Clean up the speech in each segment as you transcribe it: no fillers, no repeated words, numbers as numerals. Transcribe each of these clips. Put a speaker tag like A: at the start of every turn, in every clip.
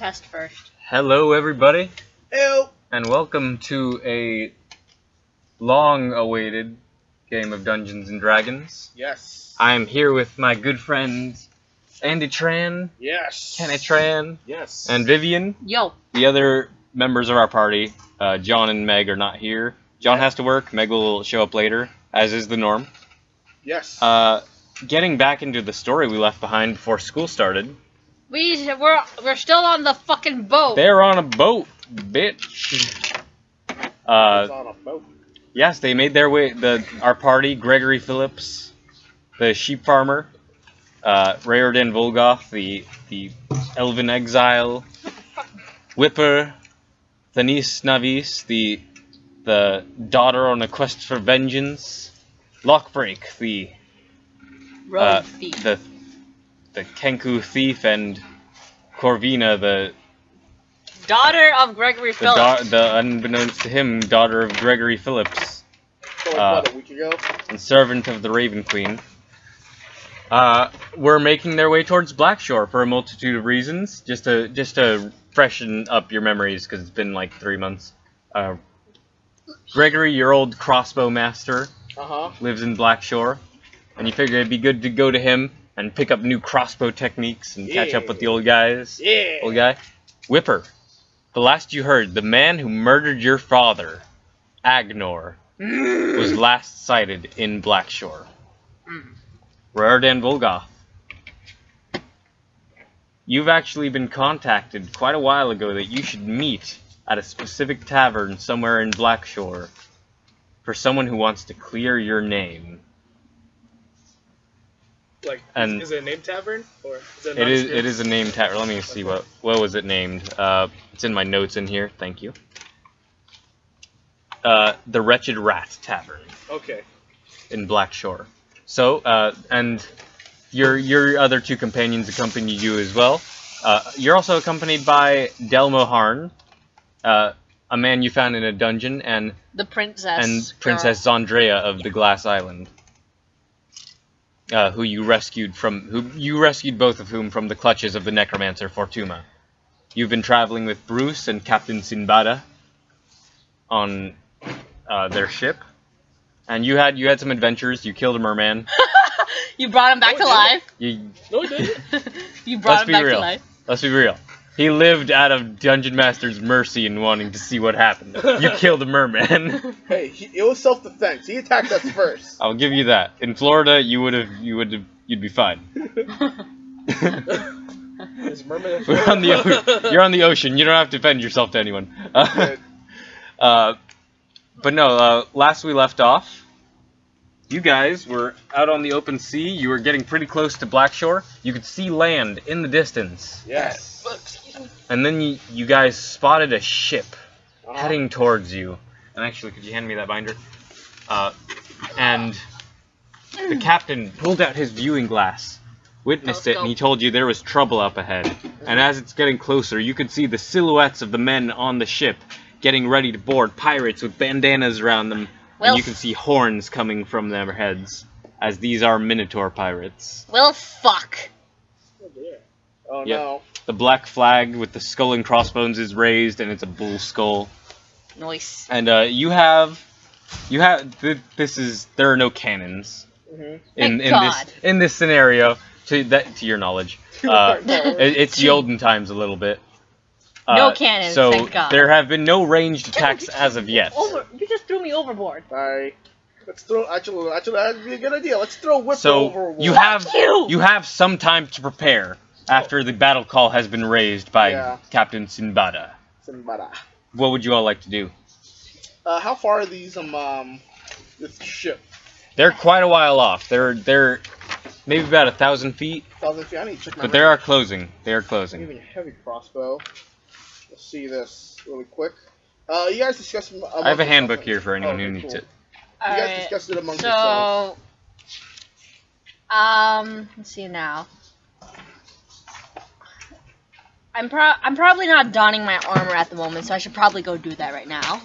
A: test first.
B: Hello, everybody.
C: Ew.
B: And welcome to a long-awaited game of Dungeons and Dragons.
C: Yes.
B: I am here with my good friends Andy Tran,
C: Yes.
B: Kenneth Tran,
C: Yes.
B: and Vivian.
A: Yo.
B: The other members of our party, John and Meg, are not here. John has to work. Meg will show up later, as is the norm.
C: Yes.
B: Getting back into the story we left behind before school started.
A: We're still on the fucking boat.
B: They're on a boat, bitch.
C: It's on a boat.
B: Yes, they made their way. Our party: Gregory Phillips, the sheep farmer, Rayordan Volgoth, the elven exile, Whipper, Thanis Navis, the daughter on a quest for vengeance, Lockbreak, the
A: Road thief.
B: the Kenku thief, and Corvina, the
A: Daughter of Gregory Phillips.
B: the unbeknownst to him, daughter of Gregory Phillips.
C: So like, what, a week ago?
B: And servant of the Raven Queen, were making their way towards Blackshore for a multitude of reasons, just to freshen up your memories, because it's been like 3 months. Gregory, your old crossbow master, lives in Blackshore, and you figured it'd be good to go to him and pick up new crossbow techniques and catch up with the old guys.
C: Yeah.
B: Old guy. Whipper, the last you heard, the man who murdered your father, Agnor, was last sighted in Blackshore. Rayordan Volgoth, you've actually been contacted quite a while ago that you should meet at a specific tavern somewhere in Blackshore for someone who wants to clear your name.
C: Like,
B: And
C: is it a name tavern? Or is it
B: it is a name tavern. Let me see, what was it named? It's in my notes in here, thank you. The Wretched Rat Tavern.
C: Okay.
B: In Blackshore. So, and your other two companions accompany you as well. You're also accompanied by Delmo Harn, a man you found in a dungeon, and
A: the princess.
B: And Princess Zandrea of the Glass Island, who you rescued both of whom from the clutches of the necromancer Fortuma. You've been traveling with Bruce and Captain Sinbada on their ship. And you had some adventures. You killed a merman.
A: You brought him back to life.
C: No, I didn't.
A: You brought him back to life.
B: Let's be real. He lived out of Dungeon Master's mercy and wanting to see what happened. You killed a merman.
C: Hey, it was self-defense. He attacked us first.
B: I'll give you that. In Florida, you'd be fine.
C: Is merman
B: You're on the ocean. You don't have to defend yourself to anyone. But no, last we left off, you guys were out on the open sea. You were getting pretty close to Blackshore. You could see land in the distance.
C: Yes.
B: And then you guys spotted a ship heading towards you. And actually, could you hand me that binder? And the captain pulled out his viewing glass, witnessed it, and he told you there was trouble up ahead. And as it's getting closer, you could see the silhouettes of the men on the ship getting ready to board, pirates with bandanas around them, and you can see horns coming from their heads, as these are Minotaur pirates.
A: Well, fuck.
C: Oh, dear. Oh,
B: Yep.
C: no.
B: The black flag with the skull and crossbones is raised, and it's a bull skull.
A: Nice.
B: And there are no cannons in this scenario, to your knowledge. It's the olden times a little bit.
A: No cannons,
B: so
A: thank God.
B: There have been no ranged attacks as of yet.
A: You just threw me overboard.
C: Sorry. Let's throw. Actually, that'd be a good idea. Let's throw Whipper overboard.
B: You have some time to prepare after the battle call has been raised by Captain Sinbada. What would you all like to do?
C: How far are these this ship?
B: They're quite a while off. They're maybe about 1,000 feet.
C: 1,000 feet. I need to check my.
B: But they are closing. They are closing.
C: Even a heavy crossbow. Let's see this really quick. You guys discussed.
B: I have a handbook here for anyone who needs it.
C: You guys discussed it amongst yourselves.
A: Let's see now. I'm probably not donning my armor at the moment, so I should probably go do that right now.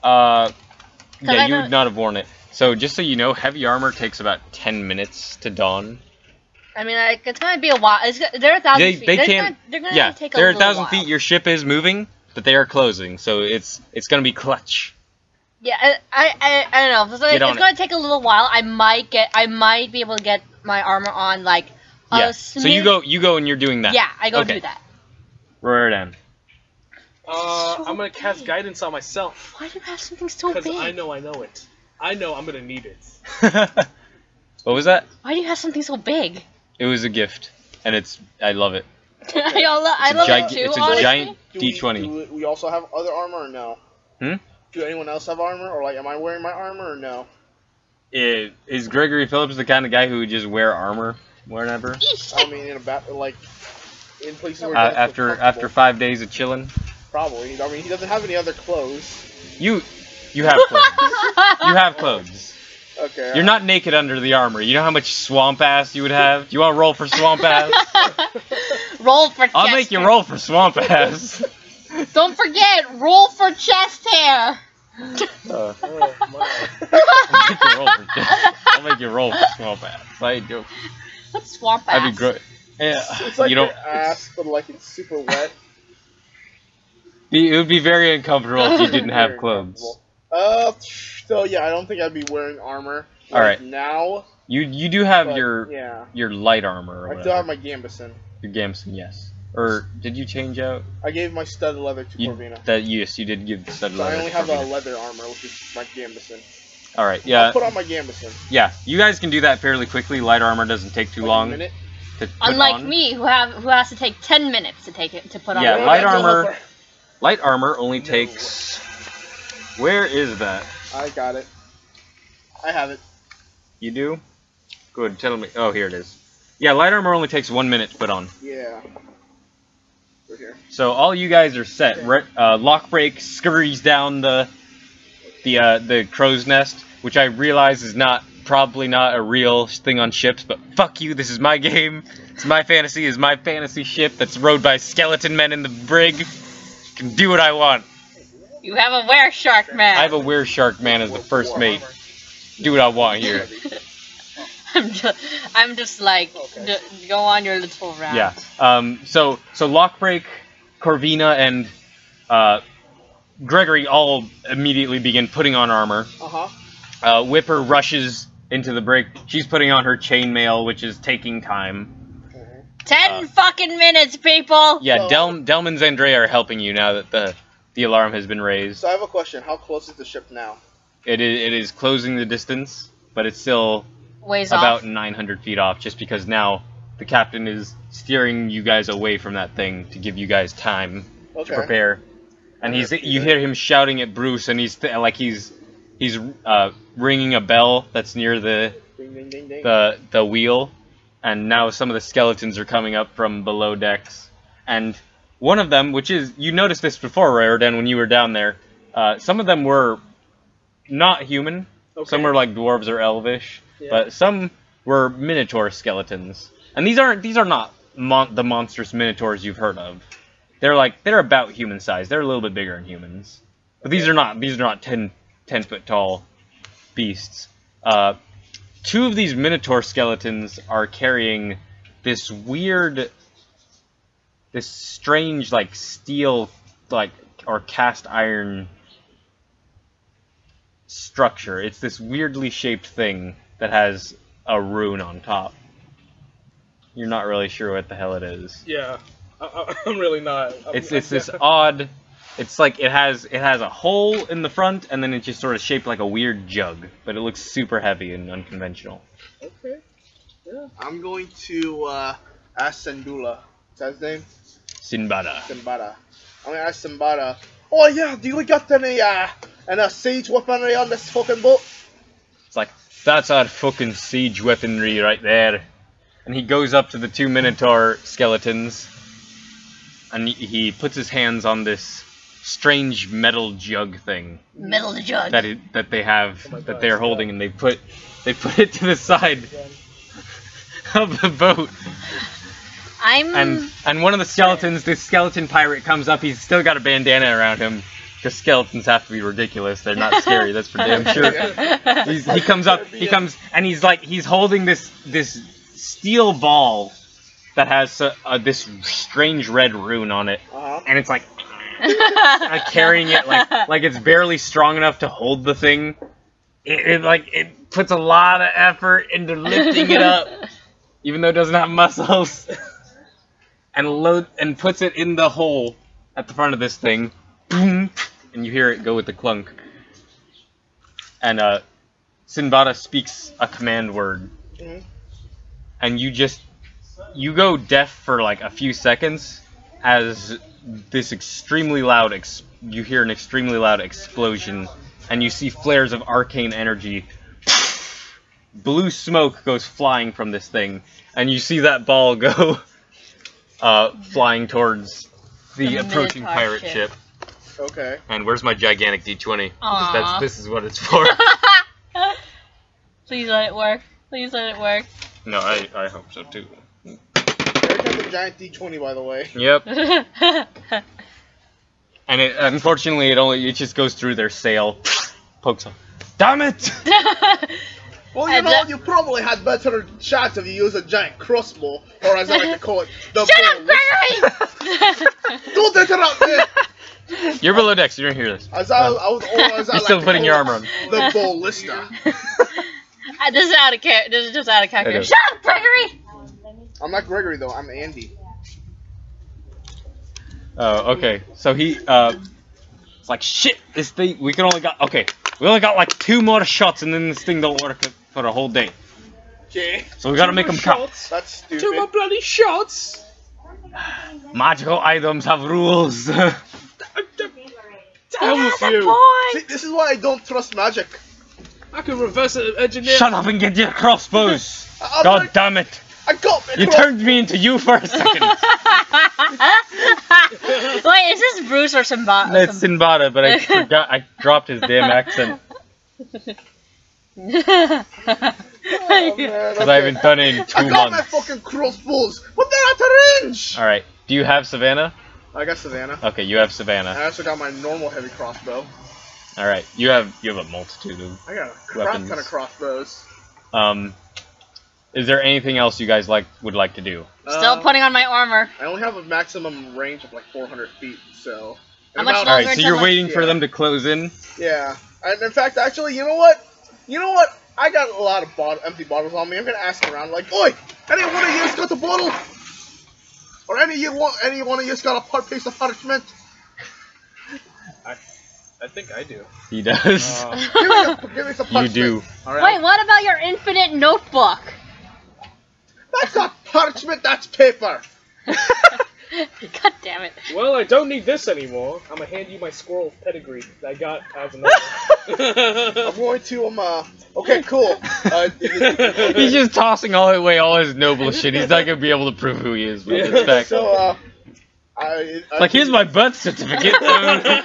B: Yeah, you would not have worn it. So just so you know, heavy armor takes about 10 minutes to don.
A: I mean, like, it's gonna be a while. They're 1,000 feet.
B: They can't.
A: They're gonna
B: Yeah,
A: take a
B: they're
A: little
B: 1,000
A: while.
B: feet. Your ship is moving, but they are closing, so it's gonna be clutch.
A: Yeah, I don't know. It's gonna take a little while. I might be able to get my armor on like.
B: Yeah. So you go and you're doing that.
A: Yeah, I go
B: Okay.
A: do that.
B: Rodan.
D: I'm gonna cast guidance on myself.
A: Why do you have something so
D: Because
A: big?
D: I know it. I know I'm gonna need it.
B: What was that?
A: Why do you have something so big?
B: It was a gift, and I love it.
A: I love it too.
B: It's a
A: honestly.
B: giant
C: Do
B: D20.
C: we also have other armor or no?
B: Hmm?
C: Do anyone else have armor, or like, am I wearing my armor or no?
B: Is Gregory Phillips the kind of guy who would just wear armor whenever?
C: I mean, in places where
B: After 5 days of chilling?
C: probably. I mean, he doesn't have any other clothes.
B: You have clothes. You have clothes.
C: Okay.
B: You're not naked under the armor. You know how much swamp ass you would have? Do you want to roll for swamp ass?
A: Roll for chest
B: I'll make you
A: hair.
B: roll for swamp ass.
A: Don't forget, roll for chest hair.
D: Oh my.
B: I'll make you roll for swamp ass. I do.
A: What's swamp ass?
B: That'd be great. Yeah,
C: It's like
B: you don't.
C: your ass, but like it's super wet.
B: It would be very uncomfortable if you didn't have
C: Very
B: clothes.
C: uncomfortable. So yeah, I don't think I'd be wearing armor.
B: All right.
C: Now.
B: You do have
C: But,
B: your
C: yeah.
B: light armor or
C: I
B: whatever.
C: still have my Gambison.
B: Your Gamson, yes. Or did you change out?
C: I gave my studded leather to Corvina.
B: Yes, you did give the stud
C: So
B: leather.
C: I only
B: to
C: have a
B: Corvina.
C: leather armor, which is my Gambison.
B: All right,
C: I'll
B: yeah,
C: put on my Gambison.
B: yeah. You guys can do that fairly quickly. Light armor doesn't take too
C: Like
B: long
C: a minute.
B: to put
A: Unlike
B: on.
A: me, who has to take 10 minutes to put on.
B: Yeah,
A: my
B: light
A: armor.
B: armor. Light armor only takes. Where is that?
C: I got it. I have it.
B: You do? Good. Tell me. Oh, here it is. Yeah, light armor only takes 1 minute to put on.
C: Yeah. We're here.
B: So all you guys are set. Lockbreak scurries down the crow's nest, which I realize is probably not a real thing on ships, but fuck you, this is my game. It's my fantasy. It's my fantasy ship that's rowed by skeleton men in the brig. Can do what I want.
A: You have a were-shark man.
B: I have a were-shark man as the first mate. Do what I want here.
A: I'm just like, go on your little round.
B: Yeah. So Lockbreak, Corvina, and Gregory all immediately begin putting on armor.
C: Uh-huh.
B: Whipper rushes into the brig. She's putting on her chainmail, which is taking time.
A: 10 fucking minutes, people!
B: Yeah,
C: So-
B: Delman and Andre are helping you now that the alarm has been raised.
C: So I have a question. How close is the ship now?
B: It is closing the distance, but it's still
A: Ways
B: about
A: off.
B: 900 feet off, just because now the captain is steering you guys away from that thing to give you guys time
C: Okay.
B: to prepare. And you hear him shouting at Bruce, and he's ringing a bell that's near the
C: Ding, ding, ding, ding.
B: the wheel, and now some of the skeletons are coming up from below decks. And one of them, which is, you noticed this before, Raridan, when you were down there, some of them were not human.
C: Okay.
B: Some were like dwarves or elvish,
C: Yeah.
B: but some were Minotaur skeletons. And these are not the monstrous Minotaurs you've heard of. They're about human size. They're a little bit bigger than humans. But these are not 10 foot tall beasts. Two of these Minotaur skeletons are carrying this strange, like, steel, like, or cast iron structure. It's this weirdly shaped thing that has a rune on top. You're not really sure what the hell it is.
D: Yeah, I'm really not.
B: It's this odd. It's like it has a hole in the front, and then it's just sort of shaped like a weird jug, but it looks super heavy and unconventional.
D: Okay. Yeah.
C: I'm going to ask Sandula. Is that his name?
B: Sinbada.
C: Simbada. I'm gonna ask Simbada. Oh yeah, do you got any siege weaponry on this fucking boat?
B: It's like, that's our fucking siege weaponry right there. And he goes up to the two Minotaur skeletons, and he puts his hands on this strange metal jug thing
A: Middle of the jug.
B: that they have,
D: Oh my
B: that
D: God,
B: they're
D: stop.
B: holding, and they put it to the side of the boat. And one of the skeletons, this skeleton pirate comes up. He's still got a bandana around him, because skeletons have to be ridiculous. They're not scary, that's for damn sure. He comes up, and he's holding this steel ball that has this strange red rune on it, and it's like carrying it like it's barely strong enough to hold the thing. It puts a lot of effort into lifting it up, even though it doesn't have muscles, and puts it in the hole at the front of this thing, boom, and you hear it go with the clunk. And Sinbada speaks a command word, and you go deaf for like a few seconds as this extremely loud you hear an extremely loud explosion, and you see flares of arcane energy. Blue smoke goes flying from this thing, and you see that ball go flying towards the approaching pirate ship.
C: Okay.
B: And where's my gigantic D20? This is what it's for.
A: Please let it work. Please let it work.
B: No, I hope so too.
C: Eric has a giant D20, by the way.
B: Yep. And unfortunately, it just goes through their sail, pokes them. Damn it!
C: Well, you probably had better shots if you use a giant crossbow, or as I like to call it, the
A: Shut up, Gregory!
C: Don't interrupt me!
B: You're below decks. You don't hear this.
C: You're
B: still putting your armor on.
C: The ballista.
A: This is out of character. This is just out of character. Shut up, Gregory!
C: I'm not Gregory though. I'm Andy.
B: Oh, okay. So he, it's like, shit, this thing, we only got like 2 more shots and then this thing don't work for a whole day.
C: Okay.
B: So we gotta make them count.
C: That's stupid.
D: 2 more bloody shots!
B: Magical items have rules.
D: Damn with you!
C: See, this is why I don't trust magic.
D: I can reverse engineer.
B: Shut up and get your crossbows. God damn it.
C: I got me.
B: You turned me into you for a second.
A: Wait, is this Bruce or Sinbada?
B: It's Sinbada, but I forgot. I dropped his damn accent. Because I haven't done it in 2
C: I got
B: months.
C: my fucking crossbows, but they're out of range.
B: All right. Do you have Savannah?
C: I got Savannah.
B: Okay, you have Savannah.
C: I also got my normal heavy crossbow.
B: All right. You have a multitude of
C: I got a crap ton of crossbows.
B: Is there anything else you guys would like to do?
A: Still putting on my armor.
C: I only have a maximum range of like 400 feet, so.
A: How much
B: All
A: longer
B: right. So you're waiting for them to close in.
C: Yeah. And in fact, actually, you know what? I got a lot of empty bottles on me. I'm gonna ask around, like, "Oi, any one of you got a bottle? Or any one of you got a piece of parchment?"
D: I think I do.
B: He does.
C: Give me some parchment.
B: You do.
C: All right.
A: Wait, what about your infinite notebook?
C: That's not parchment. That's paper.
A: God damn it.
D: Well, I don't need this anymore. I'm gonna hand you my squirrel pedigree that I got as another.
C: I'm going to Okay, cool.
B: He's just tossing away all his noble shit. He's not gonna be able to prove who he is. Yeah.
C: So
B: like, here's my birth certificate.
C: I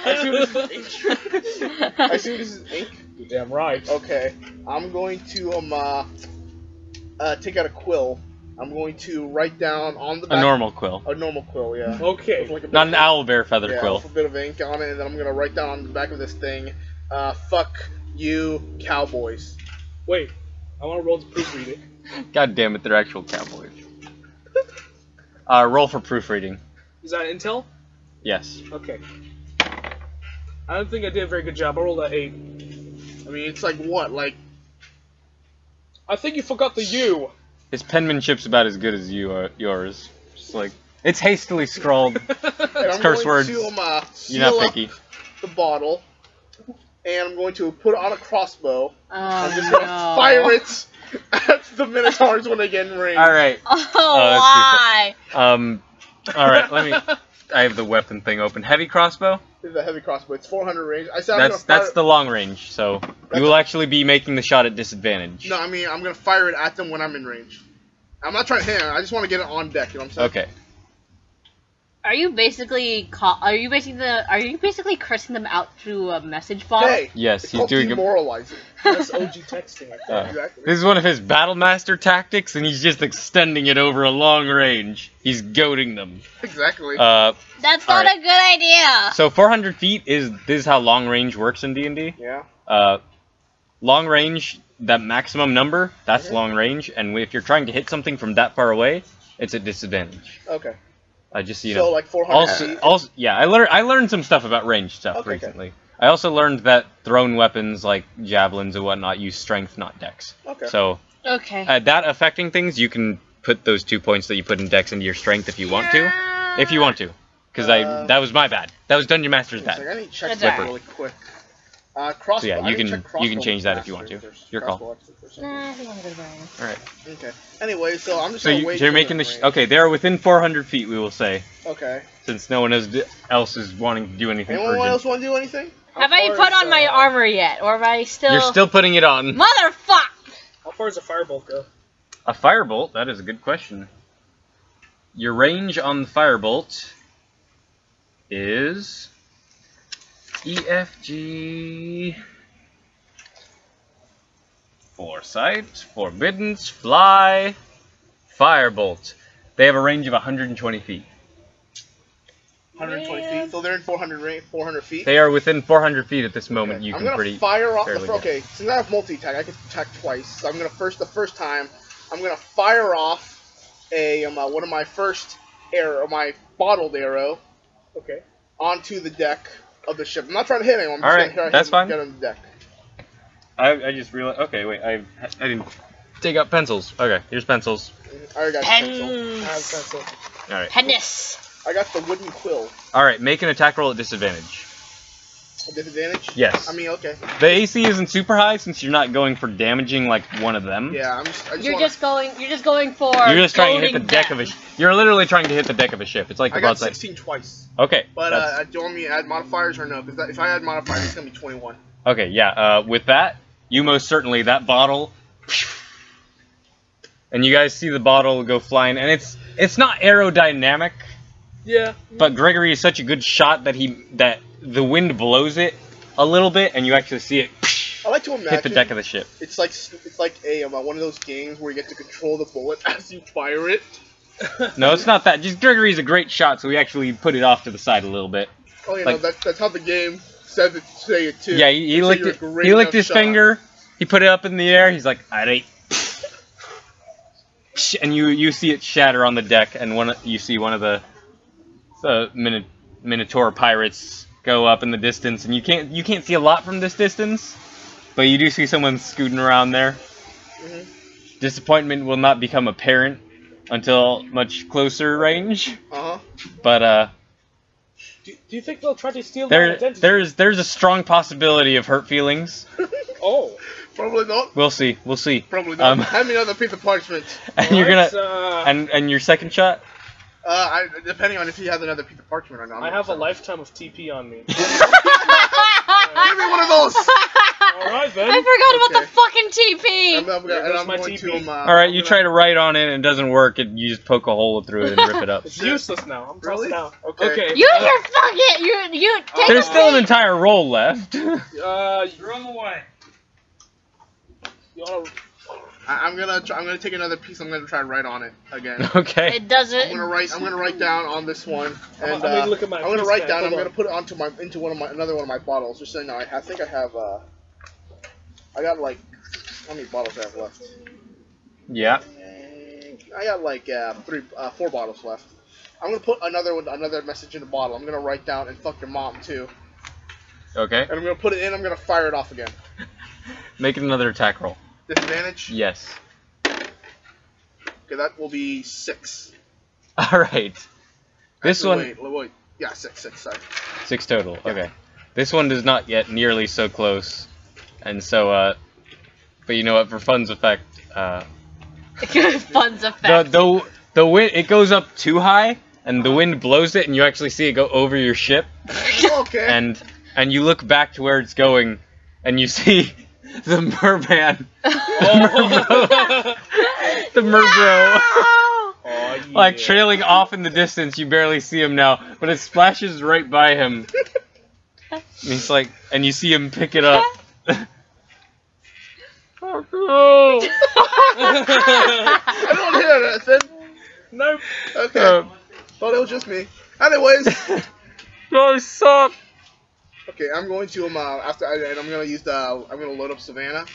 C: assume this is ink.
D: You're damn right.
C: Okay, I'm going to take out a quill. I'm going to write down on the back.
B: A normal quill.
C: A normal quill, yeah.
D: Okay.
C: Like
B: Not an owlbear feather quill.
C: With a bit of ink on it, and then I'm gonna write down on the back of this thing, "Fuck you, cowboys."
D: Wait, I want to roll to proofreading.
B: God damn it, they're actual cowboys. Roll for proofreading.
D: Is that intel?
B: Yes.
D: Okay. I don't think I did a very good job. I rolled an 8.
C: I mean, it's like what? Like.
D: I think you forgot the U.
B: His penmanship's about as good as yours. Just like, it's hastily scrawled. It's curse words.
C: You're
B: not picky.
C: The bottle, and I'm going to put it on a crossbow. I'm just
A: Oh,
C: gonna fire it at the Minotaurs when they get in range.
B: All right.
A: why?
B: All right. I have the weapon thing open. Heavy crossbow.
C: This is a heavy crossbow. It's 400 range. I said
B: that's the long range. So you will actually be making the shot at disadvantage.
C: No, I mean I'm gonna fire it at them when I'm in range. I'm not trying to hit them. I just want to get it on deck. You know what I'm saying?
B: Okay.
A: Are you basically cursing them out through a message bot?
C: Hey.
B: Yes,
C: it's
B: he's
C: called
B: doing
C: demoralizing.
D: That's OG texting. I think.
C: Exactly.
B: This is one of his Battlemaster tactics, and he's just extending it over a long range. He's goading them.
C: Exactly.
A: That's not a good idea.
B: So 400 feet this is how long range works in D&D.
C: Yeah.
B: Long range, that maximum number, that's long range, and if you're trying to hit something from that far away, it's a disadvantage.
C: Okay.
B: Just so you
C: So
B: know.
C: like 400
B: Also, yeah, I learned some stuff about range stuff recently. I also learned that thrown weapons like javelins and whatnot use strength, not dex.
C: Okay.
B: So, that affecting things, you can put those 2 points that you put in dex into your strength if you want to. If you want to. Because that was my bad. That was Dungeon Master's bad.
C: I need to check that really quick. Crossbow.
B: So yeah, you can change that if you want to. Your call.
A: Nah, I think I'm gonna go
B: Alright.
C: Okay. Anyway, so I'm just gonna wait.
B: So you're making the okay, they're within 400 feet, we will say.
C: Okay.
B: Since no one else is wanting to do anything
C: Anyone else want to do anything?
A: Have I put on my armor yet, or am I still?
B: You're still putting it on.
A: Motherfuck!
D: How far does a firebolt go?
B: A firebolt? That is a good question. Your range on the firebolt is EFG. Foresight, Forbiddance, Fly, Firebolt. They have a range of 120 feet.
C: 120 feet. So they're in 400 feet.
B: They are within 400 feet at this moment. You
C: I'm
B: can
C: gonna
B: pretty
C: fire off.
B: fairly
C: Okay, since I have multi-attack, I can attack twice. So I'm gonna the first time, I'm gonna fire off a one of my first arrow, my bottled arrow.
D: Okay.
C: Onto the deck of the ship. I'm not trying to hit anyone. I'm
B: All
C: just
B: right,
C: trying to
B: that's fine.
C: Get on the deck.
B: I just realized. Okay, wait. I didn't take out pencils. Okay, here's pencils.
C: I already got pencil.
D: I have pencil.
B: All right.
A: Penis.
C: I got the wooden quill.
B: All right, make an attack roll at disadvantage.
C: A disadvantage?
B: Yes.
C: I mean, okay.
B: The AC isn't super high since you're not going for damaging like one of them.
C: Yeah,
A: You're just going for.
B: You're just trying to hit the
A: goading
B: deck
A: them.
B: of a. You're literally trying to hit the deck of a ship. It's like
C: I
B: the
C: got
B: broadside.
C: 16 twice.
B: Okay.
C: But do you want me to add modifiers or no? Because if I add modifiers, it's gonna be 21.
B: Okay, yeah. With that, you most certainly that bottle. And you guys see the bottle go flying, and it's not aerodynamic.
D: Yeah.
B: But Gregory is such a good shot that the wind blows it a little bit, and you actually see it
C: I like to imagine
B: hit the deck of the ship.
C: It's like a one of those games where you get to control the bullet as you fire it.
B: No, it's not that. Just Gregory's a great shot, so we actually put it off to the side a little bit.
C: Oh, you
B: like,
C: know, that's how the game says it. Say it too.
B: Yeah, he licked it. He licked his finger. He put it up in the air. He's like, "Alright." And you see it shatter on the deck, and you see one of the Minotaur pirates go up in the distance, and you can't see a lot from this distance, but you do see someone scooting around there.
C: Mm-hmm.
B: Disappointment will not become apparent until much closer range. But
D: do you think they'll try to steal my identity?
B: there's a strong possibility of hurt feelings.
D: Oh.
C: Probably not.
B: We'll see.
C: Probably not. Hand me another piece of parchment.
B: And you're gonna and your second shot.
C: Depending on if he has another piece of parchment or not.
D: I have a lifetime of TP on me.
C: Give me one of those.
D: Alright then.
A: I forgot about the fucking TP.
C: I'm going to
B: Alright, you try to write on it and it doesn't work, and you just poke a hole through it and rip it up.
D: It's useless now. I'm tossing out.
C: Okay.
A: You take
B: There's still an entire roll left.
D: Throw them away.
C: I'm gonna take another piece. I'm gonna try to write on it again.
B: Okay.
A: It doesn't.
C: I'm gonna write down on this one, and
D: I'm gonna look at my
C: I'm gonna write down.
D: Hold
C: I'm
D: on.
C: gonna put it into another one of my bottles. Just so you know, I think I have I got like how many bottles do I have left?
B: Yeah.
C: I got like 4 bottles left. I'm gonna put another message in the bottle. I'm gonna write down and fuck your mom too.
B: Okay.
C: And I'm gonna put it in. I'm gonna fire it off again.
B: Make it another attack roll.
C: Disadvantage?
B: Yes.
C: Okay, that will be 6.
B: Alright. This
C: Actually,
B: one...
C: Wait. Yeah, 6, sorry.
B: 6 total, okay. This one does not yet nearly so close. And so, but you know what, for fun's effect,
A: Fun's effect.
B: the wind, it goes up too high, and the wind blows it, and you actually see it go over your ship.
C: Okay.
B: And you look back to where it's going, and you see... The merman. The merbro.
D: Oh, yeah.
B: Like trailing off in the distance, you barely see him now, but it splashes right by him. And he's like, and you see him pick it up. Oh no!
C: I don't hear that, then.
D: Nope.
C: Okay. Thought it was just me. Anyways.
B: No, stop.
C: Okay, I'm going to I'm gonna load up Savannah.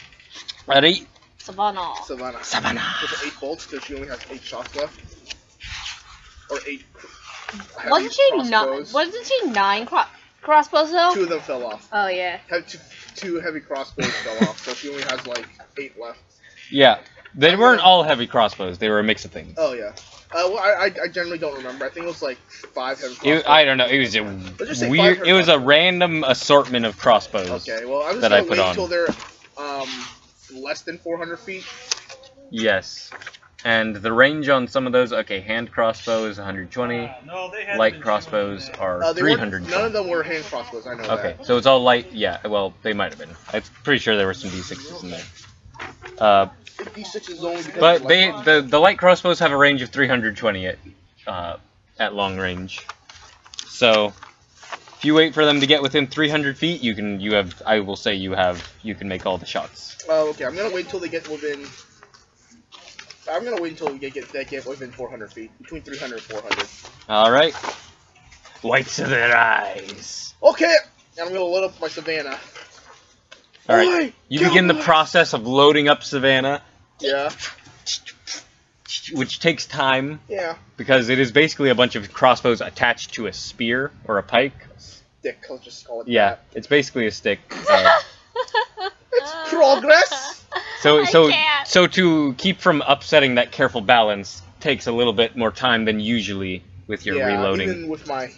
B: Ready?
A: Savannah.
C: Savannah. With 8 bolts, because she only has 8 shots left. Or 8.
A: Wasn't she 9 crossbows though?
C: 2 of them fell off.
A: Oh yeah.
C: Two heavy crossbows fell off, so she only has like 8 left.
B: Yeah, they weren't all heavy crossbows. They were a mix of things.
C: Oh yeah. Well, I generally don't remember. I think it was like 5 heavy crossbows.
B: I don't know. It was a weird. It was a random assortment of crossbows.
C: Okay. Well, I'm just
B: gonna
C: wait until they're less than 400 feet.
B: Yes. And the range on some of those, okay, hand crossbow is 120, light crossbows are 300.
C: None of them were hand crossbows, I know that.
B: Okay, so it's all light, yeah, well, they might have been. I'm pretty sure there were some D6s in there.
C: D6s only because
B: but the light crossbows have a range of 320 at long range. So, if you wait for them to get within 300 feet, you can make all the shots.
C: Oh, okay, I'm gonna wait until they get within... I'm gonna wait until we get within 400 feet, between 300 and 400.
B: All right. Whites of their eyes.
C: Okay, and I'm gonna load up my Savannah.
B: All right. You begin the process of loading up Savannah.
C: Yeah.
B: Which takes time.
C: Yeah.
B: Because it is basically a bunch of crossbows attached to a spear or a pike.
C: Stick, let's just call it
B: yeah,
C: that.
B: it's basically a stick.
C: It's progress.
B: So to keep from upsetting that careful balance takes a little bit more time than usually with your reloading.
C: Even with my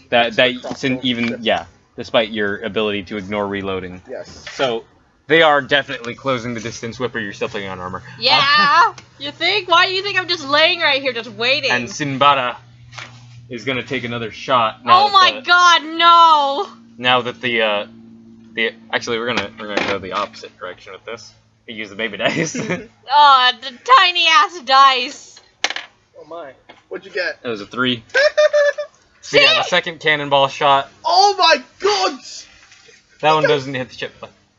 B: despite your ability to ignore reloading.
C: Yes.
B: So they are definitely closing the distance. Whipper, you're still putting on armor.
A: Yeah. You think? Why do you think I'm just laying right here, just waiting?
B: And Sinbada is gonna take another shot.
A: Oh my God, no!
B: Now that actually we're gonna go the opposite direction with this. We use the baby dice.
A: Oh, the tiny ass dice.
D: Oh my.
C: What'd you get?
B: It was a 3. So yeah, the second cannonball shot.
C: Oh my God!
B: That one doesn't hit the ship.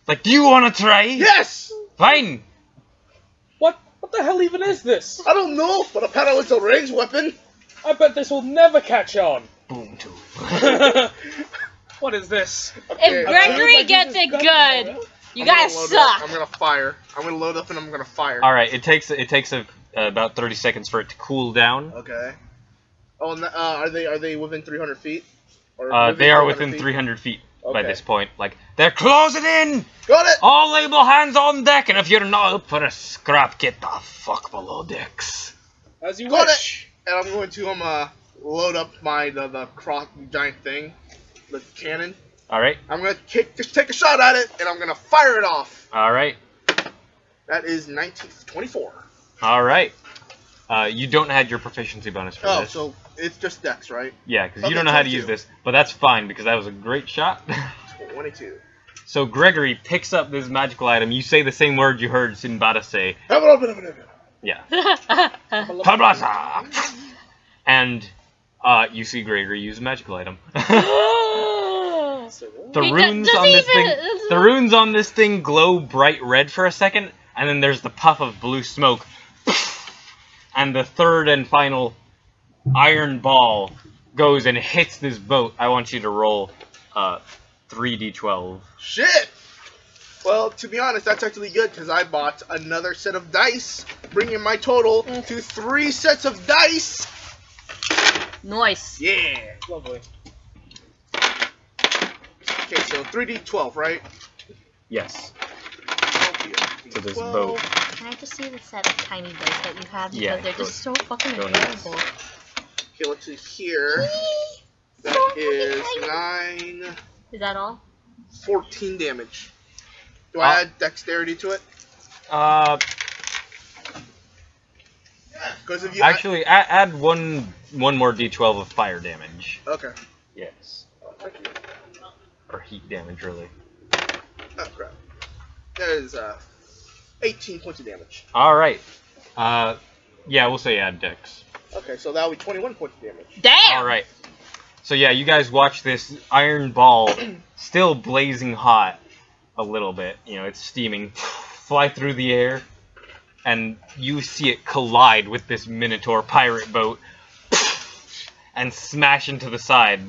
B: Like, do you want to try?
C: Yes!
B: Fine!
D: What the hell even is this?
C: I don't know, but apparently it's a ranged weapon.
D: I bet this will never catch on.
B: Boom, too.
D: What is this?
C: Okay,
A: if Gregory gets it good, you guys suck.
C: I'm gonna fire. I'm gonna load up and I'm gonna fire.
B: Alright, it takes about 30 seconds for it to cool down.
C: Okay. Oh, and are they within 300 feet?
B: Or they are within 300 feet by this point. Like, they're closing in!
C: Got it!
B: All label hands on deck, and if you're not up for a scrap, get the fuck below decks.
D: As you
C: Got
D: wish.
C: it! And I'm going to load up the giant thing, the cannon.
B: Alright.
C: I'm gonna just take a shot at it, and I'm gonna fire it off.
B: Alright.
C: That is 24.
B: Alright. You don't add your proficiency bonus for this.
C: Oh, so it's just dex, right?
B: Yeah, because you don't know how to use this. But that's fine, because that was a great shot.
C: 22.
B: So Gregory picks up this magical item. You say the same word you heard Sinbada say. Yeah. And you see Gregory use a magical item. The runes on this thing glow bright red for a second, and then there's the puff of blue smoke. And the third and final iron ball goes and hits this boat. I want you to roll 3d12.
C: Shit! Well, to be honest, that's actually good, because I bought another set of dice, bringing my total to 3 sets of dice!
A: Nice.
C: Yeah!
D: Lovely.
C: Okay, so 3d12, right?
B: Yes. To this
C: Well,
B: boat.
A: Can I just see the set of tiny dice that you have? Because
B: Yeah,
A: they're just so fucking
B: go
A: adorable.
C: Okay, let's see here. That is 9...
A: Is that all?
C: 14 damage. Do I add dexterity to it? Because if you
B: Actually, add one more d12 of fire damage.
C: Okay.
B: Yes.
C: Oh, thank you.
B: Or heat damage, really.
C: Oh, crap. That is 18 points of damage.
B: Alright. Yeah, we'll say add dex.
C: Okay, so that'll be 21 points of damage.
A: Damn!
B: Alright. So yeah, you guys watch this iron ball, still blazing hot a little bit, you know, it's steaming, fly through the air, and you see it collide with this Minotaur pirate boat, and smash into the side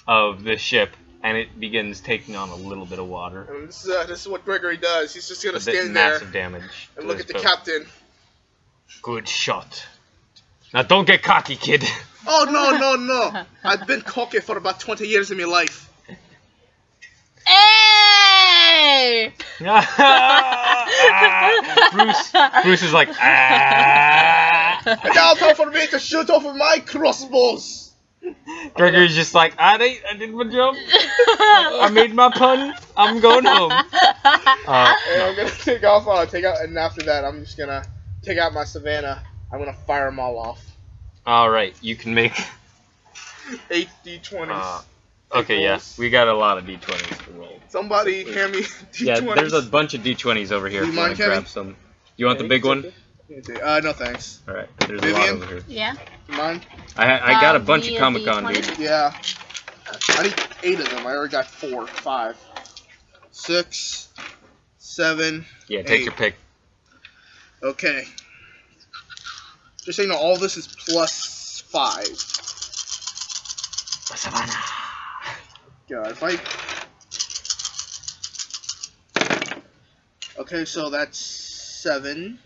B: of the ship, and it begins taking on a little bit of water.
C: And this is what Gregory does. He's just gonna
B: A bit
C: stand there
B: massive damage.
C: and
B: to
C: look
B: his
C: at the
B: boat.
C: captain.
B: Good shot. Now don't get cocky, kid.
C: Oh no! I've been cocky for about 20 years in my life.
A: Hey!
B: Bruce is like, ah.
C: And now time for me to shoot off with my crossbows.
B: Gregory's just like, I did my job. I made my pun. I'm going home.
C: And I'm gonna take off. And after that, I'm just gonna take out my Savannah. I'm gonna fire them all off.
B: All right, you can make
C: 8 d20s.
B: Okay, yeah, we got a lot of d20s to roll.
C: Somebody hand me d20s.
B: Yeah, there's a bunch of d20s over here.
C: You
B: If you
C: mind,
B: want to
C: Kevin?
B: grab some. You want the big one?
C: No thanks.
B: All right, there's a lot
C: Vivian?
B: over here.
A: Yeah.
C: You mind?
B: I got a bunch
A: we
B: of
A: a
B: Comic-Con,
A: D20?
B: dude.
C: Yeah. I need 8 of them. I already got 4, 5, 6, 7.
B: Yeah, take
C: 8.
B: your pick.
C: Okay. Just so you know, all this is plus 5.
B: Savannah.
C: God, if I... Okay, so that's 7,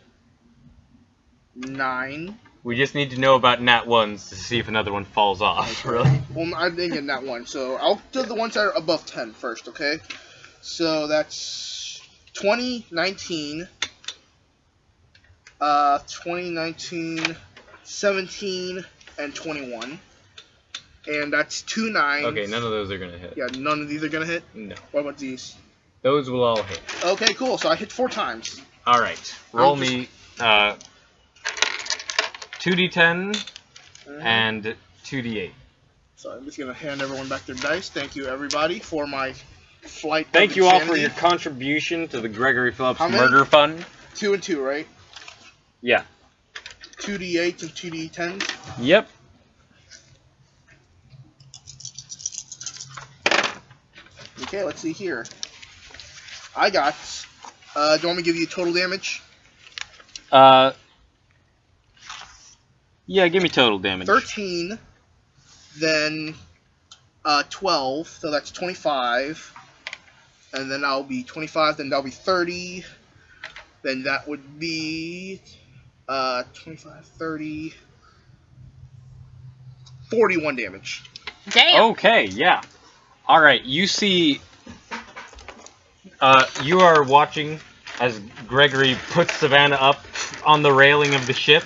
C: 9.
B: We just need to know about nat ones to see if another one falls off. Really?
C: Well, I didn't get that one, so I'll do the ones that are above 10 first, okay? So that's 20, 19, 17, and 21. And that's 2 9s.
B: Okay, none of those are gonna hit.
C: Yeah, none of these are gonna hit?
B: No.
C: What about these?
B: Those will all hit.
C: Okay, cool. So I hit 4 times.
B: All right. Roll me 2d10 and 2d8.
C: So I'm just gonna hand everyone back their dice. Thank you, everybody, for my flight.
B: Thank you all for
C: insanity.
B: your contribution to the Gregory Phillips
C: How many?
B: Murder Fund.
C: 2 and 2, right?
B: Yeah.
C: 2d8s and 2d10s.
B: Yep.
C: Okay, let's see here. I got. Do you want me to give you total damage?
B: Yeah, give me total damage.
C: 13, then 12, so that's 25. And then that'll be 25, then that'll be 30. Then that would be 25, 30, 41 damage.
A: Damn.
B: Okay, yeah. All right, you see. You are watching as Gregory puts Savannah up on the railing of the ship,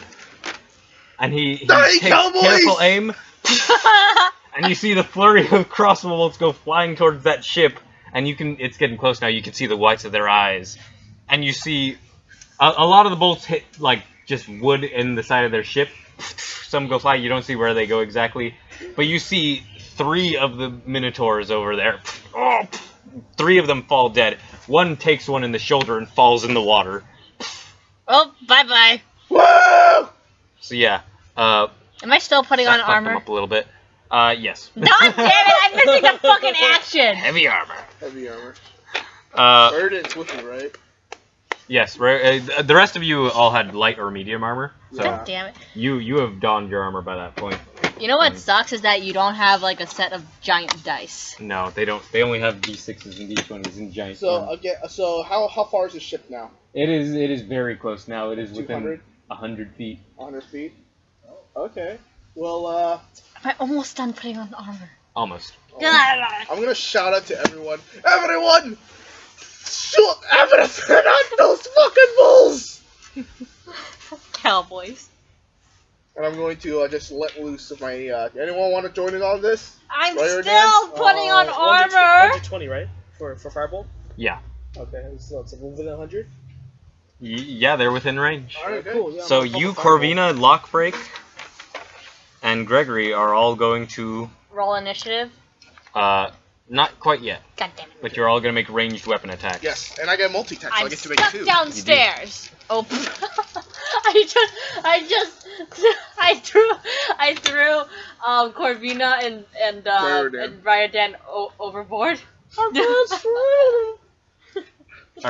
B: and he takes careful aim, and you see the flurry of crossbow bolts go flying towards that ship, and it's getting close now. You can see the whites of their eyes, and you see a lot of the bolts hit like just wood in the side of their ship. Some go fly. You don't see where they go exactly, but you see 3 of the Minotaurs over there. 3 of them fall dead. One takes one in the shoulder and falls in the water.
A: Oh, bye-bye.
C: Woo!
B: So yeah.
A: Am I still putting on
B: That fucked them
A: armor?
B: up a little bit. Yes.
A: God damn it, I'm missing the fucking action!
B: Heavy armor.
C: Heavy armor.
B: Uh,
C: Erdent's with me, right?
B: yes. The rest of you all had light or medium armor. So
A: God damn it.
B: you have donned your armor by that point.
A: You know what sucks is that you don't have, like, a set of giant dice.
B: No, they don't. They only have d6s and d20s in giant
C: So
B: form.
C: again, so how far is the ship now?
B: It is very close now. It is
C: 200?
B: within 100 feet.
C: 100 feet. Okay. Well,
A: Am I almost done putting on armor?
B: Almost.
C: I'm gonna shout out to everyone. Everyone, shoot everything at those fucking bulls!
A: Cowboys.
C: And I'm going to just let loose of my. Anyone want to join in on this?
A: I'm
C: Fire
A: still
C: dance?
A: putting on armor!
D: 120, right? For Firebolt?
B: Yeah.
D: Okay, so it's within 100?
B: Yeah, they're within range.
D: Alright, cool. Yeah,
B: So
D: I'm gonna
B: you,
D: pop a Firebolt.
B: Corvina, Lockbreak, and Gregory are all going to.
A: Roll initiative.
B: Not quite yet,
A: God damn it.
B: but you're all gonna make ranged weapon attacks.
C: Yes, and I get multi-attack, so I
A: I'm
C: get to make
A: stuck
C: 2.
A: downstairs. Oh, I threw Corvina and Ryodan overboard.
B: All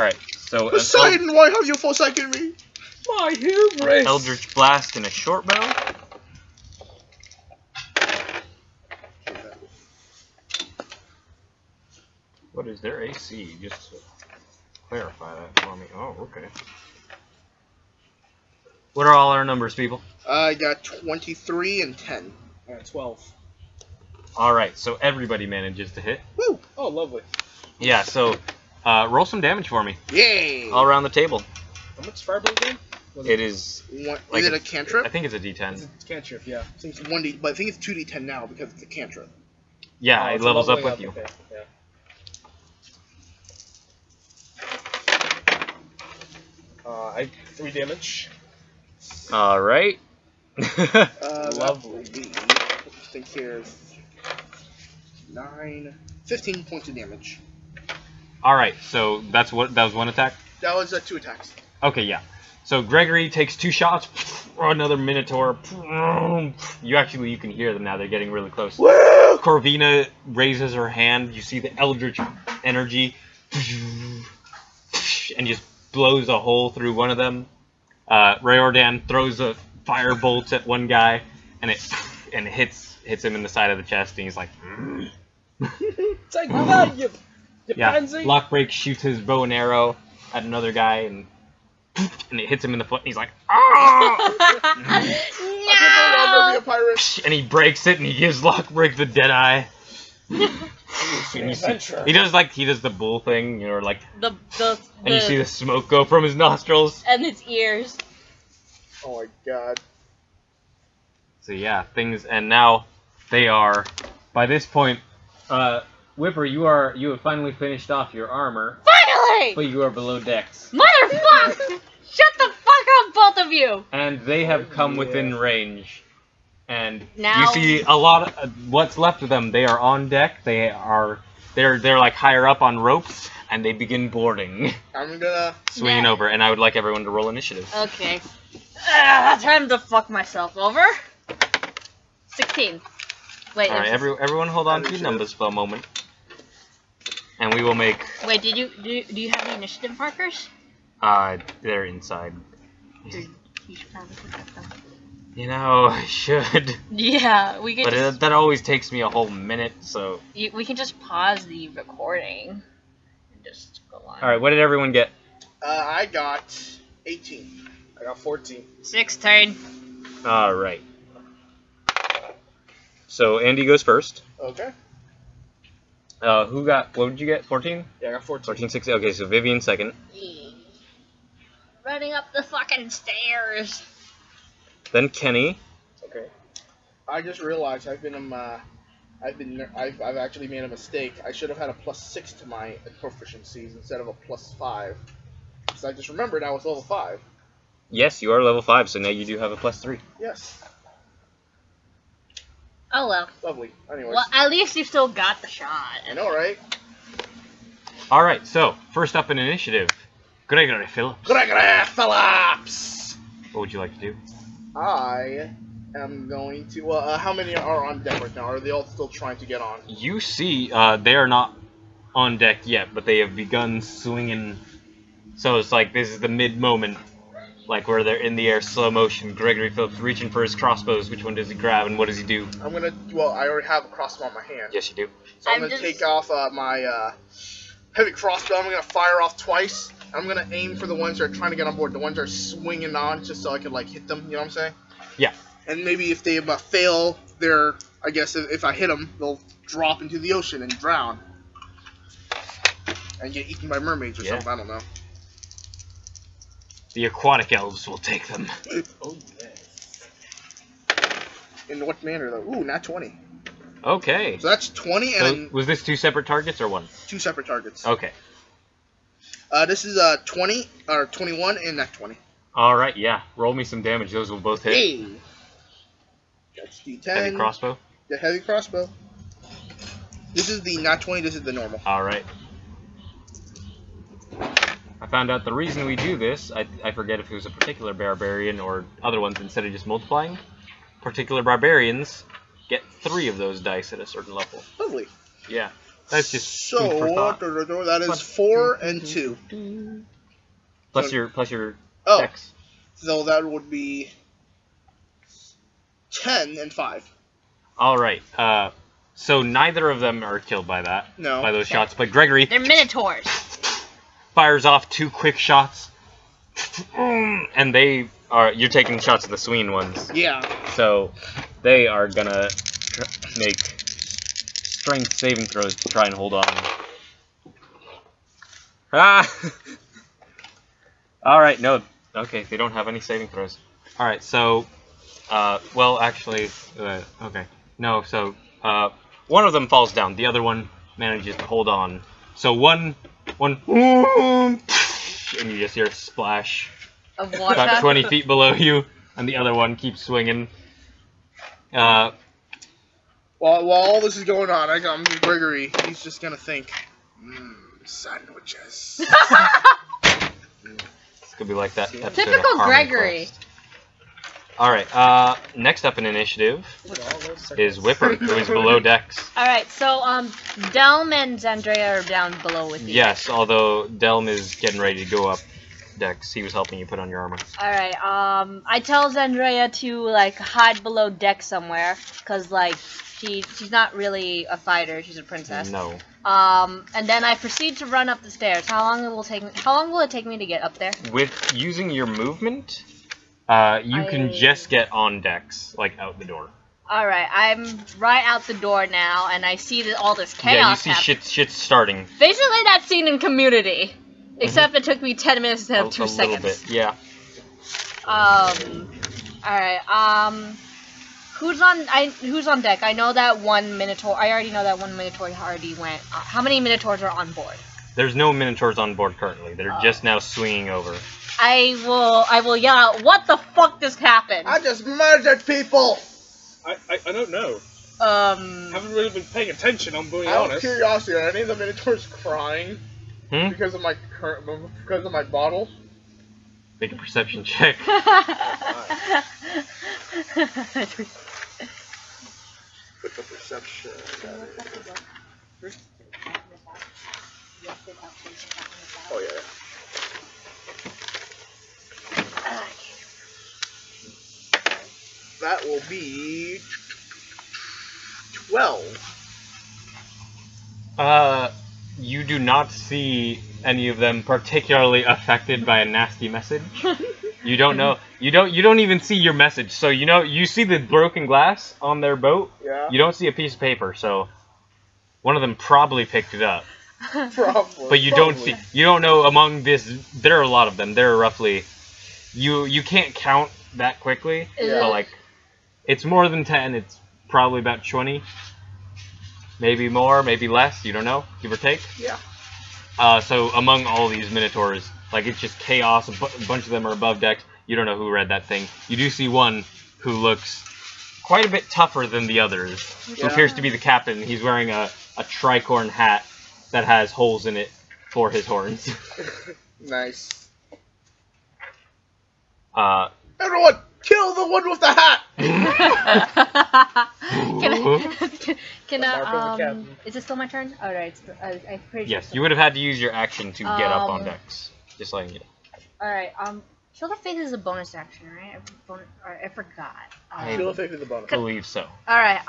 B: right. So
C: Poseidon, why have you forsaken me?
D: My hubris!
B: Eldritch Blast and a short bow. What is their AC? Just to clarify that for me. Oh, okay. What are all our numbers, people?
C: I got 23 and 10.
D: I got 12.
B: Alright, so everybody manages to hit.
C: Woo!
D: Oh, lovely.
B: Yeah, so roll some damage for me.
C: Yay!
B: All around the table.
D: How much fireball again?
B: It is...
C: Is it a cantrip?
B: I think it's a D10.
D: It's a cantrip, yeah.
C: I think it's 1D, but I think it's 2D10 now because it's a cantrip.
B: Yeah,
D: Oh,
B: it
D: it's
B: levels up
D: leveling
B: with you.
D: Okay, yeah. I 3 damage.
B: Alright.
C: Lovely. Let's think here. 15 points of damage.
B: Alright, so that was one attack?
C: That was 2 attacks.
B: Okay, yeah. So Gregory takes 2 shots, another Minotaur. You can hear them now, they're getting really close.
C: Woo!
B: Corvina raises her hand, you see the eldritch energy, and just blows a hole through one of them. Rayordan throws a fire bolt at one guy, and it hits him in the side of the chest, and he's like,
D: Take that, you
B: yeah.
D: pansy!
B: Lockbreak shoots his bow and arrow at another guy, and it hits him in the foot, and he's like, ah!
C: I'll be a pirate.
B: And he breaks it, and he gives Lockbreak the dead eye. He does the bull thing, you know, like and you see the smoke go from his nostrils
A: and his ears.
C: Oh my god.
B: So yeah, and now they are by this point. Whipper, you have finally finished off your armor.
A: Finally!
B: But you are below decks.
A: Motherfucker! Shut the fuck up, both of you!
B: And they have come within range. And
A: now,
B: you see a lot of what's left of them. They are on deck. They're like higher up on ropes, and they begin boarding.
C: I'm gonna
B: swinging over, and I would like everyone to roll initiative.
A: Okay. Time to fuck myself over. 16. Wait.
B: All right, everyone, hold on to your numbers for a moment, and we will make.
A: Wait, do you have the initiative markers?
B: They're inside.
A: You should probably pick up them.
B: You know, I should.
A: Yeah, we can.
B: But that always takes me a whole minute, so.
A: We can just pause the recording and just go on.
B: All right, what did everyone get?
C: I got 18.
D: I got 14.
A: 16.
B: All right. So Andy goes first.
C: Okay.
B: What did you get? 14?
D: Yeah, I got 14.
B: 14, 16. Okay, so Vivian second.
A: Running up the fucking stairs.
B: Then Kenny.
D: Okay.
C: I just realized I've actually made a mistake. I should have had a +6 to my proficiencies instead of a +5. Because I just remembered I was level 5.
B: Yes, you are level 5, so now you do have a +3.
C: Yes.
A: Oh well.
C: Lovely. Anyways.
A: Well, at least you still got the shot.
C: I know, right?
B: All right, so first up in initiative, Gregory Phillips.
C: Gregory Phillips!
B: What would you like to do?
C: I am going to. Well, how many are on deck right now? Are they all still trying to get on?
B: You see, they are not on deck yet, but they have begun swinging. So it's like this is the mid moment, like where they're in the air, slow motion. Gregory Phillips reaching for his crossbows. Which one does he grab, and what does he do?
C: I'm gonna. Well, I already have a crossbow on my hand.
B: Yes, you do.
C: So I'm gonna take off my heavy crossbow. I'm gonna fire off twice. I'm gonna aim for the ones that are trying to get on board, the ones that are swinging on, just so I can like hit them. You know what I'm saying?
B: Yeah.
C: And maybe if they fail, I guess if I hit them, they'll drop into the ocean and drown, and get eaten by mermaids or something. I don't know.
B: The aquatic elves will take them.
D: Oh yes.
C: In what manner though? Ooh, not 20.
B: Okay.
C: So that's 20 and
B: So, was this 2 separate targets or one?
C: 2 separate targets.
B: Okay.
C: This is 20 or 21 and nat 20.
B: All right, yeah. Roll me some damage. Those will both hit.
C: Hey. That's D10.
B: Heavy crossbow.
C: The heavy crossbow. This is the nat 20. This is the normal.
B: All right. I found out the reason we do this. I forget if it was a particular barbarian or other ones instead of just multiplying. Particular barbarians get 3 of those dice at a certain level.
C: Lovely.
B: Yeah. That's just
C: so
B: food for thought.
C: that is 4 and 2.
B: Plus your
C: Oh.
B: dex.
C: So that would be 10 and 5.
B: All right. So neither of them are killed by that.
C: No.
B: By those shots. But Gregory
A: They're Minotaurs.
B: fires off 2 quick shots. And they are... You're taking shots at the swing ones.
C: Yeah.
B: So they are gonna make strength saving throws to try and hold on. Ah! Alright, no. Okay, they don't have any saving throws. Alright, so... well, actually... okay. No, so... one of them falls down. The other one manages to hold on. So one... And you just hear a splash.
A: Of water.
B: About 20 feet below you. And the other one keeps swinging.
C: While all this is going on, I got Gregory. He's just gonna think, sandwiches.
B: It's gonna be like that episode
A: Typical
B: of Harmony
A: Gregory.
B: Quest. Alright, next up in initiative is Whipper, who is below decks.
A: Alright, so, Delm and Zandrea are down below with you.
B: Yes, although Delm is getting ready to go up decks. He was helping you put on your armor.
A: Alright, I tell Zandrea to, like, hide below deck somewhere, because, like, she's not really a fighter, she's a princess.
B: No.
A: And then I proceed to run up the stairs. How long will it take me to get up there?
B: With using your movement, you can just get on decks, like out the door.
A: Alright, I'm right out the door now, and I see that all this chaos
B: Yeah, you see
A: happening.
B: shit's starting.
A: Basically that scene in Community. Except it took me 10 minutes instead of 2
B: a
A: seconds.
B: little bit, yeah.
A: Alright, who's on deck? I know that one Minotaur, I already know that one Minotaur already went. How many Minotaurs are on board?
B: There's no Minotaurs on board currently. They're just now swinging over.
A: I will yell out, what the fuck just happened?
C: I just murdered people!
D: I don't know. Haven't really been paying attention, I'm being
C: Out of
D: honest.
C: curiosity, are any of the Minotaurs crying because of my bottle?
B: Make a perception check.
C: Put the perception. Oh yeah. That will be 12.
B: You do not see any of them particularly affected by a nasty message. You don't know. You don't even see your message. So you see the broken glass on their boat.
C: Yeah.
B: You don't see a piece of paper. So one of them probably picked it up.
C: Probably.
B: But you don't know among this. There are a lot of them. There are roughly. You can't count that quickly.
C: Yeah.
B: But like, it's more than 10. It's probably about 20. Maybe more, maybe less, you don't know, give or take.
C: Yeah.
B: So among all these Minotaurs, like it's just chaos, a bunch of them are above decks, you don't know who read that thing. You do see one who looks quite a bit tougher than the others, who appears to be the captain. He's wearing a tricorn hat that has holes in it for his horns.
C: Nice.
B: Everyone,
C: kill the one with the hat!
A: Can I, is it still my turn? Alright, I'm pretty sure.
B: Yes, you would have had to use your action to get up on decks. Just letting you know.
A: Alright, Shield of Faith is a bonus action, right? I forgot.
C: Shield of Faith is a bonus.
B: I believe so.
A: Alright,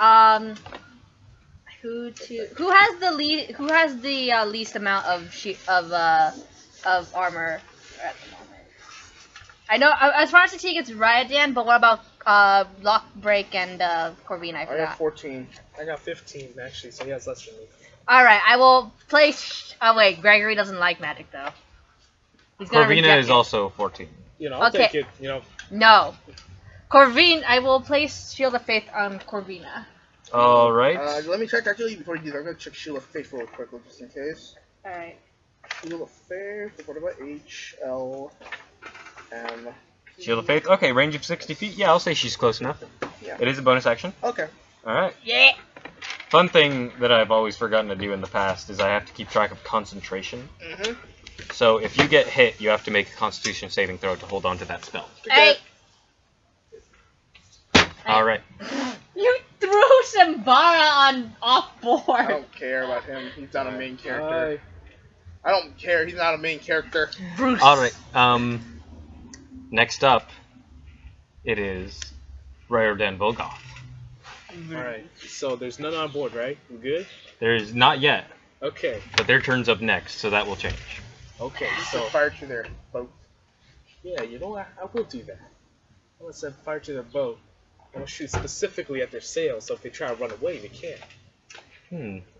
A: who has the least amount of armor at the moment? I know, as far as fatigue, it's right at the end, but what about Lock, Break, and Corvina? I forgot.
C: I got 14.
D: I got 15, actually, so he has less than me.
A: Alright, I will place... Oh, wait, Gregory doesn't like magic, though. He's gonna
B: Corvina is
A: it.
B: also 14.
D: You know, I'll take it, you know.
A: No. Corvina, I will place Shield of Faith on Corvina.
B: Alright.
C: Let me check, actually, before you do that, I'm going to check Shield of Faith real quickly, just in case.
A: Alright.
C: Shield of Faith, supported by H, L, M.
B: Shield of Faith? Okay, range of 60 feet? Yeah, I'll say she's close enough.
C: Yeah.
B: It is a bonus action.
C: Okay.
B: Alright.
A: Yeah.
B: Fun thing that I've always forgotten to do in the past is I have to keep track of concentration.
C: Mm-hmm.
B: So if you get hit, you have to make a Constitution saving throw to hold on to that spell.
A: Hey.
B: Alright.
A: You threw Simbara off board.
C: I don't care about him. He's not a main character. I don't care. He's not a main character.
A: Bruce.
B: Alright. Next up, it is Rayodan Volgoth.
D: Alright, so there's none on board, right? We good?
B: There's not yet,
D: Okay.
B: but their turn's up next, so that will change.
D: Okay,
C: So
D: so...
C: fire to their boat.
D: Yeah, you know what? I will do that. I'm gonna send fire to their boat. I'm gonna shoot specifically at their sails, so if they try to run away, they can't.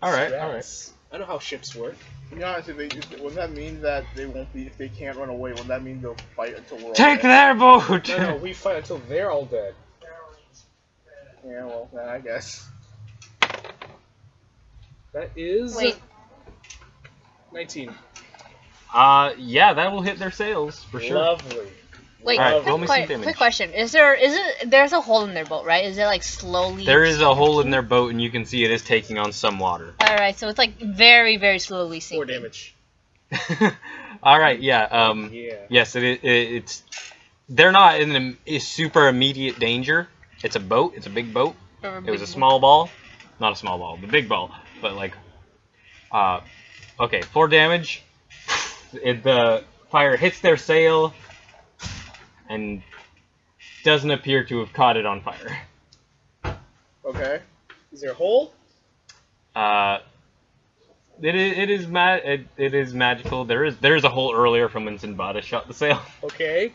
B: Alright,
D: Yes.
B: alright.
D: I know how ships work.
C: To be honest, would that mean that they won't be, if they can't run away, would that mean they'll fight until we're all
B: Take
C: dead?
B: their boat!
D: No, we fight until they're all dead.
C: Yeah, well, then I guess.
D: That is...
A: Wait.
D: 19.
B: Yeah, that will hit their sails, for sure.
D: Lovely.
A: Wait,
B: Alright, roll me some damage.
A: quick question. There's a hole in their boat, right? Is it like slowly?
B: There is a hole in their boat, and you can see it is taking on some water.
A: Alright, so it's like very, very slowly
D: 4
A: sinking.
D: damage.
B: Alright, yeah,
D: Yeah.
B: yes, it's... They're not in a super immediate danger. It's a boat, it's a big boat. It was a small ball. Not a small ball, the big ball. But like, okay, 4 damage. The fire hits their sail and doesn't appear to have caught it on fire.
C: Okay.
D: Is there a hole?
B: It is magical. There is a hole earlier from when Sinbad shot the sail.
D: Okay.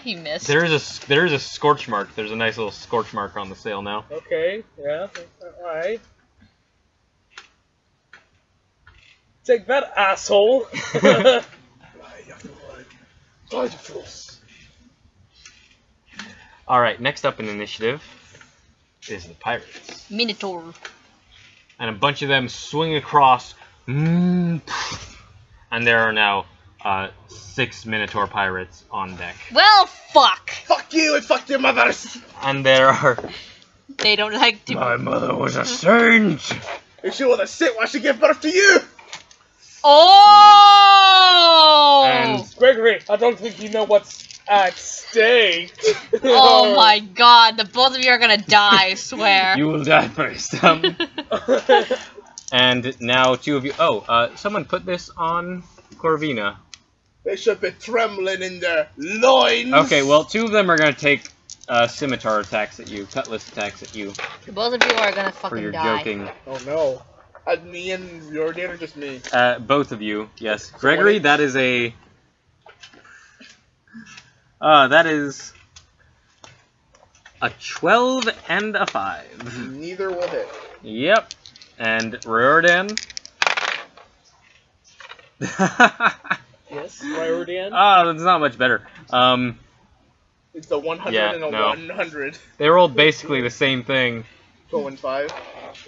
A: He missed.
B: There is a scorch mark. There's a nice little scorch mark on the sail now.
D: Okay, yeah. Alright. Take that, asshole!
B: All right, next up in initiative is the pirates,
A: Minotaur.
B: and a bunch of them swing across, and there are now 6 Minotaur pirates on deck.
A: Well, fuck.
C: Fuck you and fuck your mothers!
B: And there are.
A: They don't like to.
B: My mother was a saint.
C: If she was a sit, why she give birth to you?
A: Oh!
B: And
D: Gregory, I don't think you know what's at stake.
A: Oh my god, the both of you are gonna die, I swear.
B: you will die first. And now 2 of you. Oh, someone put this on Corvina.
C: They should be trembling in their loins.
B: Okay, well, 2 of them are gonna take scimitar attacks at you, cutlass attacks at you,
A: The both of you are gonna
B: for
A: fucking
B: your
A: die.
B: joking.
C: Oh no. Me and Jordan or just me?
B: Both of you, yes. Gregory, that is a. That is a 12 and a 5.
C: Neither will hit.
B: Yep. And Riordan.
D: Yes, Riordan?
B: Oh, that's not much better.
C: It's the 100
B: Yeah,
C: and a
B: no.
C: 100.
B: They rolled basically the same thing.
C: 12 and 5.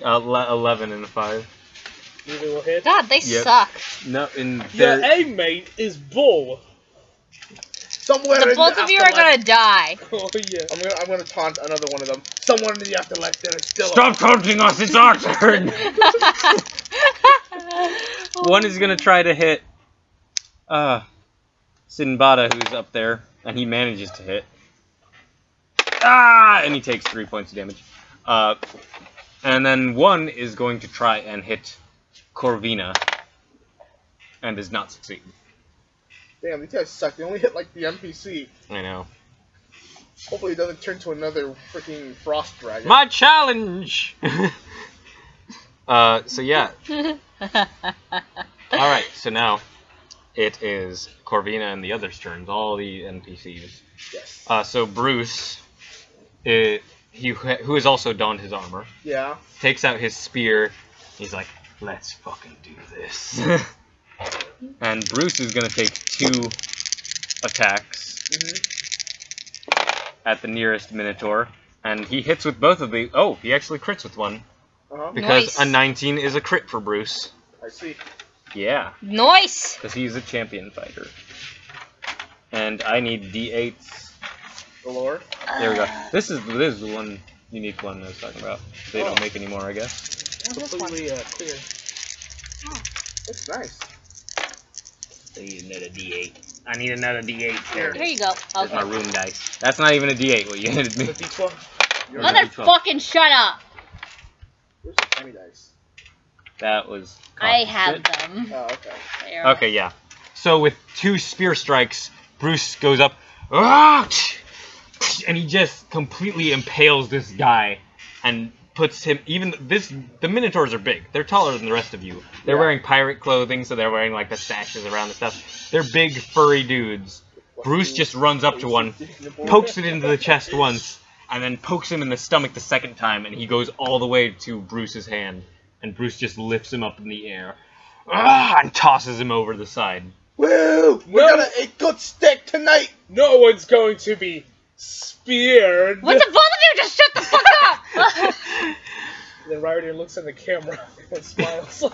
B: 11 and a 5.
D: Neither will hit.
A: God, they
B: Yep.
A: suck.
B: No, in
D: Your
B: there.
D: aim mate is bull.
C: Somewhere
A: The
C: in
A: both
C: the
A: of you are
C: afterlife-
A: gonna die.
D: Oh yeah.
C: I'm gonna taunt another one of them. Someone in the afterlife that is still.
B: Stop taunting us! It's our turn. One is gonna try to hit Sinbada, who's up there, and he manages to hit. And he takes 3 points of damage. And then one is going to try and hit Corvina, and does not succeed.
C: Damn, these guys suck. They only hit like the NPC.
B: I know.
C: Hopefully, it doesn't turn to another freaking frost dragon.
B: My challenge! So yeah. Alright, so now it is Corvina and the others' turns, all the NPCs.
C: Yes.
B: So Bruce, who has also donned his armor,
C: Yeah.
B: takes out his spear. He's like, let's fucking do this. And Bruce is gonna take 2 attacks at the nearest Minotaur. And he hits with both of the... Oh, he actually crits with one. Because
A: Nice.
B: a 19 is a crit for Bruce.
C: I see.
B: Yeah,
A: Nice.
B: because he's a champion fighter. And I need D8s.
C: Galore.
B: There we go. This is the one unique one I was talking about. They don't make any more, I guess.
D: Completely clear.
C: That's nice.
B: I need another D8. I need another D8 there.
A: Here you go.
B: There's my
A: Okay.
B: room dice. That's not even a D8, what you handed me.
D: The D12.
C: You're
A: Motherfucking shut up.
C: Where's the tiny dice?
B: That was...
A: I have
B: shit.
A: them.
C: Oh, okay.
A: There.
B: Okay, yeah. So with 2 spear strikes, Bruce goes up, "Ah!" and he just completely impales this guy and puts him. The Minotaurs are big. They're taller than the rest of you. They're wearing pirate clothing, so they're wearing like the sashes around the stuff. They're big, furry dudes. Bruce just runs up to one, pokes it into the chest once, and then pokes him in the stomach the second time, and he goes all the way to Bruce's hand, and Bruce just lifts him up in the air, and tosses him over the side.
C: Woo! We're gonna eat good steak tonight!
D: No one's going to be speared.
A: What the both of you just shut the fuck up!
D: Then Ryder looks at the camera and smiles.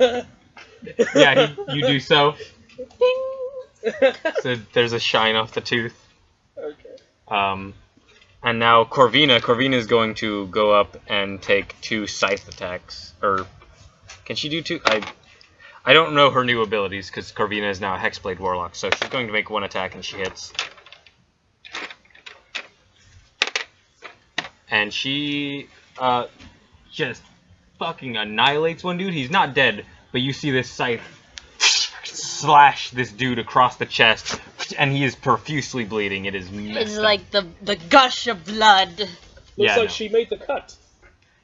B: Yeah, you do so. So there's a shine off the tooth.
D: Okay.
B: And now Corvina is going to go up and take 2 scythe attacks. Or can she do 2? I don't know her new abilities because Corvina is now a Hexblade Warlock. So she's going to make 1 attack and she hits. And she just fucking annihilates one dude. He's not dead, but you see this scythe slash this dude across the chest, and he is profusely bleeding. It is messed
A: It's
B: up.
A: like the gush of blood.
D: Looks like she made the cut.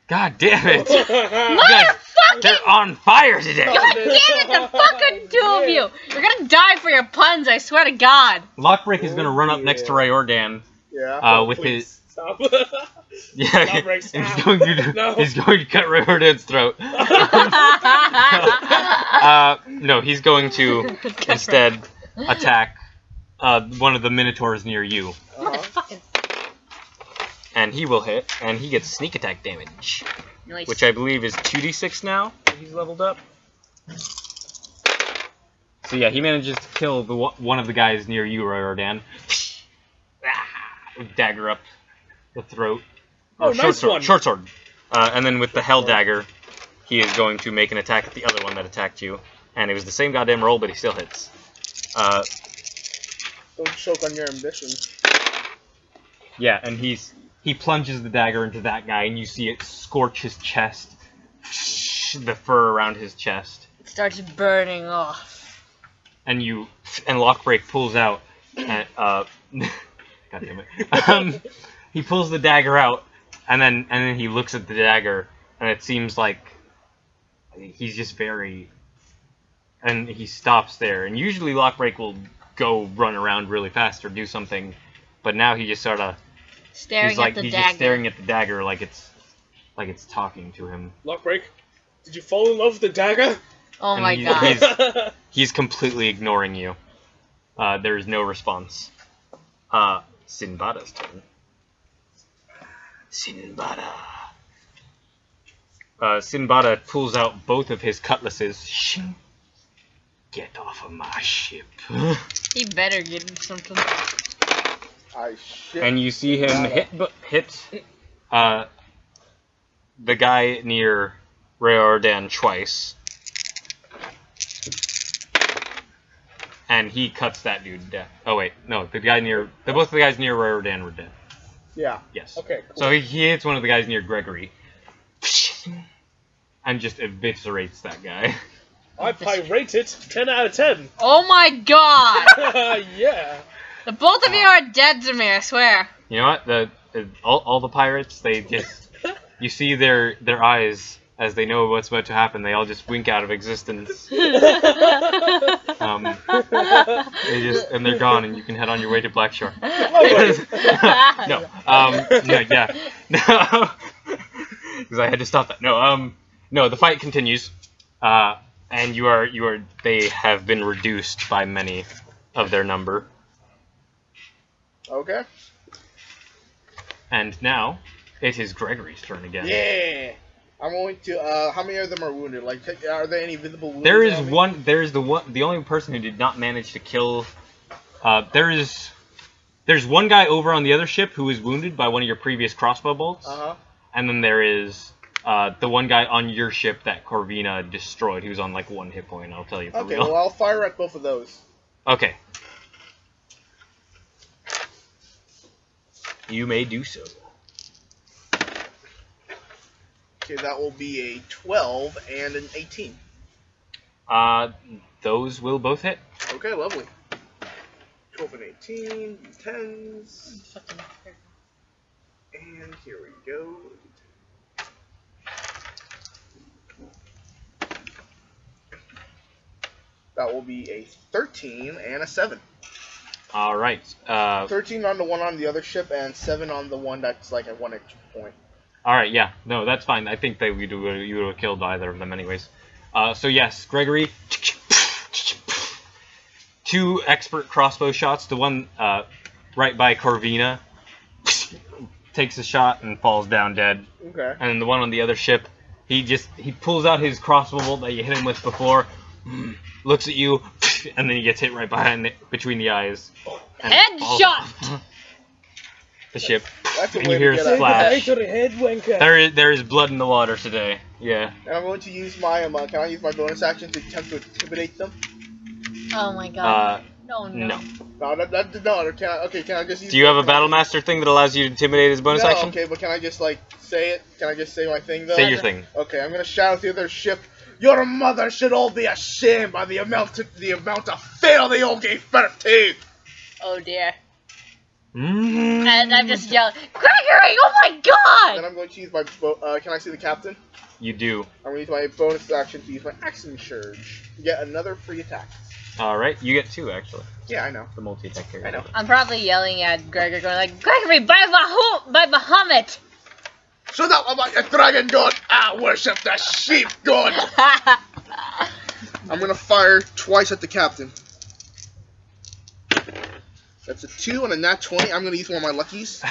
B: God damn it!
A: Motherfucking!
B: They're on fire today!
A: God damn it, the fucking 2 of you! You're gonna die for your puns, I swear to God.
B: Lockbreak is gonna run up next to Rayordan.
C: Yeah.
B: With
D: Please,
B: his.
D: stop.
B: Yeah,
D: Lockbreak, stop.
B: he's going to
D: No.
B: he's going to cut Rayordan's throat. No, he's going to instead attack one of the Minotaurs near you.
A: Motherfucking.
B: And he will hit, and he gets sneak attack damage.
A: Nice.
B: Which I believe is 2d6 now, that he's leveled up. So yeah, he manages to kill one of the guys near you, Rayordan. Dagger up the throat.
D: Oh, nice
B: sword,
D: one.
B: Short sword. And then with the Hell Dagger, he is going to make an attack at the other one that attacked you. And it was the same goddamn roll, but he still hits.
C: Don't choke on your ambition.
B: Yeah, and he plunges the dagger into that guy, and you see it scorch his chest. The fur around his chest.
A: It starts burning off.
B: And Lockbreak pulls out, and, God damn it. He pulls the dagger out, and then he looks at the dagger, and it seems like he's just and he stops there. And usually Lockbreak will go run around really fast or do something, but now he just sort of
A: Staring at the
B: he's
A: dagger.
B: just staring at the dagger like it's talking to him.
D: Lockbreak, did you fall in love with the dagger?
A: Oh
B: And
A: my
B: he's-
A: God.
B: He's completely ignoring you. There is no response. Sinbada's turn. Sinbada. Sinbada pulls out both of his cutlasses. Shing. Get off of my ship.
A: He better get something.
C: I shit.
B: And you see him hit the guy near Rayordan twice. And he cuts that dude to death. Oh wait, no, both the guys near Rayordan were dead.
C: Yeah.
B: Yes.
D: Okay, cool.
B: So he hits one of the guys near Gregory. And just eviscerates that guy.
D: I pirate it 10 out of 10.
A: Oh my God!
D: Yeah.
A: The both of you are dead to me, I swear.
B: You know what? All the pirates, they just, you see their eyes as they know what's about to happen. They all just wink out of existence. And they're gone, and you can head on your way to Blackshore. No, yeah, no, because I had to stop that. No, the fight continues, and they have been reduced by many of their number.
C: Okay.
B: And now, it is Gregory's turn again.
C: Yeah. I'm going to. How many of them are wounded? Like, are there any visible wounds?
B: There is
C: on me?
B: one. There is the only person who did not manage to kill. There's one guy over on the other ship who is wounded by one of your previous crossbow bolts. And then there is the one guy on your ship that Corvina destroyed. He was on like 1 hit point. I'll tell you for
C: Okay.
B: real.
C: Well, I'll fire at both of those.
B: Okay. You may do so.
C: Okay, that will be a 12 and an 18.
B: Those will both hit.
C: Okay, lovely. 12 and 18, 10s. And here we go. That will be a 13 and a 7.
B: All right.
C: 13 on the one on the other ship, and 7 on the one that's like at 1 extra point.
B: All right. Yeah. No, that's fine. I think that you would have killed either of them anyways. So yes, Gregory. 2 expert crossbow shots. The one right by Corvina takes a shot and falls down dead.
C: Okay.
B: And then the one on the other ship, he pulls out his crossbow bolt that you hit him with before, looks at you, and then he gets hit right between the eyes. and
A: Headshot!
B: The ship.
C: That's a
B: And
C: way
B: you
C: to
B: hear
C: get
B: a
C: out.
B: splash.
D: to the head, wanker.
B: There is blood in the water today. Yeah.
C: And I'm going to use my can I use my bonus action to attempt to intimidate them?
A: Oh my god. No.
B: No.
C: No, can I just use...
B: Do you have a Battle Master thing that allows you to intimidate as a bonus
C: no,
B: action?
C: okay, but can I just, like, say it? Can I just say my thing, though?
B: Say your thing.
C: Okay, I'm gonna shout at the other ship, your mother should all be ashamed by the amount of fail they all gave birth to!
A: Oh dear.
B: Mm-hmm.
A: And I'm just yelling, Gregory! Oh my
C: Then
A: god!
C: I'm going to use my, can I see the captain?
B: You do.
C: I'm going to use my bonus action to use my action surge to get another free attack.
B: Alright, you get 2 actually.
C: Yeah, I know.
B: The multi-attack carry.
C: I know.
A: I'm probably yelling at Gregory, going like, Gregory, by Bahamut!
C: Shut up about your dragon god! I worship the sheep god! I'm gonna fire twice at the captain. That's a 2 and a nat 20. I'm gonna use one of my luckies.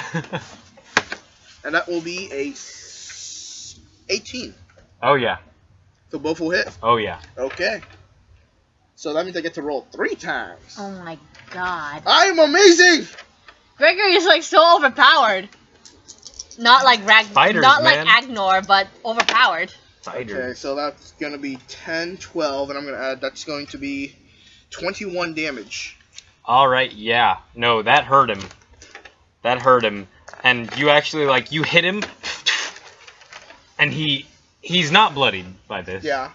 C: And that will be a 18.
B: Oh yeah.
C: So both will hit?
B: Oh yeah.
C: Okay. So that means I get to roll 3 times.
A: Oh my god.
C: I'm amazing!
A: Gregory is like so overpowered. Not like
B: Fighters,
A: not
B: man.
A: like Agnor, but overpowered.
C: Okay, so that's gonna be 10, 12, and I'm gonna add, that's going to be 21 damage.
B: Alright, yeah. No, that hurt him. That hurt him. And you actually, like, you hit him, and he's not bloodied by this.
C: Yeah.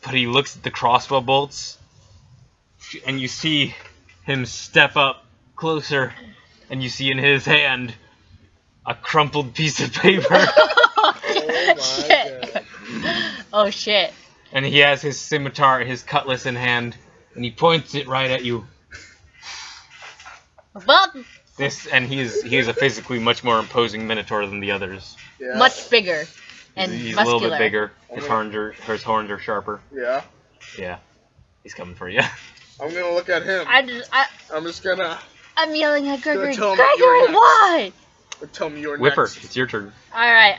B: But he looks at the crossbow bolts, and you see him step up closer, and you see in his hand a crumpled piece of paper.
C: Oh my
A: Shit.
C: god.
A: Oh shit.
B: And he has his scimitar, his cutlass in hand, and he points it right at you.
A: But
B: And he is a physically much more imposing Minotaur than the others.
C: Yeah.
A: much bigger and
B: He's
A: muscular.
B: a little bit bigger. His horns are sharper.
C: Yeah.
B: Yeah, he's coming for you.
C: I'm gonna look at him. I'm just gonna
A: I'm yelling at Gregory.
C: tell him
A: Gregory,
C: you're next.
A: why?
C: tell me you're
B: Whipper,
C: next.
B: it's your turn.
A: Alright,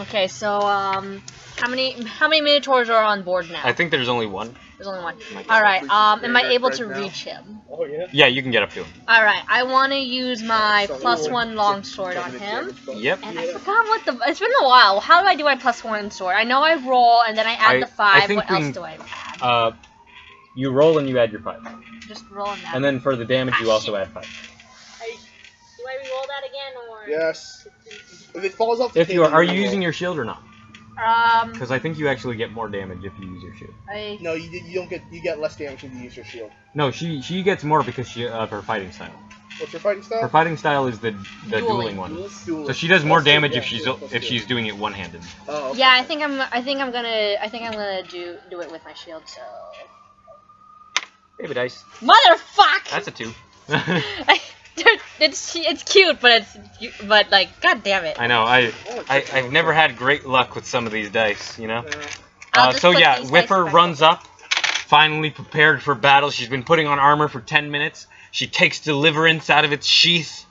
A: okay, so, how many Minotaurs are on board now?
B: I think there's only one.
A: There's only one.
C: God.
A: Alright, am I
C: Right
A: able to
C: now.
A: reach him?
D: Oh yeah.
B: Yeah, you can get up to him.
A: Alright, I want to use my
C: So-
A: +1 longsword on him.
B: Yep.
A: And I forgot what it's been a while. How do I do my +1 sword? I know I roll and then I add the 5.
B: think
A: What else
B: we-
A: do I add?
B: You roll and you add your 5.
A: Just roll and add.
B: And then for the damage, you also add 5.
A: Do I re-roll that again or?
C: Yes. If it falls off the
B: If you
C: table,
B: are you
C: roll.
B: using your shield or not? Because I think you actually get more damage if you use your shield.
C: No, you get less damage if you use your shield.
B: No, she gets more because of her fighting style.
C: What's your fighting style?
B: Her fighting style is the
A: Dueling.
B: dueling one.
C: Duel.
B: So she does more
C: Plus two,
B: damage
C: yeah,
B: if she's doing it one-handed.
C: Oh, okay.
A: Yeah, I think I'm gonna do it with my shield. So.
B: Baby dice.
A: Motherfuck!
B: That's a 2.
A: It's cute, but like, god damn it.
B: I know. I've never had great luck with some of these dice, you know.
C: Yeah.
A: I'll just
B: So
A: put
B: yeah,
A: these
B: Whipper
A: dice back.
B: runs up, finally prepared for battle. She's been putting on armor for 10 minutes. She takes Deliverance out of its sheath,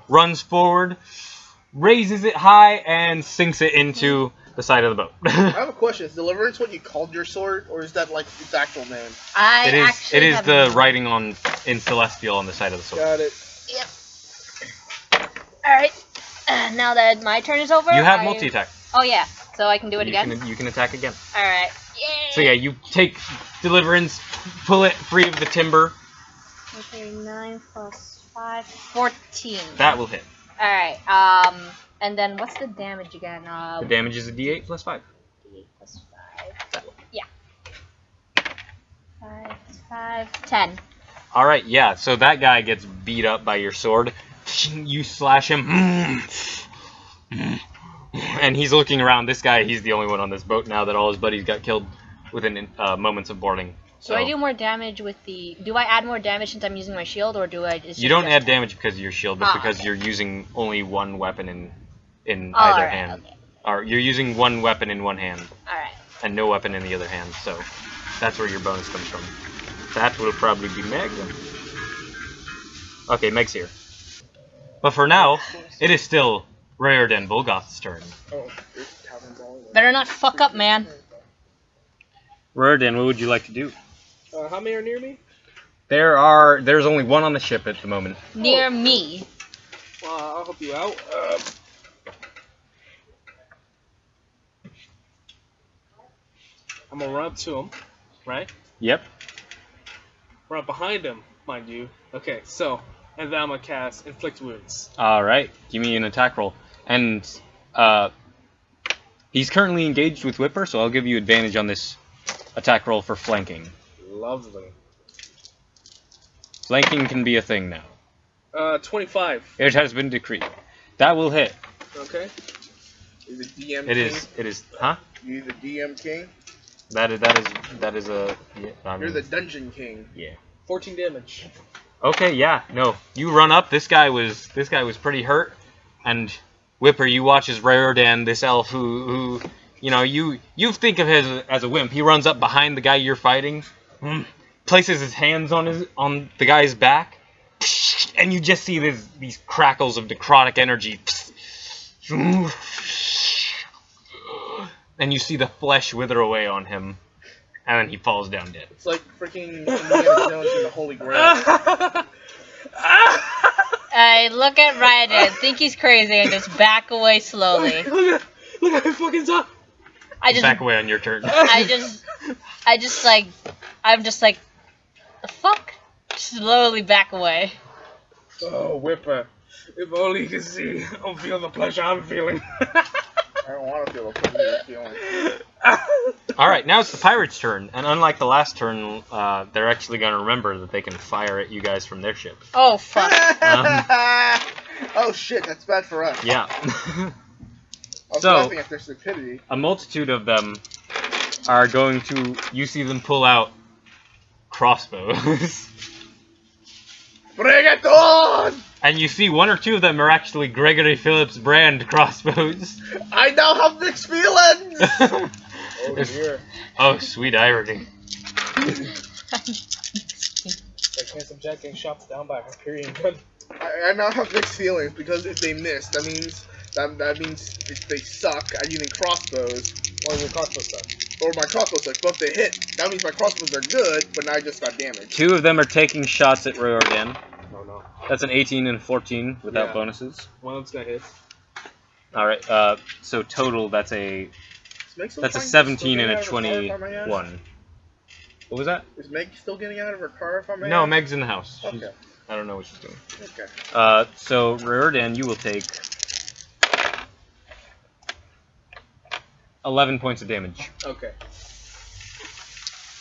B: runs forward, raises it high, and sinks it into the side of the boat.
C: I have a question. Is Deliverance what you called your sword, or is that like its actual name?
B: It is the writing in Celestial on the side of the sword.
C: Got it.
A: Yep. Alright. Now that my turn is over,
B: You have multi-attack.
A: Oh yeah, so I can do it again?
B: You can attack again.
A: Alright. Yay!
B: So yeah, you take Deliverance, pull it free of the timber.
A: Okay, 9 plus 5, 14.
B: That will hit.
A: Alright, and then what's the damage again?
B: The damage is a D8 plus 5.
A: 8 plus 5. Yeah. 5 plus 5, 10.
B: Alright, yeah, so that guy gets beat up by your sword. You slash him. And he's looking around. This guy, he's the only one on this boat now that all his buddies got killed within moments of boarding.
A: Do I do more damage with the... Do I add more damage since I'm using my shield, or do I just...
B: You don't add damage because of your shield, but because you're using only one weapon in either hand.
A: Okay.
B: Or you're using one weapon in one hand.
A: Alright.
B: And no weapon in the other hand, so that's where your bonus comes from. That will probably be Meg. Okay, Meg's here. But for now, it is still Rayordan Volgoth's turn.
A: Better not fuck up, man.
B: Rayordan, what would you like to do?
D: How many are near me?
B: There's only one on the ship at the moment.
A: Near me.
D: Well, I'll help you out. I'm gonna run up to him, right?
B: Yep.
D: Run up behind him, mind you. Okay, so, and then I'm gonna cast Inflict Wounds.
B: Alright, give me an attack roll. And, he's currently engaged with Whipper, so I'll give you advantage on this attack roll for flanking.
D: Lovely.
B: Flanking can be a thing now.
D: 25.
B: It has been decreed. That will hit.
D: Okay.
C: You're the DM
B: It
C: king?
B: is, huh?
C: You're the DM king?
B: That is a... Yeah, I mean,
C: You're the dungeon king.
B: Yeah.
D: 14 damage.
B: Okay, yeah, no. You run up, this guy was pretty hurt, and Whipper, you watch as Rayordan, this elf who you know, you think of him as a wimp. He runs up behind the guy you're fighting, places his hands on the guy's back, and you just see these crackles of necrotic energy. And you see the flesh wither away on him, and then he falls down dead.
C: It's like freaking Indiana Jones and the Holy Grail.
A: I look at Rayordan, think he's crazy, and just back away slowly.
D: Look at him fucking top.
A: I just
B: Back away on your turn.
A: I'm just like, the fuck? Slowly back away.
D: Oh, Whipper. If only you could see or feel the pleasure I'm feeling.
C: I don't want to feel a pleasure feeling.
B: Alright, now it's the pirates' turn, and unlike the last turn, they're actually going to remember that they can fire at you guys from their ship.
A: Oh, fuck.
C: Oh shit, that's bad for us.
B: Yeah.
C: I was
B: So-
C: laughing at their stupidity.
B: A multitude of them are going to... You see them pull out crossbows.
C: Bring it on!
B: And you see one or two of them are actually Gregory Phillips brand crossbows.
C: I now have mixed feelings!
D: Oh, dear.
B: Oh, sweet irony.
D: Like Handsome Jack getting shot down by a Hyperion gun.
C: I now have mixed feelings because if they miss, that means if they suck at using crossbows.
D: Or your crossbow suck.
C: Or my crossbow sucks, but if they hit, that means my crossbows are good, but now I just got damaged.
B: Two of them are taking shots at Rayordan.
D: Oh no.
B: That's an 18 and 14 without
D: Yeah.
B: bonuses.
D: One of them's gonna hit.
B: Alright, so total that's a 17 and a 21. What was that?
C: Is Meg still getting out of her car if I may
B: No,
C: ask?
B: Meg's in the house.
C: Okay.
B: I don't know what she's doing.
C: Okay.
B: So Rayordan, you will take 11 points of damage.
D: Okay.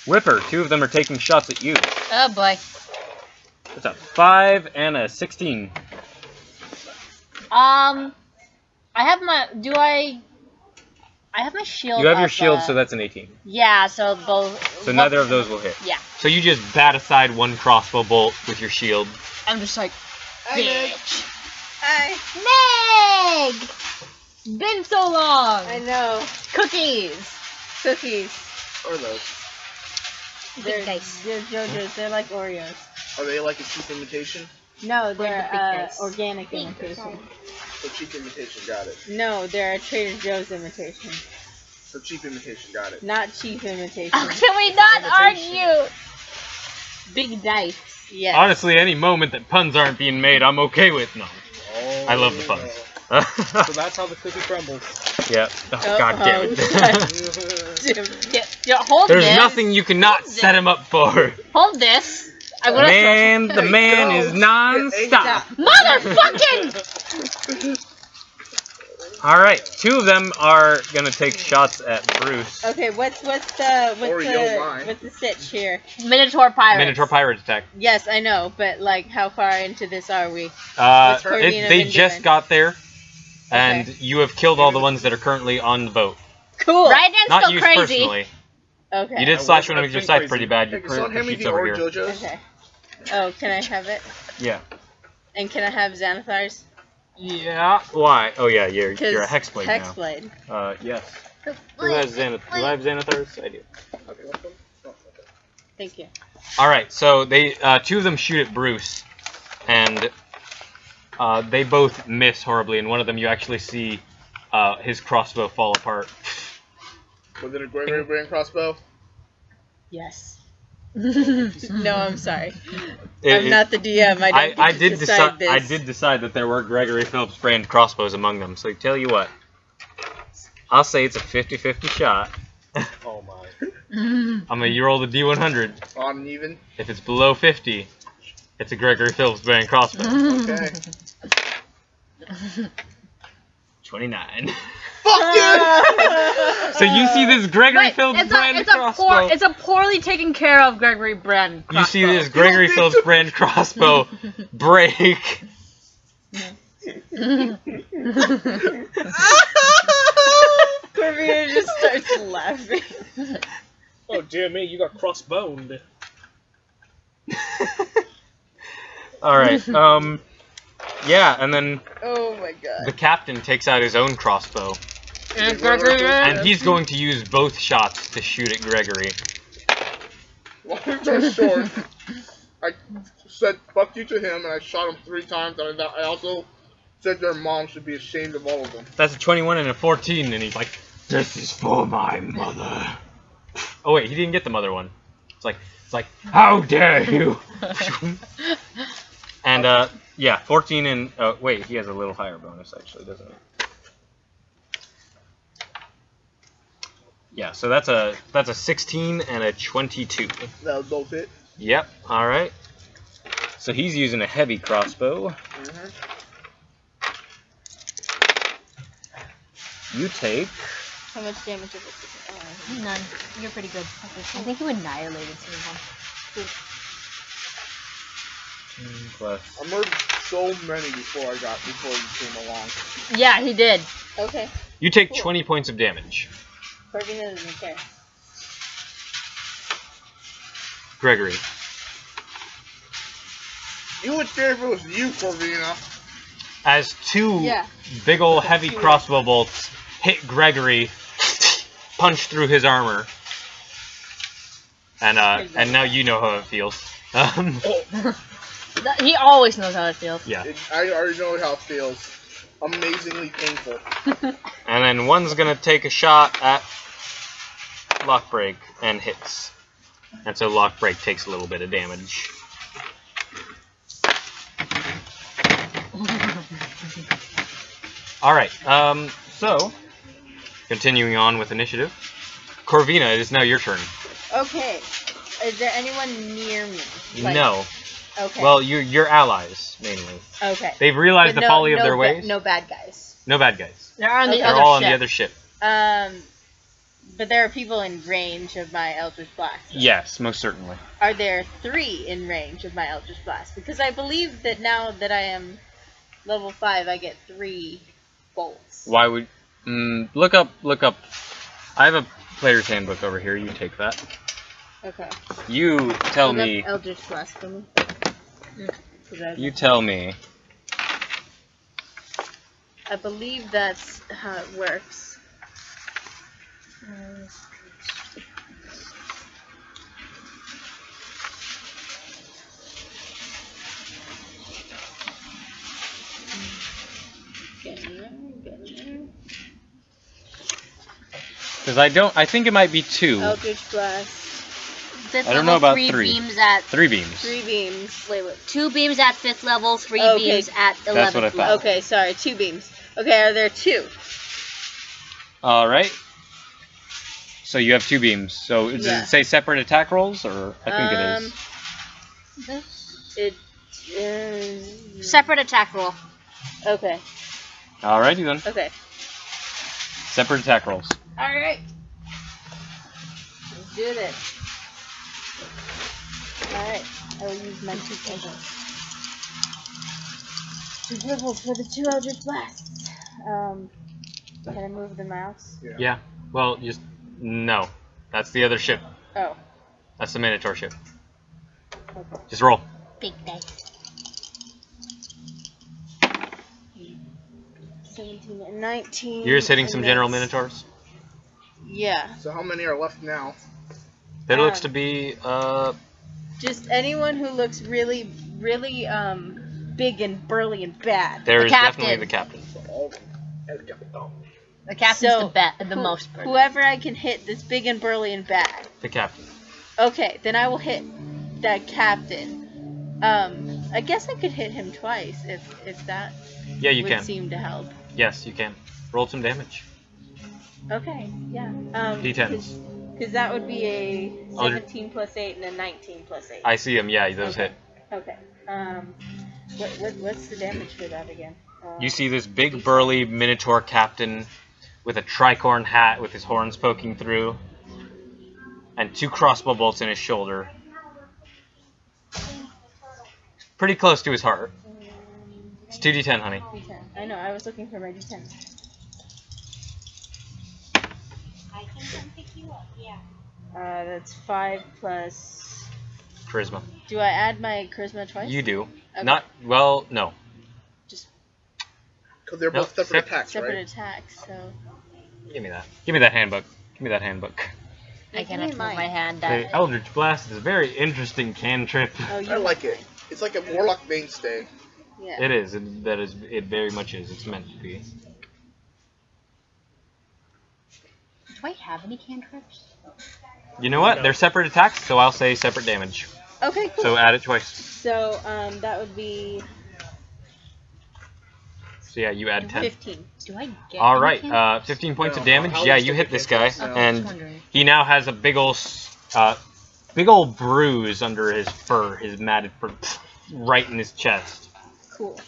B: Whipper, two of them are taking shots at you.
A: Oh, boy.
B: What's up? 5 and a 16.
A: I have my... I have my shield
B: You have your
A: up,
B: shield, so that's an 18.
A: Yeah, so both...
B: So neither of those will hit.
A: Yeah.
B: So you just bat aside one crossbow bolt with your shield.
A: I'm just like,
C: Hey, Meg.
A: bitch.
C: Hey.
A: Meg! Been so long.
E: I know.
A: Cookies.
E: Cookies.
C: Or those.
E: They're,
A: Dice.
E: they're JoJo's. They're like Oreos.
C: Are they like a cheap imitation?
E: No,
A: the big
E: they're
A: dice.
E: organic imitation.
C: So cheap imitation, got it.
E: No, they're a Trader Joe's imitation.
C: So cheap imitation, got it.
E: Not cheap imitation.
A: Oh, can we not argue?
E: Big dice. Yes.
B: Honestly, any moment that puns aren't being made, I'm okay with. No.
D: Oh,
B: I love the puns.
D: So that's how the cookie crumbles.
B: Yeah. Oh, God damn it.
A: Hold
B: There's
A: this.
B: nothing you cannot set him up for.
A: Hold this. I wanna
B: The man is non-stop.
A: Motherfucking!
B: Alright, two of them are gonna take shots at Bruce.
E: Okay, what's
C: Or you'll lie.
E: the stitch here?
A: Minotaur pirates.
B: Minotaur pirate attack.
E: Yes, I know, but like, how far into this are we?
C: Coordinated
B: They
E: been
B: just
E: doing?
B: got there, and
E: Okay.
B: you have killed all the ones that are currently on the boat.
E: Cool.
A: Raiden's
B: Not
A: still
B: you
A: crazy.
B: personally.
E: Okay.
B: You did
D: I
B: slash
D: was-
B: one
D: I've
B: with your
D: been
B: scythe
D: crazy.
B: pretty bad.
C: Hey,
B: Your
C: can someone hand me
B: sheet's
C: the
B: over here.
C: JoJo's?
E: Okay. Oh, can I have it?
B: Yeah.
E: And can I have Xanathar's?
B: Yeah. Why? Oh yeah, you're a
E: 'Cause
B: Hexblade
E: Hexblade.
B: now. Yes. Who has Xanath? Do I have Xanathar's? I do.
C: Okay, that's one. Oh, okay.
E: Thank you.
B: All right. So they two of them shoot at Bruce, and they both miss horribly. And one of them you actually see his crossbow fall apart.
C: Was it a Gregory brand crossbow?
E: Yes. No, I'm sorry.
B: It-
E: I'm
B: it-
E: not the DM. I don't
B: I
E: get to
B: did
E: decide
B: decide.
E: this.
B: I did decide that there were Gregory Phillips brand crossbows among them. So tell you what, I'll say it's a 50-50 shot.
D: Oh my.
B: I'm gonna roll the D100.
C: Odd and even?
B: If it's below 50, it's a Gregory Phillips brand crossbow.
C: Okay.
B: 29.
C: Fuck you!
B: So you see this Gregory
A: Wait,
B: Phillips brand
A: it's
B: crossbow.
A: it's a poorly taken care of Gregory brand crossbow.
B: You see this Gregory Phillips brand crossbow break.
E: Corvina just starts laughing.
D: Oh dear me, you got crossboned.
B: All right. Yeah, and then
E: Oh my god.
B: the captain takes out his own crossbow,
A: And Gregory brand.
B: and he's going to use both shots to shoot at Gregory.
C: Long story short, I said fuck you to him, and I shot him 3 times, and I also said their mom should be ashamed of all of them.
B: That's a 21 and a 14, and he's like, "This is for my mother." Oh wait, he didn't get the mother one. It's like, how dare you? And yeah, 14 and wait, he has a little higher bonus actually, doesn't he? Yeah, so that's a 16 and a 22.
C: That was both it.
B: Yep. All right. So he's using a heavy crossbow.
C: Mm-hmm.
B: You take.
E: How much damage is it?
A: None. You're pretty good. I think you annihilated someone.
B: Plus.
C: I murdered so many before you came along.
A: Yeah, he did.
E: Okay.
B: You take 20 points of damage.
E: Corvina doesn't care.
B: Gregory.
C: You would care if it was you, Corvina.
B: As two
E: Yeah.
B: big ol' heavy crossbow bolts hit Gregory, punch through his armor, and now you know how it feels.
A: He always knows how it feels.
B: Yeah.
C: I already know how it feels. Amazingly painful.
B: And then one's gonna take a shot at Lockbreak and hits, and so Lockbreak takes a little bit of damage. All right. So continuing on with initiative, Corvina, it is now your turn.
E: Okay. Is there anyone near me? Like-
B: No.
E: Okay.
B: Well, your allies mainly.
E: Okay.
B: They've realized
E: But
B: the folly of their
E: ba-
B: ways.
E: No bad guys.
B: No bad guys.
A: They're on the
E: Okay.
B: They're
A: other
B: all on
A: ship.
B: the other ship.
E: But there are people in range of my Eldritch Blast.
B: Yes, most certainly.
E: Are there 3 in range of my Eldritch Blast? Because I believe that now that I am level 5, I get 3 bolts.
B: Why would... look up... I have a player's handbook over here. You take that.
E: Okay.
B: You tell
E: Look up
B: me...
E: Eldritch Blast for me. 'Cause
B: You tell me.
E: I believe that's how it works. Getting there.
B: Because I think it might be 2.
E: Eldritch Blast.
A: Fifth
B: I don't
A: level,
B: know about
A: 3
B: 3.
A: beams at
B: 3 beams.
E: 3 beams. Wait, what?
A: 2 beams at 5th level, 3
E: Okay.
A: beams at 11th
B: That's what I
A: level.
B: thought.
E: Okay, sorry, 2 beams. Okay, are there 2?
B: Alright. So you have 2 beams. So does
E: Yeah.
B: it say separate attack rolls? Or I think it is.
E: It is...
A: Separate attack roll.
E: Okay,
B: Alrighty then.
E: okay.
B: Separate attack rolls.
E: Alright. Let's do this. Alright, I will use my 2 pebbles. 2 pebbles for the 2 Eldritch Blasts. Can I move the mouse?
B: Yeah. Well, just... No. That's the other ship.
E: Oh.
B: That's the Minotaur ship.
E: Okay.
B: Just roll.
A: Big dice.
E: 17 and 19.
B: You're just hitting
E: and
B: some general
E: that's-
B: Minotaurs.
E: Yeah.
C: So how many are left now?
B: There looks to be,
E: Just anyone who looks really, really big and burly and bad.
B: there
A: The
B: is
A: captain.
B: definitely the captain.
C: All of them. El Capitão.
A: The captain's
E: So,
A: the most burden.
E: Whoever I can hit that's big and burly and bad.
B: The captain.
E: Okay, then I will hit that captain. I guess I could hit him twice if that
B: Yeah, you
E: would
B: can.
E: seem to help.
B: Yes, you can. Roll some damage.
E: Okay, yeah.
B: D10s.
E: Because that would be a
B: Oh,
E: 17 plus 8 and a 19 plus 8.
B: I see him. Yeah, those
E: Okay.
B: hit.
E: Okay. What's the damage for that again?
B: You see this big burly Minotaur captain with a tricorn hat with his horns poking through, and 2 crossbow bolts in his shoulder. Pretty close to his heart. It's 2d10, honey.
E: D10. I know, I was looking for my D10.
F: I can come pick you up, yeah.
E: That's 5 plus...
B: Charisma.
E: Do I add my charisma twice?
B: You do.
E: Okay.
B: Not, well, no.
E: Just
C: Because they're
B: Nope,
C: both separate
B: sep-
C: attacks,
E: separate
C: right?
E: attacks, so...
B: Give me that. Give me that handbook. Give me that handbook.
A: I
E: Give
A: cannot
E: me
A: move
E: mine.
A: my hand
B: The
A: down.
B: Eldritch Blast is a very interesting cantrip.
E: Oh, you
C: I like it. It's like a warlock mainstay.
E: Yeah.
B: It is. It very much is. It's meant to be.
A: Do I have any cantrips?
B: You know what? They're separate attacks, so I'll say separate damage.
E: Okay, cool.
B: So add it twice.
E: So, that would be
B: So yeah, you add 10.
E: 15.
A: Do I get
B: All
A: any
B: right,
A: cantrips?
B: 15 points of
C: No,
B: damage.
C: how
B: Yeah,
C: is
B: you
C: the
B: hit this guy,
C: cantrips? No.
A: I was
B: and
A: wondering.
B: he now has a big old bruise under his fur, his matted fur, right in his chest.
E: Cool.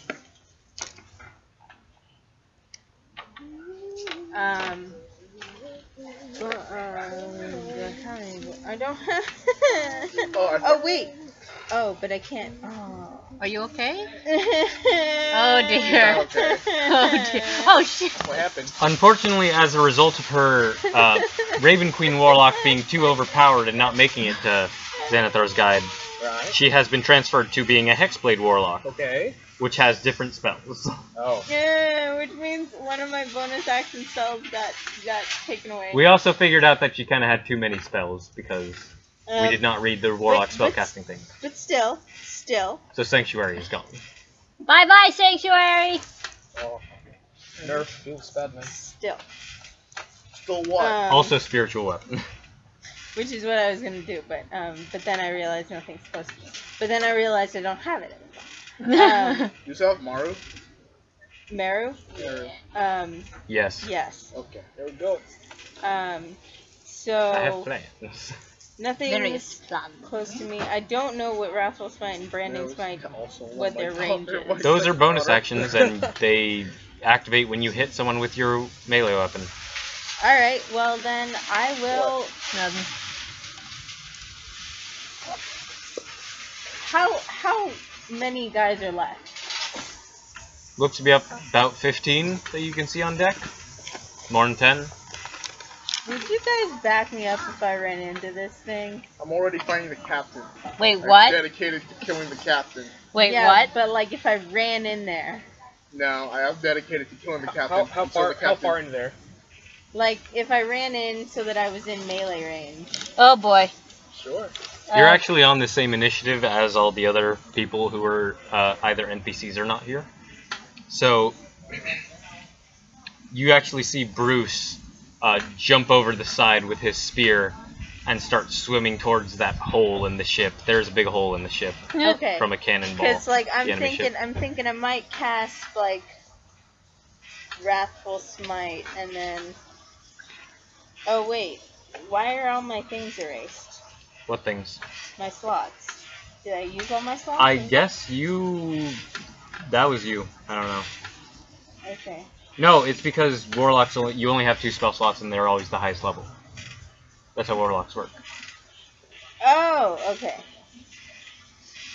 E: I don't have. Oh wait. Oh, but I can't. Oh.
A: Are you okay?
E: Oh
A: dear.
C: Okay.
A: Oh dear. Oh shit.
C: What happened?
B: Unfortunately, as a result of her Raven Queen Warlock being too overpowered and not making it to Xanathar's Guide,
D: Right.
B: she has been transferred to being a Hexblade Warlock,
D: Okay.
B: which has different spells.
D: Oh.
E: Yeah, which means one of my bonus action spells got taken away.
B: We also figured out that she kind of had too many spells because we did not read the Warlock
E: but-
B: spellcasting thing.
E: But still.
B: So Sanctuary is gone.
A: Bye bye, Sanctuary.
D: Oh. Nerf feels bad, man.
E: Still.
C: Still what?
B: Also Spiritual Weapon.
E: Which is what I was gonna do, but then I realized nothing's supposed to. But then I realized I don't have it anymore.
C: You still have Maru?
E: Meru?
B: Yes.
E: Yes.
C: Okay.
D: There we go.
B: I have
E: So
B: plans.
E: nothing
A: There
E: is
A: is fun.
E: close to me. I don't know what Wrathful Smite and Branding Smite.
C: Also
E: What their range is.
B: Those are bonus actions, and they activate when you hit someone with your melee weapon.
E: All right. Well then, I will. How many guys are left?
B: Looks to be up about 15 that you can see on deck. More than 10.
E: Would you guys back me up if I ran into this thing?
C: I'm already fighting the captain.
A: Wait,
C: I'm
A: what?
C: dedicated to killing the captain.
A: Wait,
E: Yeah,
A: what?
E: But like, if I ran in there,
C: No, I am dedicated to killing the captain.
D: How
C: until
D: far?
C: the
D: How
C: captain-
D: far in there?
E: like if I ran in so that I was in melee range.
A: Oh boy.
D: Sure.
B: You're actually on the same initiative as all the other people who are either NPCs or not here. So, you actually see Bruce jump over the side with his spear and start swimming towards that hole in the ship. There's a big hole in the ship
E: Okay.
B: from a cannonball.
E: Because like
B: the enemy ship.
E: I'm thinking I might cast like Wrathful Smite and then. Oh wait, why are all my things erased?
B: What things?
E: My slots. Did I use all my slots?
B: I guess you... That was you. I don't know.
E: Okay.
B: No, it's because Warlocks you only have 2 spell slots and they're always the highest level. That's how Warlocks work.
E: Oh, okay.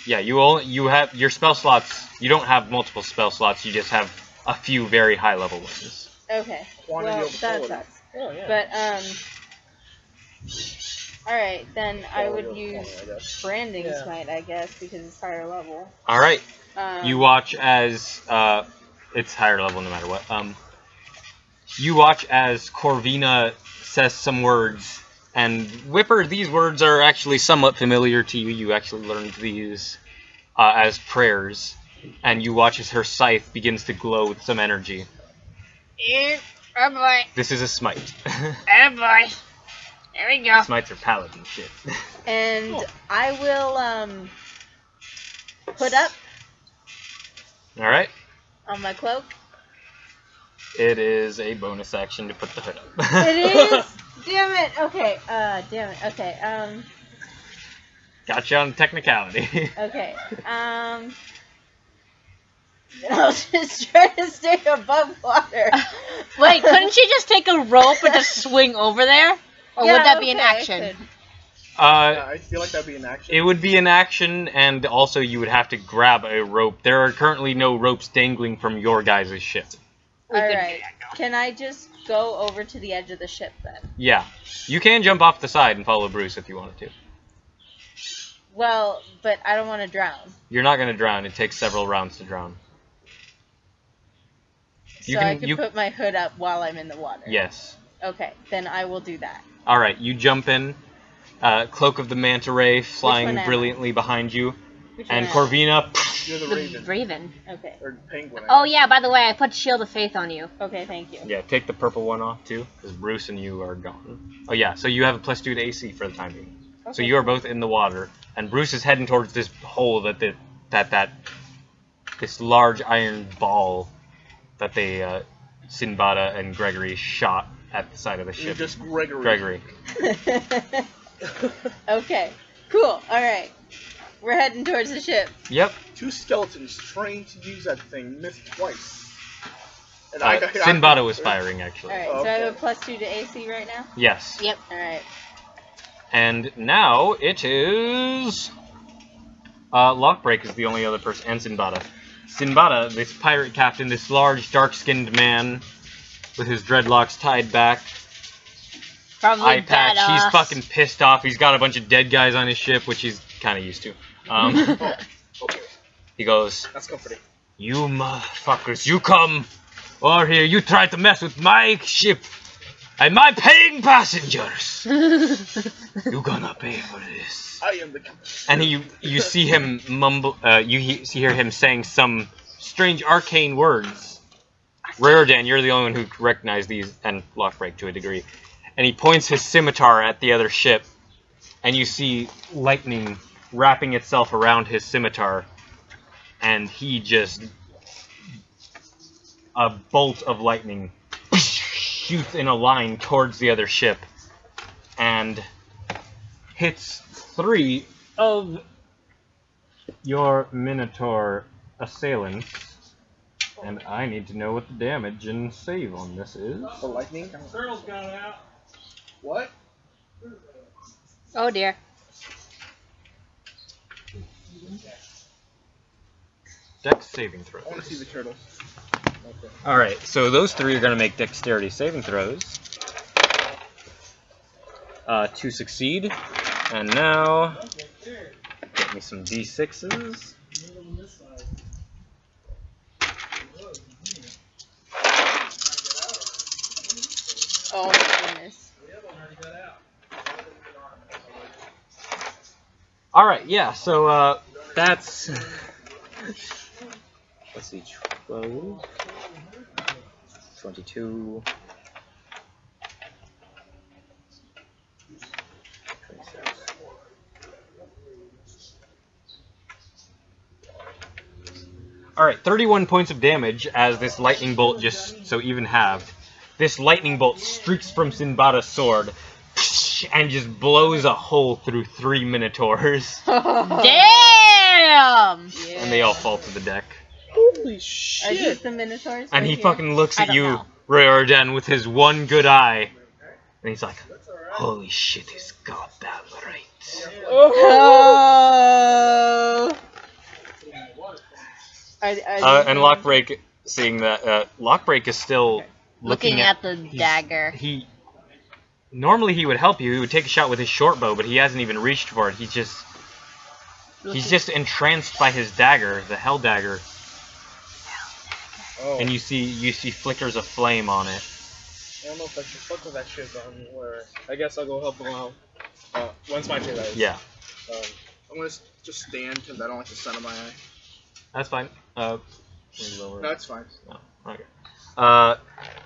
B: Yeah, you have your spell slots. You don't have multiple spell slots. You just have a few very high level ones.
E: Okay.
C: Quantity
E: Well,
C: over
E: that
C: quality.
E: sucks.
D: Oh yeah.
E: But Alright, then I would
C: you're
E: use
C: fine, I guess.
E: Branding
D: Yeah.
E: Smite, I guess, because it's higher level.
B: All right.
E: Um,
B: You watch as it's higher level no matter what. You watch as Corvina says some words, and Whipper, these words are actually somewhat familiar to you. You actually learned these as prayers, and you watch as her scythe begins to glow with some energy.
A: Oh boy.
B: This is a smite.
A: Oh boy. There we go.
B: Smites are paladin shit.
E: and I will put up
B: All right.
E: on my cloak.
B: It is a bonus action to put the hood up.
E: It is? Damn it. Okay. Damn it. Okay.
B: Gotcha on technicality.
E: Okay. I'll just try to stay above water.
A: Wait, couldn't she just take a rope and just swing over there? Or
E: Yeah,
A: would that be an
E: okay, I
A: action?
E: could.
C: Yeah, I feel like that'd be an action.
B: It would be an action, and also you would have to grab a rope. There are currently no ropes dangling from your guys' ship.
E: Alright. Can I just go over to the edge of the ship then?
B: Yeah. You can jump off the side and follow Bruce if you wanted to.
E: Well, but I don't want to drown.
B: You're not going to drown. It takes several rounds to drown. You
E: So
B: can-
E: I can
B: you-
E: put my hood up while I'm in the water.
B: Yes.
E: Okay, then I will do that.
B: Alright, you jump in. Cloak of the Manta Ray flying
E: one am I?
B: brilliantly behind you.
E: Which
B: And
E: one?
B: Corvina,
C: You're the Raven.
A: Raven.
E: Okay.
C: Or Penguin.
A: Oh yeah, by the way, I put Shield of Faith on you.
E: Okay, thank you.
B: yeah, take the purple one off too, because Bruce and you are gone. Oh yeah, so you have a +2 to AC for the time being. So
E: Okay.
B: you are both in the water, and Bruce is heading towards this hole that this large iron ball that they Sinbada and Gregory shot at the side of the
C: You're
B: ship.
C: just Gregory.
B: Gregory.
E: Okay, cool. Alright. We're heading towards the ship.
B: Yep.
C: 2 skeletons trained to use that thing missed twice. And
B: Sinbada was firing actually.
E: Alright, so I have a +2 to AC right now?
B: Yes.
A: Yep.
E: Alright.
B: And now it is Lockbreak is the only other person, and Sinbada. Sinbada, this pirate captain, this large, dark-skinned man with his dreadlocks tied back,
A: Probably
B: eye patch.
A: badass.
B: He's fucking pissed off. He's got a bunch of dead guys on his ship, which he's kind of used to.
C: Oh, okay.
B: He goes,
C: That's comforting.
B: "You motherfuckers, you come over here. You try to mess with my ship and my paying passengers. You gonna pay for this."
C: I am the captain.
B: And you see him mumble. Hear him saying some strange arcane words. Raredan, you're the only one who recognized these, and Lockbreak to a degree. And he points his scimitar at the other ship, and you see lightning wrapping itself around his scimitar, and he just a bolt of lightning shoots in a line towards the other ship, and hits 3 of your Minotaur assailants. And I need to know what the damage and save on this is.
C: The lightning?
D: Girl's got out.
C: What?
A: Oh dear.
B: Dex saving throws.
C: I want to see the turtles. Okay.
B: Alright, so those 3 are going to make dexterity saving throws. 2 succeed. And now, get me some d6s.
E: Oh my goodness.
B: Alright, yeah, so that's... Let's see, 12... 22... 26... Alright, 31 points of damage as this lightning bolt just, so even halved. This lightning bolt streaks from Sinbada's sword and just blows a hole through 3 Minotaurs.
A: Damn!
B: And they all fall to the deck.
C: Holy
E: Are these
C: shit!
E: the Minotaurs?
B: And
E: right
B: he
E: here?
B: fucking looks
A: I
B: at
A: don't
B: you,
A: know.
B: Rayordan, with his one good eye. And he's like, holy shit, he's goddamn right.
E: Oh! Are these
B: And Lockbreak, seeing that, Lockbreak is still
A: Looking
B: looking
A: at the dagger.
B: Normally he would help you. He would take a shot with his short bow, but he hasn't even reached for it. He's just entranced by his dagger, the hell dagger.
D: Oh.
B: And you see flickers of flame on it.
D: I don't know if I should fuck with that shit, but I guess I'll go help him out. When's my turn, that is.
B: Yeah.
C: I'm gonna just stand because I don't like the sun in my eye.
B: That's fine.
C: No, it's fine.
B: No. Okay.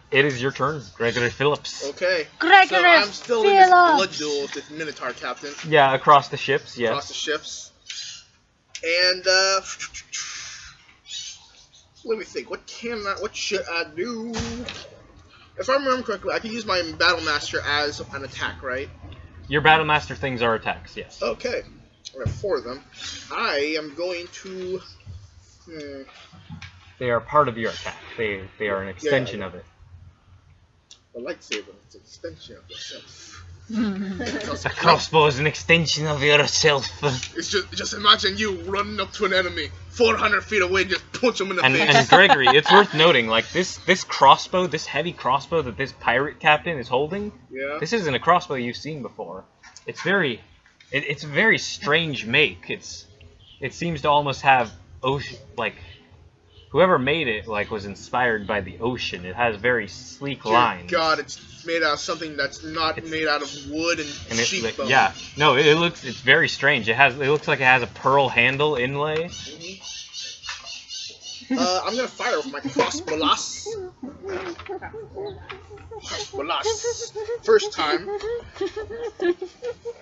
B: It is your turn, Gregory Phillips.
C: Okay.
A: Gregory
C: So I'm still in this
A: Phillips.
C: blood duel with this Minotaur captain.
B: Yeah, across the ships, yes.
C: Across the ships. And let me think. What should I do? If I remember correctly, I can use my Battle Master as an attack, right?
B: Your Battle Master things are attacks, yes.
C: Okay. I have 4 of them. I am going to.
B: They are part of your attack. They are an extension of it.
C: A lightsaber. It's an extension of yourself.
B: A crossbow is an extension of yourself.
C: It's just imagine you running up to an enemy 400 feet away, just punch him in the face.
B: And Gregory, it's worth noting, like this crossbow, this heavy crossbow that this pirate captain is holding.
C: Yeah.
B: This isn't a crossbow you've seen before. It's a very strange make. It seems to almost have ocean, like whoever made it was inspired by the ocean. It has very sleek lines.
C: God, it's made out of something that's not made out of wood and sheep bone.
B: Yeah, no, it's very strange. It looks like it has a pearl handle inlay.
C: I'm gonna fire with my crossbow. First time.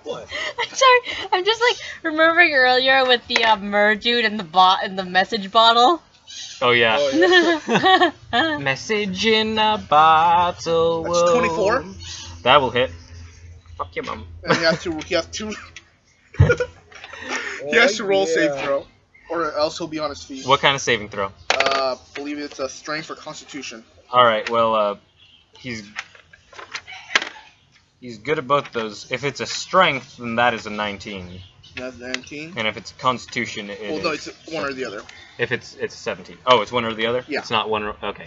D: What?
A: I'm sorry. I'm just like remembering earlier with the merdude and the message bottle.
B: Oh yeah.
D: Oh, yeah.
B: Message in a bottle.
C: That's 24.
B: That will hit. Fuck your mom.
C: And he has to roll save throw, or else he'll be on his feet.
B: What kind of saving throw?
C: Believe it's a strength or constitution.
B: All right. Well, he's good at both those. If it's a strength, then that is a 19.
C: That's 19.
B: And if it's a constitution, it
C: Well, no, it's one or the other.
B: If it's a 17. Oh, it's one or the other?
C: Yeah.
B: It's not one or... Okay.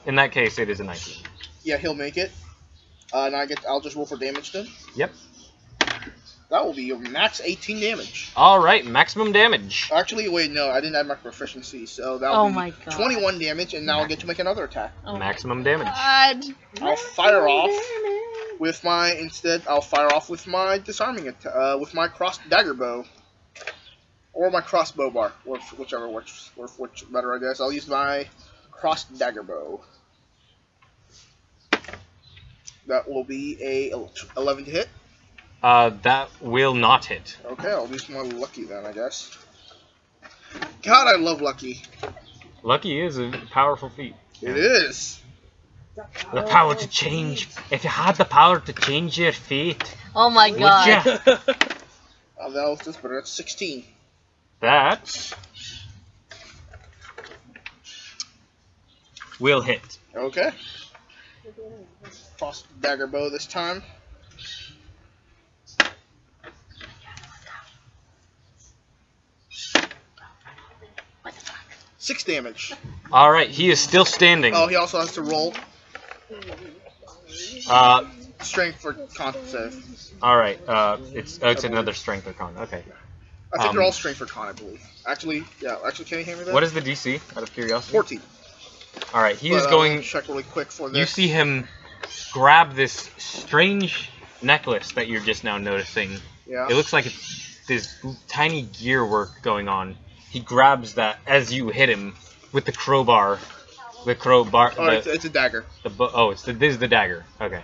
B: In that case, it is a 19.
C: Yeah, he'll make it. And I'll just roll for damage then.
B: Yep.
C: That will be your max 18 damage.
B: All right, maximum damage.
C: Actually, wait, no, I didn't add my proficiency, so that'll be
A: my God.
C: 21 damage, and now I'll get to make another attack.
A: Oh
B: Maximum damage.
A: God.
C: I'll fire off with my disarming with my cross dagger bow. Or my crossbow bar, or whichever works better, I guess. I'll use my cross dagger bow. That will be a 11 to hit.
B: That will not hit.
C: Okay, I'll use my lucky then, I guess. God, I love lucky.
B: Lucky is a powerful feat.
C: It is.
B: The power to change. If you had the power to change your fate,
A: Oh my
B: would
A: God.
B: ya?
C: That was just better. That's 16.
B: That will hit.
C: Okay. Cross dagger bow this time. Six damage.
B: All right, he is still standing.
C: Oh, he also has to roll
B: Uh,
C: strength for con save.
B: all right. It's another strength or con. Okay.
C: I think they're all strength for con, I believe. Actually, yeah. Actually, can you hand me that?
B: What is the DC? Out of curiosity.
C: 14.
B: All right, he is
C: But,
B: going.
C: check really quick for this.
B: You see him grab this strange necklace that you're just now noticing.
C: Yeah.
B: It looks like it's this tiny gear work going on. He grabs that as you hit him with the crowbar. The crowbar.
C: Oh, it's a dagger.
B: This is the dagger. Okay.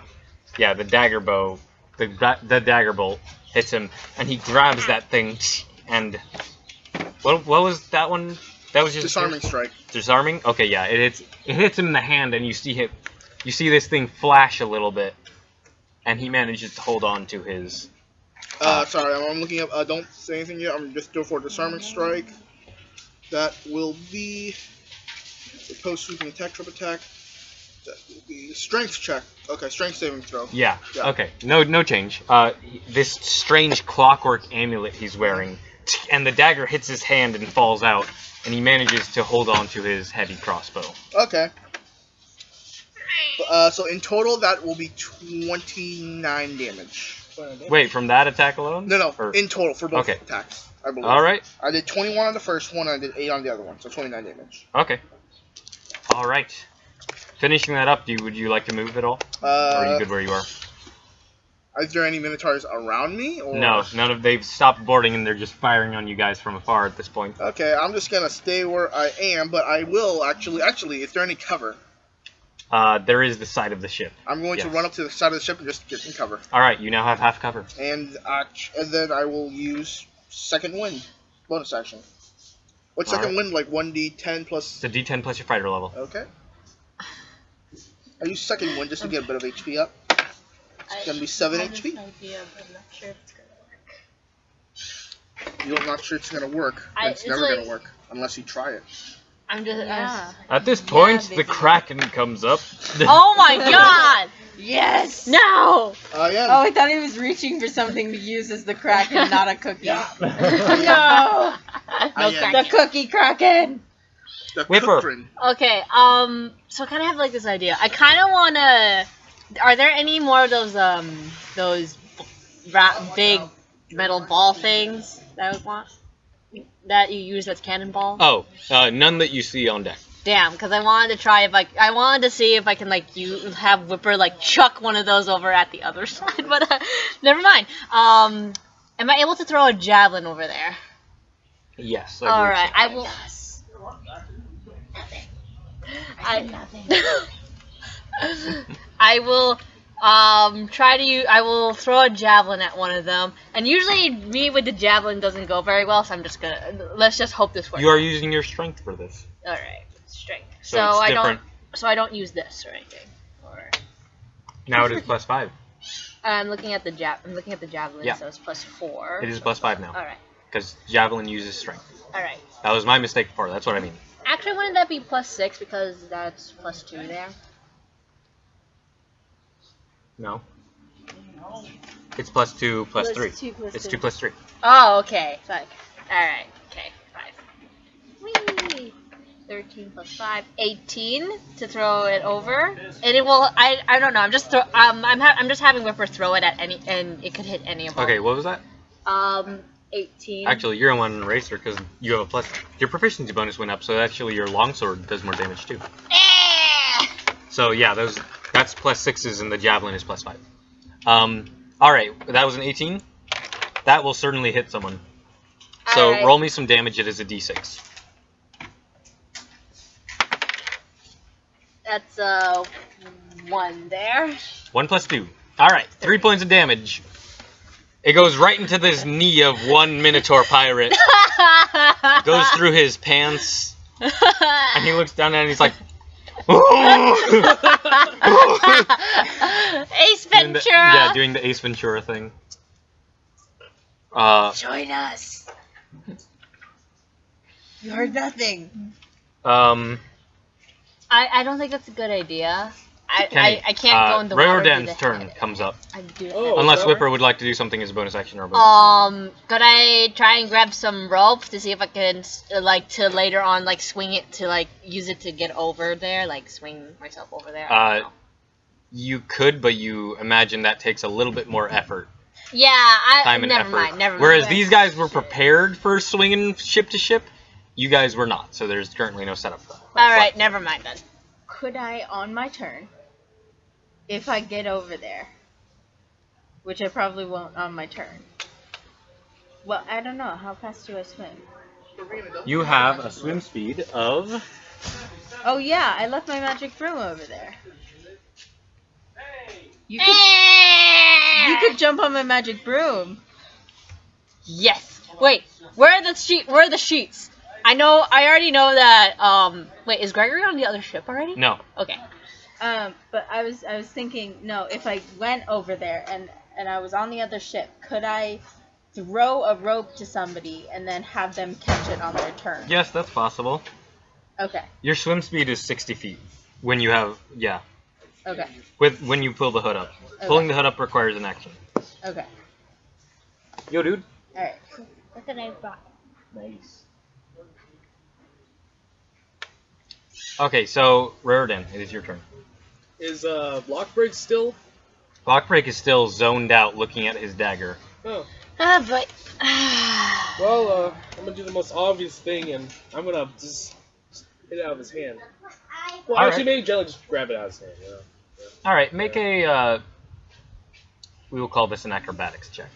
B: Yeah, the dagger bow. The dagger bolt hits him, and he grabs that thing. And what was that one? That was just
C: Disarming strike.
B: Disarming? Okay, yeah. It hits him in the hand, and you see this thing flash a little bit, and he manages to hold on to his.
C: Sorry, I'm looking up. Don't say anything yet. I'm just going for a disarming strike. That will be the post sweeping attack, trip attack. That will be strength check. Okay, strength saving throw.
B: Yeah. Okay. No change. This strange clockwork amulet he's wearing, and the dagger hits his hand and falls out, and he manages to hold on to his heavy crossbow.
C: Okay. So in total, that will be 29 damage.
B: Wait, from that attack alone?
C: No,
B: Or-
C: in total for both
B: Okay.
C: attacks, I believe.
B: All right.
C: I did 21 on the first one, I did 8 on the other one, so 29 damage.
B: Okay. All right. Finishing that up, would you like to move at all? Or are you good where you are?
C: Is there any Minotaurs around me? Or?
B: No, none of. They've stopped boarding and they're just firing on you guys from afar at this point.
C: Okay, I'm just gonna stay where I am, but I will actually. Is there any cover?
B: There is the side of the ship.
C: I'm going to run up to the side of the ship and just get some cover.
B: All right, you now have half cover.
C: And then I will use second wind bonus action. What's
B: All
C: second
B: right.
C: wind like? 1d10 plus.
B: It's a D10 plus your fighter level.
C: Okay. I use second wind just to get a bit of HP up. It's gonna be 7 HP.
E: Idea, but I'm not sure if it's gonna work.
C: You're not sure it's gonna work. It's
A: it's
C: never
A: like-
C: gonna work unless you try it.
A: I'm just.
E: Yeah.
B: At this point,
E: Yeah,
B: the
E: baby.
B: Kraken comes up.
A: Oh my god!
E: Yes!
A: No!
C: I am.
E: Oh, I thought he was reaching for something to use as the Kraken, not a cookie.
A: No!
E: No!
C: I am.
E: The cookie Kraken!
C: The
B: Whipper.
C: Cookrin.
A: Okay, so I kind of have like this idea. I kind of want to. Are there any more of those big metal ball things that I would want? That you use as cannonball?
B: Oh, none that you see on deck.
A: Damn, because I wanted to try if I wanted to see if I can like have Whipper like chuck one of those over at the other side, but never mind. Am I able to throw a javelin over there?
B: Yes. I
A: All
B: believe
A: right,
B: so.
A: I will. I will I will throw a javelin at one of them, and usually me with the javelin doesn't go very well, so I'm just gonna let's just hope this works.
B: You are using your strength for this.
A: All right, strength.
B: So
A: So
B: it's
A: I
B: different.
A: don't use this or anything. Or
B: Now it is +5.
A: I'm looking at the javelin,
B: Yeah.
A: so it's +4.
B: It is +5 now.
A: All right,
B: Because javelin uses strength.
A: all right.
B: That was my mistake before. That's what I mean.
A: Actually, wouldn't that be +6 because that's +2 there?
B: No. It's +2 +3.
E: +2 +3.
B: It's 2 +3.
A: Oh, okay. Fuck. Alright, okay, 5. Whee! 13 + 5, 18 to throw it over. And it will, I don't know, I'm just having Whipper throw it at any, and it could hit any of them.
B: Okay, what was that?
A: 18.
B: Actually, you're on an eraser because you have a plus. Your proficiency bonus went up, so actually your longsword does more damage too. So yeah, that's +6s and the javelin is +5. Alright, that was an 18. That will certainly hit someone. So
A: Alright.
B: roll me some damage, it is a d6.
A: That's 1 there.
B: 1 + 2. Alright, 3 points of damage. It goes right into this knee of one Minotaur pirate. Goes through his pants. And he looks down at it and he's like,
A: Ace Ventura!
B: doing the Ace Ventura thing.
E: Join us! You heard nothing.
A: I don't think that's a good idea.
B: Kenny,
A: I can't go in the water.
B: Raildan's turn comes up.
A: I do
D: Oh.
B: Unless
D: sorry.
B: Whipper would like to do something as a bonus action or a bonus.
A: Could I try and grab some rope to see if I can, to later on, swing it to, use it to get over there? Swing myself over there? I don't know.
B: You could, but you imagine that takes a little bit more effort.
A: Yeah,
B: Time and
A: never
B: effort.
A: mind, never mind.
B: Whereas these guys were prepared for swinging ship to ship, you guys were not, so there's currently no setup for that.
A: Alright, never mind then.
E: Could I, on my turn, if I get over there, which I probably won't on my turn. Well, I don't know. How fast do I swim?
B: You have a swim speed of...
E: Oh yeah, I left my magic broom over there. You could jump on my magic broom.
A: Yes. Wait, where are the sheets? I already know that, wait, is Gregory on the other ship already?
B: No.
A: Okay.
E: But I was thinking, no, if I went over there and I was on the other ship, could I throw a rope to somebody and then have them catch it on their turn?
B: Yes, that's possible.
E: Okay.
B: Your swim speed is 60 feet. When you have... Yeah.
E: Okay.
B: When you pull the hood up.
E: Okay.
B: Pulling the hood up requires an action.
E: Okay.
B: Yo, dude.
E: Alright.
F: Look what I brought.
B: Nice. Okay, so Raridan, it is your turn.
D: Is Lockbreak still?
B: Lockbreak is still zoned out looking at his dagger.
D: Oh.
E: But.
D: Well, I'm gonna do the most obvious thing, and I'm gonna just hit it out of his hand. Well,
B: All
D: actually,
B: right.
D: maybe Jelly just grab it out of his hand. You know?
B: Alright, make a, we will call this an acrobatics check.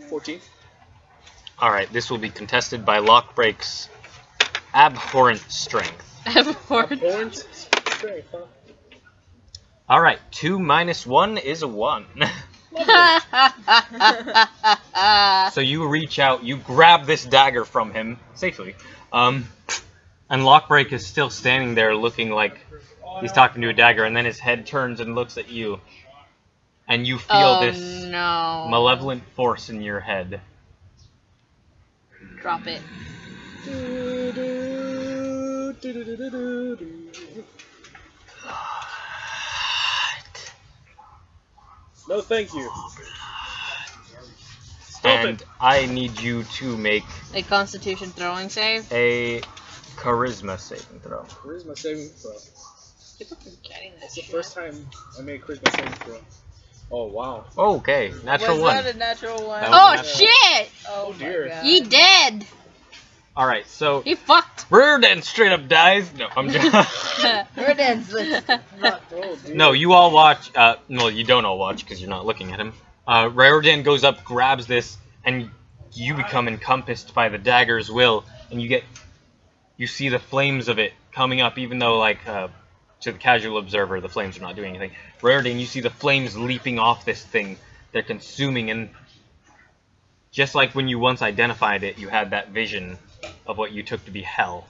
D: 14.
B: Alright, this will be contested by Lockbreak's abhorrent strength.
D: Abhorrent strength, huh?
B: Alright, 2 minus 1 is a 1. So you reach out, you grab this dagger from him, safely, and Lockbreak is still standing there looking like he's talking to a dagger, and then his head turns and looks at you. And you feel this malevolent force in your head.
A: Drop it.
D: No, thank you.
B: And I need you to make
A: A Constitution throwing save.
B: a charisma saving throw.
D: Charisma saving throw.
A: Keep forgetting
D: It's
A: this
D: the first time I made a charisma saving throw. Oh, wow.
B: Okay, natural
E: Was
B: 1.
E: that a natural one?
B: That was
A: Oh
B: natural.
A: shit!
E: Oh
D: dear.
E: my God.
A: He dead.
B: Alright, so
A: He fucked.
B: Riordan straight up dies. No, I'm just.
E: Riordan's
D: Oh, dear.
B: No, you all watch. No, you don't all watch because you're not looking at him. Riordan goes up, grabs this, and you become encompassed by the dagger's will, and you see the flames of it coming up, even though, like, to the casual observer, the flames are not doing anything. Riordan, you see the flames leaping off this thing. They're consuming, and just like when you once identified it, you had that vision of what you took to be hell.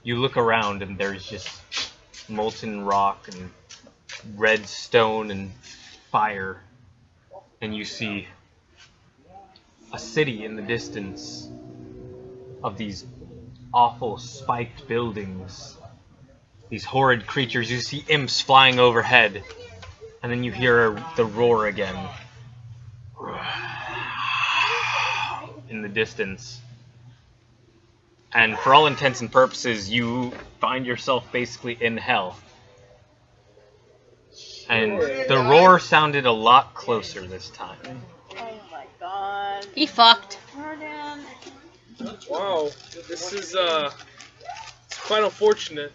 B: You look around, and there's just molten rock and red stone and fire, and you see a city in the distance of these awful spiked buildings, these horrid creatures. You see imps flying overhead, and then you hear the roar again in the distance. And for all intents and purposes, you find yourself basically in hell. And the roar sounded a lot closer this time.
E: Oh my God.
A: He fucked.
E: Riordan.
D: Wow. This is, it's quite unfortunate.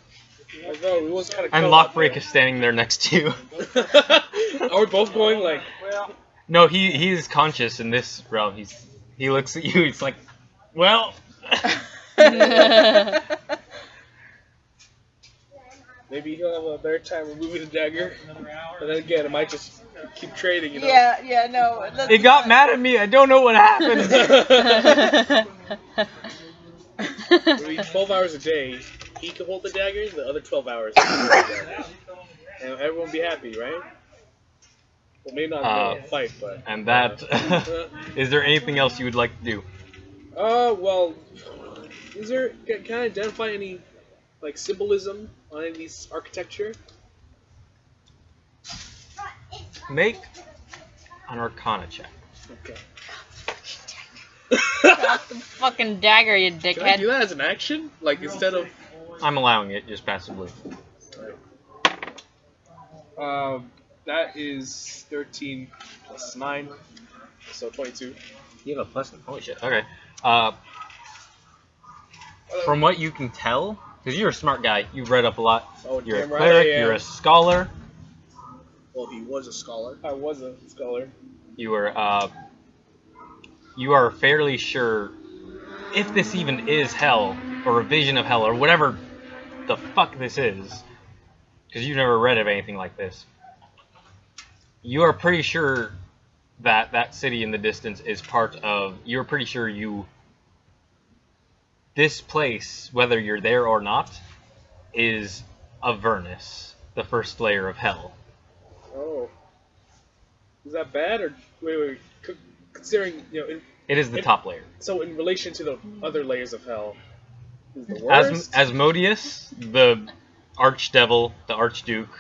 D: Although, it was kind of
B: And Lockbreak is standing there next to you.
D: Are we both going, like...
B: No, he is conscious in this realm. He looks at you, he's like, well...
D: Maybe he'll have a better time removing the dagger. But then again, it might just keep trading, you know?
E: Yeah, no.
B: It got mad at me, I don't know what happened.
D: Maybe 12 hours a day, he can hold the dagger, the other 12 hours he can hold the dagger. And everyone will be happy, right? Well, maybe not in a fight, but...
B: And that... Is there anything else you would like to do?
D: Well... Is there... Can I identify any, like, symbolism on any of these architecture?
B: Make an Arcana check.
D: Okay.
A: Drop the fucking dagger, you
D: Can I do
A: dickhead.
D: that as an action? Like, instead of...
B: I'm allowing it, just passively.
D: That is 13 plus 9, so 22.
B: You have a plus. Holy shit. Okay. From what you can tell, because you're a smart guy, you've read up a lot.
D: Oh,
B: You're a
D: damn right
B: cleric,
D: I am.
B: you're a scholar.
C: Well, he was a scholar.
D: I was a scholar.
B: You are fairly sure if this even is hell, or a vision of hell, or whatever the fuck this is, because you've never read of anything like this. You are pretty sure that that city in the distance is part of... You're pretty sure this place, whether you're there or not, is Avernus, the first layer of hell.
D: Oh. Is that bad, or... Wait. Considering, you know...
B: It is the top layer.
D: So in relation to the other layers of hell, is the worst?
B: Asmodeus, the archdevil, the archduke,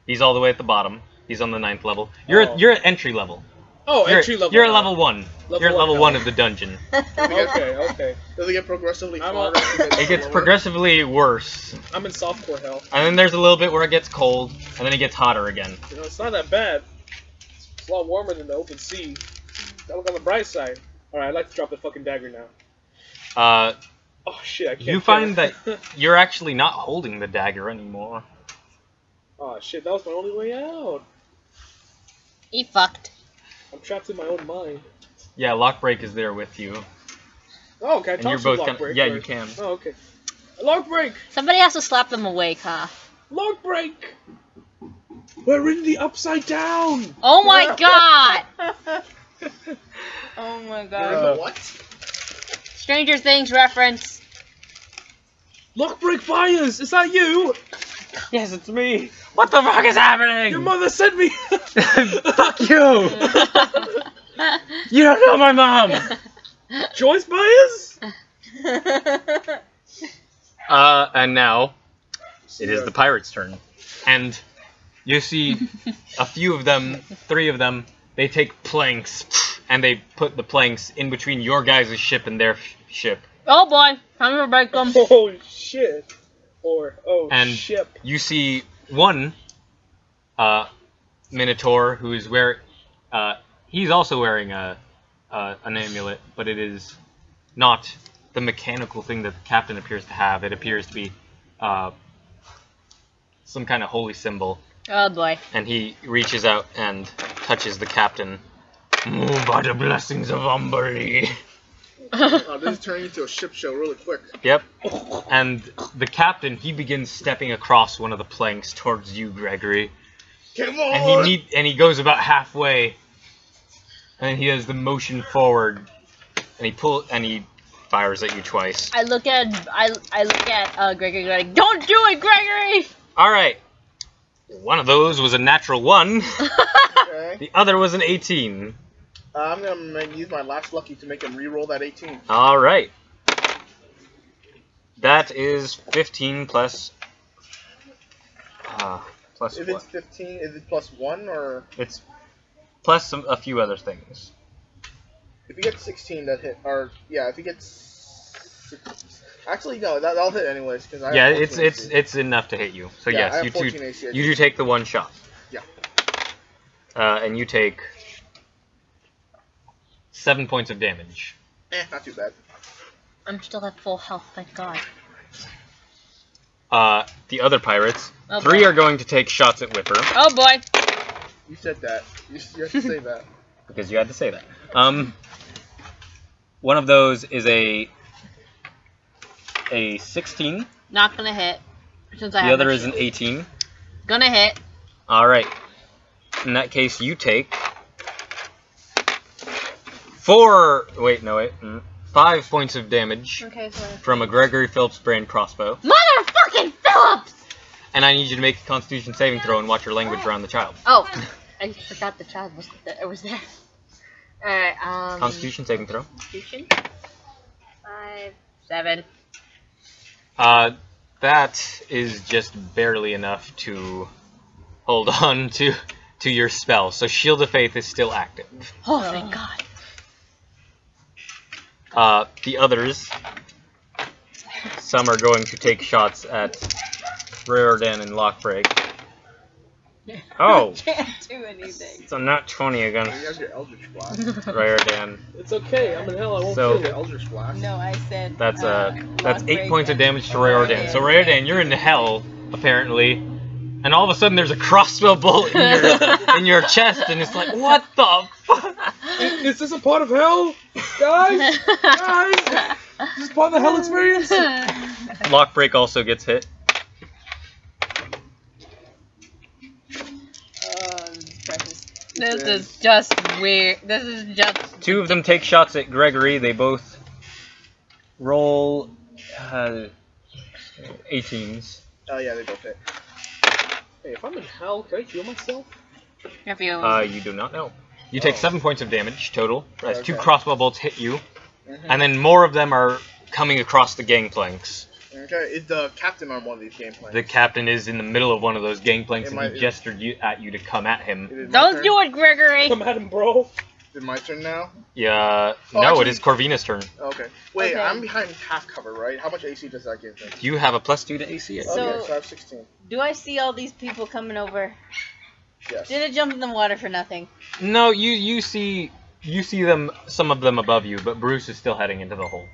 B: he's all the way at the bottom. He's on the 9th level. You're at entry level.
D: Oh, entry level.
B: You're
D: now.
B: level 1. You're at level 1 of the dungeon.
D: Okay.
C: Does it get progressively
D: I'm
C: harder?
B: It gets progressively worse.
D: I'm in softcore hell.
B: And then there's a little bit where it gets cold, and then it gets hotter again.
D: You know, it's not that bad. It's a lot warmer than the open sea. Gotta look on the bright side. Alright, I'd like to drop the fucking dagger now. Oh shit, I can't.
B: You find that you're actually not holding the dagger anymore.
D: Oh shit, that was my only way out.
A: He fucked.
D: I'm trapped in my own mind.
B: Yeah, Lockbreak is there with you.
D: Oh, can I
B: And
D: talk
B: you're
D: to
B: both
D: Lockbreak?
B: yeah,
D: or-
B: you can.
D: Oh, okay. Lockbreak!
A: Somebody has to slap them awake, huh?
D: Lockbreak! We're in the upside down!
A: Oh my god!
E: Oh my
C: You're
E: god.
C: in the what?
A: Stranger Things reference.
D: Lockbreak fires! Is that you?
B: Yes, it's me. What the fuck is happening?
D: Your mother sent me!
B: Fuck you! You don't know my mom!
D: Joyce Myers?
B: And now, it is the pirate's turn. And you see a few of them, 3 of them, they take planks, and they put the planks in between your guys' ship and their ship.
A: Oh boy, time to break them.
D: Oh shit. Or, oh
B: And
D: ship.
B: you see one Minotaur who is he's also wearing an amulet, but it is not the mechanical thing that the captain appears to have. It appears to be some kind of holy symbol.
A: Oh boy.
B: And he reaches out and touches the captain. Move by the blessings of Umberly.
C: This is turning into a ship show really quick.
B: Yep. And the captain, he begins stepping across one of the planks towards you, Gregory.
C: Come on!
B: And he goes about halfway. And then he does the motion forward. And he fires at you twice.
A: I look at Gregory like, don't do it, Gregory!
B: Alright. One of those was a natural 1.
C: Okay.
B: The other was an 18.
C: I'm gonna use my last lucky to make him re-roll that 18.
B: Alright. That is 15 plus... plus
C: If
B: what?
C: it's 15, is it plus 1 or?
B: It's plus a few other things.
C: If he gets 16, that hit. Or yeah, if he gets. Actually, no, that'll hit anyways because I.
B: Yeah,
C: have 14 AC.
B: it's enough to hit you. So
C: Yeah, I
B: yes,
C: have
B: you
C: 14 AC.
B: do take the 1 shot.
C: Yeah.
B: And you take 7 points of damage.
C: Not too bad.
A: I'm still at full health, thank god.
B: The other pirates,
A: Oh,
B: 3
A: boy.
B: are going to take shots at Whipper
A: Oh boy.
C: You said that. You have to say that.
B: because you had to say that. One of those is a 16.
A: Not gonna hit. Since I
B: The
A: have
B: other
A: my
B: is an
A: shield.
B: 18.
A: Gonna hit.
B: All right. In that case, you take 5 points of damage
E: Okay, so
B: from a Gregory Phillips brand crossbow,
A: Motherfucking Phillips!
B: and I need you to make a Constitution saving throw and watch your language around the child.
A: Oh, I forgot the child was there. Alright,
B: Constitution saving throw.
A: Constitution. 5, 7.
B: That is just barely enough to hold on to your spell. So Shield of Faith is still active.
A: Oh, thank god.
B: The others, some are going to take shots at Riordan and Lockbreak. Oh,
E: can't do anything.
B: it's a nat 20
C: You
B: against
C: guys get Eldritch Blast.
B: Riordan.
D: It's okay, I'm in hell, I won't
B: So-
D: feel it.
C: Eldritch Blast.
E: No, I said.
B: That's 8
E: Lockbreak
B: points of
E: and-
B: damage to Riordan. So Riordan, you're in hell apparently, and all of a sudden there's a crossbow bolt in your chest, and it's like, what the fuck?
D: Is this a part of hell? Guys? Guys? Is this part of the hell experience?
B: Lockbreak also gets hit.
E: Precious.
A: This is just weird. This is just.
B: 2 of them take shots at Gregory. They both roll 18s.
C: Oh yeah, they both hit.
D: Hey, if I'm in hell, can I heal myself?
A: If you.
B: You do not know. You take 7 points of damage total, as 2
C: Okay.
B: crossbow bolts hit you, and then more of them are coming across the gangplanks.
C: Okay, is the captain on one of these game plans?
B: The captain is in the middle of one of those gangplanks,
C: It
B: and
C: might-
B: he gestured at you to come at him.
C: It is my
A: Don't
C: turn.
A: do it, Gregory!
D: Come at him, bro.
C: Is it my turn now?
B: Yeah.
C: Oh,
B: No,
C: actually-
B: it is Corvina's turn.
C: Okay. Wait,
E: Okay.
C: I'm behind half cover, right? How much AC does that give me?
B: You have a +2 to AC. I think.
E: So-
C: Okay, so I have 16.
E: Do I see all these people coming over?
C: Yes.
E: Did it jump in the water for nothing?
B: No, you see them, some of them above you, but Bruce is still heading into the hole.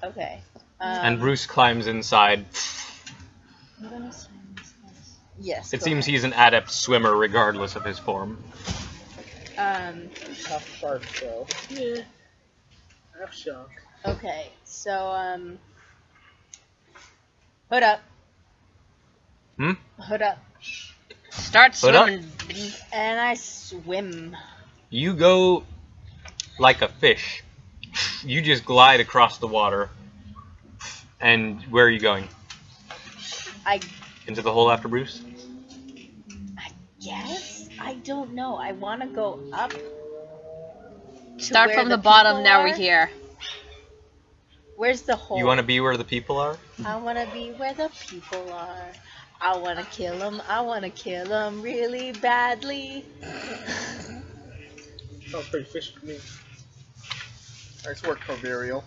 E: Okay.
B: And Bruce climbs inside.
E: Yes.
B: It
E: go
B: seems
E: ahead.
B: he's an adept swimmer regardless of his form.
D: Half shark, so. Yeah. Half shark.
E: Okay. So hood up.
B: Hmm?
E: Hood up.
A: Start
B: Put up.
A: swimming.
E: And I swim.
B: You go like a fish. You just glide across the water. And where are you going?
E: I
B: Into the hole after Bruce?
E: guess. I don't know. I want to go up.
A: Start
E: where
A: from
E: the
A: the bottom.
E: people
A: Now
E: are?
A: we're here.
E: Where's the hole?
B: You want to be where the people are?
E: I want to be where the people are. I want to kill them. I want to kill them really badly.
D: Sounds pretty fishy to me.
C: Nice work, Corvirial.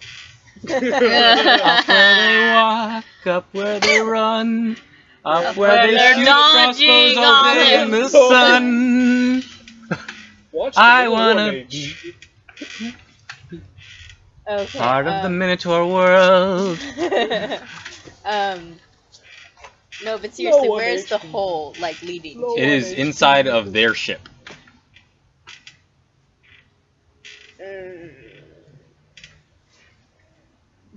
B: Up where they walk, up where they run, up where they
A: they're
B: shoot
A: dodging
B: crossbows
A: all
B: over in
A: them
B: the sun.
D: Watch the
B: I
D: War
B: wanna
D: Mage.
E: Okay.
B: Part of the Minotaur world.
E: No, but seriously,
D: No one
E: where's the
D: HP.
E: hole like leading
D: No.
E: to?
B: It is inside of their ship.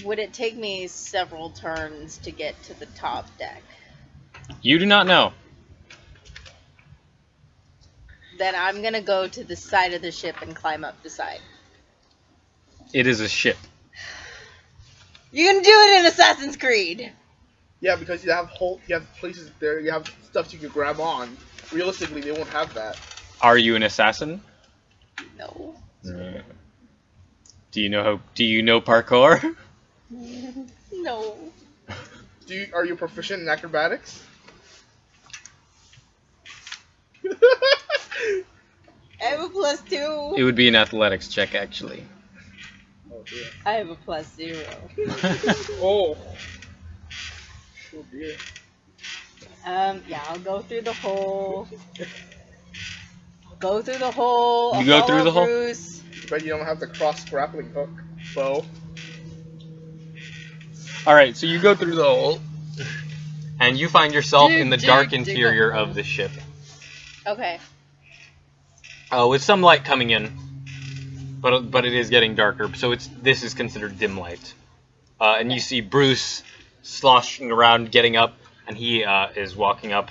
E: Would it take me several turns to get to the top deck?
B: You do not know.
E: Then I'm gonna go to the side of the ship and climb up the side.
B: It is a ship.
E: You can do it in Assassin's Creed.
C: Yeah, because you have places there, you have stuff you can grab on. Realistically, they won't have that.
B: Are you an assassin?
E: No.
B: Do you know parkour?
E: No.
C: Are you proficient in acrobatics?
E: I have a +2.
B: It would be an athletics check, actually.
D: Oh dear.
E: I have a +0.
D: Oh. Oh dear.
E: Yeah, I'll go through the hole. Go through the hole.
B: You
E: I'll
B: go
E: follow
B: through the hole?
E: Bruce.
C: But you don't have the cross grappling hook bow.
B: Alright, so you go through the hole, and you find yourself in the
A: Dig,
B: dark
A: dig, dig
B: interior
A: a hole.
B: of the ship.
E: Okay.
B: With some light coming in, but it is getting darker, so this is considered dim light. And you see Bruce sloshing around, getting up, and he is walking up.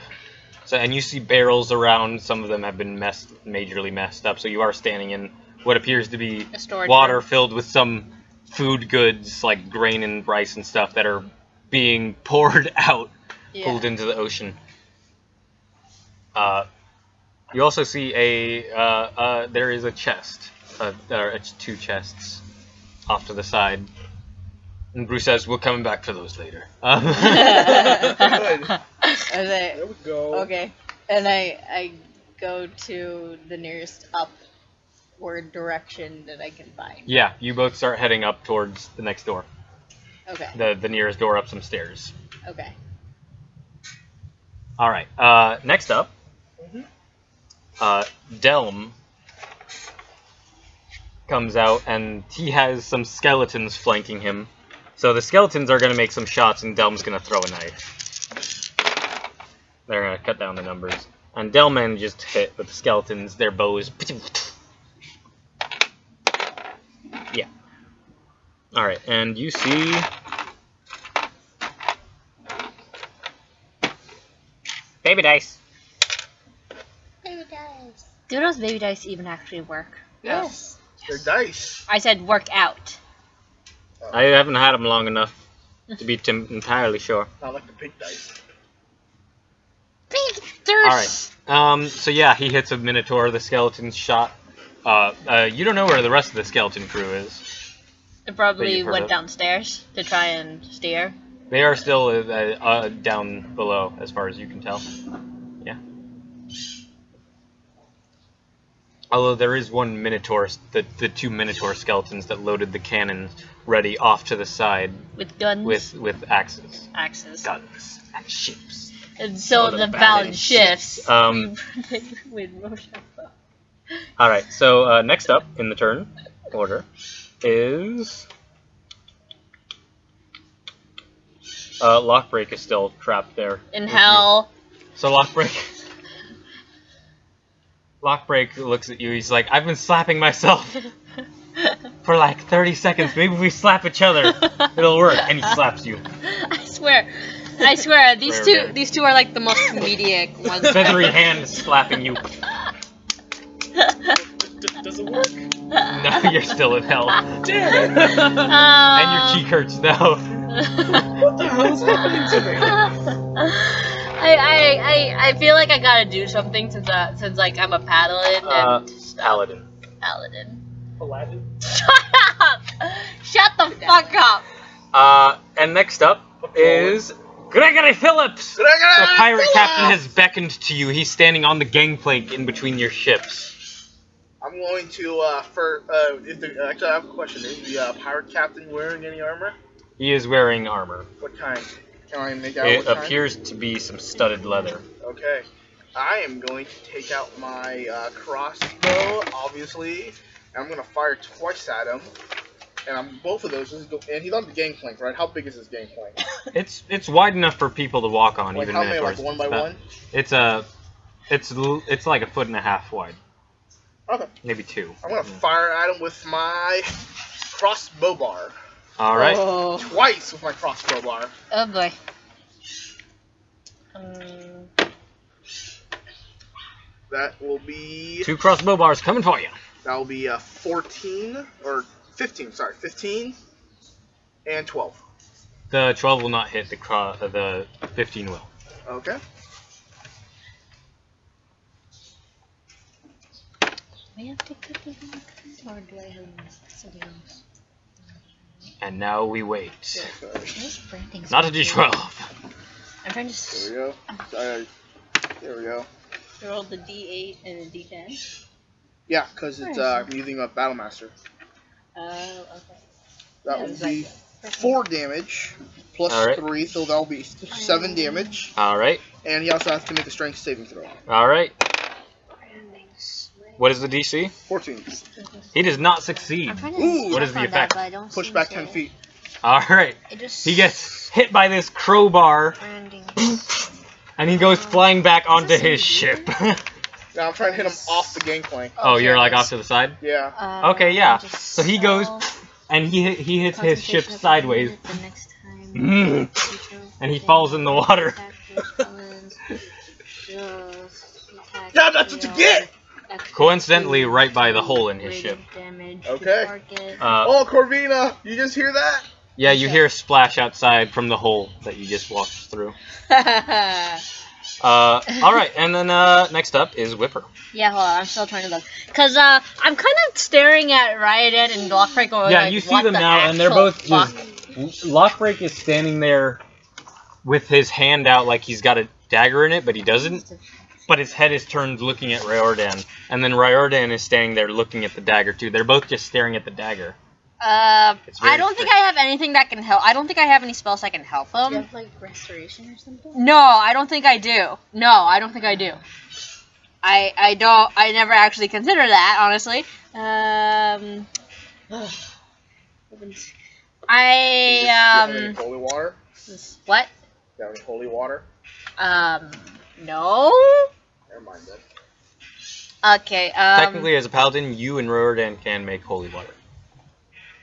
B: So, and you see barrels around. Some of them have been majorly messed up. So you are standing in what appears to be
A: A storage
B: water
A: room.
B: filled with some food goods like grain and rice and stuff that are being poured out,
E: Yeah.
B: pulled into the ocean. You also see there is a chest, or two chests off to the side. And Bruce says, "We're coming back for those later."
C: Good.
E: I was like,
D: There we go.
E: okay. And I go to the nearest upward direction that I can find.
B: Yeah, you both start heading up towards the next door.
E: Okay.
B: The nearest door up some stairs.
E: Okay.
B: Alright, next up, Delm comes out and he has some skeletons flanking him. So the skeletons are going to make some shots and Delm's going to throw a knife. They're going to cut down the numbers. And Delm manages to hit with the skeletons, their bows. Yeah. Alright, and you see... baby dice.
F: Baby dice.
A: Do those baby dice even actually work?
E: Yes.
C: They're dice.
A: I said work out.
B: I haven't had them long enough to be entirely sure.
C: Not like the pig dice.
A: Big
B: Alright. So yeah, he hits a Minotaur, the skeleton's shot. You don't know where the rest of the skeleton crew is.
A: It
B: But
A: probably
B: you've heard
A: went
B: of-
A: downstairs to try and steer.
B: They are still down below, as far as you can tell. Yeah. Although there is one Minotaur, the two Minotaur skeletons that loaded the cannons ready off to the side
A: With guns.
B: with axes.
A: Axes.
B: Guns and ships.
A: And so the balance shifts. With Rochambeau.
B: Alright, so next up in the turn order is... Lockbreak is still trapped there.
A: In hell.
B: So Lockbreak looks at you, he's like, I've been slapping myself for like 30 seconds. Maybe if we slap each other, it'll work. And he slaps you.
A: I swear, these two are like the most comedic ones.
B: Feathery hand slapping you.
D: Does it work?
B: No, you're still in hell.
D: Damn it!
B: And your cheek hurts now.
D: What the hell is happening to me?
A: I feel like I gotta do something since like I'm a paladin and
B: Paladin.
A: Paladin.
D: Aladdin?
A: Shut up! Shut the fuck up!
B: And next up is Gregory Phillips.
C: Gregory
B: The pirate
C: Phillips!
B: captain has beckoned to you. He's standing on the gangplank in between your ships.
C: I'm going to, actually I have a question. Is the pirate captain wearing any armor?
B: He is wearing armor.
C: What kind? Can I make out
B: It
C: what kind?
B: appears to be some studded leather.
C: Okay. I am going to take out my crossbow, obviously, and I'm going to fire twice at him. And both of those, and he's on the gangplank, right? How big is this gangplank?
B: It's wide enough for people to walk on,
C: Like
B: even
C: how many,
B: Minotaurs.
C: like one by one?
B: It's like 1.5 feet wide.
C: Okay.
B: Maybe 2.
C: I'm going to fire at him with my crossbow bar.
B: All right.
A: Oh,
C: Twice with my crossbow bar.
A: oh boy.
C: That will be
B: 2 crossbow bars coming for you.
C: 14 or 15. Sorry, 15 and 12.
B: The 12 will not hit. The 15 will.
C: Okay.
A: We have to put it in the card, or do I have something else?
B: And now we wait.
C: Sorry.
A: This brain thing's
B: Not a
A: weird.
B: D12.
A: I'm trying to
C: There we go. There we go.
E: Roll the D8 and a D10.
C: Yeah, because it's I'm using a battle master.
E: Oh, okay.
C: That
E: Yeah,
C: will
E: it's
C: be
E: like
C: 4 damage plus
B: Alright.
C: 3, so that'll be 7 damage.
B: All right.
C: And he also has to make a strength saving throw.
B: All right. What is the DC?
C: 14.
B: He does not succeed.
A: I'm trying to
C: Ooh.
B: What is the effect?
A: But I don't
C: Push
A: seem
C: back
A: to-
C: 10 feet.
B: All right.
A: It just
B: He gets hit by this crowbar,
A: branding.
B: and he goes flying back onto his ship.
C: Now I'm trying to hit him off the gangplank.
B: Oh, you're like off to the side?
C: Yeah.
B: Okay, yeah.
A: Just
B: So he goes, and he hits his ship sideways,
A: The next time.
B: and he falls in the water.
C: Yeah, that's what you get!
B: Coincidentally, right by the hole in his ship.
C: Okay.
B: Uh,
C: Oh, Corvina, you just hear that?
B: yeah, you hear a splash outside from the hole that you just walked through. All right, and then next up is Whipper.
A: Yeah, hold on, I'm still trying to look. Because I'm kind of staring at Ryodan and Lockbreak going
B: Yeah,
A: like,
B: you see
A: what
B: them
A: the
B: now, and they're
A: actual
B: both
A: fuck?
B: just... Lockbreak is standing there with his hand out like he's got a dagger in it, but he doesn't. But his head is turned looking at Ryordan, and then Ryordan is standing there looking at the dagger too. They're both just staring at the dagger. It's very
A: I don't think I have anything that can help. I don't think I have any spells that can help
E: Do you
A: them.
E: have like restoration or something?
A: No, I don't think I do. No, I don't think I do. I don't. I never actually considered that, honestly.
C: Do you have any holy water?
A: What?
C: Do you have any holy water?
A: No.
C: Never mind then.
A: Okay.
B: Technically, as a paladin, you and Ryordan can make holy water.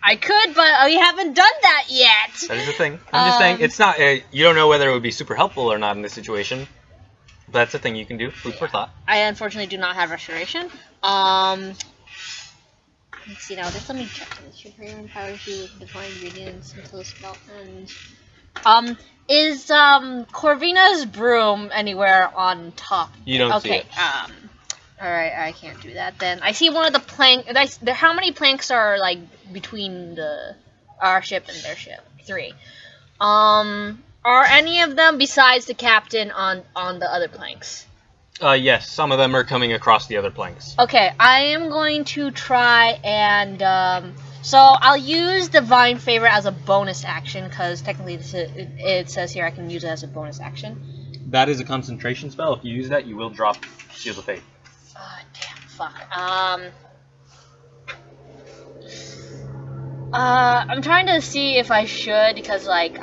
A: I could, but we haven't done that yet.
B: That is the thing. I'm just saying, it's not. You don't know whether it would be super helpful or not in this situation. But that's a thing you can do. Food for thought.
A: I unfortunately do not have restoration. Let's see now. Just let me check this. Your prayer empowers you with divine ingredients until the spell ends. Is Corvina's broom anywhere on top?
B: You don't see
A: Okay.
B: it.
A: Alright, I can't do that then. I see one of the plank. How many planks are like between our ship and their ship? 3. Are any of them besides the captain on the other planks?
B: Yes, some of them are coming across the other planks.
A: Okay, I am going to try and so I'll use Divine Favor as a bonus action because technically it says here I can use it as a bonus action.
B: That is a concentration spell. If you use that, you will drop Shield of Faith.
A: Damn, fuck. I'm trying to see if I should because like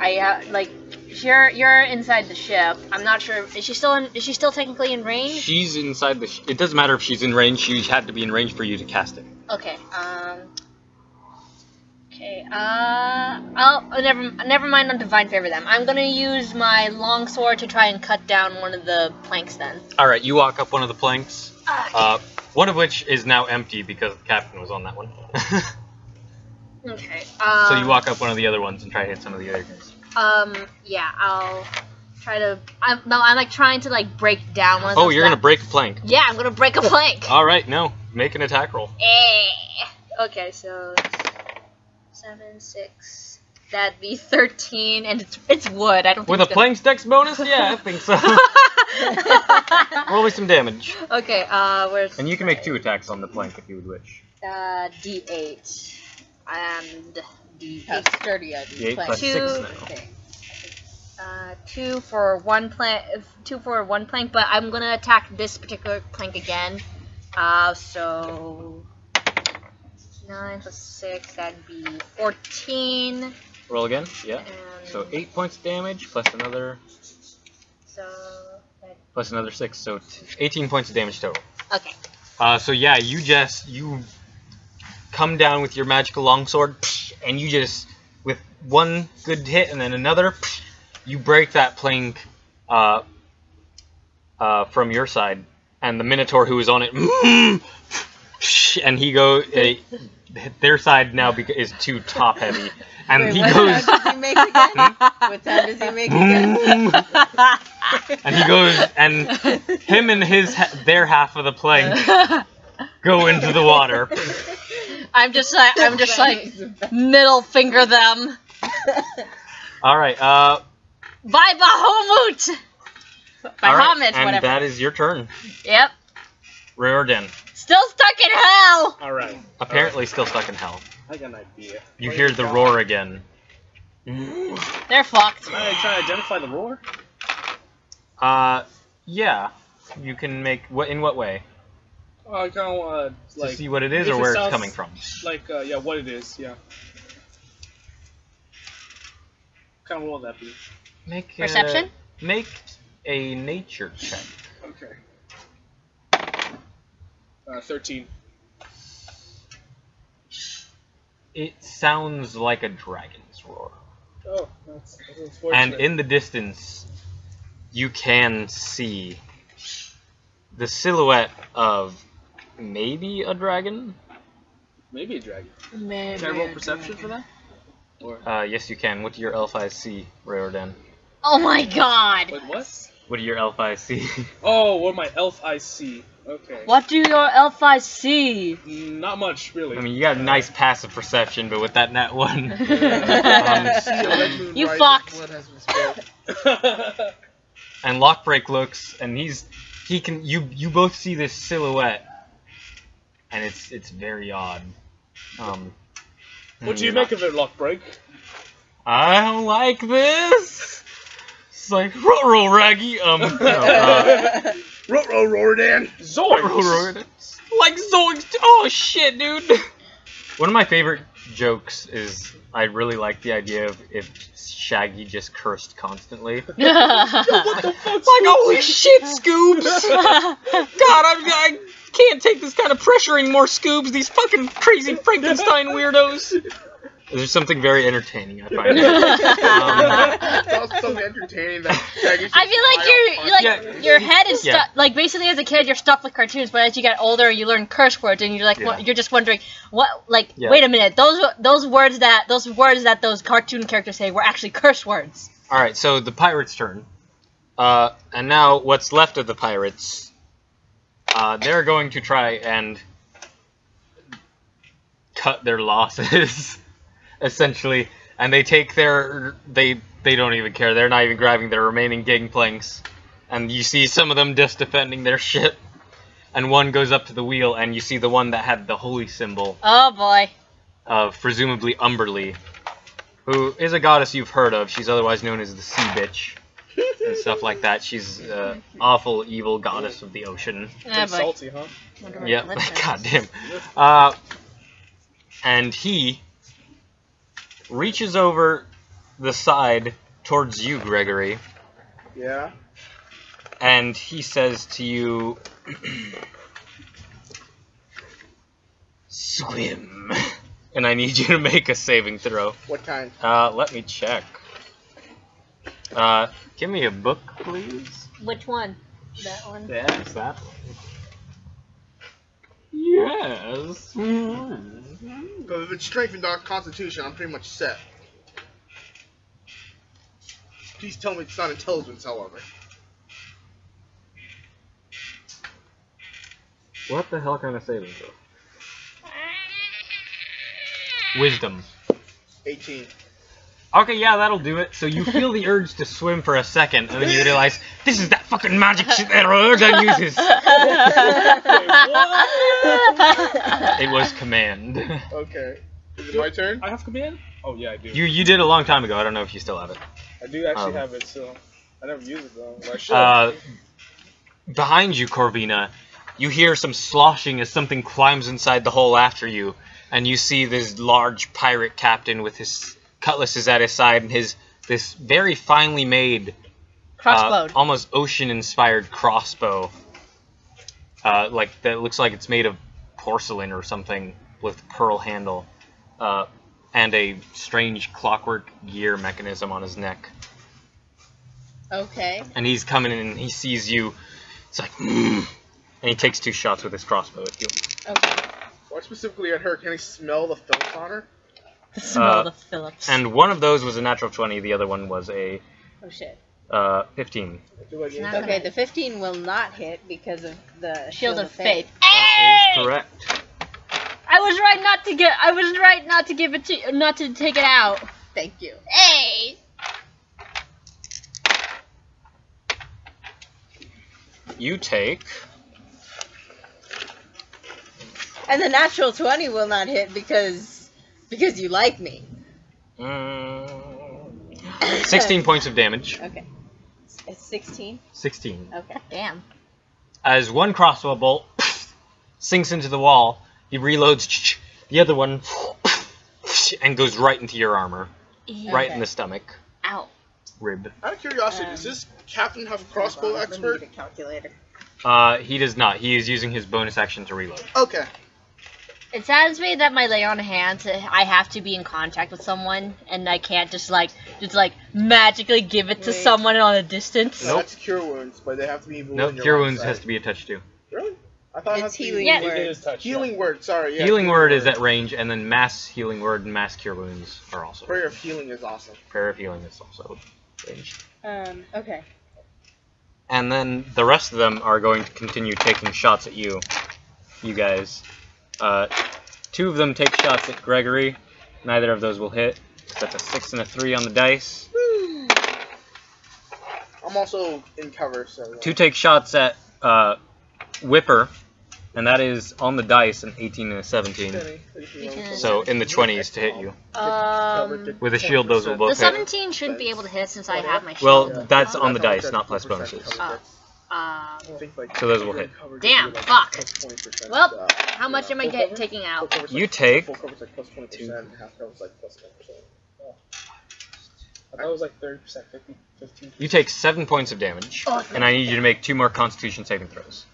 A: you're inside the ship. I'm not sure. Is she still technically in range?
B: She's inside the. It doesn't matter if she's in range. She had to be in range for you to cast it.
A: Okay. Okay. I'll never mind on Divine Favor them. I'm gonna use my longsword to try and cut down one of the planks then.
B: All right. You walk up one of the planks.
A: Okay.
B: One of which is now empty because the captain was on that one.
A: Okay.
B: So you walk up one of the other ones and try to hit some of the other guys.
A: Yeah, I'll try to. I'm like trying to like break down one of
B: Oh,
A: those
B: you're gonna break a plank.
A: Yeah, I'm gonna break a plank.
B: All right, no, make an attack roll.
A: Okay, so 7, 6. That'd be 13, and it's wood. I don't. Think
B: With a
A: it's
B: plank's dex bonus? Yeah, I think so. Roll me some damage.
A: Okay. Where's?
B: And you can make 2 attacks on the plank if you would wish.
A: D8 and
E: How
A: D8.
E: sturdy are these
B: D8
E: planks?
B: plus 6 now.
E: Okay.
A: 2 for one plank. 2 for one plank, but I'm gonna attack this particular plank again. So 9 plus 6. That'd be 14.
B: Roll again. Yeah.
A: And
B: So 8 points of damage plus another
A: So. That,
B: plus another 6. So 18 points of damage total.
A: okay.
B: So yeah, you come down with your magical longsword, and you just, with one good hit and then another, you break that plank from your side, and the Minotaur who is on it, and he goes, their side now is too top heavy, and
E: Wait,
B: he
E: what
B: goes,
E: sound does he make again? What sound does he make again?
B: and he goes, and him and their half of the plank go into the water.
A: I'm just like middle finger them.
B: All right.
A: By Bahamut. By
B: All right,
A: Hamid,
B: and
A: whatever.
B: that is your turn.
A: Yep.
B: Riordan.
A: Still stuck in hell.
D: Alright.
B: Apparently still stuck in hell.
D: I got an idea.
B: You hear the roar again.
A: They're fucked.
D: Can I try to identify the roar?
B: Yeah. You can make in what way?
D: I kind of want to, like...
B: To see what it is
D: if
B: or where it's
D: sounds
B: coming from?
D: Like, yeah, what it is, yeah. What kind of roll would that be?
B: Make
A: Perception?
B: Make a nature check.
D: Okay. 13.
B: It sounds like a dragon's roar.
D: Oh, that's unfortunate.
B: And in the distance, you can see the silhouette of maybe a dragon.
D: Maybe a dragon.
E: Man,
D: Can I roll perception for that? Or
B: Yes, you can. What do your elf eyes see, Riordan?
A: Oh my god.
D: wait, what?
B: What do your elf eyes see?
D: Oh, what my elf eyes see. Okay.
A: What do your elf eyes see?
D: Not much, really.
B: I mean, you got a nice passive perception, but with that net one,
A: You fucked.
C: Blood has been spilled.
B: and Lockbreak looks, and you both see this silhouette, and it's very odd.
D: What do you make of it, Lockbreak?
B: I don't like this. It's like roll raggy.
C: Rodan.
D: Zoinks!
B: Like Zoinks. Oh shit, dude. One of my favorite jokes is I really like the idea of if Shaggy just cursed constantly.
D: What the fuck?
B: Like, holy shit, Scoobs! God, I can't take this kind of pressure anymore, Scoobs. These fucking crazy Frankenstein weirdos. There's something very entertaining, I find.
C: That was so entertaining that
A: I feel like your head is stuck. Like basically, as a kid, you're stuck with cartoons, but as you get older, you learn curse words, and you're like, you're just wondering what. Like, wait a minute, those words that those cartoon characters say were actually curse words.
B: All right, so the pirates' turn, and now what's left of the pirates, they're going to try and cut their losses. Essentially, and they take they don't even care. They're not even grabbing their remaining gangplanks, and you see some of them just defending their ship. And one goes up to the wheel, and you see the one that had the holy symbol
A: Oh boy.
B: of presumably Umberly, who is a goddess you've heard of. She's otherwise known as the Sea Bitch and stuff like that. She's an awful, evil goddess of the ocean.
A: Oh
D: Pretty
A: boy.
D: salty, huh?
A: Wonder where
B: Yep,
A: the lip is.
B: goddamn. And he reaches over the side towards you, Gregory,
C: Yeah.
B: and he says to you, swim. And I need you to make a saving throw.
C: What kind?
B: Let me check. Give me a book, please.
A: Which one? That one?
B: Yes, that one. Yes.
C: Because if it's strength and not constitution, I'm pretty much set. Please tell me it's not intelligence, however.
B: What the hell kind of saving throw? Wisdom.
C: 18.
B: Okay, yeah, that'll do it. So you feel the urge to swim for a second, and then you realize, this is that fucking magic shit that Rodan uses. It was command.
C: Okay. Is it my turn?
D: I have command? Oh, yeah, I do.
B: You did a long time ago. I don't know if you still have it.
D: I do actually
B: Um,
D: have it, so I never use it, though. Well, I should.
B: Behind you, Corvina, you hear some sloshing as something climbs inside the hole after you, and you see this large pirate captain with his cutlasses at his side and this very finely made,
A: Crossbowed.
B: almost ocean-inspired crossbow. Like that looks like it's made of porcelain or something with pearl handle, and a strange clockwork gear mechanism on his neck.
E: Okay.
B: And he's coming in and he sees you. It's like, and he takes 2 shots with his crossbow at you.
E: Okay.
C: What specifically at her? Can I smell the Phillips on her?
E: Smell the Phillips.
B: And one of those was a natural 20. The other one was a
E: Oh shit.
B: 15.
A: not
E: Okay, the 15 will not hit because of the
A: Shield of Faith.
B: That is correct.
A: I was right not to get. I was right not to give it to. Not to take it out.
E: Thank you.
A: Hey.
B: You take.
E: And the natural 20 will not hit because you like me.
B: 16 points of damage.
E: Okay. It's 16.
B: 16.
E: Okay.
A: Damn.
B: As one crossbow bolt sinks into the wall, he reloads the other one and goes right into your armor. Right
E: Okay.
B: in the stomach.
A: Ow.
B: Rib.
C: Out of curiosity, does this captain have a crossbow
E: Let me
C: expert?
E: get a calculator.
B: He does not. He is using his bonus action to reload.
C: Okay.
A: It saddens me that my lay on hands, I have to be in contact with someone, and I can't just magically give it to
E: Wait.
A: someone on a distance.
B: Nope.
C: That's cure wounds, but they have to be below
B: No,
C: your
B: cure
C: line
B: wounds
C: sight.
B: has to be a touch too.
C: Really? I thought it
E: It's
C: has to be
E: healing
A: Yeah.
E: word.
D: It is touch.
C: Healing word. Sorry. Yeah,
B: Healing word is
C: word.
B: at range, and then mass healing word and mass cure wounds are also.
C: Prayer of healing is awesome.
B: Prayer of healing is also range.
E: Okay.
B: And then the rest of them are going to continue taking shots at you guys. 2 of them take shots at Gregory. Neither of those will hit. That's a 6 and a 3 on the dice.
C: I'm also in cover, so.
B: 2 take shots at Whipper, and that is on the dice an 18 and a 17. So in the 20s to hit you. With a shield, those will
A: The
B: both hit.
A: 17 shouldn't be able to hit since I have my shield.
B: Well, that's on the dice, not plus bonuses. So those will hit.
A: Damn, fuck. Well, how much am I taking out?
B: You take-
C: Full cover's like plus 20%, and half cover's like plus 10%.
D: I thought it was like 30%, 15.
B: You take 7 points of damage,
A: Oh,
B: and I need you to make 2 more Constitution saving throws.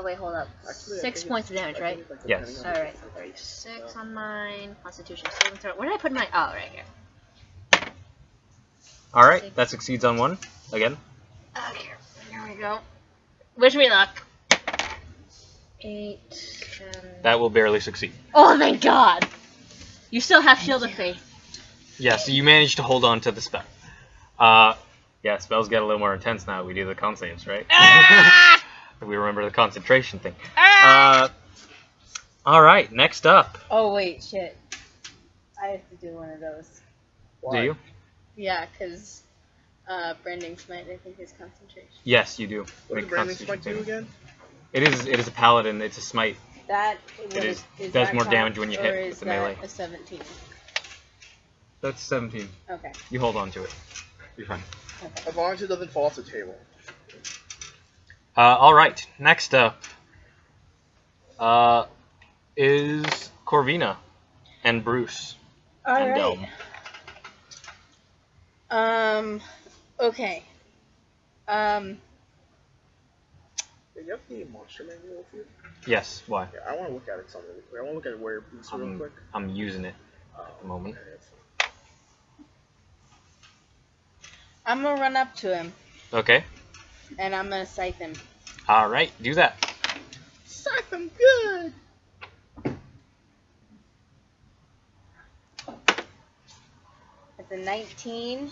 A: Wait, hold up. 6 points of damage, right?
B: Yes.
A: Alright, 36 on mine. Constitution saving throw. Where did I put my... Oh, right here.
B: Alright, that succeeds on 1. Again.
A: Okay, here we go. Wish me luck. 8, 10...
B: That will barely succeed.
A: Oh, thank God! You still have Shield of Faith.
B: Yeah, so you managed to hold on to the spell. Yeah, spells get a little more intense now. We do the con saves, right? We remember the concentration thing. Alright, next up.
E: Oh wait, shit. I have to do one of those.
B: Do you?
E: Yeah, because Branding Smite, I think, is concentration.
B: Yes, you do.
C: What
B: Make
C: does branding
B: concentration
C: smite do
B: save.
C: again?
B: It is a paladin. It's a smite.
E: That
B: is
E: is
B: does
E: that
B: more damage when you
E: or
B: hit
E: is
B: with the
E: that
B: melee.
E: a 17?
B: That's 17.
E: Okay.
B: You hold on to it. You're fine.
E: Okay.
C: As long as it doesn't fall off the table.
B: All right. Next up is Corvina and Bruce.
E: All
B: and
E: right.
B: Dome.
E: Okay.
C: Do you have the monster manual with you?
B: Yes. Why?
C: Yeah, I want to look at it something really quick. I want to look at where beats real quick.
B: I'm using it at the moment.
C: Okay, that's fine.
E: I'm gonna run up to him
B: Okay.
E: and I'm gonna scythe him.
B: All right. Do that.
C: Scythe them good!
E: It's a 19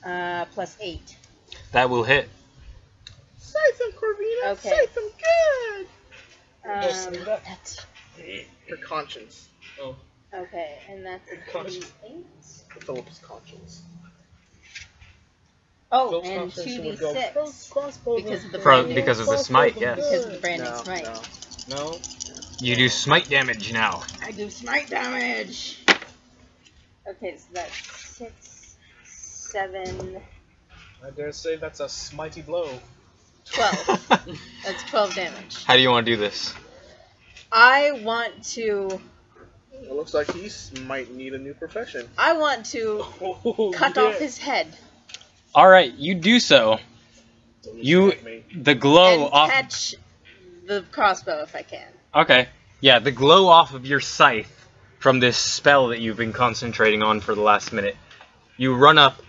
E: plus 8.
B: That will hit.
C: Scythe them, Corvina!
E: Okay.
C: Scythe them good! Her conscience.
D: Oh.
E: Okay, and that's a
D: Conscience.
E: 8.
C: Philip's conscience.
E: Oh,
D: Phil's
E: and
D: concentration would go
E: 2d6 because of the
B: From
E: branding.
B: because of the smite. Yes.
E: Because of the branding
C: No,
E: smite.
C: no.
D: No.
B: You do smite damage now.
E: I do smite damage. Okay, so that's 6, 7,
D: I dare say that's a smitey blow.
E: 12. That's 12 damage.
B: How do you want to do this?
E: I want to.
C: It looks like he might need a new profession.
E: I want to
D: Oh,
E: cut
D: yeah.
E: off his head
B: All right. You do so. You the glow
E: and
B: off.
E: catch the crossbow if I can.
B: Okay. Yeah, the glow off of your scythe from this spell that you've been concentrating on for the last minute. You run up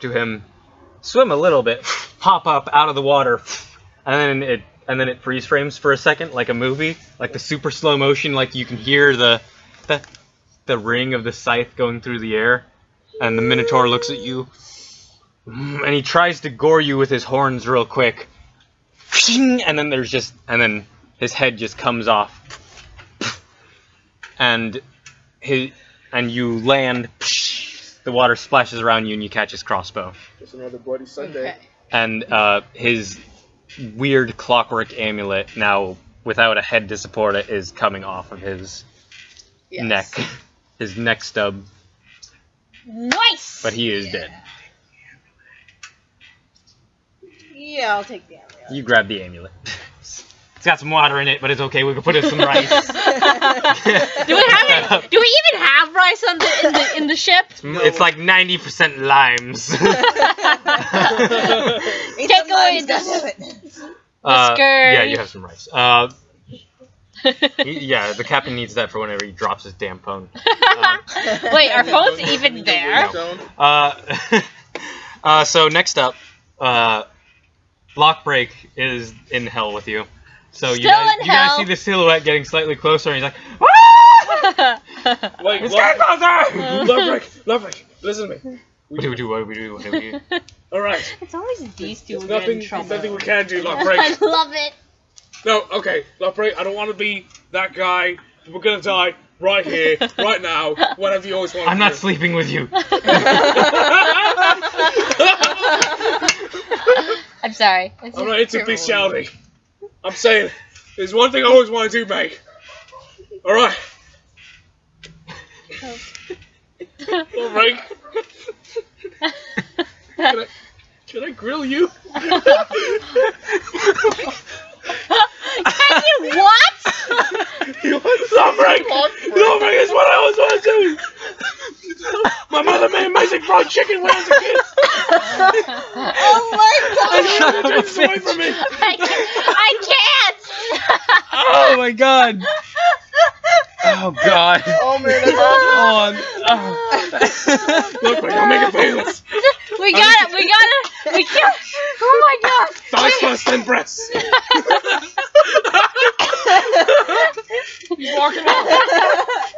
B: to him, swim a little bit, pop up out of the water, and then it freeze frames for a second like a movie, like the super slow motion, like you can hear the ring of the scythe going through the air, and the Minotaur looks at you, and he tries to gore you with his horns real quick, and then his head just comes off, and you land. The water splashes around you, and you catch his crossbow.
C: Just another bloody Sunday.
E: Okay.
B: And his weird clockwork amulet, now without a head to support it, is coming off of his
E: Yes.
B: neck, his neck stub.
A: Nice!
B: But he is dead.
E: Yeah, I'll take the amulet.
B: You grab the amulet. It's got some water in it, but it's okay. We can put in some rice.
A: Do we have it? Do we even have rice on in the ship?
B: It's like 90% limes.
A: Take away the skirt.
B: Yeah, you have some rice. Yeah, the captain needs that for whenever he drops his damn phone.
A: Wait, are phones even there?
B: So next up, Lockbreak is in hell with you. So you guys
A: hell.
B: see the silhouette getting slightly closer, and he's like, "Ah!"
D: Wait,
B: It's getting closer!
D: Lovebreak, listen to me.
B: What do we do? What do we do? What do we do?
D: Alright.
A: It's always these two who
D: There's
A: get in
D: nothing,
A: trouble.
D: nothing we can do,
A: I
D: Lovebreak.
A: love it.
D: No, okay, Lovebreak, I don't want to be that guy. We're gonna die right here, right now, whenever you always want to
B: I'm not sleeping with you.
A: I'm sorry.
D: I'm not into bestiality. I'm saying, there's one thing I always wanted to make. Alright. Lovebreak. Can I grill you?
A: Can you what?
D: Lovebreak is what I always wanted to do. My mother made amazing fried chicken when I was a kid.
E: Oh my god!
D: Take this away from me.
A: I can't.
B: Oh my god. Oh god.
C: Oh man, that's
D: Lovebreak, I'll make it famous.
A: We can't. Oh my god.
D: Thighs first, then breasts. He's walking off.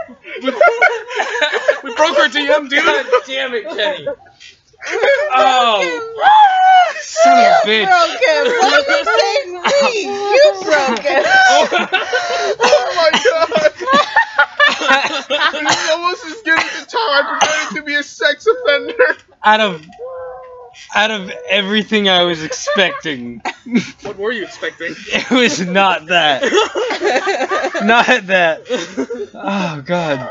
D: We broke our DM, dude.
B: God damn it, Kenny. Oh. Son of a bitch.
E: Broke him! What are you saying? Me! You broke him!
C: oh my god! He's almost as good as the time I pretended to be a sex offender.
B: out of everything I was expecting,
D: What were you expecting?
B: it was not that. Not that. Oh god.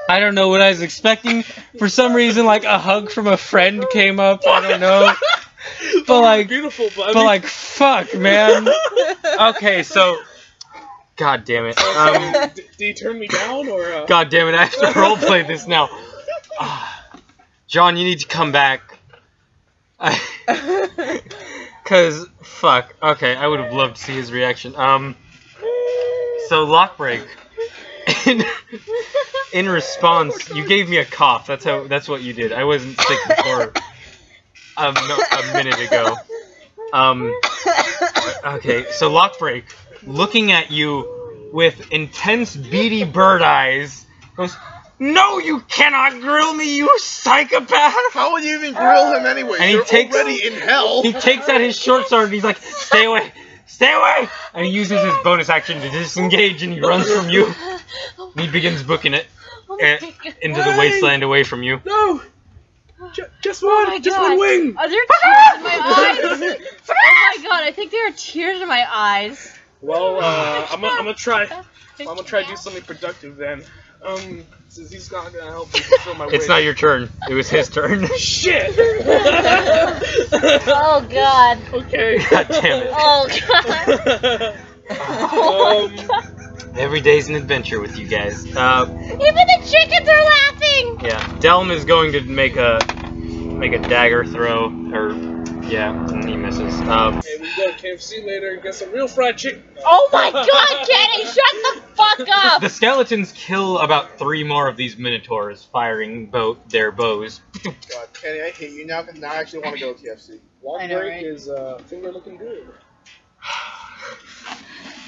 B: I don't know what I was expecting. For some reason, like a hug from a friend came up. I don't know. But like,
D: beautiful,
B: but like, fuck, man. Okay, so. God damn it.
D: Do you turn me down or?
B: God damn it, I have to roleplay this now. John, you need to come back. Cause, fuck. Okay, I would have loved to see his reaction. So, Lockbreak. In response, you gave me a cough. That's what you did. I wasn't sick before a minute ago. Okay, so Lockbreak, looking at you with intense beady bird eyes, goes, "No, you cannot grill me, you psychopath!"
C: How would you even grill him anyway?
B: And
C: You're already in hell.
B: He takes out his short sword and he's like, "Stay away! Stay away!" And he uses his bonus action to disengage and he runs from you. And he begins booking it into the wasteland away from you.
D: No! Just one wing!
A: Are there tears in my eyes? Oh my god, I think there are tears in my eyes.
D: Well, I'm gonna try to do something productive then. Since he's not gonna help me fulfill my wish.
B: It's not your turn. It was his turn.
D: Shit!
A: Oh god.
D: Okay.
B: God damn it.
A: Oh god.
B: Every day's an adventure with you guys.
A: Even the chickens are laughing!
B: Yeah. Delm is going to make a dagger throw, and he misses.
D: Hey, we go to KFC later and get some real fried chicken.
A: Oh my god, Kenny, shut the fuck up!
B: The skeletons kill about 3 more of these minotaurs, firing their bows.
C: God, Kenny, I hate you now because now I actually want to go to KFC.
D: Long
A: know,
D: break
A: right?
D: is finger looking good.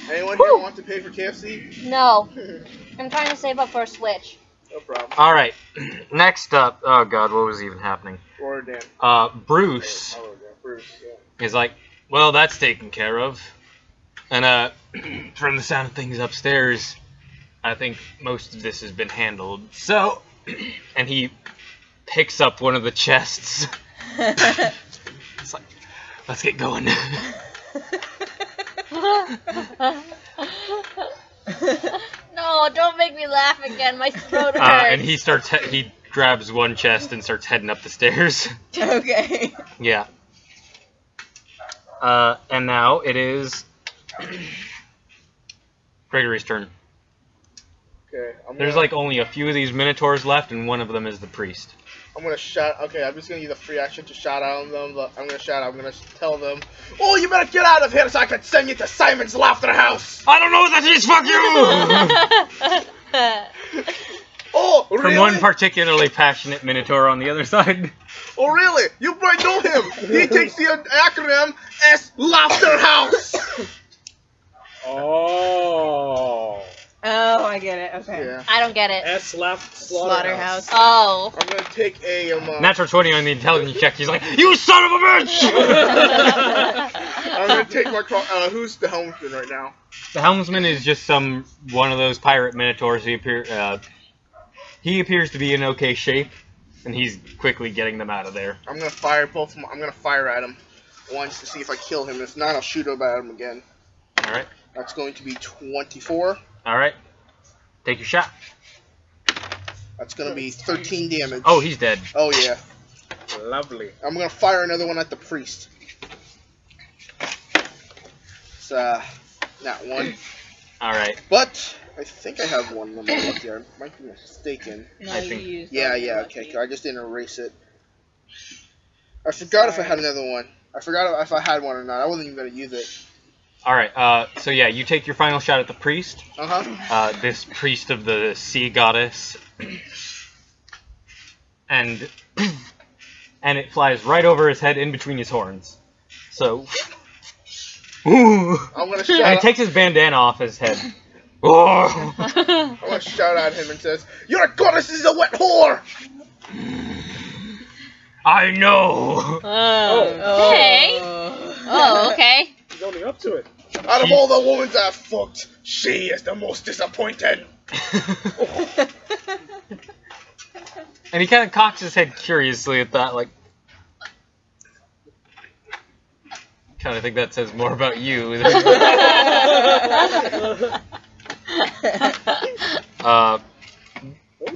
C: Anyone here want to pay for KFC?
A: No. I'm trying to save up for a Switch.
C: No problem.
B: Alright, next up, oh god, what was even happening?
C: Or Dan.
B: Bruce
C: Oh, Dan. Bruce, yeah.
B: is like, well, that's taken care of. And, from the sound of things upstairs, I think most of this has been handled. So, and he picks up one of the chests. It's like, let's get going.
A: No, don't make me laugh again. My throat hurts.
B: And he he grabs one chest and starts heading up the stairs.
E: Okay.
B: Yeah. And now it is Gregory's turn.
C: Okay.
B: There's like only a few of these minotaurs left, and one of them is the priest.
C: I'm gonna shout. Okay, I'm just gonna use a free action to shout out on them. I'm gonna shout. I'm gonna tell them, "Oh, you better get out of here, so I can send you to Simon's Laughter House."
B: I don't know what that is. Fuck you!
C: Oh, really?
B: From one particularly passionate minotaur on the other side.
C: Oh, really? You might know him. He takes the acronym S Laughter House.
D: Oh.
E: Oh, I get it. Okay.
C: Yeah.
A: I don't get it.
D: S left
E: Slaughterhouse.
A: Oh.
C: I'm gonna take a
B: Natural 20 on the intelligence check. He's like, "You son of a bitch!"
C: I'm gonna take my who's the helmsman right now?
B: The helmsman is just one of those pirate minotaurs. He appears to be in okay shape, and he's quickly getting them out of there.
C: I'm gonna fire both. I'm gonna fire at him once to see if I kill him. If not, I'll shoot up at him again.
B: All right.
C: That's going to be 24.
B: All right. Take your shot.
C: That's gonna be 13 damage.
B: Oh, he's dead.
C: Oh yeah.
D: Lovely.
C: I'm gonna fire another one at the priest. It's not one.
B: All right.
C: But I think I have one number left here. I might be mistaken.
E: No,
B: I
E: you
B: think-
E: used
C: Yeah,
E: all
C: yeah,
E: your
C: okay.
E: lucky.
C: I just didn't erase it. I forgot if I had another one. I forgot if I had one or not. I wasn't even gonna use it.
B: All right. So yeah, you take your final shot at the priest.
C: Uh-huh.
B: This priest of the sea goddess, and it flies right over his head, in between his horns. So, ooh.
C: I'm gonna
B: And
C: shout.
B: he takes his bandana off his head. Oh.
C: I'm gonna shout at him and says, "Your goddess is a wet whore."
B: I know.
A: Okay. Oh, okay.
D: He's only up to it.
C: Out of all the women I've fucked, she is the most disappointed.
B: And he kind of cocks his head curiously at that, like. Kind of think that says more about you.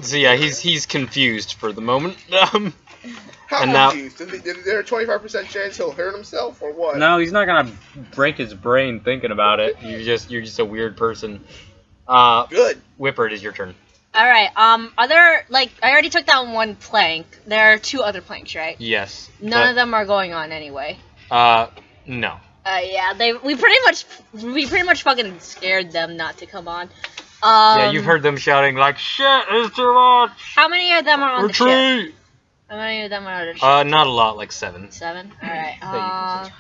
B: So yeah, he's confused for the moment.
C: How
B: And now-
C: confused? Is there a 25% chance he'll hurt himself or what?
B: No, he's not gonna break his brain thinking about it. You're just a weird person.
C: Good.
B: Whipper, it is your turn.
A: Alright, I already took down one plank. There are 2 other planks, right?
B: Yes.
A: None of them are going on anyway.
B: No.
A: Yeah, we pretty much fucking scared them not to come on.
B: Yeah, you've heard them shouting like, "Shit, it's too much!
A: How many of them are on the ship?
B: Retreat!"
A: How many of them are on the ship?
B: Not a lot, like 7.
A: 7? Alright,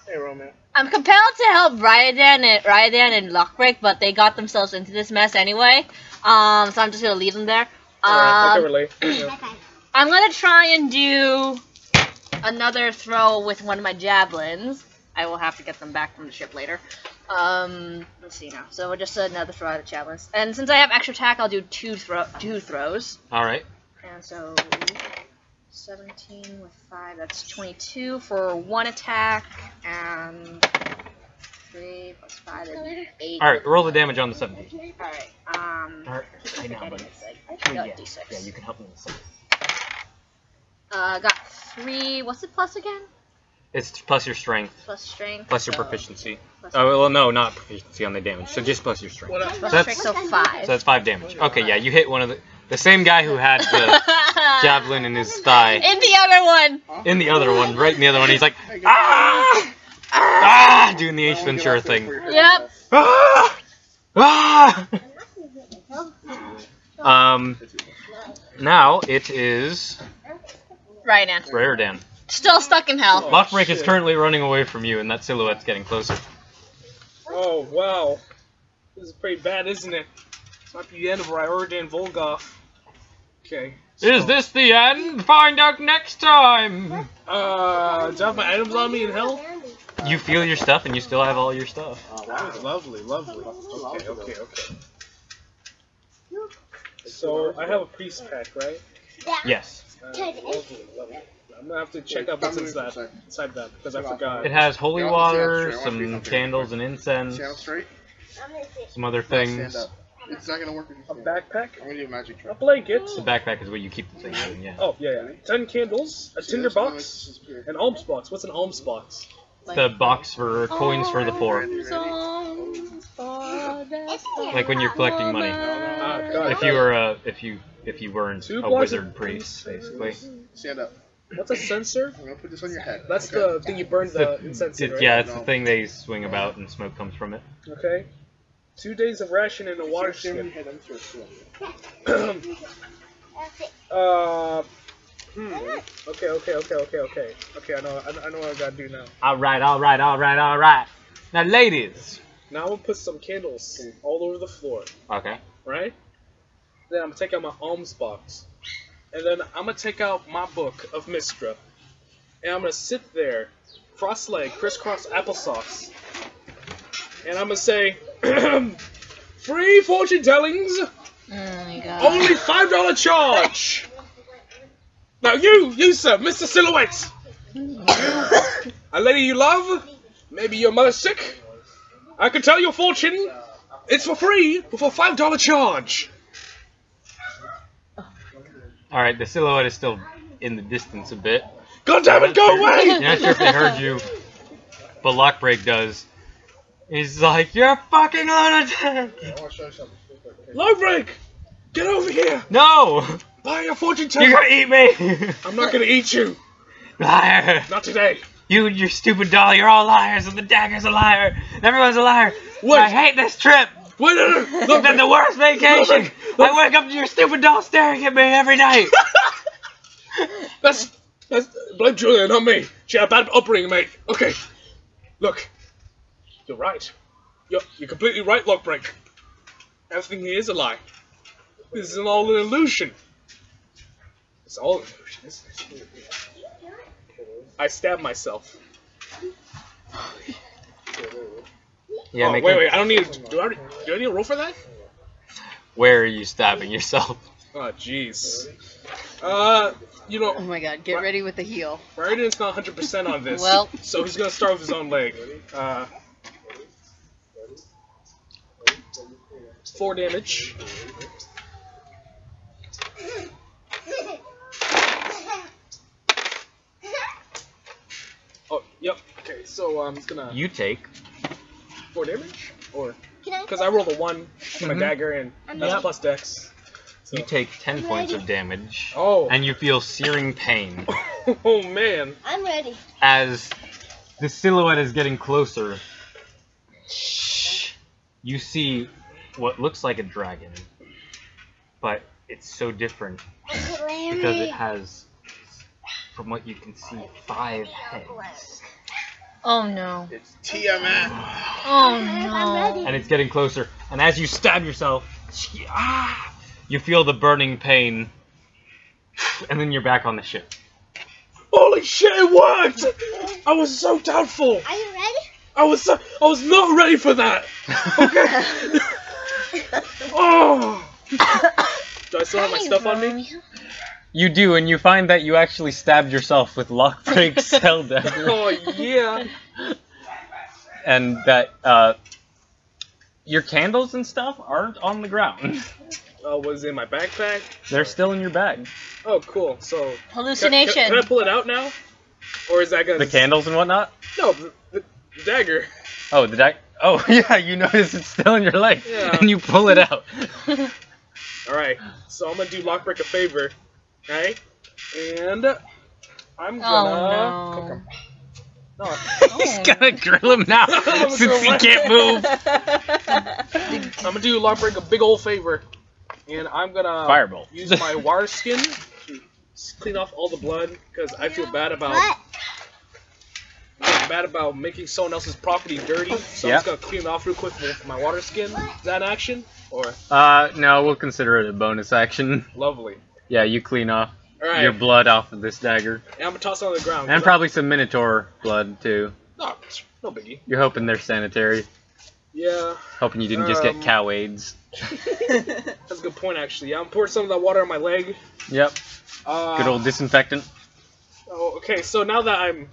C: Hey, Roman.
A: I'm compelled to help Ryadan and Lockbreak, but they got themselves into this mess anyway. So I'm just gonna leave them there.
D: Alright, I can relate. Yeah.
A: I'm gonna try and do another throw with one of my javelins. I will have to get them back from the ship later. Let's see now. So just another throw out of javelins. And since I have extra attack, I'll do two throws.
B: Alright.
A: And so 17 with 5, that's 22 for 1 attack, and 3 plus 5 is 8.
B: Alright, roll the damage on the 17.
A: Alright,
B: Alright, I know, buddy.
A: D6.
B: Yeah, you can help me with this.
A: Got 3, what's it plus again?
B: It's plus your strength,
A: Plus strength.
B: plus your
A: so
B: proficiency.
A: plus
B: Oh, well, no, not proficiency on the damage, so just plus your strength.
D: What up?
A: Plus
B: So
A: strength, so 5.
B: So that's 5 damage. Okay, yeah, you hit one of the same guy who had the javelin in his thigh.
A: In the other one!
B: In the other one, right in the other one, he's like, ah! Ah! Doing the Ace Ventura thing.
A: Yep.
B: Ah! Ah! Now it is
A: Right now.
B: Raridan.
A: Still stuck in hell.
B: Lockbreak is currently running away from you, and that silhouette's getting closer.
D: Oh, wow. This is pretty bad, isn't it? This might be the end of Raridan Volgoth. Okay.
B: Is this the end? Find out next time!
D: Do I have my items on me in hell?
B: You feel your stuff, and you still have all your stuff.
D: Lovely, lovely. Okay. So, I have a priest pack, right?
B: Yes.
D: Lovely. I'm gonna have to check out what's inside that, because I forgot.
B: It has holy
C: Yeah,
B: water,
C: stand
B: some
C: straight.
B: candles and incense,
C: Stand up straight.
B: some other
C: Stand
B: things.
C: up. It's not gonna work if you
D: A
C: stand.
D: backpack,
C: I'm gonna do a magic
D: a
C: trick.
D: blanket.
B: The backpack is what you keep the thing in, yeah.
D: Oh, yeah. 10 candles, a tinder box, an alms box. What's an alms box?
B: The box for coins for the poor. Like when you're collecting money.
D: Got
B: If
D: it.
B: you were if you weren't
D: 2
B: a
D: blocks
B: wizard
D: of-
B: priest, basically.
C: Stand up.
D: What's a censer?
C: I'm gonna put this on your head.
D: That's
C: okay?
D: the thing you burn the incense in, right?
B: Yeah, it's the thing they swing about and smoke comes from it.
D: Okay. 2 days of ration and a water
C: Stand on
D: skip.
C: your head, I'm sure it's
D: Okay. Okay, I know what I gotta do now.
B: Alright. Now ladies.
D: Now I'm gonna put some candles all over the floor,
B: Okay.
D: right? Then I'm gonna take out my alms box. And then I'm gonna take out my book of Mistra. And I'm gonna sit there, cross-legged, crisscross applesauce. And I'm gonna say, free fortune tellings,
A: Oh my god.
D: only $5 charge. Now you sir, Mr. Silhouette. A lady you love, maybe your mother's sick. I can tell your fortune. It's for free with a $5 charge.
B: Alright, the silhouette is still in the distance a bit.
D: God damn it, go away!
B: You're not sure if they heard you, but Lockbreak does. He's like, you're a fucking lunatic!
C: I wanna show you something.
D: Lowbreak, get over here.
B: No!
D: Buy your fortune
B: You're
D: teller.
B: gonna eat me!
D: I'm not gonna eat you.
B: Liar!
D: Not today.
B: You and your stupid doll, you're all liars, and the dagger's a liar! Everyone's a liar!
D: Wait.
B: I hate this trip!
D: Wait, no.
B: It's been the worst vacation! I wake up to your stupid doll staring at me every night!
D: That's blame Julia, not me. She had a bad upbringing, mate. Okay, look, you're right. You're completely right, Lockbreak. Everything here is a lie. This is all an illusion. It's all an illusion, isn't it? I stabbed myself.
B: Yeah,
D: Oh,
B: make
D: wait, I don't need. Do I need a roll for that?
B: Where are you stabbing yourself?
D: Oh, jeez. You know,
E: Oh my god, get ready with the heal.
D: Raiden's not 100% on this.
A: Well.
D: So he's gonna start with his own leg. 4 damage. Oh, yep. Okay, so I'm just gonna.
B: You take
D: 4 damage? Or.
F: Can I?
D: Because I rolled a 1 for my
B: Mhm.
D: dagger, and that's
B: Yep.
D: plus dex. So.
B: You take 10 points of damage.
D: Oh.
B: And you feel searing pain
D: Oh, man.
F: I'm ready.
B: as the silhouette is getting closer. You see what looks like a dragon, but it's so different
F: Uncle
B: because
F: Larry.
B: it has, from what you can see, 5 heads.
A: Oh no.
C: It's TMF.
A: Oh
F: I'm
A: no.
F: ready.
B: And it's getting closer. And as you stab yourself, you feel the burning pain, and then you're back on the ship.
D: Holy shit, it worked! I was so doubtful.
F: Are you ready?
D: I was not ready for that. Okay. Oh. Do I still have my stuff on me?
B: You do, and you find that you actually stabbed yourself with Lockbreak Cell Dagger.
D: Oh yeah.
B: And that your candles and stuff aren't on the ground.
D: Was it in my backpack?
B: They're still in your bag.
D: Oh, cool. So
A: Hallucination.
D: Can I pull it out now? Or is that gonna?
B: The candles and whatnot?
D: No, the dagger.
B: Oh, the dagger. Oh, yeah, you notice it's still in your leg.
D: Yeah.
B: And you pull it out.
D: Alright, so I'm gonna do Lockbreak a favor. Okay? And I'm gonna
A: Oh
D: cook
A: no.
D: him. No.
B: He's gonna grill him now since he can't move.
D: I'm gonna do Lockbreak a big old favor. And I'm gonna
B: Fireball.
D: use my water skin to clean off all the blood because I feel bad about
F: What?
D: making someone else's property dirty. So
B: Yep.
D: I'm just gonna clean it off real quick with my water skin. Is that an action? Or
B: No, we'll consider it a bonus action.
D: lovely.
B: Yeah, you clean off
D: Alright.
B: your blood off of this dagger.
D: And I'm gonna toss it on the ground.
B: And probably some Minotaur blood, too.
D: No, no biggie.
B: You're hoping they're sanitary.
D: Yeah,
B: Hoping you didn't just get
D: Um,
B: cow AIDS.
D: that's a good point actually. Yeah, I'm pouring some of that water on my leg.
B: Yep. Good old disinfectant.
D: Oh, okay, so now that I'm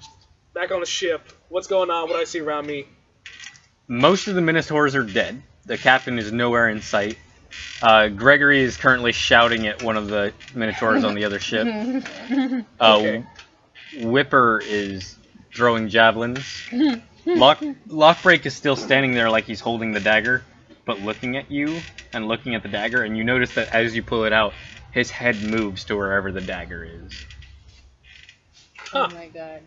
D: back on the ship, what's going on? What do I see around me?
B: Most of the Minotaurs are dead. The captain is nowhere in sight. Gregory is currently shouting at one of the Minotaurs on the other ship.
D: Okay.
B: Whipper is throwing javelins. Lockbreak is still standing there like he's holding the dagger, but looking at you and looking at the dagger, and you notice that as you pull it out, his head moves to wherever the dagger is.
D: Huh.
E: Oh my god.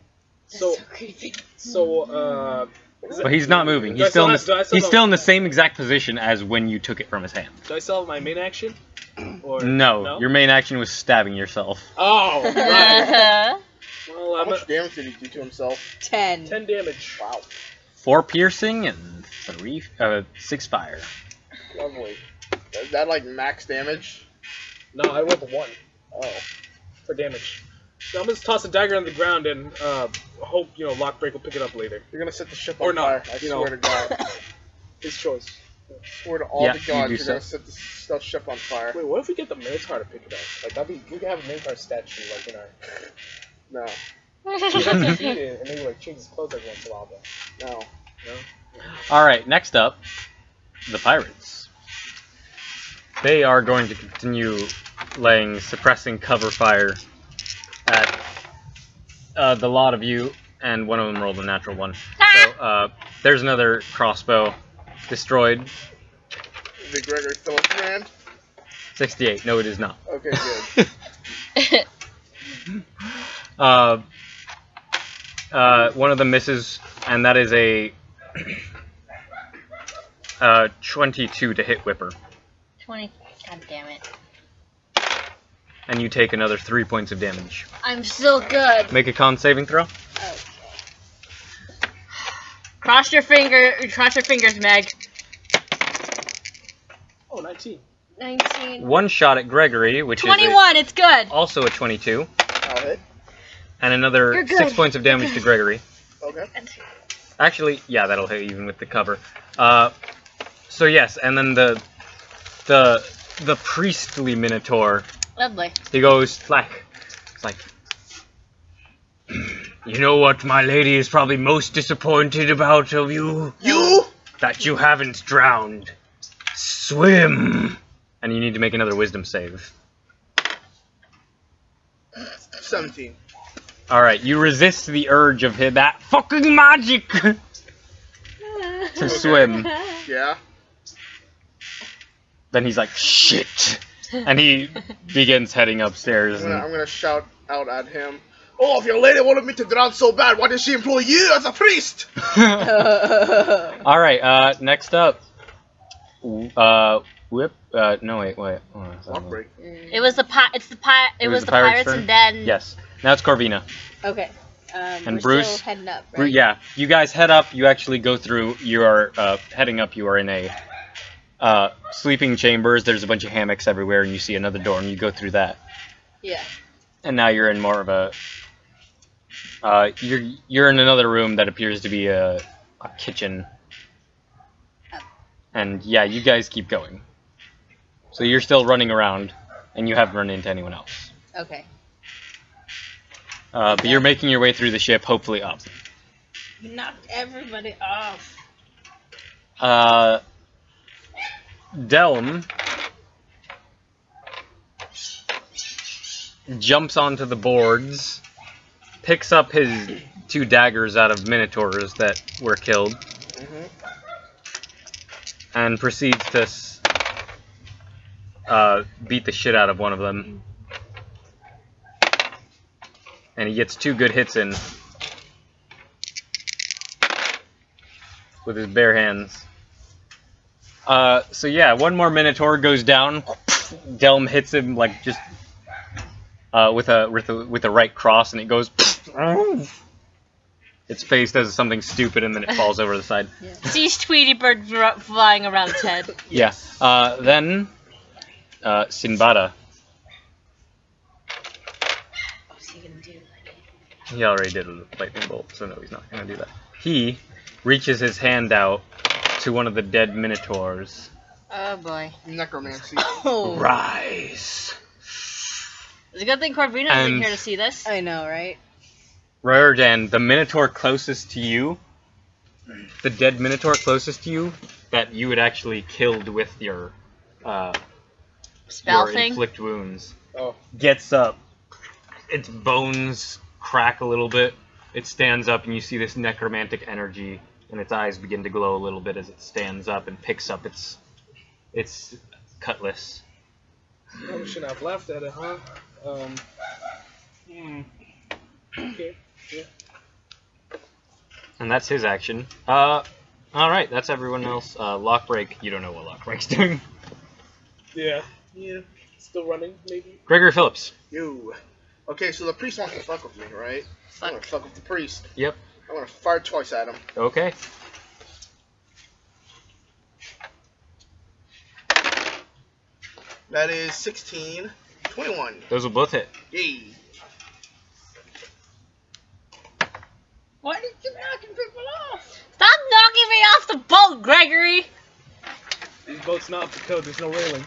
E: That's
D: So-
E: so creepy.
D: So, is
B: But
D: it-
B: he's not moving.
D: Do I
B: He's still in
D: still have-
B: the, he's still in the same exact position as when you took it from his hand.
D: do I still have my main action? Or
B: No, your main action was stabbing yourself.
D: Oh, right. Well,
C: How
D: I'm
C: much
D: at
C: damage did he do to himself?
E: 10.
D: 10 damage.
C: Wow.
B: 4 piercing and 6 fire.
C: Lovely. Is that like max damage?
D: No, I rolled a 1
C: Oh.
D: for damage. So I'm gonna toss a dagger on the ground and hope, Lockbreak will pick it up later.
C: You're gonna set the ship
D: Or
C: on
D: not,
C: fire. I
D: you know.
C: swear to God.
D: His choice.
C: Swear to all
B: Yeah,
C: the
B: you
C: gods,
B: do
C: you're gonna set the ship on fire.
D: Wait, what if we get the Minotaur to pick it up? Like, we could have a Minotaur statue, like, in our...
C: No.
D: We have to feed it and maybe, like, change his clothes every once in a while, but...
C: No.
B: Alright, next up, the pirates. They are going to continue laying suppressing cover fire at the lot of you, and one of them rolled a natural one. So, there's another crossbow destroyed.
C: Is it Gregory Phillips brand?
B: 68. No, it is not.
C: Okay, good.
B: One of them misses, and that is a 22 to hit Whipper.
A: 20. God damn it.
B: And you take another 3 points of damage.
A: I'm still good.
B: Make a con saving throw.
A: Okay. Cross your fingers, Meg.
D: Oh, 19.
A: 19.
B: One shot at Gregory, which
A: 21, it's good.
B: is also a 22.
C: I'll hit.
B: And another
A: You're good.
B: 6 points of damage to Gregory.
C: Okay.
B: Actually, yeah, that'll hit even with the cover. So yes, and then the the priestly Minotaur.
A: Lovely.
B: He goes like, it's like, you know what my lady is probably most disappointed about of you?
C: You?
B: That you haven't drowned. Swim. And you need to make another wisdom save.
C: 17.
B: Alright, you resist the urge of that fucking magic to swim.
C: Yeah.
B: Then he's like, shit. And he begins heading upstairs.
C: I'm gonna shout out at him. Oh, if your lady wanted me to drown so bad, why did she employ you as a priest?
B: Alright, next up. Whip. No, wait.
C: Lock break.
A: It was the pirates and then.
B: Yes. Now it's Corvina.
E: Okay.
B: And
E: we're
B: Bruce.
E: still heading up, right?
B: Yeah. You guys head up. You actually go through. You are heading up. You are in a sleeping chambers. There's a bunch of hammocks everywhere, and you see another door, and you go through that.
E: Yeah.
B: And now you're in more of a. You're in another room that appears to be a kitchen. And yeah, you guys keep going. So you're still running around, and you haven't run into anyone else.
E: Okay.
B: But you're making your way through the ship, hopefully up.
E: You knocked everybody off.
B: Delm jumps onto the boards, picks up his 2 daggers out of Minotaurs that were killed, and proceeds to beat the shit out of one of them. And he gets 2 good hits in with his bare hands. So yeah, one more Minotaur goes down. Delm hits him like just with the right cross, and it goes. Its face does something stupid, and then it falls over the side.
A: Yeah. Sees Tweety Bird flying around its head.
B: Yeah. Then Sinbada.
A: What's he gonna do?
B: He already did a lightning bolt, so no, he's not gonna do that. He reaches his hand out to one of the dead Minotaurs.
A: Oh boy.
C: Necromancy.
E: Oh.
B: Rise.
A: It's a good thing Corvina isn't here to see this.
E: I know, right?
B: Raridan, the Minotaur closest to you, the dead Minotaur closest to you, that you had actually killed with your
A: Spell thing?
B: inflict wounds,
C: Oh.
B: gets up. Its bones crack a little bit. It stands up, and you see this necromantic energy, and its eyes begin to glow a little bit as it stands up and picks up its cutlass.
D: Probably shouldn't have laughed at it, huh? Okay. Yeah.
B: And that's his action. Alright, that's everyone else. Lockbreak, you don't know what Lockbreak's doing.
D: Yeah. Yeah. Still running, maybe?
B: Gregory Phillips.
C: You. Okay, so the priest wants to fuck with me, right? I'm gonna fuck with the priest.
B: Yep.
C: I'm gonna fire twice at him.
B: Okay.
C: That is 16, 21.
B: Those will both hit.
C: Yay.
E: Why did you knocking people off?
A: Stop knocking me off the boat, Gregory!
D: These boats not up to code, there's no railing.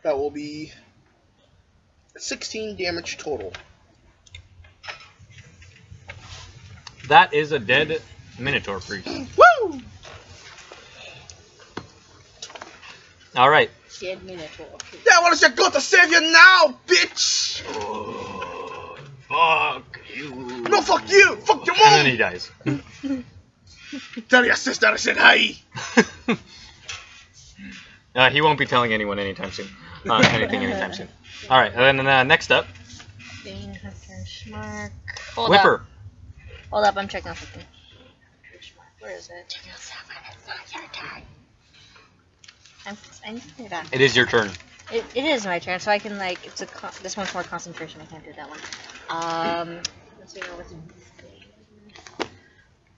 C: That will be 16 damage total.
B: That is a dead Minotaur priest.
C: Woo!
B: Alright.
E: Dead Minotaur.
C: Yeah, why don't you go to save you now, bitch?
B: Oh, fuck you.
C: No, fuck you! Fuck your
B: And then
C: mom!
B: he dies.
C: Tell your sister I said hi!
B: He won't be telling anyone anytime soon. Anything anytime soon. Alright, and then next up,
A: Hold
B: Whipper.
A: up. Hold up, I'm checking out something. Where is it?
F: It's not your turn.
A: I need to do that.
B: It is your turn.
A: It is my turn, so I can like. This one's more concentration. I can't do that one. Let's see what's.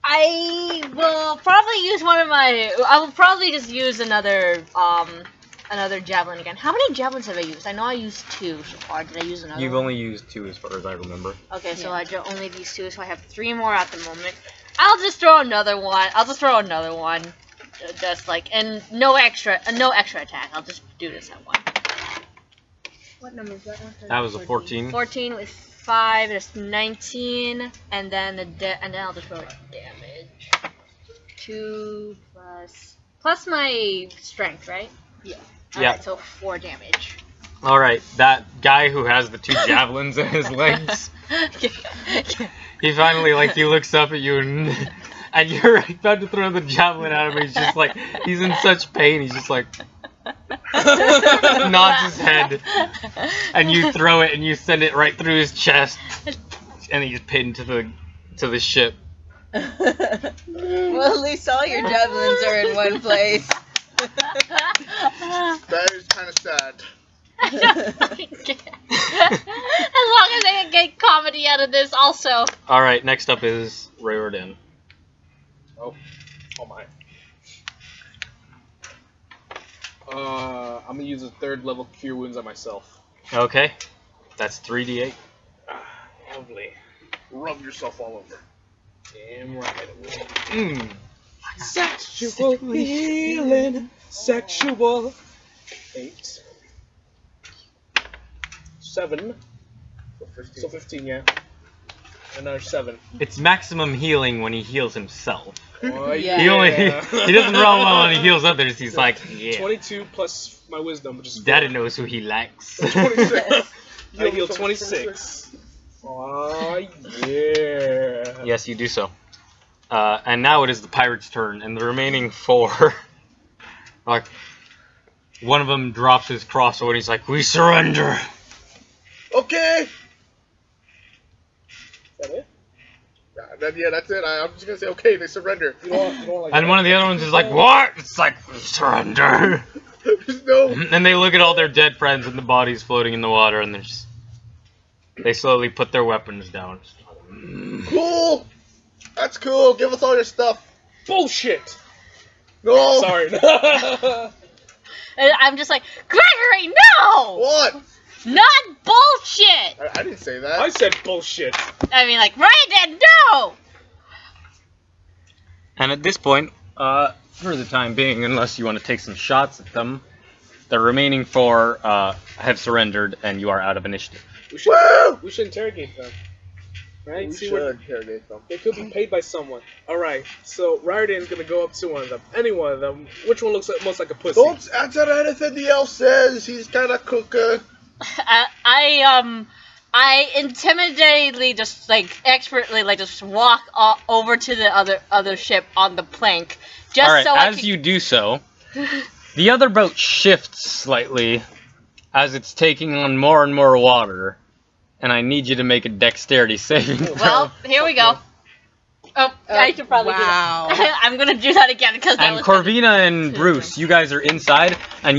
A: I will probably use one of my. I will probably just use another javelin again. How many javelins have I used? I know I used 2 so far. Did I use another?
B: You've
A: one?
B: only used 2 as far as I remember.
A: Okay, so I only these 2, so I have 3 more at the moment. I'll just throw another one. just like, and no extra attack. I'll just do this at one.
E: What number is that?
B: That was a 14.
A: 14 with 5 is 19, and then and then I'll just roll damage. 2 plus my strength, right?
E: Yeah.
B: Yeah.
A: Alright, so 4 damage.
B: Alright, that guy who has the 2 javelins in his legs, he finally, like, he looks up at you and you're about to throw the javelin at him. He's just like, he's in such pain. He's just like, nods his head, and you throw it and you send it right through his chest, and he's pinned to the ship.
E: Well, at least all your javelins are in one place.
C: That is kind of sad.
A: I don't fucking care. As long as I can get comedy out of this, also.
B: Alright, next up is Rayordan.
D: Oh my. I'm gonna use a 3rd level cure wounds on myself.
B: Okay, that's 3d8.
D: Lovely.
C: Rub yourself all over.
D: Damn right.
B: Mm.
D: Sexual healing. Sexual. 8. 7. So 15, yeah. Another 7.
B: It's maximum healing when he heals himself.
D: Oh,
E: Yeah.
B: He only he doesn't roll well when he heals others. He's like, yeah.
D: 22 plus my wisdom, which is 4.
B: Daddy knows who he likes.
C: 26.
D: I heal 26. Oh yeah.
B: Yes, you do so. And now it is the pirate's turn, and the remaining 4, like, one of them drops his crossbow and he's like, "We surrender."
C: Okay.
D: Is that it?
C: Yeah, that's it. I'm just gonna say, okay, they surrender.
D: You don't like
B: And one of the other ones is like, "What?" It's like, "We surrender."
C: There's no.
B: And they look at all their dead friends and the bodies floating in the water, and they slowly put their weapons down.
C: Cool. That's cool. Give us all your stuff.
D: Bullshit.
C: No.
D: Sorry.
A: And I'm just like, Gregory, no!
C: What?
A: Not bullshit!
C: I didn't say that.
D: I said bullshit.
A: I mean, like, Ryan, no!
B: And at this point, for the time being, unless you want to take some shots at them, the remaining 4 have surrendered, and you are out of initiative.
C: Woo!
D: We should interrogate them. Right?
C: We
D: See
C: should
D: what
C: interrogate them.
D: they could be paid by someone. Alright, so Ryerdan's gonna go up to one of them. Any one of them. Which one looks like, most like a pussy?
C: Don't answer anything the elf says. He's kind of cooker.
A: I intimidatedly just, like, expertly, like, just walk over to the other ship on the plank. Just
B: Alright,
A: so I
B: as
A: can...
B: you do so, the other boat shifts slightly as it's taking on more and more water, and I need you to make a dexterity saving throw.
A: Well, here we go. Oh, I should probably do that. I'm gonna do that again because that
B: And
A: was
B: Corvina and Bruce, you guys are inside, and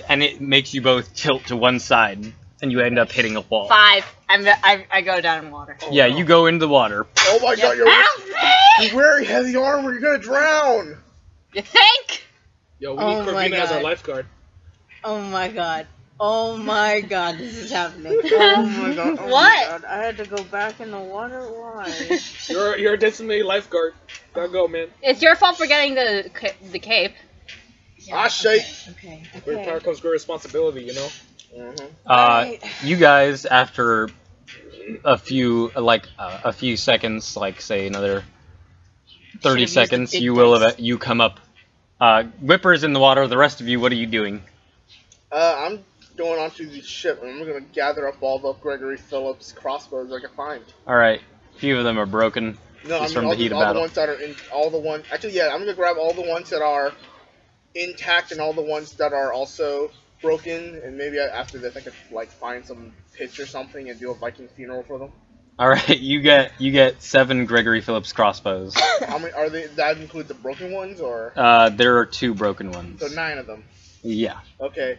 B: and it makes you both tilt to one side, and you end up hitting a wall.
A: 5. I go down in water.
B: Yeah, you go into the water.
C: Oh my god,
A: Help me!
C: you're wearing heavy armor. You're gonna drown.
A: You think?
D: Yo, we
E: Oh
D: need
E: my
D: Corvina as our
E: God.
D: lifeguard.
E: Oh my god. Oh my god, this is happening. Oh my god. Oh
A: What?
E: My god. I had to go back in the water. Why?
D: You're a designated lifeguard. Gotta go, man.
A: It's your fault for getting the cape.
C: Ah, shake.
E: Okay.
D: Great power comes great responsibility, you know?
B: You guys, after a few seconds, like say another 30 seconds,
E: big
B: you will
E: dice.
B: you come up. Whipper's in the water. The rest of you, what are you doing?
C: I'm going onto the ship, and I'm gonna gather up all the Gregory Phillips crossbows I can find.
B: All right, a few of them are broken.
C: No,
B: Just
C: I
B: from
C: mean
B: the heat of
C: all the
B: battle.
C: ones that are in, all the ones. Actually, yeah, I'm gonna grab all the ones that are intact and all the ones that are also broken, and maybe after this I could like find some pits or something and do a Viking funeral for them.
B: All right, you get 7 Gregory Phillips crossbows.
C: How many are they? That include the broken ones, or
B: There are 2 broken ones.
C: so 9 of them?
B: Yeah.
C: Okay,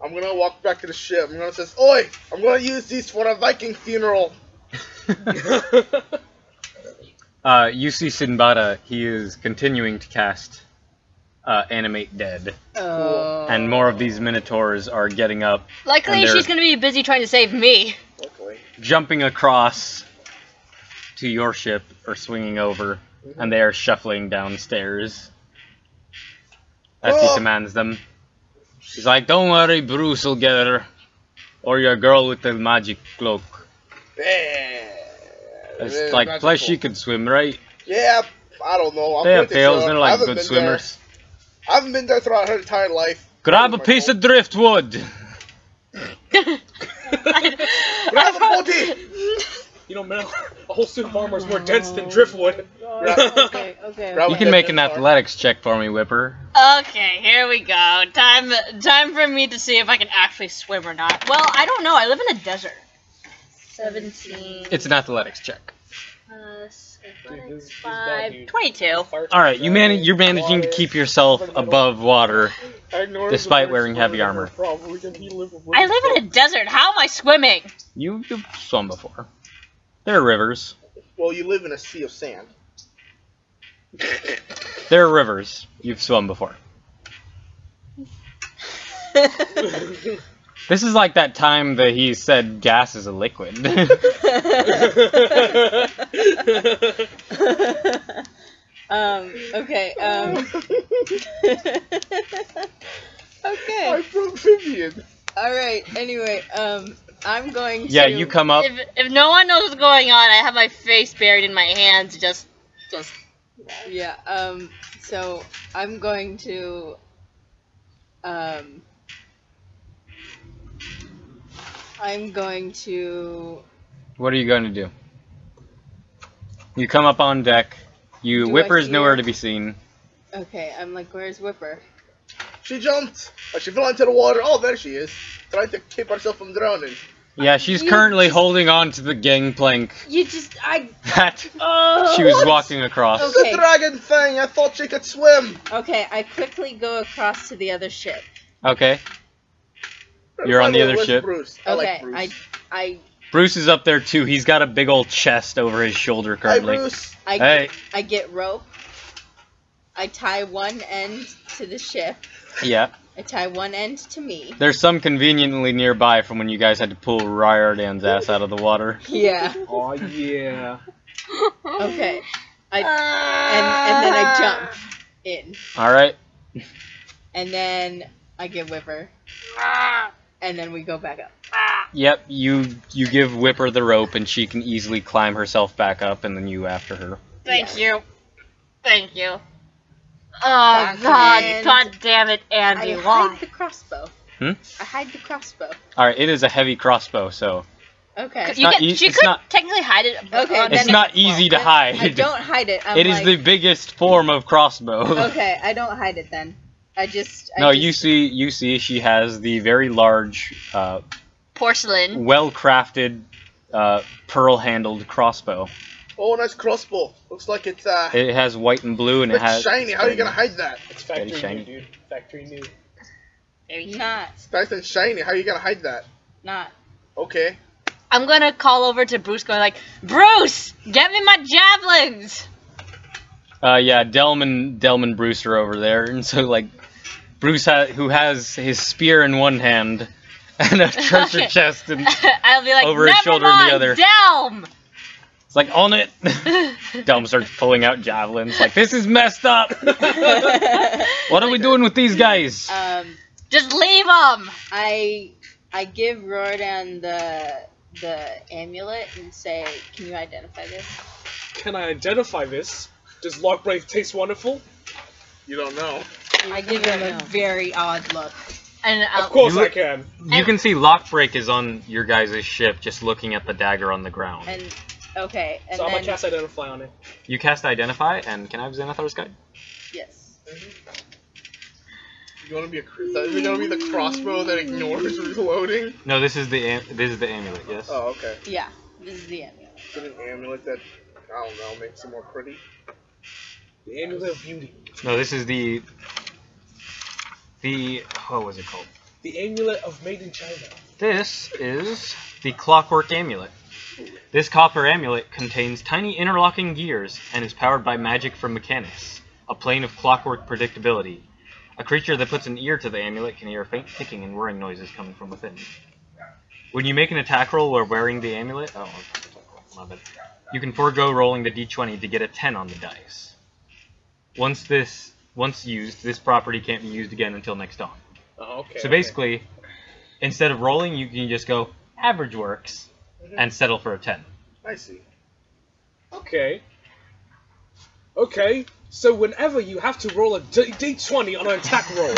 C: I'm gonna walk back to the ship. I'm gonna say, "Oi! I'm gonna use these for a Viking funeral."
B: You see Sinbada. He is continuing to cast Animate Dead.
E: Oh.
B: And more of these Minotaurs are getting up,
A: Luckily,
B: And they're-
A: she's gonna be busy trying to save me.
C: Luckily.
B: jumping across to your ship, or swinging over, and they are shuffling downstairs. as he commands them. He's like, don't worry, Bruce will get her. Or your girl with the magic cloak. It's like, plus she can swim, right?
C: Yeah, I don't know.
B: They have tails, they're like good swimmers.
C: I haven't been there throughout her entire life.
B: Grab a piece of driftwood!
C: Grab a body!
D: You know, Mel, a whole suit of armor is more dense than driftwood.
E: Okay.
B: You can make an athletics check for me, Whipper.
A: Okay, here we go. Time for me to see if I can actually swim or not. Well, I don't know. I live in a desert. 17.
B: It's an athletics check.
A: Athletics 5. 22.
B: Alright, you're managing to keep yourself above water despite wearing heavy armor.
A: I live in a desert. How am I swimming?
B: You've swum before. There are rivers.
C: Well, you live in a sea of sand.
B: There are rivers. You've swum before. This is like that time that he said gas is a liquid.
E: Okay. Okay.
C: I'm from Vivian.
E: Alright, anyway, I'm going to...
B: Yeah, you come up.
A: If no one knows what's going on, I have my face buried in my hands. Just.
E: Yeah, so I'm going to...
B: What are you going to do? You come up on deck. Whipper's nowhere to be seen.
E: Okay, I'm like, where's Whipper?
C: She jumped. She fell into the water. Oh, there she is. Trying to keep herself from drowning.
B: Yeah, she's currently holding on to the gangplank that she was walking across.
C: It's a dragon thing. I thought she could swim.
E: Okay, I quickly go across to the other ship.
B: Okay. You're on the other
C: Where's
B: ship.
C: Bruce? I
E: Okay,
C: like Bruce.
E: I
B: Bruce is up there too. He's got a big old chest over his shoulder
C: Hi,
B: currently.
C: Bruce.
B: Hey.
E: I get rope. I tie one end to the ship.
B: Yeah.
E: I tie one end to me.
B: There's some conveniently nearby from when you guys had to pull Ryardan's ass out of the water.
E: Yeah.
D: Oh yeah.
E: Okay. And then I jump in.
B: Alright.
E: And then I give Whipper. And then we go back up.
B: Yep, you give Whipper the rope and she can easily climb herself back up and then you after her.
A: Thank you. Thank you. Oh, God damn it, Andy.
E: I
A: Why?
E: hide the crossbow.
B: Hmm?
E: I hide the crossbow.
B: Alright, it is a heavy crossbow, so...
E: Okay.
A: She could technically hide it.
E: Okay,
B: It's not easy to hide.
E: I don't hide it.
B: It is the biggest form of crossbow.
E: Okay, I don't hide it then.
B: You see she has the very large,
A: porcelain,
B: well-crafted, pearl-handled crossbow.
C: Oh, nice crossbow. Looks like it's
B: It has white and blue and it has...
C: shiny. How are you gonna hide that?
D: It's factory
B: shiny.
D: new, dude. Factory new.
E: Not.
C: It's nice and shiny. How are you gonna hide that?
E: Not.
C: Okay.
A: I'm gonna call over to Bruce, going like, Bruce, get me my javelins.
B: Yeah, Delman Bruce are over there, and so like Bruce who has his spear in one hand and a treasure chest and
A: I'll be like,
B: over his shoulder in the other.
A: Delm!
B: It's like, on it! Delm starts pulling out javelins, like, this is messed up! What are we doing with these guys?
A: Just leave them!
E: I give Rodan the amulet and say, can you identify this?
D: Can I identify this? Does Lockbreak taste wonderful?
C: You don't know.
E: I give him a very odd look.
A: And
D: Of course I can.
B: You can see Lockbreak is on your guys' ship, just looking at the dagger on the ground.
E: And okay, and
D: So I'm
E: then
D: gonna cast Identify on it.
B: You cast Identify, and can I have Xanathar's guide?
E: yes.
C: Is it gonna be the crossbow that ignores reloading?
B: No, this is the amulet. Yes.
C: Oh, okay.
E: Yeah, this is the amulet.
C: Is it an amulet that I don't know makes it more pretty?
D: The Amulet of Beauty.
B: No, this is the what was it called?
D: The Amulet of Made in China.
B: This is the Clockwork Amulet. This copper amulet contains tiny interlocking gears and is powered by magic from mechanics, a plane of clockwork predictability. A creature that puts an ear to the amulet can hear faint ticking and whirring noises coming from within. When you make an attack roll while wearing the amulet, you can forego rolling the d20 to get a 10 on the dice. Once this once used, this property can't be used again until next dawn.
D: Oh, okay.
B: So basically, instead of rolling, you can just go average works and settle for a 10.
C: I see.
D: Okay. Okay. So whenever you have to roll a d20 on an attack roll,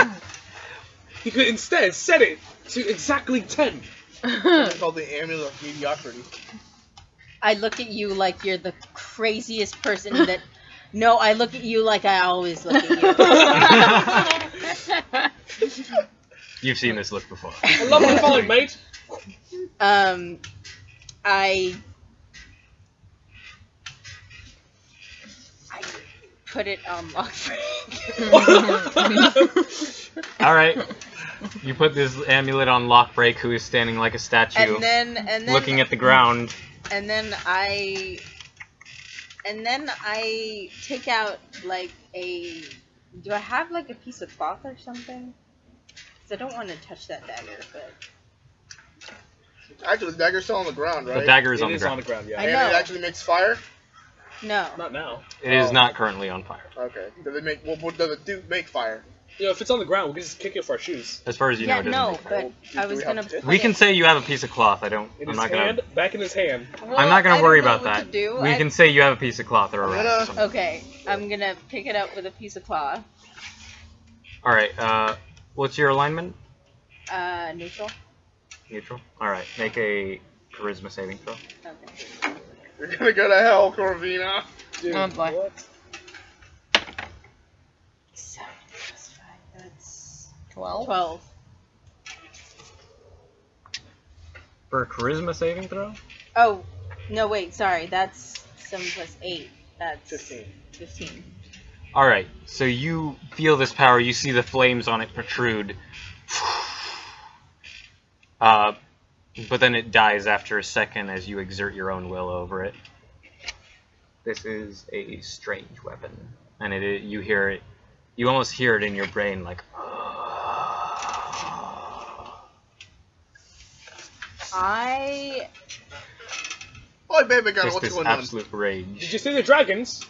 D: you could instead set it to exactly 10.
C: It's called the Amulet of Mediocrity.
E: I look at you like you're the craziest person that. No, I look at you like I always look at you.
B: You've seen this look before.
D: I love my falling, mate.
E: I put it on lock break.
B: Alright. You put this amulet on Lockbreak, who is standing like a statue,
E: and then
B: looking at the ground.
E: And then I take out like a. Do I have like a piece of cloth or something? Because I don't want to touch that dagger, but.
C: Actually, the dagger's still on the ground, right?
B: The dagger is
D: It
B: on the
D: is
B: ground.
D: on the ground, yeah.
E: I
C: And
E: know.
C: it actually makes fire?
E: No.
D: Not now.
B: It is not currently on fire.
C: Okay. Does it make, what does it do make fire?
D: You know, if it's on the ground, we can just kick it with our shoes.
B: As far as you know,
E: Yeah,
B: it doesn't
E: no,
B: make fire.
E: but I was
C: we have
E: gonna.
C: to-
E: put
B: We can
E: it-
B: say you have a piece of cloth.
D: In
B: I'm
D: his
B: not
D: hand,
B: gonna.
D: back in his hand.
E: Well,
B: I'm not
E: I
B: gonna
E: don't
B: worry
E: know
B: about
E: what
B: that.
E: to do.
B: We can say you have a piece of cloth or a
C: I'm
B: rag.
C: gonna-
B: or something.
E: Okay, I'm gonna pick it up with a piece of cloth.
B: All right. What's your alignment?
E: Neutral.
B: Neutral. All right. Make a charisma saving throw.
E: Okay.
C: You're gonna go to hell, Corvina.
D: Dude,
A: Oh, boy.
D: what?
E: 7 plus 5. That's
A: 12.
E: 12.
B: For a charisma saving throw.
E: Oh, no, wait, sorry. That's 7 plus 8. That's
C: 15.
E: 15.
B: All right. So you feel this power. You see the flames on it protrude. But then it dies after a second as you exert your own will over it. This is a strange weapon, and you hear it. You almost hear it in your brain, like.
E: I.
C: Oi, baby girl,
B: Just
C: what's
B: this
C: going on?
B: absolute rage.
D: Did you see the dragons?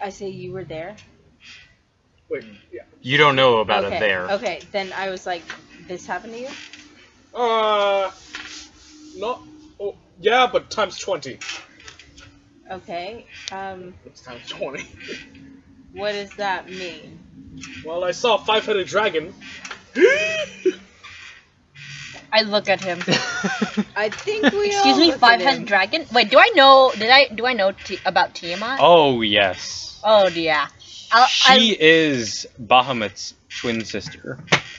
E: I say you were there.
D: Wait, yeah.
B: You don't know about
E: okay.
B: it there.
E: Okay, then I was like, this happened to you?
D: Not. Oh, yeah, but times 20.
E: Okay.
C: It's times 20.
E: What does that mean?
D: Well, I saw a 5-headed dragon.
A: I look at him.
E: I think we all
A: Excuse me,
E: look at
A: five-headed
E: him.
A: dragon. Wait, do I know? Do I know about Tiamat?
B: Oh yes.
A: Oh dear.
B: She is Bahamut's twin sister.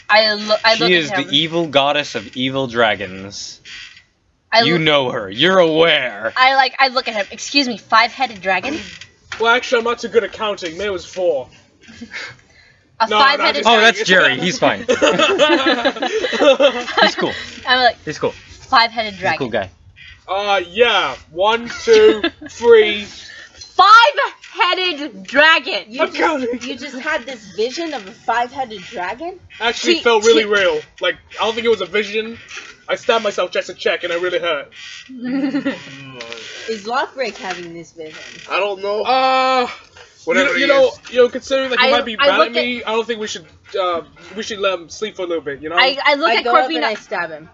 A: I look
B: She
A: at
B: is
A: him.
B: the evil goddess of evil dragons.
A: I
B: You
A: look-
B: know her. You're aware.
A: I look at him. Excuse me, five-headed dragon.
D: Well, actually, I'm not too good at counting. Maybe it was 4.
A: A
D: No,
A: five-headed.
D: no,
B: Oh, that's Jerry. He's fine. He's cool.
A: I'm like
B: He's cool.
A: five-headed
B: He's a cool
A: dragon.
B: guy.
D: Yeah. 1, 2, 3.
A: Five-headed dragon.
D: I'm counting.
E: You just had this vision of a 5-headed dragon?
D: Actually,
A: T-
D: it felt really
A: T-
D: real. Like, I don't think it was a vision. I stabbed myself just to check, and it really hurt.
E: Is Lockbreak having this vision?
C: I don't know. Whatever
D: you
C: it
D: know,
C: is.
D: considering that he
A: I-
D: might be
A: I
D: mad
A: look
D: at me, I don't think we should let him sleep for a little bit. You know.
A: I look
E: I
A: at
E: go up and I
A: Corvina.
E: stab him.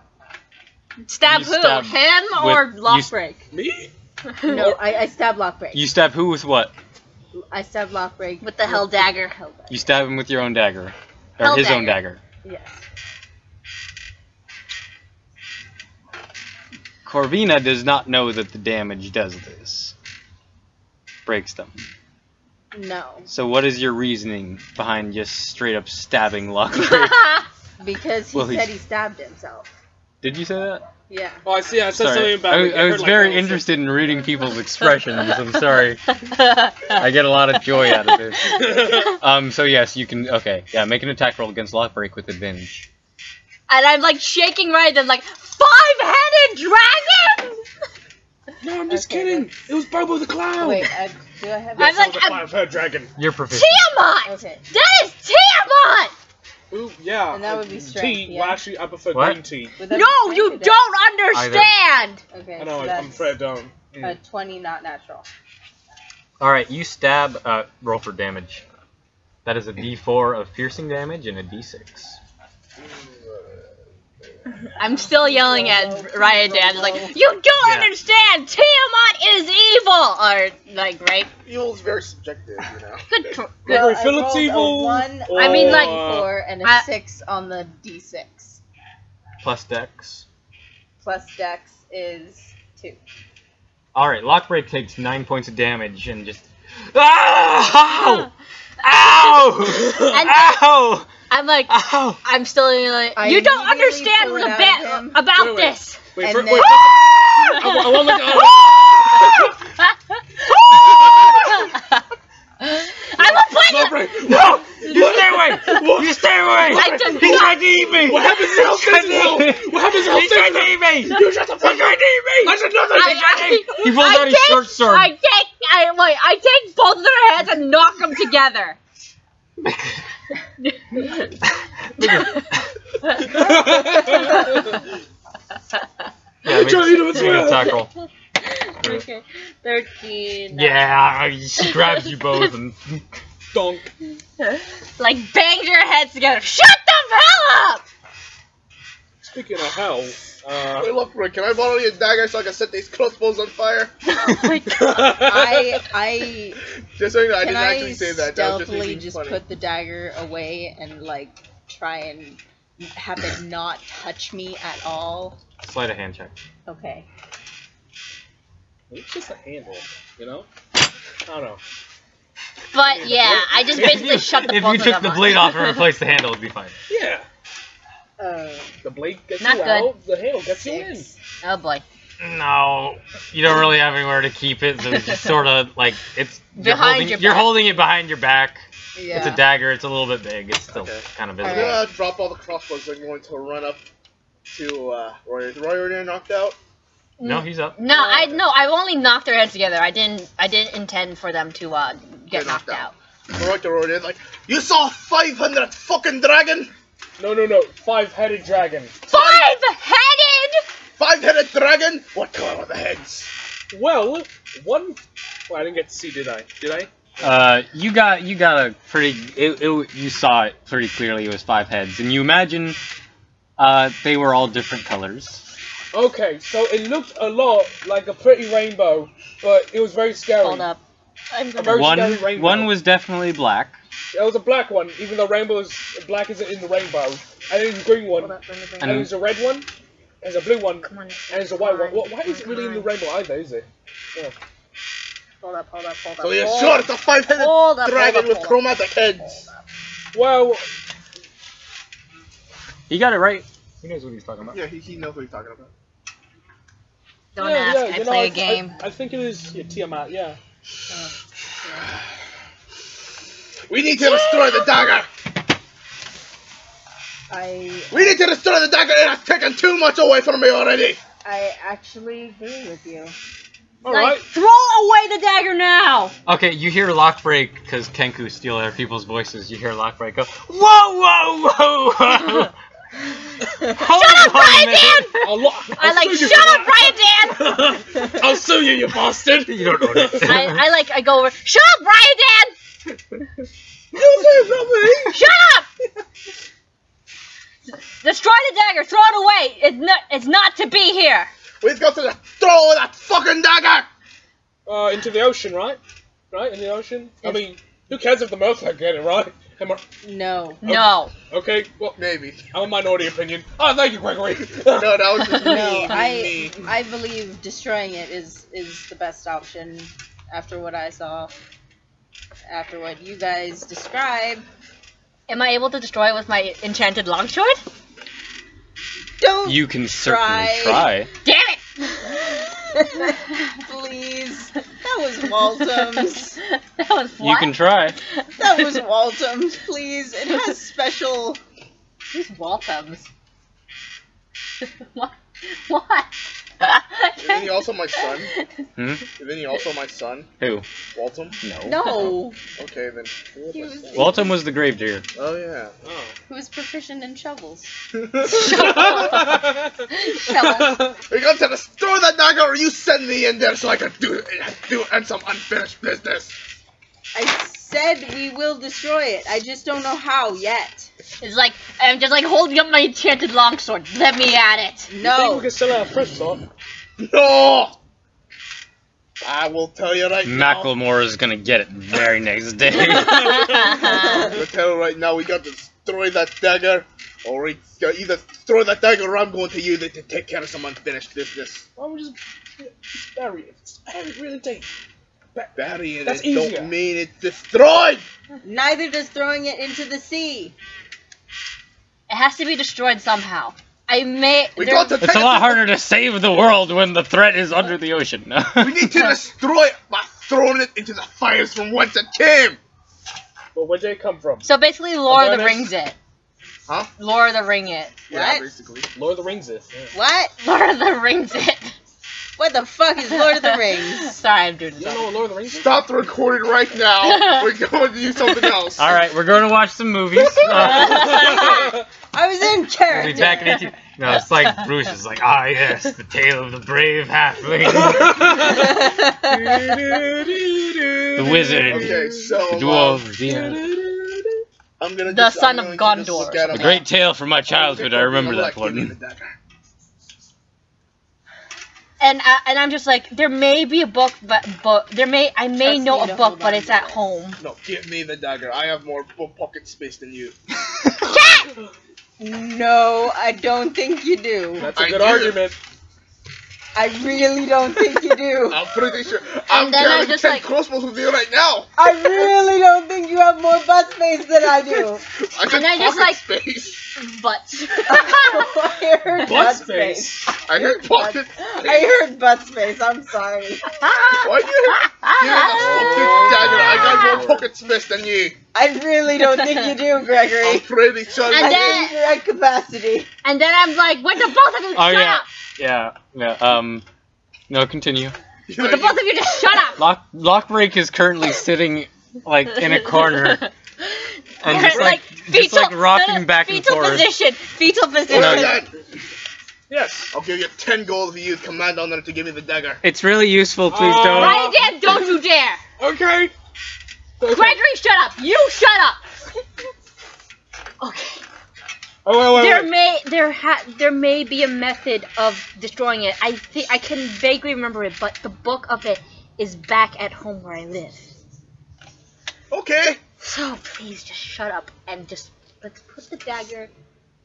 A: Stab
B: You
A: who?
B: stab
A: Him or
B: with-
A: Lockbreak?
D: Me?
E: No, I stab Lockbreak.
B: You stab who with what?
E: I stab Lockbreak.
A: With the hell dagger.
B: You stab him with your own dagger. Or
A: Hell
B: his own dagger.
E: Yes.
B: Corvina does not know that the damage does this. Breaks them.
E: No.
B: So what is your reasoning behind just straight up stabbing Lockbreak?
E: Because he
B: Well,
E: said
B: he's-
E: he stabbed himself.
B: Did you say that?
E: Yeah.
D: Oh, I see. I said
B: Sorry.
D: something about.
B: I was very interested in reading people's expressions. I'm sorry. I get a lot of joy out of this. So yes, you can. Okay, yeah, make an attack roll against Lockbreak with advantage.
A: And I'm like shaking right then, like five-headed dragon.
D: No, I'm just
E: Okay,
D: kidding. It was Bobo the Clown.
E: Wait, do I have...
A: I'm
D: Yes,
A: like,
D: it was a 5-head dragon.
B: You're proficient.
A: Tiamat.
E: Okay.
A: That is Tiamat.
D: Ooh, yeah.
E: And that would be strength,
D: tea.
E: yeah?
D: Well, actually, I prefer
B: What?
D: green tea.
E: Would that
A: No,
E: be
A: you
E: strength or
A: don't understand.
E: Okay,
D: I know.
E: so
D: I'm afraid I don't.
E: that's 20 not natural.
B: All right, you stab. Roll for damage. That is a D4 of piercing damage and a D6.
A: I'm still yelling at Riot Dad, like, you don't understand! Tiamat is evil! Or, like, right?
C: Evil's very subjective, you know.
A: Good
D: Gregory
E: I
D: Phillips
E: rolled
D: evil.
E: A 1,
A: I mean, like,
E: 4, and a 6 on the D6.
B: Plus Dex.
E: Plus Dex is 2.
B: Alright, Lockbreak takes 9 points of damage and just... Ow! Ow!
A: And
B: Ow!
A: I'm like,
B: Ow!
A: I'm still like,
E: I
A: you don't
E: immediately
A: understand
E: pull it
A: the
E: out
A: bit
E: of him.
A: about
D: Wait.
A: this!
D: Wait,
E: And
D: wait,
E: then-
D: wait. I want to
A: I will play
D: Lockbreak.
B: No! You stay away! You stay away!
A: I took
B: He tried to eat me!
D: What happens to health
B: He tried to
D: physical?
B: eat me!
D: What happens to
B: He
D: health
B: tried to
D: physical?
B: eat me!
D: You shut the
B: He
D: fuck
B: tried
D: up!
B: to eat me!
D: I said nothing!
B: He pulls out his short sword.
A: I take both of their heads and knock them together.
B: Yeah, make
D: Try to eat him as
B: make a
D: well.
B: tackle.
A: Okay, 13.
B: Yeah, he grabs you both and...
D: Donk.
A: Like, bangs your heads together. Shut the hell up!
D: Speaking of hell,
C: Hey, look, Rick, can I borrow your dagger so I can set these crossbows on fire?
A: Oh my god.
E: I
C: Just so you know, I
E: can
C: didn't
E: I
C: actually say that. That was just me
E: stealthily
C: being
E: just
C: funny.
E: put the dagger away and like try and have it not touch me at all?
B: Sleight of hand check.
E: Okay.
D: it's just a handle, you know? I don't know.
A: But yeah, I just basically shut the
B: If
A: both
B: you
A: of
B: took
A: them
B: the
A: off.
B: blade off and replaced the handle, it'd be fine.
D: Yeah.
E: Uh,
D: The blade gets
A: Not
D: you
A: good.
D: out, the handle gets you in.
E: 6.
A: Oh boy.
B: No, you don't really have anywhere to keep it, so it's just sort of like it's
A: Behind your
B: you're
A: back.
B: holding it behind your back.
E: Yeah.
B: It's a dagger. It's a little bit big. It's still
C: Okay.
B: kind of
C: I'm
B: visible.
C: gonna drop all the crossbows and going to run up to Roy. Is Roy already knocked out?
B: No, he's up.
A: No, I've only knocked their heads together. I didn't intend for them to get knocked out.
C: Roy to Roy is like, you saw 500 fucking dragon?
D: No. 5-headed dragon.
A: 5-headed!
C: 5-headed dragon? What color are the heads?
D: Well, one... Well, I didn't get to see, did I? Did I?
B: You got a pretty. You saw it pretty clearly. It was 5 heads, and you imagine they were all different colors.
D: Okay, so it looked a lot like a pretty rainbow, but it was very scary.
A: Hold up. I'm
D: A
A: gonna...
D: very scary rainbow.
B: One was definitely black.
D: It was a black one, even though black isn't in the rainbow. And there's a green one,
A: Hold up, let me bring
D: and
A: it.
D: there's a red one, there's a blue one,
A: Come on.
D: and there's a white one.
A: Come on,
D: Why is it really in the rainbow either, is it? Yeah.
A: Hold up.
C: So you're sure it's a 5-headed
A: Hold up,
C: dragon
A: hold up,
C: with
A: hold up.
C: chromatic heads?
D: Well,
B: He got it right. He knows what he's talking about.
C: Yeah, he knows what he's talking about.
A: Don't
D: yeah,
A: ask.
D: yeah,
A: I
D: you know,
A: play a game.
D: I think it is Tiamat, yeah.
C: We need to destroy the dagger! We need to destroy the dagger! It has taken too much away from me already!
E: I actually agree with you.
D: Alright.
A: Throw away the dagger now!
B: Okay, you hear Lockbreak because Kenku steal other people's voices. You hear Lockbreak go, whoa!
A: Shut up, Brian Dan! Shut up, Brian Dan!
D: I'll sue you, you bastard!
B: You don't know what it is.
A: I go over. Shut up, Brian Dan! Shut up! Destroy the dagger. Throw it away. It's not to be here.
C: We've got to throw that fucking dagger!
D: Into the ocean, right? Right, in the ocean? I mean, who cares if the Minotaur get it, right?
E: No.
A: No.
D: Okay, well,
C: Maybe.
D: I'm a minority opinion. Oh, thank you, Gregory!
C: No, that was just me.
E: No,
C: me.
E: I believe destroying it is the best option after what I saw. After what you guys described.
A: Am I able to destroy it with my enchanted longsword?
E: Don't
B: You can certainly try.
A: Damn it!
E: Please. That was Waltum's.
A: That was what?
B: You can try.
E: That was Waltum's. Please. It has special.
A: Who's Walthams? What?
C: Isn't he also my son?
B: Hmm?
C: Isn't he also my son?
B: Who?
C: Walton?
E: No.
C: Okay, then.
E: He was,
B: Walton was the gravedigger.
C: Oh, yeah.
D: Oh.
E: he was proficient in shovels.
C: We're going to destroy that dagger or you send me in there so I can do some unfinished business.
E: I said said we will destroy it. I just don't know how yet.
A: It's like I'm just like holding up my enchanted longsword. Let me at it.
D: You think
E: No.
D: we can still have first off?
C: No! I will tell you right now.
B: Macklemore is gonna get it the very next day.
C: I'm gonna tell you right now, we got to destroy that dagger, or we got either destroy that dagger, or I'm going to use it to take care of some unfinished business.
D: Why don't we just bury it? Bury it really deep.
C: Burying
D: That's
C: it
D: easier.
C: don't mean it's destroyed!
E: Neither does throwing it into the sea.
A: It has to be destroyed somehow. I may.
C: We
A: there-
C: got to
B: It's
C: take
B: a lot
C: it-
B: harder to save the world when the threat is under the ocean.
C: We need to destroy it by throwing it into the fires from whence it came!
D: But where'd they come from?
A: So basically, Lord of the
D: Awareness?
A: Rings it.
C: Huh?
A: Lord of the Ring it.
C: Yeah,
E: What?
C: basically.
D: Lord of the Rings is. Yeah.
E: What?
A: Lord of the Rings it.
E: What the fuck is Lord of the Rings?
A: Sorry, I'm doing
D: You
A: this.
D: don't know what Lord of the Rings is?
C: Stop the recording right now. We're going to do something else.
B: All right, we're going to watch some movies.
E: I was in
B: We'll be
E: character.
B: back in 18. No, it's like Bruce is like, ah yes, the tale of the brave halfling, the wizard,
C: Okay, so
B: the dwarf, the
C: I'm gonna
A: The
C: just,
A: son
C: I'm
A: of
C: going to just
A: Gondor.
C: look at
B: a
C: him.
B: great tale from my childhood. I remember that
C: Give me the
B: one.
C: dagger.
A: And I'm just like, there may be a book, but I may
E: Trust
A: know
E: me
A: a
E: to
A: book,
E: hold
A: but
E: on
A: it's
E: to
A: at
E: this.
A: home.
C: No, give me the dagger. I have more pocket space than you.
E: No, I don't think you do.
D: That's a
C: I
D: good
C: do.
D: argument.
E: I really don't think you do.
C: I'm pretty sure. I'm
A: then I
C: carrying
A: just
C: 10
A: like-
C: crossbows with me right now.
E: I really don't think you have more butt space than I do.
C: I said
A: And I just,
C: pocket
A: like-
C: space.
A: But
E: I heard butt
D: space.
E: space.
C: I heard pocket space.
E: I heard butt space. I'm sorry.
C: Why do you give me the fucking dagger? I got more pocket space than you.
E: I really don't think you do, Gregory.
C: I'm pretty sure.
A: And
C: you
E: I'm
A: then-
C: do.
E: in correct capacity.
A: and then I'm like, would the both of you
B: Oh
A: shut
B: yeah,
A: up?
B: yeah. No, continue.
A: Would the both of you just shut up?
B: Lockbreak is currently sitting like in a corner and
A: You're
B: just like rocking back and
A: fetal
B: forth.
A: position. Fetal position.
C: Well
B: No,
C: done.
D: Yes.
C: I'll give you 10 gold if you use command on there to give me the dagger.
B: It's really useful. Please don't.
A: Right again, don't you dare!
D: Okay.
A: Gregory, shut up! You shut up! Okay.
D: Oh, wait.
A: There may be a method of destroying it. I think I can vaguely remember it, but the book of it is back at home where I live.
C: Okay.
A: So please just shut up and just let's put the dagger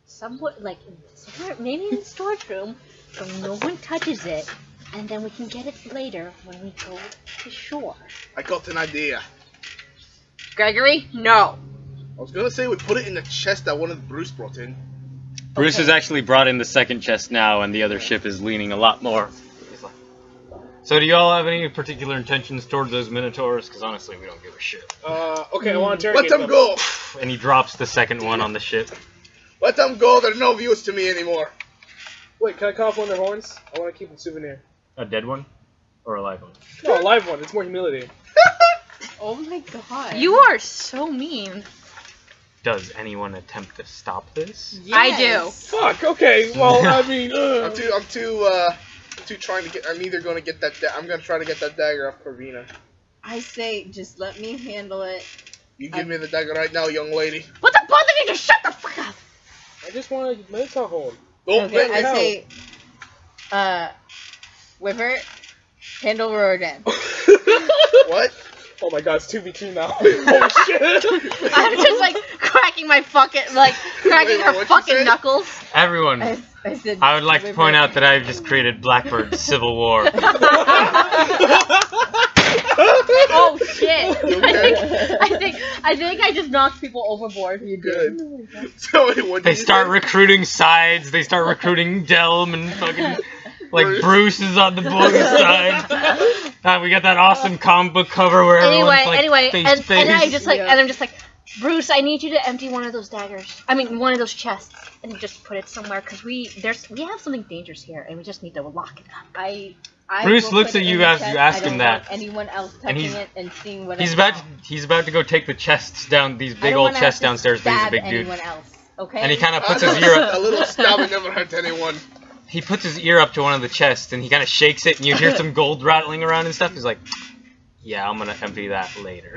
A: somewhat like somewhere, maybe in the storage room, so no one touches it, and then we can get it later when we go to shore.
C: I got an idea.
A: Gregory, no.
C: I was gonna say we put it in the chest that one of Bruce brought in.
B: Bruce
A: Okay.
B: has actually brought in the second chest now, and the other ship is leaning a lot more. So do y'all have any particular intentions towards those Minotaurs? Because honestly, we don't give a shit.
D: Okay, I want to
C: Let
D: interrogate
C: them go.
B: And he drops the second one on the ship.
C: Let them go. They're no use to me anymore.
D: Wait, can I cut off one of their horns? I want to keep a souvenir.
B: A dead one? Or a live one?
D: No, a live one. It's more humility.
E: Oh my god.
A: You are so mean.
B: Does anyone attempt to stop this?
A: I do.
D: Fuck. Okay. Well, I mean.
C: I'm too trying to get. I'm either gonna get that. I'm gonna try to get that dagger off Corvina.
E: I say, just let me handle it.
C: You give me the dagger right now, young lady.
A: What the both of you just shut the fuck up?
D: I just want a Minotaur horn.
C: Don't
E: Okay,
C: blame
E: I
C: me.
E: say, Wyvern, handle Rodan.
C: What?
D: Oh my god, it's 2v2 now. Oh shit.
A: I'm just like cracking her
C: Wait, what'd you
A: fucking
C: say?
A: knuckles.
B: Everyone,
E: I said,
B: I would like to point
E: Wyvern.
B: out that I've just created Blackbird's Civil War.
A: Oh shit!
C: You okay?
A: I think I just knocked people overboard.
C: You good? So what did
B: They
C: you
B: start
C: say?
B: recruiting sides, they start recruiting Delm and fucking... Like Bruce is on the boys' side. We got that awesome comic book cover where everyone's like face to face.
A: and I just like,
E: Yeah.
A: and I'm just like, Bruce, I need you to empty one of those daggers. I mean, one of those chests, and just put it somewhere because we have something dangerous here, and we just need to lock it up.
E: I
B: Bruce
E: will
B: looks
E: put
B: at
E: it
B: you
E: in the
B: as
E: chest.
B: you ask
E: I don't
B: him that.
E: want anyone else
B: And
E: touching
B: he's-
E: it and seeing what
B: He's
E: I
B: about
E: found.
B: he's about to go take the chests down, these
E: I
B: big
E: don't
B: old
E: wanna
B: chests
E: have to
B: downstairs, but he's a
E: stab
B: big dude.
E: anyone else, okay?
B: And he kind of puts his ear up.
C: A little stabbing never hurt anyone.
B: He puts his ear up to one of the chests and he kind of shakes it, and you hear some gold rattling around and stuff. He's like, "Yeah, I'm gonna empty that later."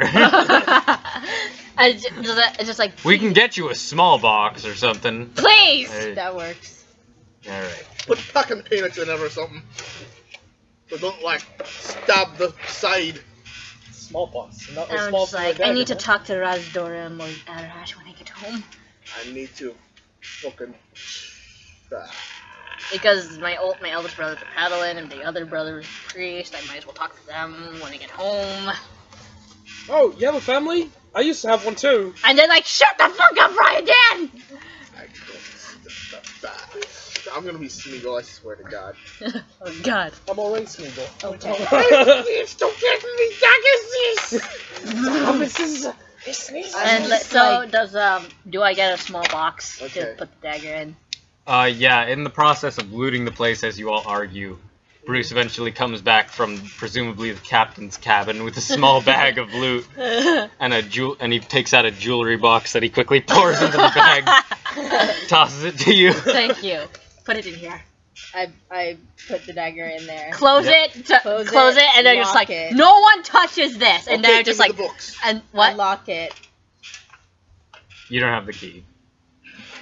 A: It's just like,
B: We can get you a small box or something.
A: please!
E: That works.
B: Alright.
C: Put fucking peanuts in it or something. So don't like stab the side.
D: Smallpox. Not
A: And
D: as
A: I'm
D: small
A: just
D: as
A: like,
D: my
A: I need to
D: dagger,
A: talk to Razdora or Arash when I get home.
C: I need to fucking.
A: Because my eldest brother's a paladin and the other brother's a priest, I might as well talk to them when I get home.
D: huh? Oh, you have a family? I used to have one too.
A: And they're like, shut the fuck up, Ryan Dan!
C: I'm gonna be Smeagol, I swear to God.
A: Oh god.
D: I'm already Smeagol.
E: Okay.
C: Please don't get me
A: And
E: just
A: so
E: like-
A: do I get a small box to
C: Okay.
A: put the dagger in?
B: Yeah, in the process of looting the place as you all argue, Bruce eventually comes back from presumably the captain's cabin with a small bag of loot and and he takes out a jewelry box that he quickly pours into the bag, tosses it to you.
A: Thank you. Put it in here.
E: I put the dagger in there.
A: Close
B: Yep.
A: it,
E: Close it,
A: and they're just
E: lock
A: like,
E: it.
A: no one touches this, and
C: Okay,
A: they're just
C: give me
A: like,
C: the books.
A: and what?
E: Lock it.
B: You don't have the key.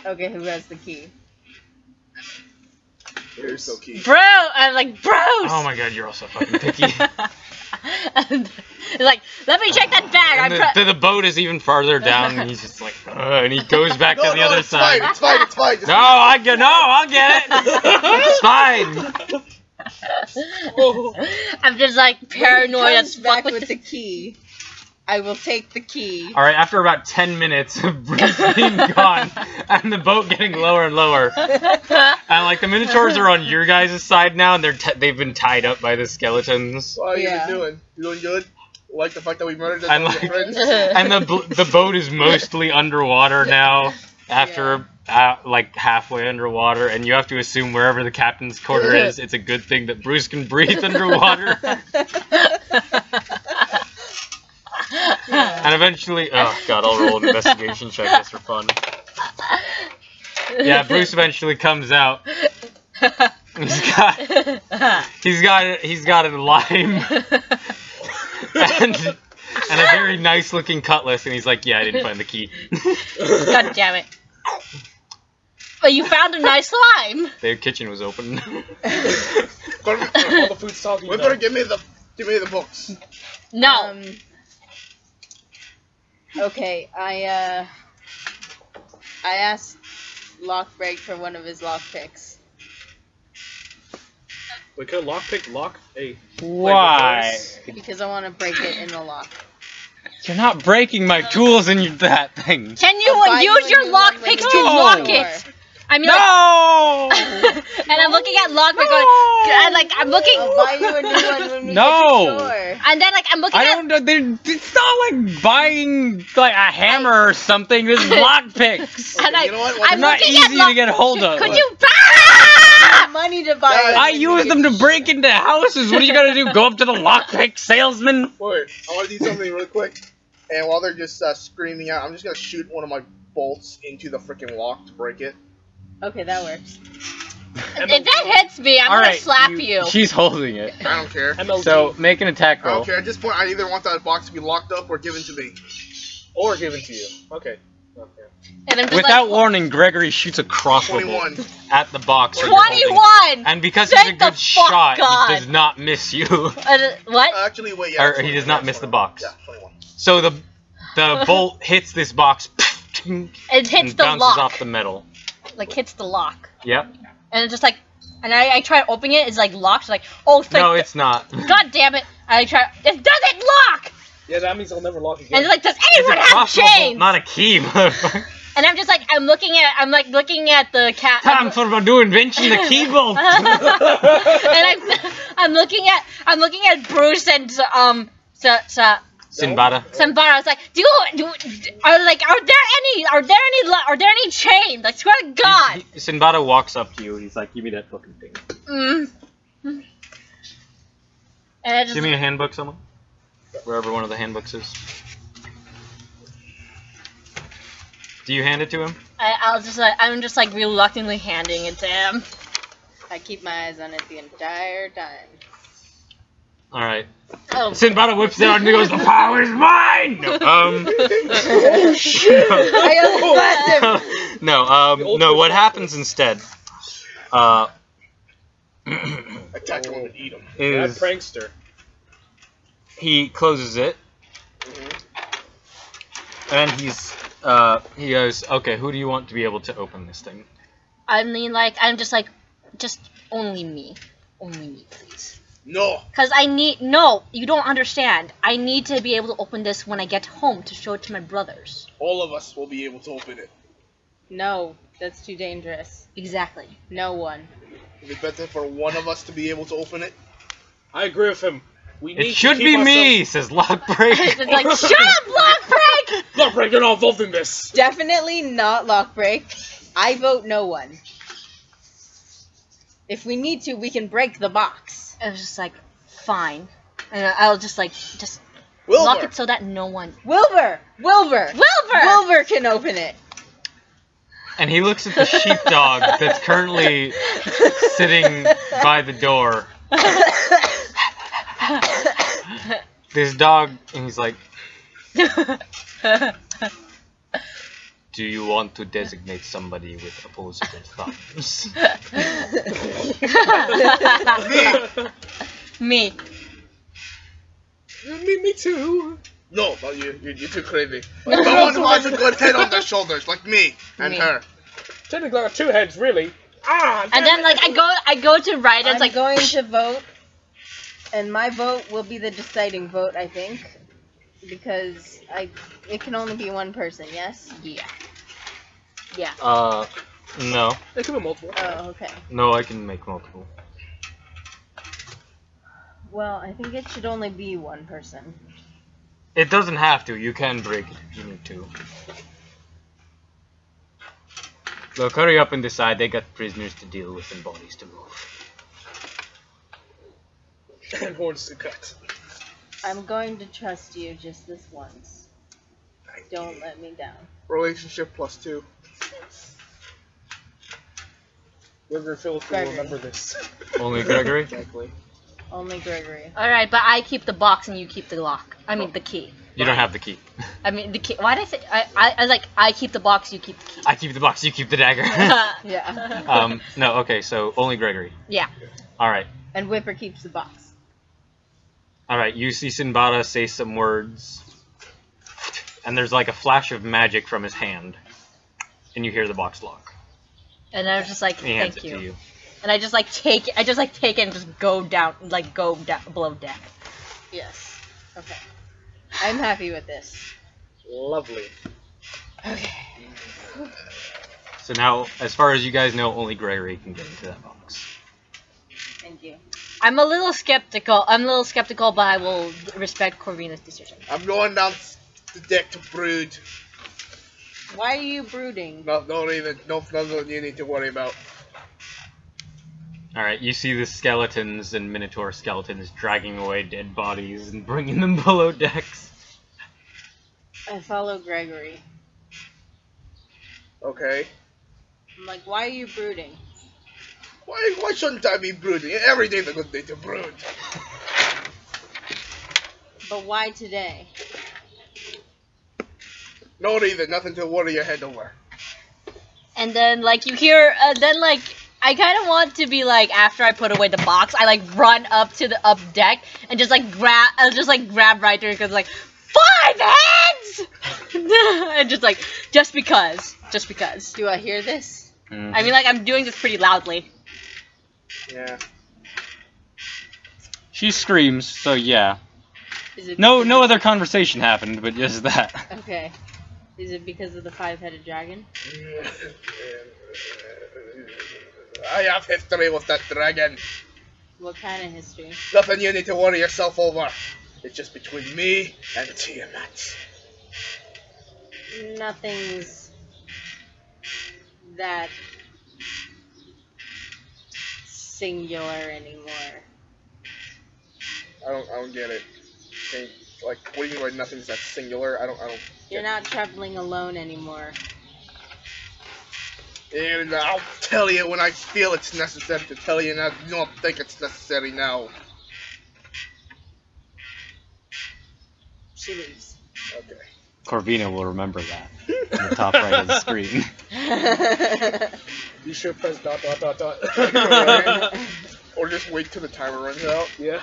E: Okay, who has the key?
C: Here's so key.
A: Bro, I'm like, Bruce!
B: Oh my god, you're also fucking picky.
A: And it's like, let me check that bag.
B: And the boat is even farther down, and he's just like, and he goes back to the other
C: it's
B: side.
C: Fine, it's fine, it's fine. Just
B: No, I'll get it. It's fine.
A: I'm just like paranoid
E: When he
A: as
E: comes back
A: fuck
E: with the key. I will take the key.
B: All right, after about 10 minutes of Bruce being gone and the boat getting lower and lower, and like the Minotaurs are on your guys' side now, and they've been tied up by the skeletons.
C: What are you
E: Yeah.
C: doing? You doing good? Like the fact that we murdered
B: And
C: your
B: like,
C: friends?
B: and the boat is mostly underwater now. After like halfway underwater, and you have to assume wherever the captain's quarter is, it's a good thing that Bruce can breathe underwater. And eventually, oh god, I'll roll an investigation check just for fun. Yeah, Bruce eventually comes out. He's got a lime and a very nice looking cutlass, and he's like, yeah, I didn't find the key.
A: God damn it. But you found a nice lime.
B: The kitchen was open.
D: All the food's talking
C: Wait,
D: about.
C: better give me the books.
A: No.
E: Okay, I asked Lockbreak for one of his lockpicks.
D: We could lockpick lock a.
B: Why?
E: Because I want to break it in the lock.
B: You're not breaking my tools in that thing.
A: Can you
E: I'll buy you
A: use
E: a
A: your
E: new one when
A: lockpicks
E: you
A: to
B: No.
A: lock it? I mean,
B: No!
A: and I'm looking at lockpick going, and like I'm looking,
E: I'll buy you a new one when we
B: No.
E: get to shore.
A: and then like I'm looking
B: I
A: at.
B: don't know. It's not like buying like a hammer or something. This is lockpicks.
A: And
C: You know what?
A: I'm
B: They're not
A: looking
B: easy
A: at
B: to get hold of.
A: Could you?
E: I have money to buy it.
B: I use them to break into houses. What are you gonna do? Go up to the lockpick salesman?
C: Wait, I want to do something really quick. And while they're just screaming out, I'm just gonna shoot one of my bolts into the freaking lock to break it.
E: Okay, that works.
A: If that hits me, I'm
B: All
A: gonna
B: right,
A: slap you.
B: She's holding it.
C: I don't care.
D: MLG.
B: So make an attack
C: I
B: roll.
C: don't care. At this point, I either want that box to be locked up or given to me.
D: Or given to you. Okay. Okay.
A: And I'm just
B: Without
A: like,
B: warning, Gregory shoots a crossbow bolt
C: 21.
B: at the box. that you're holding.
A: 21.
B: And because he's a
A: Thank the
B: good
A: fuck
B: shot,
A: God.
B: he does not miss you.
A: What?
C: Actually, wait, yeah.
B: Or he
C: 21,
B: does not
C: yeah,
B: miss the
C: 21.
B: box.
C: Yeah, 21.
B: So the bolt hits this box and
A: It hits the
B: bounces
A: lock.
B: off the metal.
A: Like hits the lock.
B: Yep.
A: And it's just like, and I try opening it. It's like locked. It's like, oh, thank
B: No, it's not.
A: God damn it! I try. It doesn't lock.
D: Yeah, that means I'll never lock again.
A: And it's like, does
B: It's
A: anyone
B: a
A: have
B: crossbow bolt,
A: chains?
B: not a key, motherfucker.
A: And I'm just like, I'm looking at the cat.
B: Time for my new invention, the key bolt.
A: And I'm looking at Bruce and
B: Sinbada.
A: Sambara. I was like, are there any chains? I swear to God.
B: Sinbada walks up to you. He's like, "Give me that fucking thing."
A: And I just,
B: Give me a handbook, someone. Wherever one of the handbooks is. Do you hand it to him?
A: I'm just like reluctantly handing it to him.
E: I keep my eyes on it the entire time.
B: All right.
A: Oh.
B: Sinbad whips it out and he goes, "The power is mine!" No,
D: Oh shit!
E: I unsplashed him.
B: no, what happens instead,
C: Attack him and eat him.
D: Bad
B: is
D: prankster.
B: he closes it, and he goes, "Okay, who do you want to be able to open this thing?"
A: I mean, like, I'm just like, just only me. Only me, please.
C: No.
A: Because I need, no, you don't understand. I need to be able to open this when I get home to show it to my brothers.
C: All of us will be able to open it.
E: No, that's too dangerous.
A: Exactly.
E: No one.
C: Is it better for one of us to be able to open it?
D: I agree with him. We need
B: It should
D: to
B: be
D: keep
B: me, says Lockbreak.
A: It's like, shut up, Lockbreak!
D: Lockbreak, you're not involved in this.
E: Definitely not Lockbreak. I vote no one. If we need to, we can break the box.
A: I was just like, fine. And I'll just like,
C: Wilbur.
A: lock it so that no one...
E: Wilbur! Wilbur!
A: Wilbur!
E: Wilbur can open it.
B: And he looks at the sheepdog that's currently sitting by the door. This dog, and he's like, "Do you want to designate somebody with opposable thumbs?"
A: Me.
D: Me too.
C: No, not you. You're too crazy. Like the one who has a good head on their shoulders, like me and
A: Me.
C: her.
D: Technically, I got 2 heads, really.
A: And then like I go to write, it's
E: I'm
A: like
E: going to vote, and my vote will be the deciding vote, I think, because it can only be one person. Yes.
A: yeah.
B: No.
D: There could be multiple.
E: Oh, okay.
B: No, I can make multiple.
E: Well, I think it should only be one person.
B: It doesn't have to, you can break it if you need to. Look, hurry up and decide, they got prisoners to deal with and bodies to move.
D: And horns to cut.
E: I'm going to trust you just this once. Don't let me down.
C: Relationship +2.
D: Gregory Phillips will
E: Gregory.
D: remember this.
B: Only Gregory?
C: Exactly.
E: Only Gregory.
A: Alright, but I keep the box and you keep the lock. I mean the key.
B: You don't have the key.
A: I mean the key. Why did I say I was like I keep the box, you keep the key.
B: I keep the box, you keep the dagger.
E: Yeah.
B: No, okay, so only Gregory.
A: Yeah.
B: Alright.
E: And Whipper keeps the box.
B: Alright, you see Sinbada say some words. And there's like a flash of magic from his hand. And you hear the box lock.
A: And I was just like,
B: He hands
A: thank
B: it to you.
A: And I just like take it and just go down below deck.
E: Yes. Okay. I'm happy with this.
D: Lovely.
E: Okay.
B: So now, as far as you guys know, only Gregory can get into that box.
E: Thank you.
A: I'm a little skeptical, but I will respect Corvina's decision.
C: I'm going down the deck to brood.
E: Why are you brooding?
C: Nothing you need to worry about.
B: Alright, you see the skeletons and Minotaur skeletons dragging away dead bodies and bringing them below decks.
E: I follow Gregory.
C: Okay.
E: I'm like, why are you brooding?
C: Why shouldn't I be brooding? Every day's a good day to brood.
E: But why today?
C: No reason, nothing to worry your head over.
A: And then like you hear, I kind of want to be like, after I put away the box, I like run up to the up deck and just like grab right there because like 5 heads, and just because.
E: Do I hear this?
B: Mm.
A: I mean, like I'm doing this pretty loudly.
C: Yeah.
B: She screams, so yeah.
E: Is it
B: No
E: because
B: other conversation happened, but just that.
E: Okay. Is it because of the 5-headed dragon?
C: I have history with that dragon.
E: What kind of history?
C: Nothing you need to worry yourself over. It's just between me and Tiamat.
E: Nothing's that singular anymore.
C: I don't get it. Like, what do you mean by nothing's that singular? I don't
E: You're not traveling alone anymore.
C: And I'll tell you when I feel it's necessary to tell you, and I don't think it's necessary now.
E: She leaves.
C: Okay.
B: Corvina will remember that. In the top right of the screen.
D: You should press ...
C: Right? Or just wait till the timer runs out.
D: Yeah.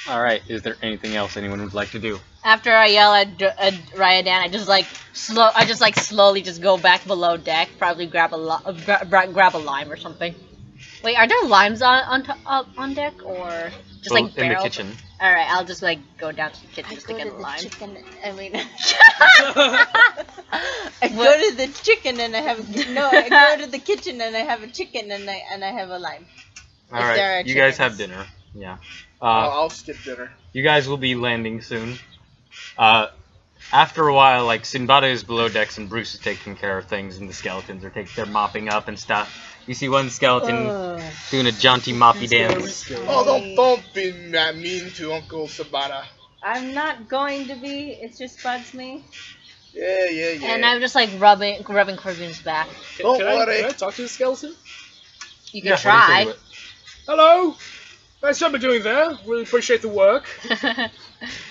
B: Alright, is there anything else anyone would like to do?
A: After I yell at Ryadan, I just like slowly just go back below deck, probably grab grab a lime or something. Wait, are there limes on deck or just
B: Well,
A: like
B: in the
A: barrels?
B: kitchen.
A: All right, I'll just like go down to the kitchen
E: I
A: just to
E: go
A: get
E: to
A: a
E: the
A: lime.
E: chicken. I mean, I go to the chicken and I have I go to the kitchen and I have a chicken and I have a lime. there are
B: Alright, you guys have
E: chickens.
B: dinner. Yeah.
C: I'll skip dinner.
B: You guys will be landing soon. After a while, like, Sinbada is below decks and Bruce is taking care of things and the skeletons are they're mopping up and stuff. You see one skeleton doing a jaunty moppy dance.
C: Oh, don't be mean to Uncle Sabata.
E: I'm not going to be. It just bugs me.
C: Yeah.
A: And I'm just like rubbing Corvin's back.
C: Don't worry.
D: Can I talk to the skeleton?
A: You can try.
D: Hello! Nice job you're doing there. Really appreciate the work.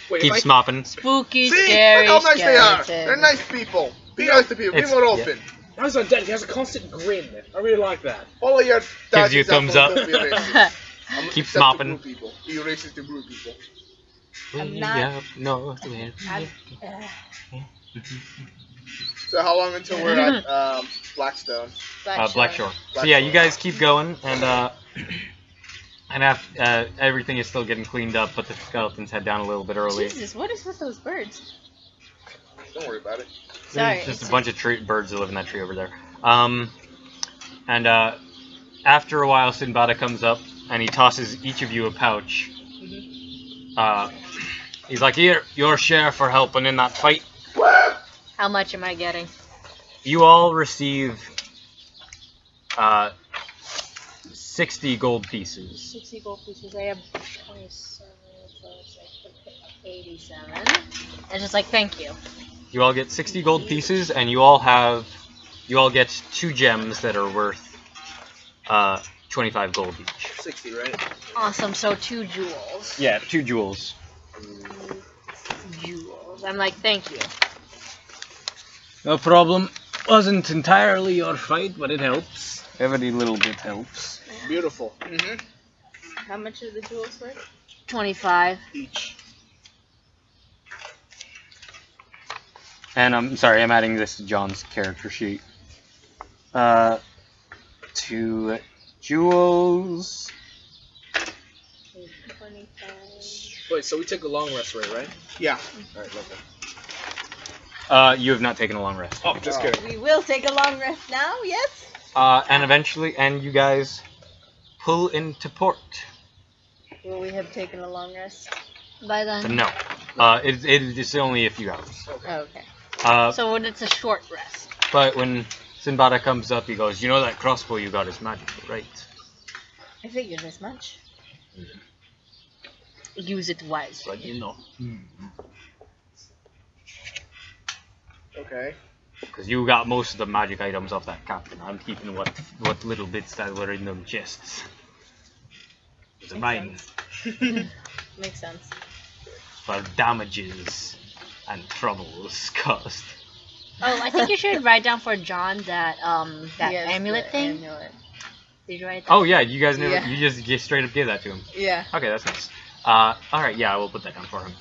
D: Wait,
B: Keeps mopping.
A: Spooky,
C: See,
A: scary
C: look how nice they are.
A: skeleton.
C: They're nice people. Be nice to people. Be
B: It's-
C: more open.
D: Eyes on deck, he has a constant grin. I really like that.
C: All of your
B: Gives you a thumbs up.
C: Don't be racist.
B: Keeps
C: Except to
B: mopping.
C: blue people. Be racist to blue people.
E: I'm not-
B: Yeah, no.
C: So how long until we're at Blackstone?
B: Blackshore. So yeah, you guys keep going, and after, everything is still getting cleaned up, but the skeletons head down a little bit early.
E: Jesus, what is with those birds?
C: Don't worry about it.
E: Sorry,
B: There's just
E: it's-
B: a bunch of birds that live in that tree over there. And after a while, Sinbada comes up and he tosses each of you a pouch. He's like, "Here, your share for helping in that fight."
A: How much am I getting?
B: You all receive 60 gold pieces.
A: 60 gold pieces. I have 27, so it's like 87. And just like, thank you.
B: You all get 60 gold pieces, and you all get 2 gems that are worth 25 gold each.
C: 60, right?
A: Awesome. So 2 jewels.
B: Yeah, 2 jewels.
A: Jewels. I'm like, thank you.
B: No problem. Wasn't entirely your fight, but it helps. Every little bit helps.
C: Beautiful. Mm-hmm.
E: How much are the jewels worth?
A: 25.
C: Each.
B: And I'm sorry, I'm adding this to John's character sheet. 2 jewels.
E: 25.
D: Wait, so we take a long rest, right?
C: Yeah.
D: Alright, lovely.
B: You have not taken a long rest.
D: Oh, just kidding.
E: We will take a long rest now, yes?
B: And eventually, you guys pull into port.
E: Will we have taken a long rest?
A: By then.
B: But no, it's only a few hours.
E: Oh, okay.
A: So when it's a short rest.
B: But when Sinbada comes up, he goes, "You know that crossbow you got is magical, right?"
E: I figured as much.
A: Use it wisely.
B: But you know,
C: Okay.
B: because you got most of the magic items off that captain. I'm keeping what little bits that were in them chests. It's mine
E: Makes sense.
B: for damages and troubles caused.
A: Oh, I think you should write down for John that that
E: Yes,
A: amulet
E: the
A: thing.
E: Amulet.
A: Did you write that?
B: Oh yeah, you guys never.
E: Yeah.
B: You just straight up gave that to him.
E: Yeah.
B: Okay, that's nice. All right, yeah, I will put that down for him.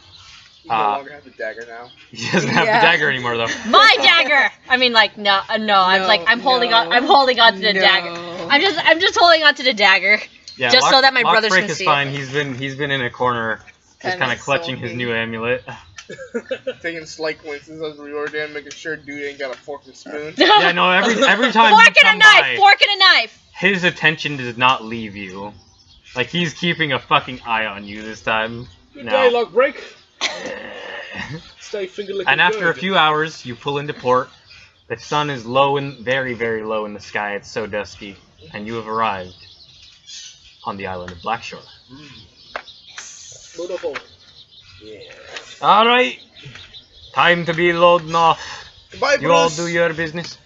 C: You no longer have the dagger now.
B: He doesn't have
E: Yeah.
B: the dagger anymore though.
A: My dagger. I mean, like no. I'm holding on. I'm holding on to the dagger. I'm just holding on to the dagger.
B: Yeah,
A: Just so that my brothers
B: Lockbreak
A: can
B: is
A: see
B: fine.
A: it.
B: He's been in a corner, just kind of clutching his new amulet.
C: Taking slight coincidence as Riordan, making sure dude ain't got a fork and spoon.
B: Yeah, no. Every time
A: Fork
B: you
A: and a
B: come
A: knife.
B: by,
A: Fork and a knife.
B: his attention does not leave you. Like he's keeping a fucking eye on you this time.
D: Good
B: No.
D: day, Lockbreak. Stay finger licking
B: And after a
D: good.
B: few hours, you pull into port. The sun is low and very, very low in the sky. It's so dusky, and you have arrived on the island of Blackshore.
D: Beautiful.
B: All right, time to be loading off.
C: Goodbye,
B: You all
C: Bruce.
B: do your business.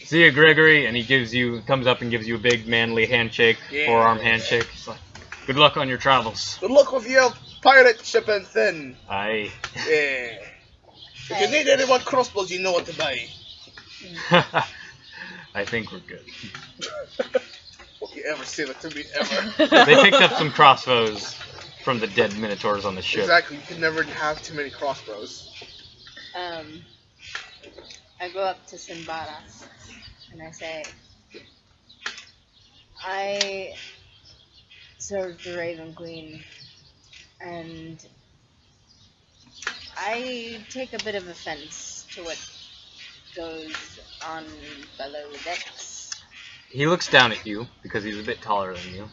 B: See you, Gregory, and he comes up and gives you a big manly handshake,
C: Yeah.
B: forearm handshake. He's like, Good luck on your travels.
C: Good luck with your pirate ship and thing.
B: Aye.
C: Yeah. If you need any more crossbows, you know what to buy.
B: I think we're good.
C: Will you ever say that to me, ever?
B: They picked up some crossbows from the dead Minotaurs on the ship.
C: Exactly, you can never have too many crossbows.
E: I go up to Simbara and I say, I served the Raven Queen, and I take a bit of offense to what goes on below decks.
B: He looks down at you because he's a bit taller than you.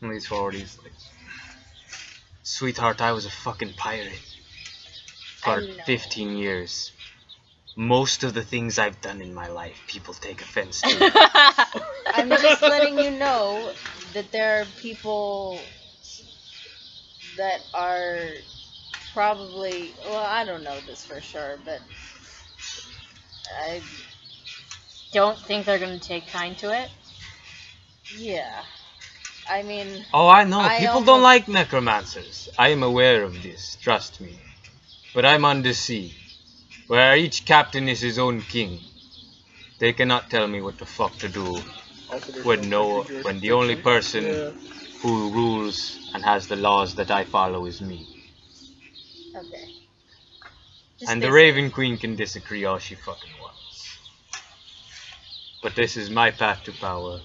B: And leans forward. He's like, "Sweetheart, I was a fucking pirate for 15 years. Most of the things I've done in my life, people take offense to."
E: I'm just letting you know that there are people that are probably, well, I don't know this for sure, but I
A: Don't think they're gonna take kind to it.
E: yeah. I mean,
B: Oh, I know.
E: I
B: People don't
E: almost-
B: like necromancers. I am aware of this, trust me. But I'm on the sea, where each captain is his own king. They cannot tell me what the fuck to do when the only person who rules and has the laws that I follow is me.
E: okay.
B: And the Raven Queen can disagree all she fucking wants. But this is my path to power,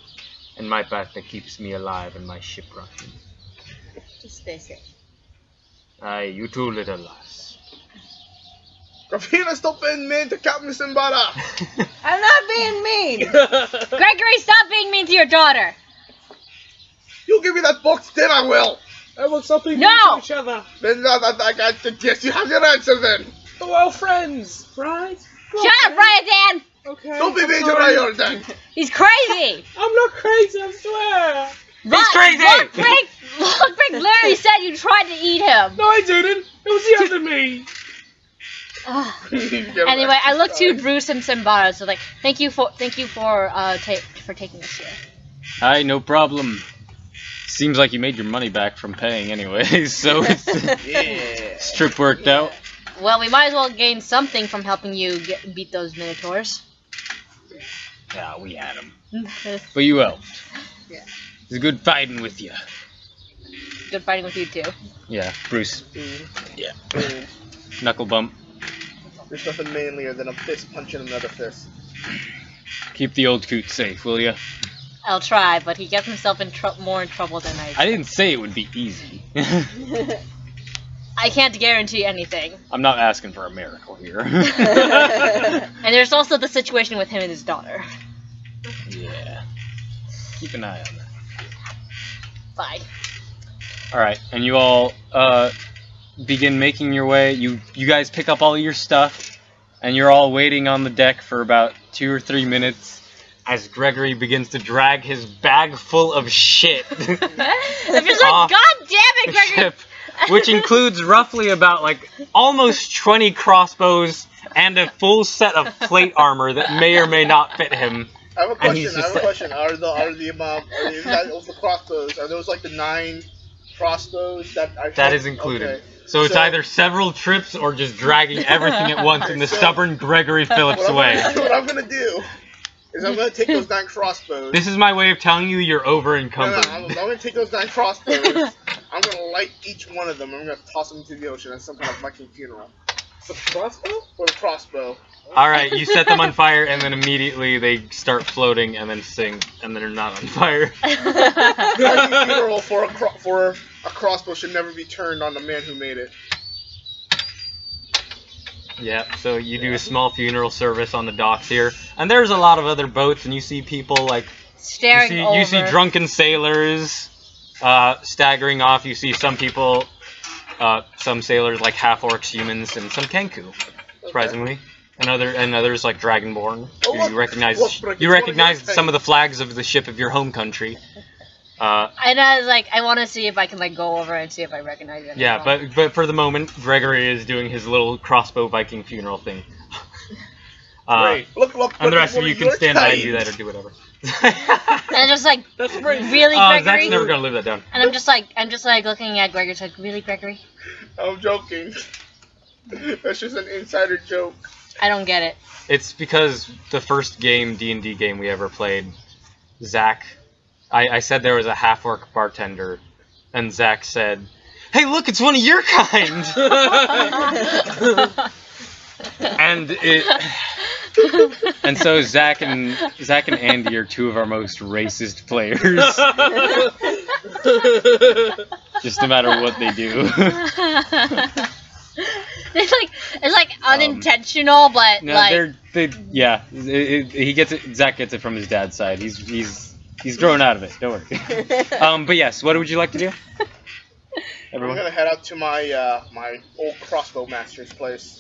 B: and my path that keeps me alive and my ship running.
E: Just stay safe.
B: Aye, you too, little lass.
C: Rafina, stop being mean to Captain Simbara!
E: I'm not being mean!
A: Gregory, stop being mean to your daughter.
C: You give me that box, then I will!
D: Everyone's stopping
A: No!
D: each other.
C: Then yes, you have your answer then!
D: We're all friends, right?
A: Shut up, Ryan.
D: Okay.
C: Don't be
D: I'm
C: mean to
D: sorry.
C: Ryan then!
A: He's crazy.
D: I'm not crazy, I swear.
B: He's crazy!
A: Look, literally said you tried to eat him.
D: No, I didn't. It was the other me.
A: Anyway, I look to Bruce and Simbara, so like, thank you for taking us here.
B: Aye, no problem. Seems like you made your money back from paying anyways, so it's
C: Yeah.
B: strip worked out.
A: Well, we might as well gain something from helping you beat those Minotaurs.
B: Yeah, we had him. But you helped.
E: Yeah.
B: It's good fighting with you.
A: Good fighting with you too.
B: Yeah, Bruce. Yeah.
C: Boom.
B: Knuckle bump.
C: There's nothing manlier than a fist punching another fist.
B: Keep the old coot safe, will ya?
A: I'll try, but he gets himself in more in trouble than
B: I didn't say it would be easy.
A: I can't guarantee anything.
B: I'm not asking for a miracle here.
A: And there's also the situation with him and his daughter.
B: Yeah. Keep an eye on that.
A: Bye.
B: Alright, and you all begin making your way. You guys pick up all your stuff, and you're all waiting on the deck for about 2 or 3 minutes as Gregory begins to drag his bag full of shit.
A: I'm just like,
B: Off
A: God damn it,
B: the
A: Gregory!
B: ship, which includes roughly about like almost 20 crossbows and a full set of plate armor that may or may not fit him.
C: I have a
B: And he's
C: question.
B: just like-
C: Are the crossbows? Are those like the 9 crossbows that I?
B: That is included.
C: Okay.
B: So it's
C: So-
B: either several trips or just dragging everything at once in the
C: So-
B: stubborn Gregory Phillips way.
C: What I'm gonna do is I'm gonna take those 9 crossbows.
B: This is my way of telling you you're over
C: No,
B: encumbered.
C: I'm gonna take those 9 crossbows. I'm gonna light each one of them. I'm gonna toss them into the ocean as some kind of Viking funeral.
D: The crossbow?
C: For the crossbow.
B: Alright, you set them on fire and then immediately they start floating and then sink and then they're not on fire.
C: Viking funeral for a crossbow should never be turned on the man who made it.
B: Yeah, so you do a small funeral service on the docks here. And there's a lot of other boats and you see people like
A: Staring over.
B: you see drunken sailors staggering off. You see some people, some sailors like half-orcs, humans, and some Kenku, surprisingly. And others like Dragonborn.
C: Oh, look,
B: You recognize
C: look,
B: you
C: it's
B: recognize
C: one of your
B: some of the flags of the ship of your home country.
A: And I was like, I want to see if I can like go over and see if I recognize it.
B: Yeah, but for the moment, Gregory is doing his little crossbow Viking funeral thing.
D: Great.
C: Look.
B: And the rest of you can stand by and
C: tight.
B: do that or do whatever.
A: And I'm just like,
D: That's great.
A: really,
B: Oh,
A: Gregory?
B: Zach's never gonna live that down.
A: And I'm just like looking at Gregory, it's like, really, Gregory?
C: I'm joking. That's just an insider joke.
A: I don't get it.
B: It's because the first D&D game we ever played, Zach, I said there was a half-orc bartender, and Zach said, "Hey, look, it's one of your kind!" And so Zach and Andy are two of our most racist players. Just no matter what they do.
A: It's like unintentional, but
B: No,
A: like
B: yeah. He gets it. Zach gets it from his dad's side. He's grown out of it. Don't worry. But yes, what would you like to do?
C: I'm
B: Everyone.
C: gonna head out to my my old crossbow master's place.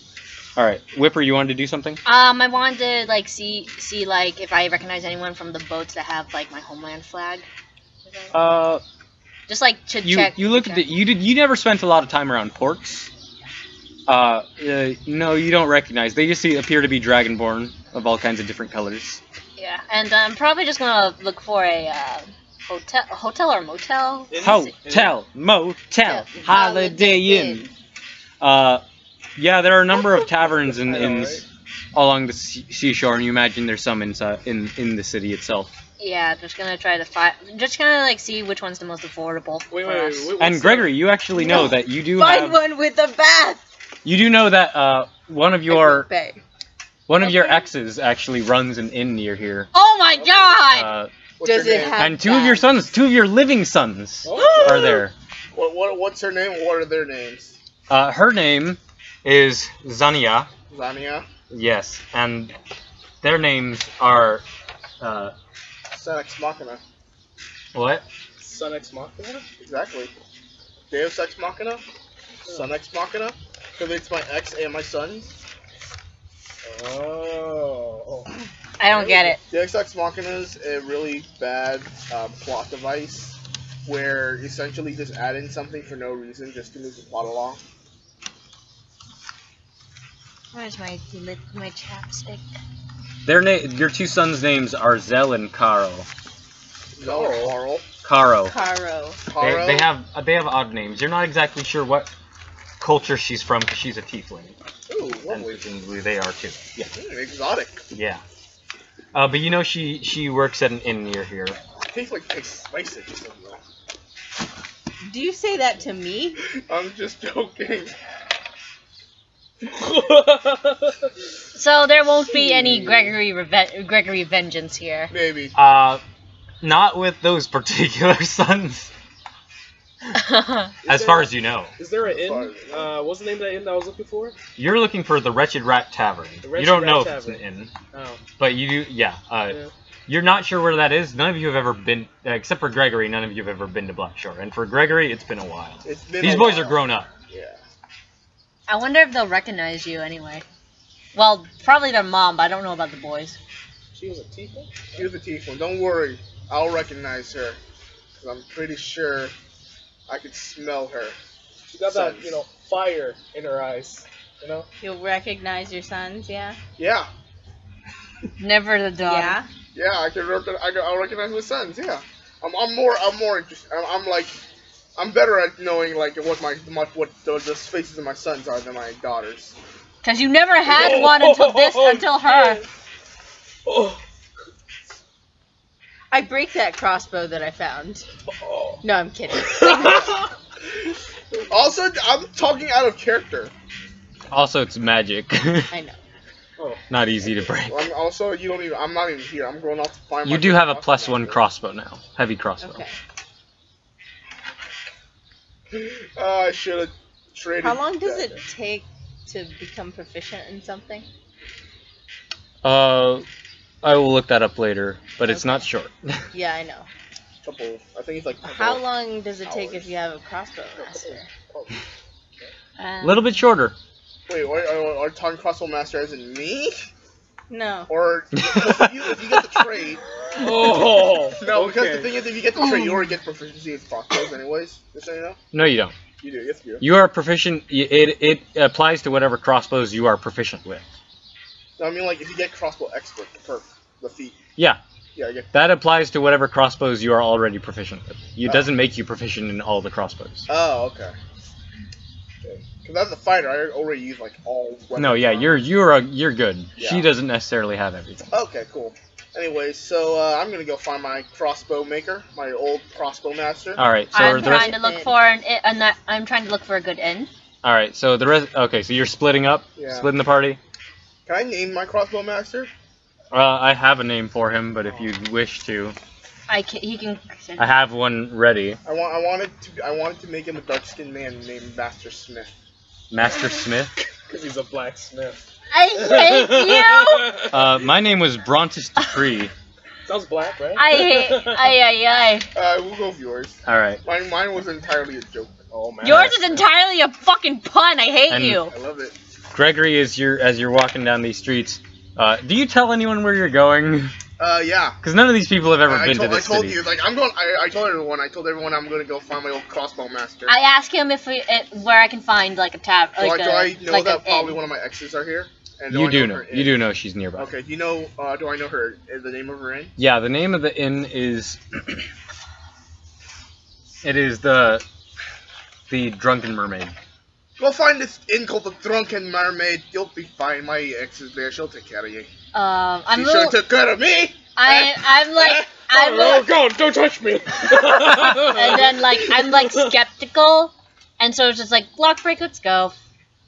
B: All right, Whipper, you wanted to do something?
A: I wanted to like see like if I recognize anyone from the boats that have like my homeland flag. Just like to check.
B: You looked at the. You never spent a lot of time around ports. No, you don't recognize. They just appear to be dragonborn of all kinds of different colors.
A: Yeah, and I'm probably just gonna look for a hotel or motel.
B: Hotel, motel, Holiday Inn. Yeah, there are a number of taverns and inns along the seashore, and you imagine there's some inside in the city itself.
A: Yeah, just gonna try to like see which one's the most affordable.
D: Wait.
B: And Gregory, you actually know that you do
E: Find
B: have.
E: one with a bath.
B: You do know that one of your
E: Bay.
B: exes actually runs an inn near here.
A: Oh my god!
C: What's
E: Does
C: her
E: it
C: name?
E: have-
B: And two of your sons, two of your living sons, are there.
C: What's her name? What are their names?
B: Her name is Zania.
C: Zania.
B: Yes, and their names are
C: Son Ex Machina.
B: what?
D: Son Ex Machina?
C: Exactly. Deus Ex Machina. Son Ex Machina. Because it's my ex and my sons.
D: Oh.
A: I don't get it.
C: Deus Ex Machina is a really bad plot device where essentially just add in something for no reason just to move the plot along.
A: Where's my chapstick?
B: Your two sons' names are Zell and Caro.
C: Carl.
B: Caro.
E: Caro.
B: They have odd names. You're not exactly sure what culture she's from because she's a tiefling.
C: Ooh,
B: And
C: lovely.
B: presumably they are too. Yeah.
C: Exotic.
B: Yeah. But you know she works at an inn near here.
C: Tastes like tastes spicy.
E: Do you say that to me?
C: I'm just joking.
A: So there won't be any Gregory vengeance here.
C: Maybe.
B: Not with those particular sons. As far as you know.
D: Is there an inn? What's the name of that inn that I was looking for?
B: You're looking for the Wretched Rat Tavern.
D: The Wretched
B: You don't
D: Rat
B: know if
D: Tavern.
B: it's an inn.
D: Oh.
B: But you do, yeah. You're not sure where that is. None of you have ever been, except for Gregory, none of you have ever been to Blackshore. And for Gregory, it's been a while.
C: It's been
B: These
C: a
B: boys
C: while.
B: are grown up.
C: Yeah.
A: I wonder if they'll recognize you anyway. Well, probably their mom, but I don't know about the boys.
D: She was a tiefling?
C: She was a tiefling. Don't worry. I'll recognize her. Because I'm pretty sure I could smell her.
D: She got that, fire in her eyes. You know?
E: You'll recognize your sons, yeah?
C: Yeah.
A: Never the daughter.
E: Yeah?
C: Yeah, I'll recognize my sons, yeah. I'm more interested. I'm better at knowing like what the faces of my sons are than my daughters.
A: Cause you never had one until her.
D: Oh.
E: I break that crossbow that I found.
D: Oh.
E: No, I'm kidding.
C: Also, I'm talking out of character.
B: Also, it's magic.
E: I know.
D: Oh.
B: Not easy to break.
C: I'm not even here. I'm going off to find.
B: You
C: my
B: do have a
C: crossbow
B: +1
C: master.
B: crossbow now. Heavy crossbow.
E: Okay.
C: I should have traded.
E: How long does
C: that.
E: it take to become proficient in something?
B: I will look that up later, but it's not short.
E: Yeah, I know.
C: I think it's like.
E: How long does it take if you have a crossbow master?
B: A little bit shorter.
C: Wait, are you talking crossbow master as in me?
E: No.
C: Or if you get the trade?
D: Oh.
C: No, because
D: okay.
C: the thing is, if you get the trade, you already get proficiency in crossbows, anyways. Just so you know.
B: No, you don't.
C: You do. Yes, you do.
B: You are proficient. It applies to whatever crossbows you are proficient with.
C: No, I mean like if you get crossbow expert, the feat.
B: Yeah,
C: Yeah, I get.
B: that applies to whatever crossbows you are already proficient with. It doesn't make you proficient in all the crossbows.
C: Oh, okay. Because as a fighter, I already use like all weapons.
B: No, yeah, you're good.
C: Yeah.
B: She doesn't necessarily have everything.
C: Okay, cool. Anyways, so I'm gonna go find my crossbow maker, my old crossbow master.
B: All right, so
A: I'm
B: the rest.
A: trying to look for I'm trying to look for a good inn.
B: All right, so the rest. Okay, so you're splitting up,
C: Yeah.
B: splitting the party.
C: Can I name my crossbow master?
B: I have a name for him, but if you wish to,
A: He can.
B: I have one ready.
C: I wanted to make him a dark-skinned man named Master Smith.
B: Master Smith.
D: Because he's a blacksmith.
A: I hate you.
B: My name was Brontus Dupree.
D: Sounds black, right?
A: I hate.
C: We'll go with yours.
B: All right.
C: Mine was entirely a joke.
D: Oh man.
A: Yours is entirely a fucking pun. I hate
B: And-
A: you.
C: I love it.
B: Gregory, as you're walking down these streets, do you tell anyone where you're going?
C: Yeah.
B: Because none of these people have ever been to
C: I
B: this
C: told
B: city.
C: you, like, I'm going. I told everyone. I told everyone I'm going to go find my old crossbow master.
A: I asked him where I can find like a tab.
C: do I know
A: like
C: that
A: an
C: probably
A: inn.
C: one of my exes are here? And
B: You
C: I
B: do
C: know
B: know.
C: her
B: You
C: inn?
B: do know she's nearby.
C: Okay. Do you know? Do I know her? The name of her inn?
B: Yeah, the name of the inn is. It is the Drunken Mermaid.
C: Go find this inn called the Drunken Mermaid. You'll be fine. My ex is there. She'll take care of you.
A: I'm
C: She
A: a
C: sure
A: little,
C: took care of me.
A: I'm like I'm
D: Oh God! Don't touch me.
A: and then like I'm like skeptical, and so it's just like Lockbreak, let's go,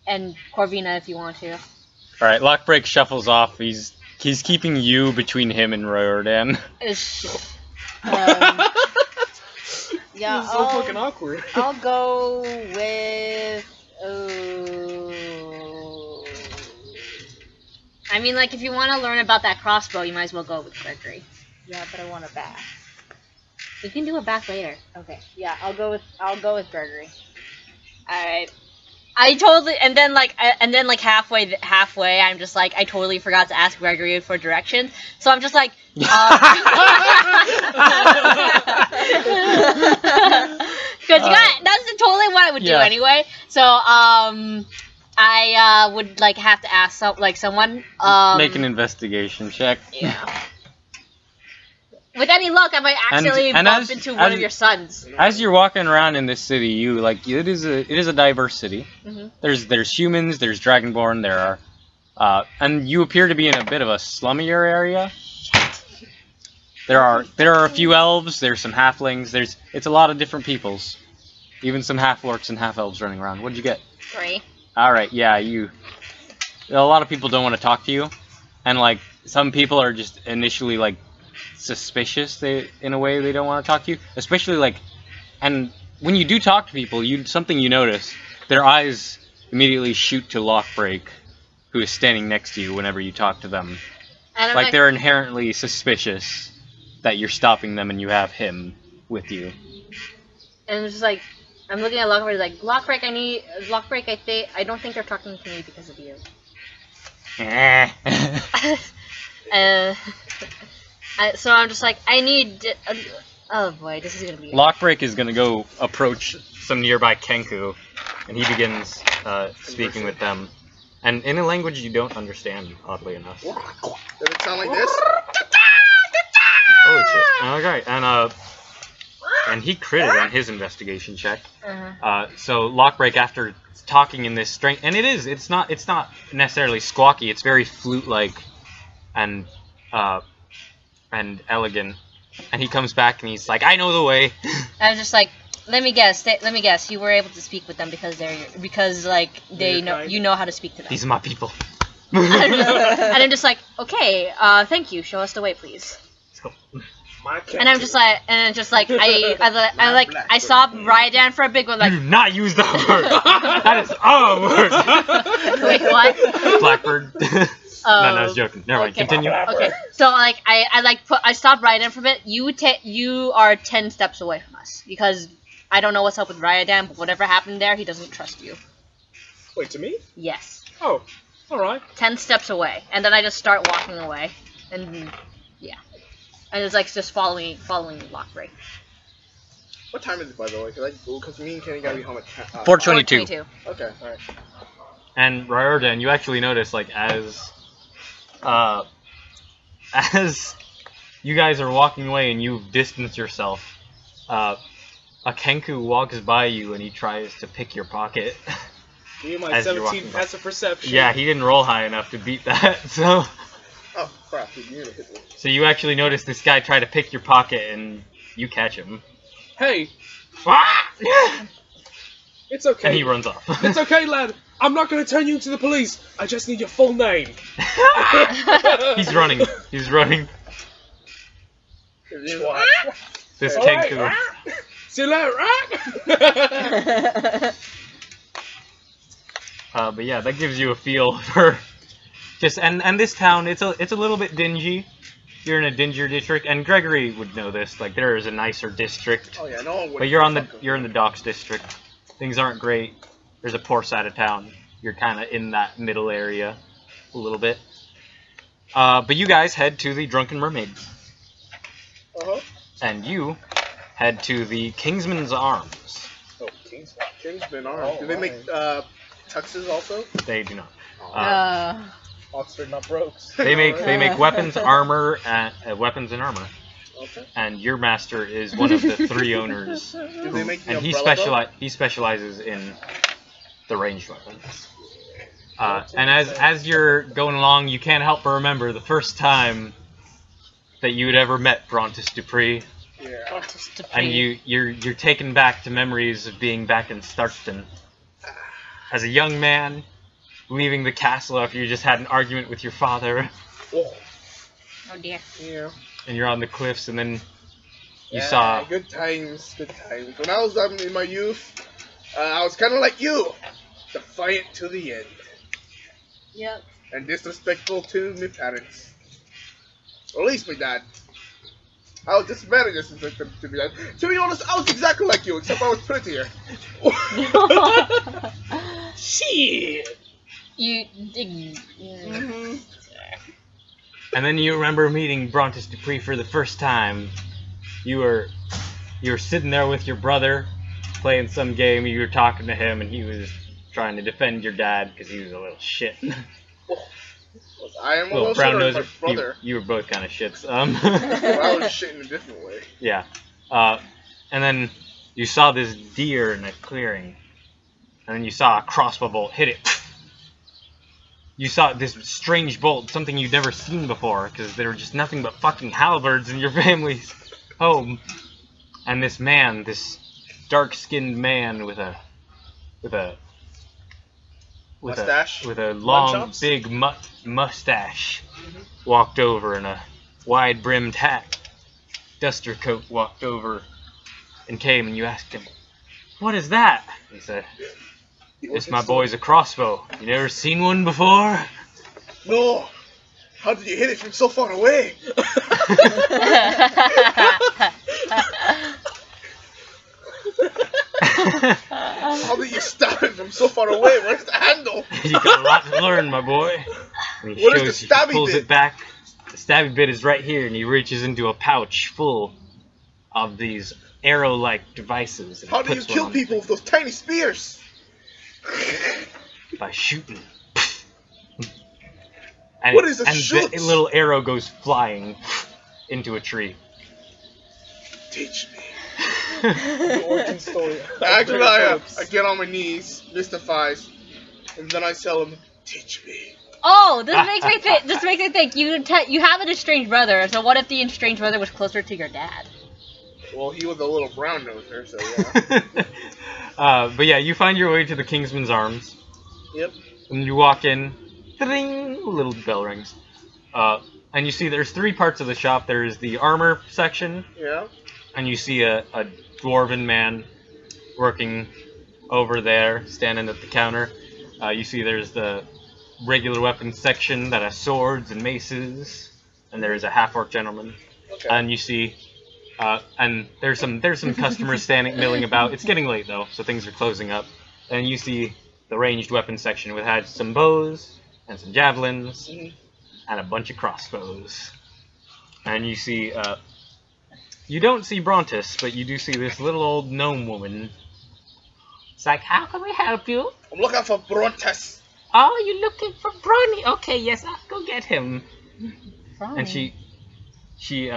A: and Corvina if you want to.
B: All right, Lockbreak shuffles off. He's keeping you between him and Royardan.
E: Yeah,
D: This is so fucking awkward.
E: I'll go with.
A: I mean, like if you want to learn about that crossbow, you might as well go with Gregory.
E: Yeah, but I want a bath.
A: We can do a bath later.
E: Okay. Yeah, I'll go with Gregory.
A: All right. I totally and then like halfway I'm just like I totally forgot to ask Gregory for directions, so I'm just like because that's totally what I would do
B: Yeah.
A: anyway. So I would like have to ask someone
B: Make an investigation check.
A: yeah. With any luck, I might actually
B: and
A: bump
B: as-
A: into one
B: as-
A: of your sons.
B: As you're walking around in this city, you like it is a diverse city.
A: Mhm.
B: There's humans, there's Dragonborn, there are, and you appear to be in a bit of a slummier area. There are a few elves, there's some halflings, it's a lot of different peoples, even some half orcs and half elves running around. What'd you get?
A: 3.
B: All right, yeah, a lot of people don't want to talk to you, and like some people are just initially like suspicious. In a way they don't want to talk to you, especially like, and when you do talk to people, something you notice, their eyes immediately shoot to Lockbreak, who is standing next to you whenever you talk to them.
A: And I'm
B: Like they're inherently suspicious that you're stopping them and you have him with you.
A: And it's just like, I'm looking at Lockbreak, like, Lockbreak, I don't think they're talking to me because of you. So I'm just like, I need, oh boy, this is gonna be.
B: Lockbreak is gonna go approach some nearby Kenku, and he begins speaking with them, and in a language you don't understand, oddly enough.
C: Does it sound like this?
B: Oh shit! Okay, and he critted on his investigation check. So Lockbreak, after talking in this strength, and it's not necessarily squawky. It's very flute-like, and elegant. And he comes back and he's like, "I know the way."
A: I was just like, let me guess. You were able to speak with them because they know you know how to speak to them.
B: These are my people.
A: And I'm just like, okay, thank you. Show us the way, please. And I'm just like, I stopped Ryadan for a big one, like,
B: Do not use that word. That is a word.
A: wait, what?
B: Blackbird. No, I was joking. Never mind.
A: Okay.
B: Continue.
A: Okay, so like I stopped Ryadan from it. You are 10 steps away from us because I don't know what's up with Ryadan, but whatever happened there, he doesn't trust you.
D: Wait, to me?
A: Yes,
D: Oh, all right.
A: 10 steps away, and then I just start walking away, and yeah, and it's like just following Lockbreak.
C: What time is it, by the way? Because me and Kenny gotta be home at
B: 4:22.
C: Okay, alright.
B: And Ryadan, you actually notice, like, as As you guys are walking away and you've distanced yourself, a Kenku walks by you and he tries to pick your pocket.
D: Me and my
B: As you're
D: 17
B: walking by.
D: passive perception.
B: Yeah, he didn't roll high enough to beat that, so...
C: Oh, crap. He nearly hit me.
B: So you actually notice this guy try to pick your pocket and you catch him.
D: Hey,
B: Ah!
D: it's okay.
B: And he runs off.
D: It's okay, lad. I'm not going to turn you into the police. I just need your full name.
B: He's running. He's running. This
D: Alright.
B: Kenku.
D: See you later, right?
B: But yeah, that gives you a feel for just and this town. It's a little bit dingy. You're in a dingier district, and Gregory would know this. Like there is a nicer district,
C: Oh, yeah, no one would.
B: but you're in the docks district. Things aren't great. There's a poor side of town. You're kind of in that middle area, a little bit. But you guys head to the Drunken Mermaid,
C: Uh-huh.
B: and you head to the Kingsman's Arms.
D: Oh,
C: Kingsman arms.
D: Oh,
C: Do they make
D: right.
C: tuxes also?
B: They do not.
D: Oxford, not Brokes.
B: They make weapons, armor, weapons and armor.
C: Okay.
B: And your master is one of the 3 owners,
C: Do they make the
B: and
C: umbrella
B: he specializes in the ranged weapons. And as you're going along, you can't help but remember the first time that you had ever met Brontis Dupree,
C: though? Yeah.
B: and you're taken back to memories of being back in Starkton as a young man, leaving the castle after you just had an argument with your father,
C: Oh,
A: Oh dear.
C: yeah.
B: and you're on the cliffs, and then you
C: Yeah,
B: saw.
C: good times, good times. When I was in my youth, I was kind of like you, defiant to the end,
E: Yep.
C: and disrespectful to my parents, or at least my dad. I was just very disrespectful to my dad. To be honest, I was exactly like you, except I was prettier.
D: Shit.
A: You.
E: Mm-hmm.
B: And then you remember meeting Brontis Dupree for the first time. You were sitting there with your brother, playing some game. You were talking to him, and he was trying to defend your dad because he was a little shit.
C: I am a
B: Little
C: little
B: brown
C: shorter than
B: nose.
C: my brother.
B: You were both kind of shits.
C: But I was shit in a different way.
B: Yeah. And then you saw this deer in a clearing, and then you saw a crossbow bolt hit it. You saw this strange bolt, something you'd never seen before, because there were just nothing but fucking halberds in your family's home. And this man, this dark-skinned man with a
C: Mustache?
B: with a long,
D: chops?
B: big mustache, walked over in a wide-brimmed hat. Duster coat walked over and came, and you asked him, "What is that?" He said, "This, my boy's a crossbow. You never seen one before?"
C: No! How did you hit it from so far away? How did you stab it from so far away? Where's the handle?
B: You got a lot to learn, my boy. And he
C: What is
B: shows
C: the
B: you, he
C: stabby
B: pulls
C: bit?
B: it back. The stabby bit is right here, and he reaches into a pouch full of these arrow-like devices. and
C: How do you
B: puts one
C: kill
B: on
C: people with those tiny spears?
B: by shooting. And
C: What is a
B: and
C: shoot?
B: the little arrow goes flying into a tree.
C: Teach me.
D: The origin story.
C: Actually, I get on my knees, mystified, and then I tell him, "Teach me."
A: Oh, this makes me think. This makes me think. You have an estranged brother. So what if the estranged brother was closer to your dad?
C: Well, he was a little brown noser, so yeah.
B: But yeah, you find your way to the Kingsman's Arms.
C: Yep.
B: And you walk in, ding, little bell rings. And you see there's 3 parts of the shop. There's the armor section,
C: Yeah.
B: and you see a dwarven man working over there, standing at the counter. You see there's the regular weapons section that has swords and maces, and there's a half-orc gentleman.
C: Okay.
B: And you see, and there's some customers standing, milling about. It's getting late though, so things are closing up. And you see the ranged weapons section, which had some bows and some javelins and a bunch of crossbows. And you see, you don't see Brontis, but you do see this little old gnome woman. It's like, "How can we help you?"
C: I'm looking for Brontes.
B: Oh, you looking for Brony? Okay, yes, I'll go get him. And she she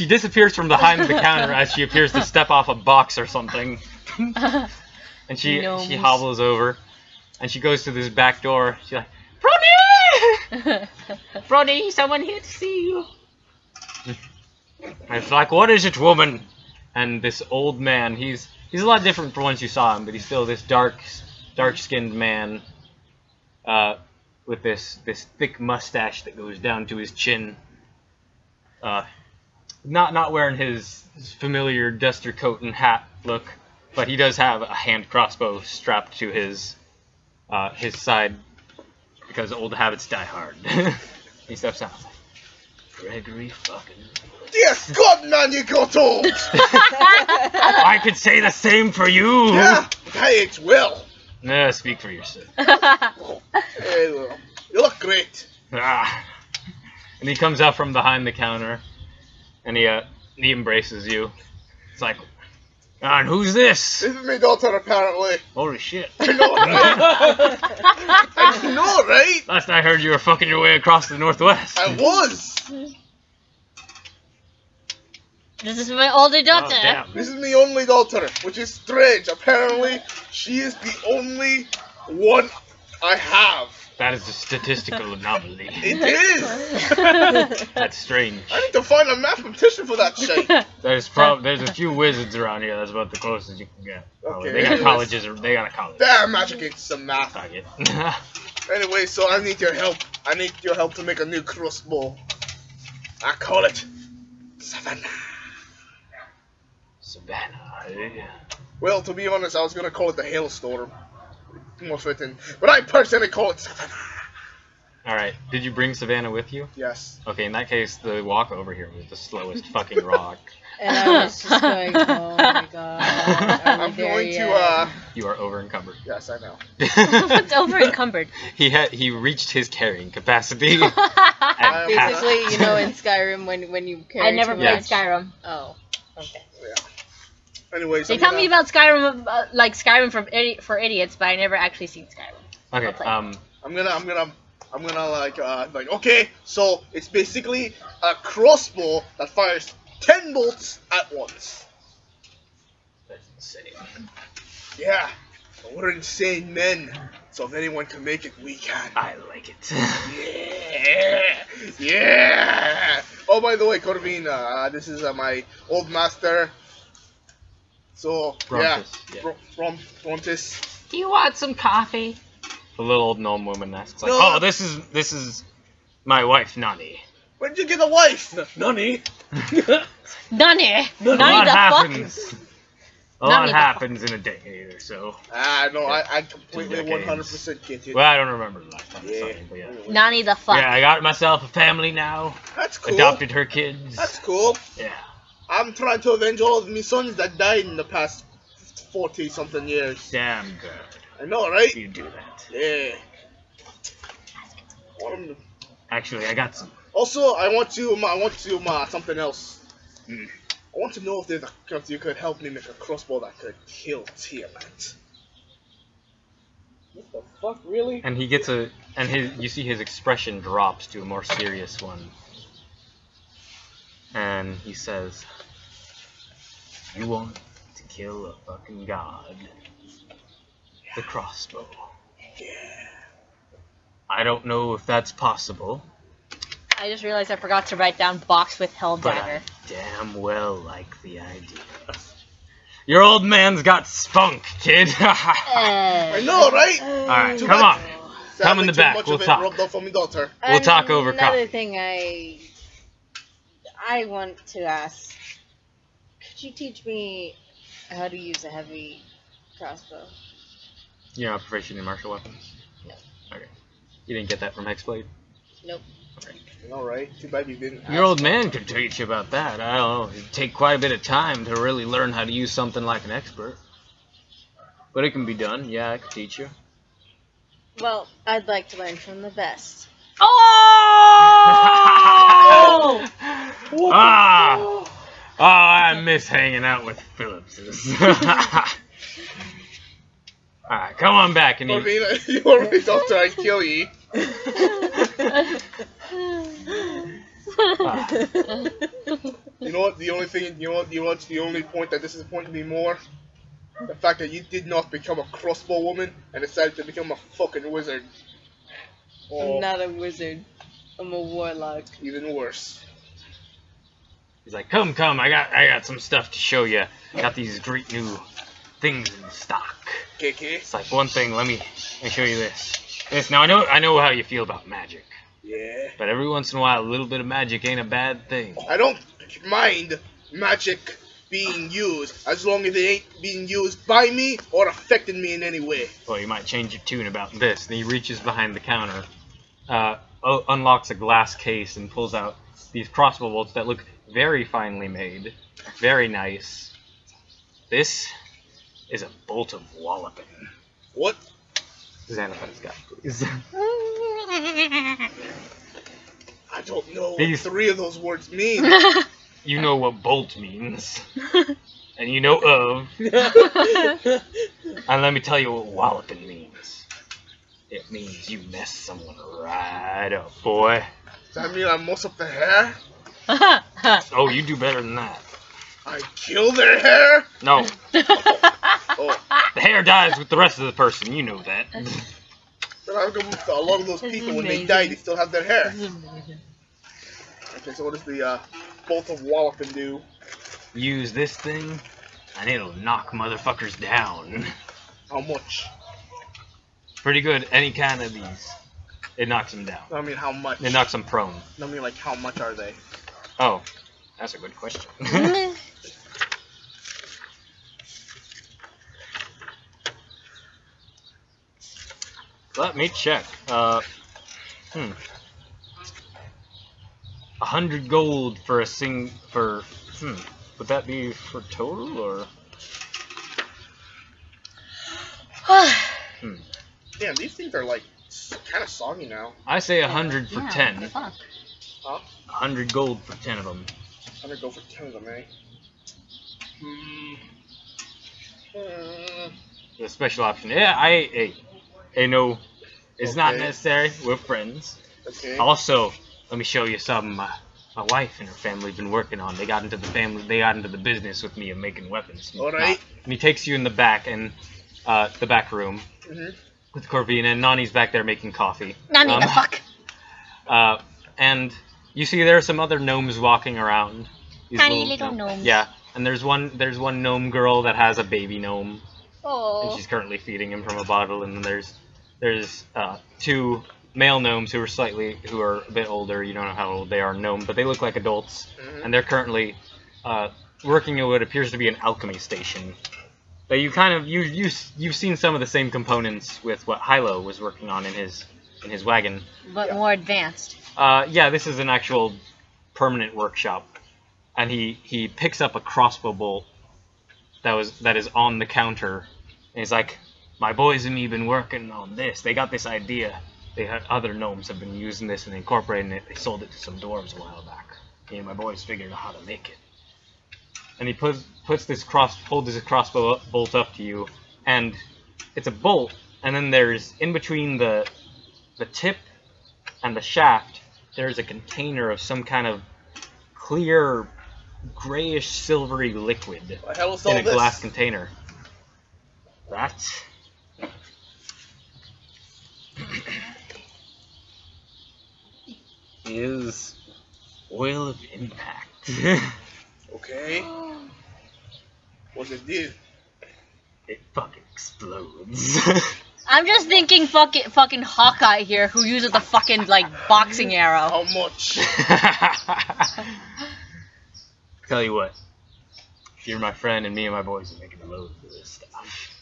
B: disappears from behind the counter as she appears to step off a box or something. And she hobbles over, and she goes to this back door. She's like, Brony! Brony, someone here to see you. And it's like, what is it, woman? And this old man, he's a lot different from once you saw him, but he's still this dark-skinned man with this thick mustache that goes down to his chin. Not wearing his familiar duster coat and hat look, but he does have a hand crossbow strapped to his side because old habits die hard. He steps out. Gregory fucking.
C: Yes, God, man, you got old.
B: I could say the same for you.
C: Yeah, hey, it's Will.
B: Nah, speak for yourself.
C: Hey, Will, you look great.
B: Ah. And he comes out from behind the counter, and he embraces you. It's like, and who's this?
C: This is my daughter, apparently.
B: Holy shit.
C: I know, right? I know, right?
B: Last I heard, you were fucking your way across the Northwest.
C: I was.
A: This is my older daughter.
B: Oh, damn.
C: This is my only daughter, which is strange. Apparently, she is the only one I have.
B: That is a statistical anomaly.
C: It is.
B: That's strange.
C: I need to find a mathematician for that shit.
B: There's a few wizards around here. That's about the closest you can get. Probably.
C: Okay,
B: They got
C: anyways.
B: colleges. They got a college.
C: Damn, magic ain't some math.
B: Fuck it.
C: Anyway, so I need your help. I need your help to make a new crossbow. I call it Savannah.
B: Savannah. Eh?
C: Well, to be honest, I was gonna call it the Hailstorm. More fitting. But I personally call it Savannah.
B: Alright, did you bring Savannah with you?
C: Yes.
B: Okay, in that case, the walk over here was the slowest fucking rock.
E: And I was just going, oh my god.
C: I'm going to,
B: You are over encumbered.
C: Yes, I know.
A: It's over encumbered.
B: He reached his carrying capacity.
E: Basically, you know, in Skyrim, when you carry
A: I never
E: too
A: played
E: much.
A: Skyrim.
E: Oh, okay.
C: Anyways,
A: They tell me about Skyrim, like Skyrim for idiots, but I never actually seen Skyrim.
B: Okay,
C: I'm gonna like okay, so it's basically a crossbow that fires 10 bolts at once.
B: That's insane.
C: Yeah, but we're insane men, so if anyone can make it, we can.
B: I like it.
C: Yeah, yeah. Oh, by the way, Corvina, this is my old master. So
B: Brontis,
C: yeah, Brontis.
B: Do you want some coffee? The little old gnome woman asks, like,
C: No.
B: oh, this is my wife, Nani.
C: Where'd you get a wife?
D: Nani?
A: Nani?
B: A lot
A: Nani the
B: happens.
A: fuck?
B: A lot
A: Nani the
B: happens in a decade or so.
C: No, I completely
B: 2 decades.
C: 100% get it.
B: Well, I don't remember the last time I saw
C: Yeah.
B: him, but yeah.
A: Nani the fuck?
B: Yeah, I got myself a family now.
C: That's cool.
B: Adopted her kids.
C: That's cool.
B: Yeah.
C: I'm trying to avenge all of my sons that died in the past 40-something years.
B: Damn good.
C: I know, right?
B: You do that.
C: Yeah.
B: Actually, I got some.
C: Also, I want to something else.
B: Mm.
C: I want to know if you could help me make a crossbow that could kill Tiamat.
D: What the fuck, really?
B: And he gets you see his expression drops to a more serious one. And he says, you want to kill a fucking god. The crossbow.
C: Yeah.
B: I don't know if that's possible,
A: I just realized I forgot to write down box with hell
B: but
A: dagger.
B: I damn well like the idea. Your old man's got spunk, kid.
C: I know, right?
B: Alright,
C: Too
B: come
C: much-
B: on.
C: Sadly,
B: Come in the
C: too
B: back,
C: much
B: we'll
C: of it
B: talk.
C: rubbed off on my daughter.
B: We'll talk over
E: Another
B: coffee.
E: thing I want to ask. Could you teach me how to use a heavy crossbow?
B: You're not proficient in martial weapons?
E: No.
B: Okay. You didn't get that from Hexblade?
E: Nope.
B: Okay.
C: I know, right? Too bad you didn't.
B: Your old man could teach you about that. I don't know. It'd take quite a bit of time to really learn how to use something like an expert. But it can be done. Yeah, I could teach you.
E: Well, I'd like to learn from the best.
A: Oh!
B: Ah! Oh, I miss hanging out with Phillipses. Alright, come on back and eat.
C: Corvina, you already don't try to kill ye. You know what? The only thing, you know what's the only point that disappointed me more? The fact that you did not become a crossbow woman and decided to become a fucking wizard.
E: I'm not a wizard. I'm a warlock.
C: Even worse.
B: He's like, come, I got some stuff to show you. Got these great new things in stock.
C: KK.
B: It's like one thing. Let me show you this. Now I know how you feel about magic,
C: Yeah.
B: but every once in a while, a little bit of magic ain't a bad thing.
C: I don't mind magic being used as long as it ain't being used by me or affecting me in any way.
B: Well, you might change your tune about this. And he reaches behind the counter, unlocks a glass case, and pulls out these crossbow bolts that look very finely made, very nice. This is a bolt of walloping.
C: What?
B: Xanopha's got, please.
C: I don't know what
B: These-
C: 3 of those words mean.
B: You know what bolt means, and you know of. And let me tell you what walloping means. It means you mess someone right up, boy.
C: Does that mean I muss up the hair?
B: Oh, you do better than that.
C: I kill their hair?
B: No,
C: Oh,
B: the hair dies with the rest of the person. You know that.
C: then I'll go with a lot of those people when they
E: amazing.
C: die, they still have their hair. Okay, so what does the bolt of walloping do?
B: Use this thing, and it'll knock motherfuckers down.
C: How much?
B: Pretty good. Any kind of these, it knocks them down.
C: I mean, how much?
B: It knocks them prone.
C: I mean, like, how much are they?
B: Oh, that's a good question. Let me check. 100 gold for a would that be for total or?
C: Damn, these things are, like, kind of soggy now.
B: I say 100 for 10.
A: Fuck.
C: Huh?
B: 100 gold for 10 of them.
C: I'm gonna go for 10 of them, eh?
B: The special option. Yeah, hey, no, it's not
C: Okay.
B: necessary. We're friends.
C: Okay.
B: Also, let me show you something my wife and her family have been working on. They got into the business with me of making weapons.
C: Alright.
B: And he takes you in the back the back room
C: Mm-hmm.
B: with Corvina, and Nani's back there making coffee.
A: Nani the fuck.
B: And you see there are some other gnomes walking around. These
A: Tiny little gnomes.
B: Yeah, and there's one gnome girl that has a baby gnome, and
A: Oh.
B: she's currently feeding him from a bottle. And then there's 2 male gnomes who are a bit older. You don't know how old they are, gnome, but they look like adults,
C: Mhm.
B: and they're currently working at what appears to be an alchemy station. But you've seen some of the same components with what Hilo was working on in his wagon.
A: But more advanced.
B: Yeah, this is an actual permanent workshop, and he picks up a crossbow bolt that is on the counter, and he's like, "My boys and me been working on this. They got this idea. Other gnomes have been using this and incorporating it. They sold it to some dwarves a while back. Me and my boys figured out how to make it." And he holds this crossbow bolt up to you, and it's a bolt, and then there's in between the tip and the shaft, there's a container of some kind of clear, grayish, silvery liquid
C: What the hell is all
B: in a
C: this?
B: glass container. That is oil of impact.
C: Okay. What's it do?
B: It fucking explodes.
A: I'm just thinking fucking Hawkeye here, who uses the fucking like boxing arrow.
C: How much?
B: Tell you what, you're my friend, and me and my boys are making a load for this stuff.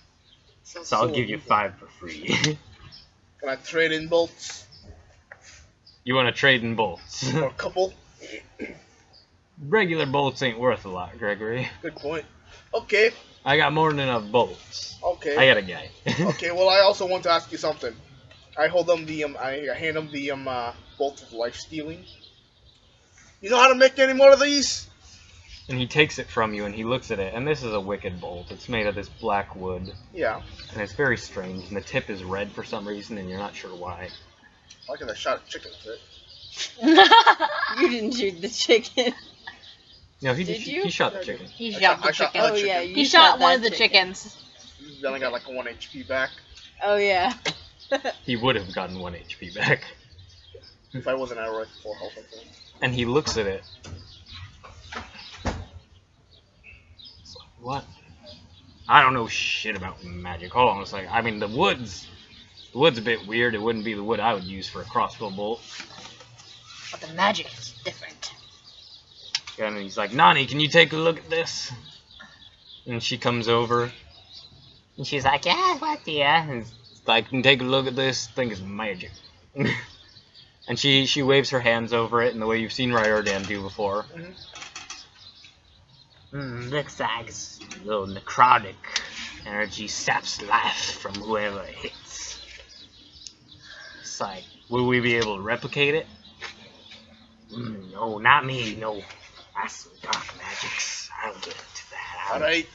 B: So I'll give you 5 for free.
C: Can I trade in bolts?
B: You want to trade in bolts?
C: Or a couple?
B: Regular bolts ain't worth a lot, Gregory.
C: Good point. Okay.
B: I got more than enough bolts.
C: Okay.
B: I got a guy.
C: Okay, well, I also want to ask you something. I hold them I hand them the bolt of life stealing. You know how to make any more of these?
B: And he takes it from you and he looks at it, and this is a wicked bolt. It's made of this black wood,
C: Yeah.
B: and it's very strange, and the tip is red for some reason, and you're not sure why.
C: I like that shot chicken with it.
E: You didn't shoot the chicken.
B: No, he
E: Did you?
B: He shot the chicken.
A: He
C: I
A: shot
C: shot-
A: the chicken.
C: I
E: Oh
C: chicken.
E: yeah, you
A: He shot one
E: that
A: of the
E: chicken.
A: chickens.
C: Then I got like a 1 HP back.
E: Oh yeah.
B: He would have gotten 1 HP back.
C: If I wasn't at right full health, I think.
B: And he looks at it. It's like, what? I don't know shit about magic. Hold on a second. I mean, the wood's a bit weird. It wouldn't be the wood I would use for a crossbow bolt.
A: But the magic is different.
B: And he's like, Nani, can you take a look at this? And she comes over. And she's like, yeah, what, yeah? And it's like, can you take a look at this? I think it's magic. And she waves her hands over it in the way you've seen Riordan do before. Looks like it's a little necrotic energy saps life from whoever it hits. It's like, will we be able to replicate it? No, not me, no. That's some dark magics. I don't get into that.
C: Alright.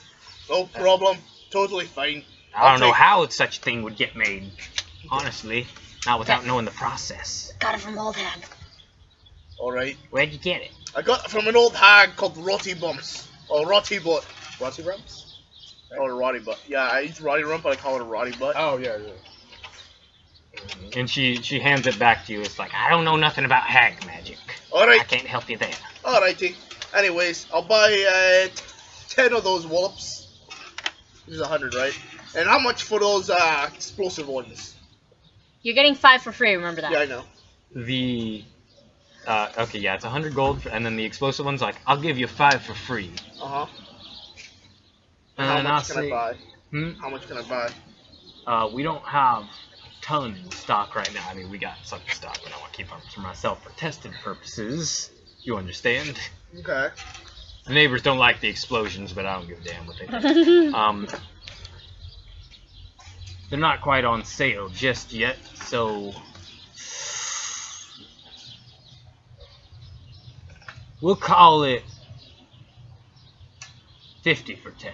C: No problem. Totally fine.
B: I don't know
C: take-
B: how such a thing would get made. Honestly. Not without knowing the process.
A: Got it from Old Hag.
C: Alright.
B: Where'd you get it?
C: I got it from an old hag called Rotty Bumps. Or Rotty Butt. Rotty Bumps? Or Rotty Butt. Yeah, I eat Rotty Rump, but I call it a Rotty Butt.
D: Oh yeah, yeah.
B: And she hands it back to you. It's like, I don't know nothing about hag magic. I
C: Alright.
B: can't help you there.
C: Alrighty. Anyways, I'll buy 10 of those wallops. This is 100, right? And how much for those explosive ones?
A: You're getting 5 for free, remember that.
C: Yeah, I know.
B: The okay, yeah, it's 100 gold, and then the explosive one's like, I'll give you 5 for free.
C: Uh-huh.
B: And
C: How
B: then I'll
C: much can I
B: say,
C: buy?
B: hmm?
C: How much can I buy?
B: We don't have a ton in stock right now. I mean, we got some in stock, but I want to keep them for myself for testing purposes. You understand?
C: Okay.
B: The neighbors don't like the explosions, but I don't give a damn what they think. They're not quite on sale just yet, so we'll call it 50 for 10.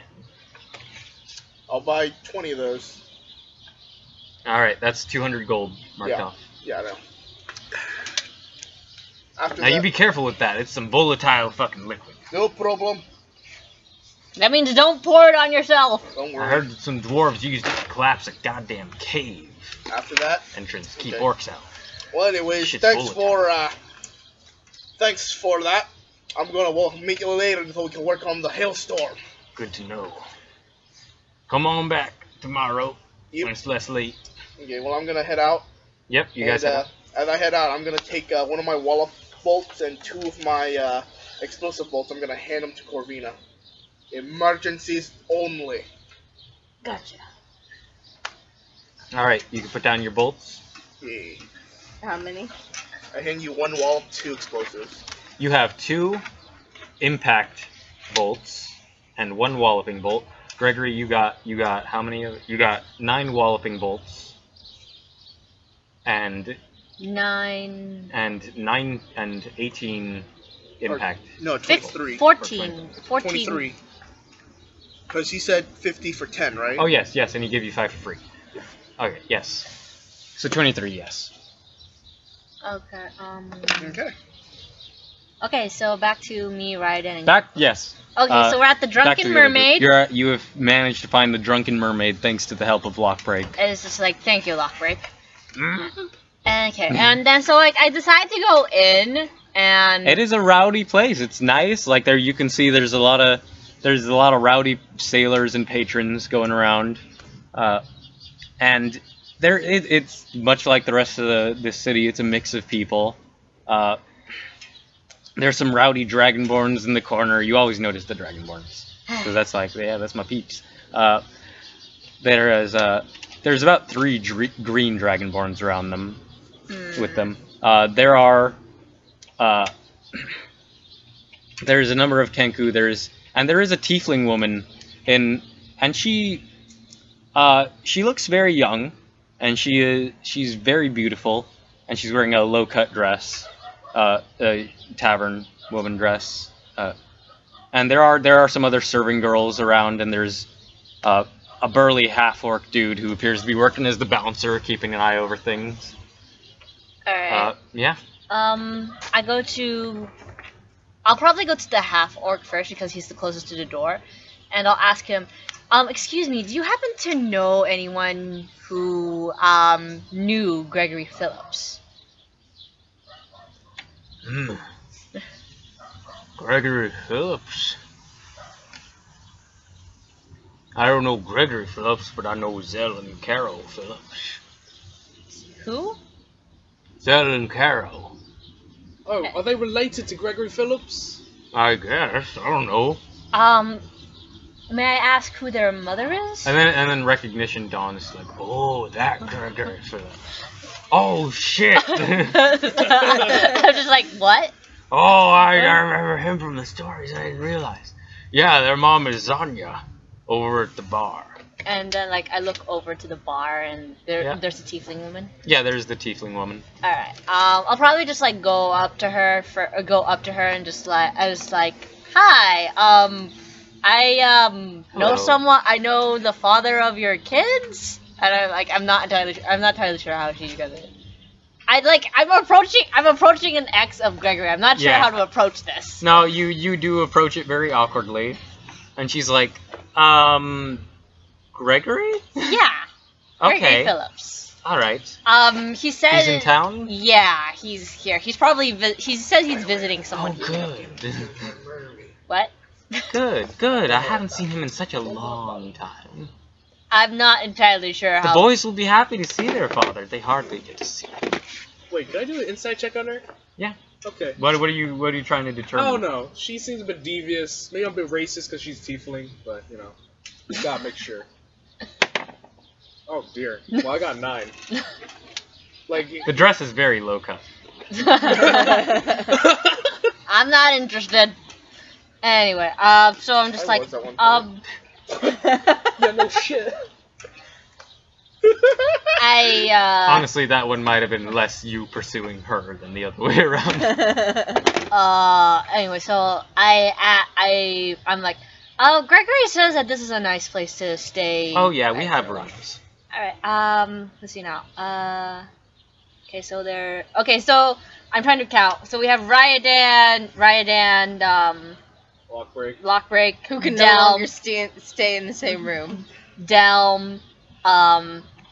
C: I'll buy 20 of those.
B: Alright, that's 200 gold marked
C: Yeah.
B: off.
C: Yeah, I know. After
B: Now you
C: that,
B: be careful with that. It's some volatile fucking liquid.
C: no problem.
A: That means don't pour it on yourself.
C: Don't
B: I
C: worry.
B: heard that some dwarves used it to collapse a goddamn cave
C: After that,
B: entrance, keep
C: Okay.
B: orcs out.
C: well, anyways,
B: Shit's
C: thanks
B: volatile.
C: for that. I'm gonna meet you later until we can work on the hailstorm.
B: Good to know. Come on back tomorrow
C: Yep.
B: when it's less late.
C: Okay, well, I'm gonna head out.
B: Yep, you guys
C: and,
B: have
C: as I head out, I'm gonna take one of my wallop bolts and 2 of my explosive bolts. I'm gonna hand them to Corvina. Emergencies only.
A: Gotcha.
B: Alright, you can put down your bolts.
C: Yeah.
E: How many?
C: I hand you 1 wallop, 2 explosives.
B: You have 2 impact bolts and 1 walloping bolt. Gregory, you got how many? You got 9 walloping bolts and
A: 9...
B: 9 and 18 impact.
C: No, 23.
A: 14. 14.
C: 23. Because he said 50 for 10, right?
B: Oh yes, and he gave you 5 for free. Okay, yes. So 23, yes.
A: Okay,
C: Okay.
A: Okay, so back to me riding.
B: Yes.
A: Okay, so we're at the
B: Back to
A: Drunken
B: the other
A: Mermaid.
B: group. You have managed to find the drunken mermaid thanks to the help of Lockbreak.
A: And it's just like, thank you, Lockbreak. Okay, and then so like I decided to go in, and
B: It is a rowdy place. It's nice. Like there, you can see there's a lot of rowdy sailors and patrons going around, and there it's much like the rest of the city. It's a mix of people. There's some rowdy dragonborns in the corner. You always notice the dragonborns, so that's like, yeah, that's my peeps. There's about 3 green dragonborns around them, with them. There's a number of Kenku. There is a tiefling woman and she looks very young, and she's very beautiful, and she's wearing a low cut dress, a tavern woman dress, And there are some other serving girls around, and there's a burly half-orc dude who appears to be working as the bouncer, keeping an eye over things.
A: Alright.
B: Yeah.
A: I'll probably go to the half-orc first because he's the closest to the door. And I'll ask him, excuse me, do you happen to know anyone who, knew Gregory Phillips?
B: Gregory Phillips. I don't know Gregory Phillips, but I know Zell and Carol Phillips.
A: Who?
B: Zell and Carol.
D: Oh, are they related to Gregory Phillips?
B: I guess. I don't know.
A: May I ask who their mother is?
B: And then recognition dawns, like, oh, that Gregory Phillips. Oh, shit.
A: I'm just like, what?
B: Oh, I remember him from the stories. I didn't realize. Yeah, their mom is Zanya over at the bar.
A: And then, like, I look over to the bar, and there's a tiefling woman.
B: Yeah, there's the tiefling woman.
A: All right. I'll probably just like go up to her and just like, hi. I know
B: Hello.
A: someone. I know the father of your kids. And I'm not entirely sure how she does it. I'm approaching an ex of Gregory. I'm not sure
B: Yeah.
A: how to approach this.
B: No, you do approach it very awkwardly, and she's like, Gregory?
A: Yeah.
B: Okay.
A: Gregory Phillips.
B: All right.
A: He said
B: He's in town?
A: Yeah, he's here. He's probably he said he's visiting someone.
B: Oh, good.
A: What?
B: Good. I haven't seen him in such a long time.
A: I'm not entirely sure
B: The
A: how.
B: boys will be happy to see their father. They hardly get to see him.
D: Wait, can I do an insight check on her?
B: Yeah.
D: Okay.
B: What are you trying to determine?
D: Oh no, she seems a bit devious. Maybe I'm a bit racist because she's tiefling, but you know, we gotta make sure. Oh dear. Well, I got 9. Like.
B: The dress is very low cut.
A: I'm not interested. Anyway, so I'm just
C: I
A: like,
C: was at one point.
D: Yeah, no shit.
B: Honestly, that one might have been less you pursuing her than the other way around.
A: Anyway, so I'm like, Gregory says that this is a nice place to stay.
B: Oh yeah, we have rooms.
A: Alright, let's see now. Okay, so I'm trying to count. So we have Ryadan, Lockbreak,
E: Who can no
A: Delm,
E: longer stay in the same room?
A: Delm,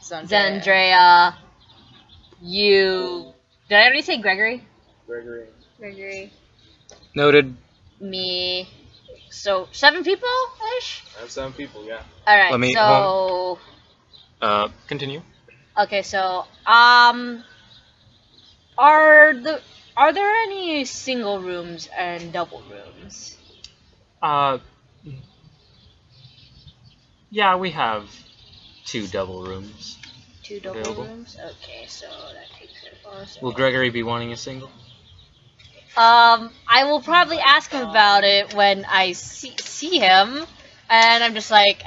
A: Zandrea, you. Did I already say Gregory? Gregory.
B: Noted.
A: Me. So 7 people-ish?
D: I have 7 people, yeah.
A: Alright,
B: Let me-
A: so...
B: Continue.
A: Okay, so, are there any single rooms and double rooms?
B: Yeah, we have 2 double rooms.
A: 2 double
B: Available.
A: rooms? Okay, so that takes it for us.
B: Will Gregory be wanting a single?
A: I will probably ask him about it when I see him, and I'm just like,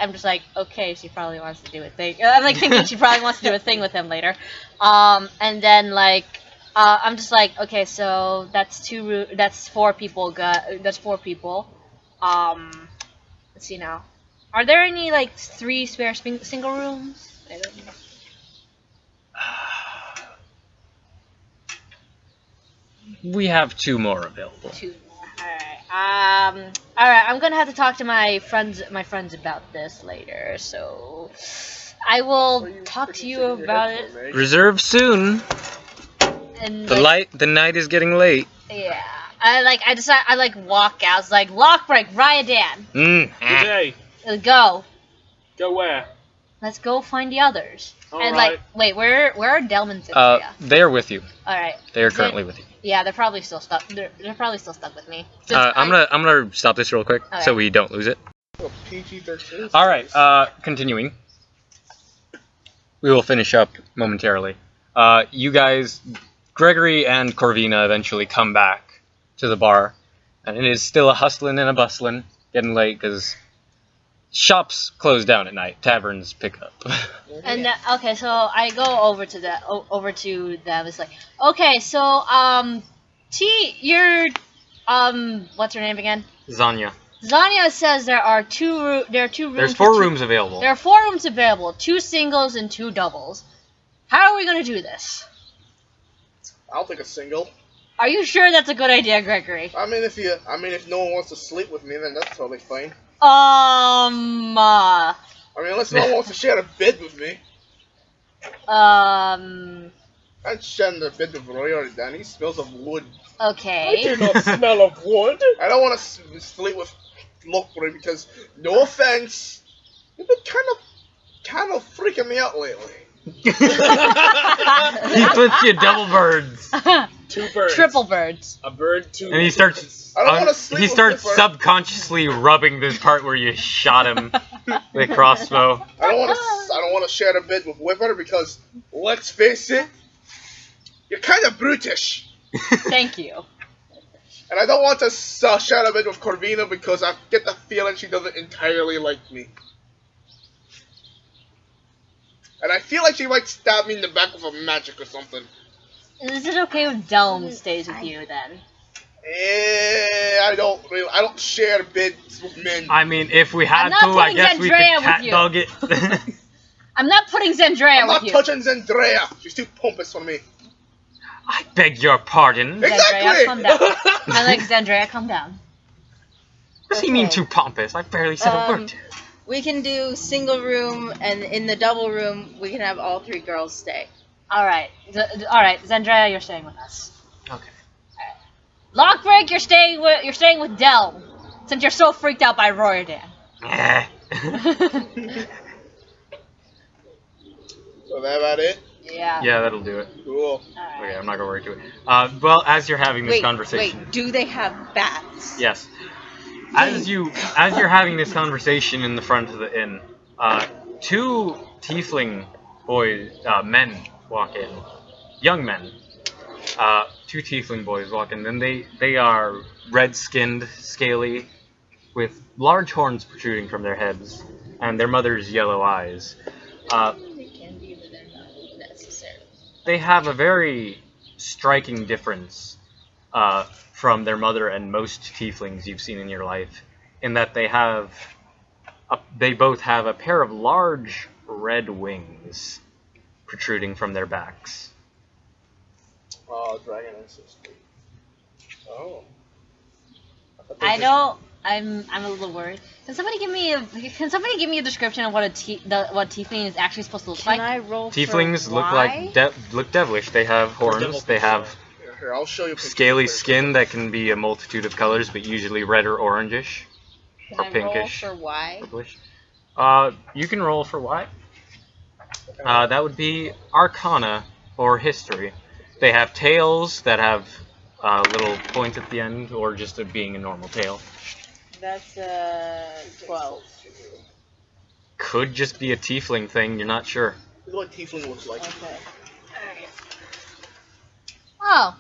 A: okay, she probably wants to do a thing. I'm like thinking she probably wants to do a thing with him later. And then like, I'm just like, okay, so that's 4 people. That's 4 people. Let's see now. Are there any like 3 spare single rooms? I don't know.
B: We have 2 more available.
A: 2 more. Alright. Alright, I'm gonna have to talk to my friends about this later, so I will talk to you about it.
B: Reserve soon.
A: And
B: The night is getting late.
A: yeah. I walk out. It's like, Lockbreak, Ryadan.
B: Mm.
D: Hey,
A: Let's go.
D: go where?
A: Let's go find the others.
D: All
A: and
D: right.
A: like, wait, where are Delm and Cynthia?
B: They are with you.
A: Alright.
B: They are currently with you.
A: Yeah, they're probably still stuck. They're probably still stuck with me.
B: I'm gonna stop this real quick so we don't lose it.
C: PG-13.
B: All right. Continuing. We will finish up momentarily. You guys, Gregory and Corvina eventually come back to the bar, and it is still a hustling and a bustling, getting late because shops close down at night. Taverns pick up.
A: And okay, so I go over to them. It's like, okay, so T, you're what's her name again?
B: Zanya.
A: Zania says there are two rooms.
B: There's 4 rooms available.
A: There are 4 rooms available. 2 singles and 2 doubles. How are we gonna do this?
C: I'll take a single.
A: Are you sure that's a good idea, Gregory?
C: I mean, if no one wants to sleep with me, then that's totally fine.
A: Uh,
C: I mean, unless no one wants to share a bed with me.
A: um,
C: I'm sharing a bed with Roy or Danny. Smells of wood.
D: I
A: okay.
D: do not smell of wood.
C: I don't want to sleep with Lockbury because, no offense, you've been kind of freaking me out lately.
B: He puts you double birds.
D: 2 birds.
A: Triple birds.
D: A bird, 2.
B: And he starts.
C: I don't want to sleep
B: He
C: with
B: starts
C: Whipper.
B: subconsciously rubbing this part where you shot him with a crossbow.
C: I don't want to share a bed with Whipper because, let's face it, you're kind of brutish.
A: Thank you.
C: And I don't want to share a bed with Corvina because I get the feeling she doesn't entirely like me. And I feel like she might stab me in the back with a magic or something.
A: Is it okay if Delm stays with you then?
C: I don't share beds with men.
B: I mean, if we had
A: I'm not
B: to, I
A: putting
B: guess we could
A: Zendrea with
B: cat
A: you.
B: dog it.
A: I'm not putting Zendrea
C: I'm
A: with
C: not
A: you.
C: touching Zendrea. She's too pompous for me.
B: I beg your pardon.
C: Hey.
A: Zendrea,
C: Exactly.
A: calm down. I like Zendrea, calm down.
B: What does he mean
E: Okay.
B: too pompous? I barely said a word.
E: We can do single room, and in the double room, we can have all 3 girls stay.
A: Alright. Alright, Zendrea, you're staying with us.
B: Okay.
A: Lockbreak, you're staying with Delm. Since you're so freaked out by Royerdan.
B: Eh.
C: So that about it?
A: Yeah.
B: Yeah, that'll do it.
C: Cool.
A: Alright.
B: Okay, I'm not gonna worry to it. Well, as you're having this conversation.
E: Wait, do they have bats?
B: Yes. As you're having this conversation in the front of the inn, 2 tiefling men walk in. Young men. 2 tiefling boys walk in, and they are red-skinned, scaly, with large horns protruding from their heads, and their mother's yellow eyes.
E: They can be, but they're not necessarily.
B: They have a very striking difference from their mother and most tieflings you've seen in your life, in that they both have a pair of large red wings protruding from their backs.
C: Oh, dragon ancestry. Oh.
A: I'm a little worried. Can somebody give me a description of what what tiefling is actually supposed to look
E: Can
A: like?
E: I roll
B: Tieflings
E: for
B: look
E: Y?
B: look devilish. They have horns. They have
C: Here, I'll show you. pictures
B: scaly
C: later.
B: skin that can be a multitude of colors, but usually red or orangish
E: Can
B: or
E: I
B: pinkish.
E: roll for Y?
B: Purplish. You can roll for what? That would be Arcana or History. They have tails that have a little point at the end, or just being a normal tail.
E: That's 12.
B: Could just be a tiefling thing. You're not sure.
C: This is what tiefling looks like.
E: Okay.
A: Oh,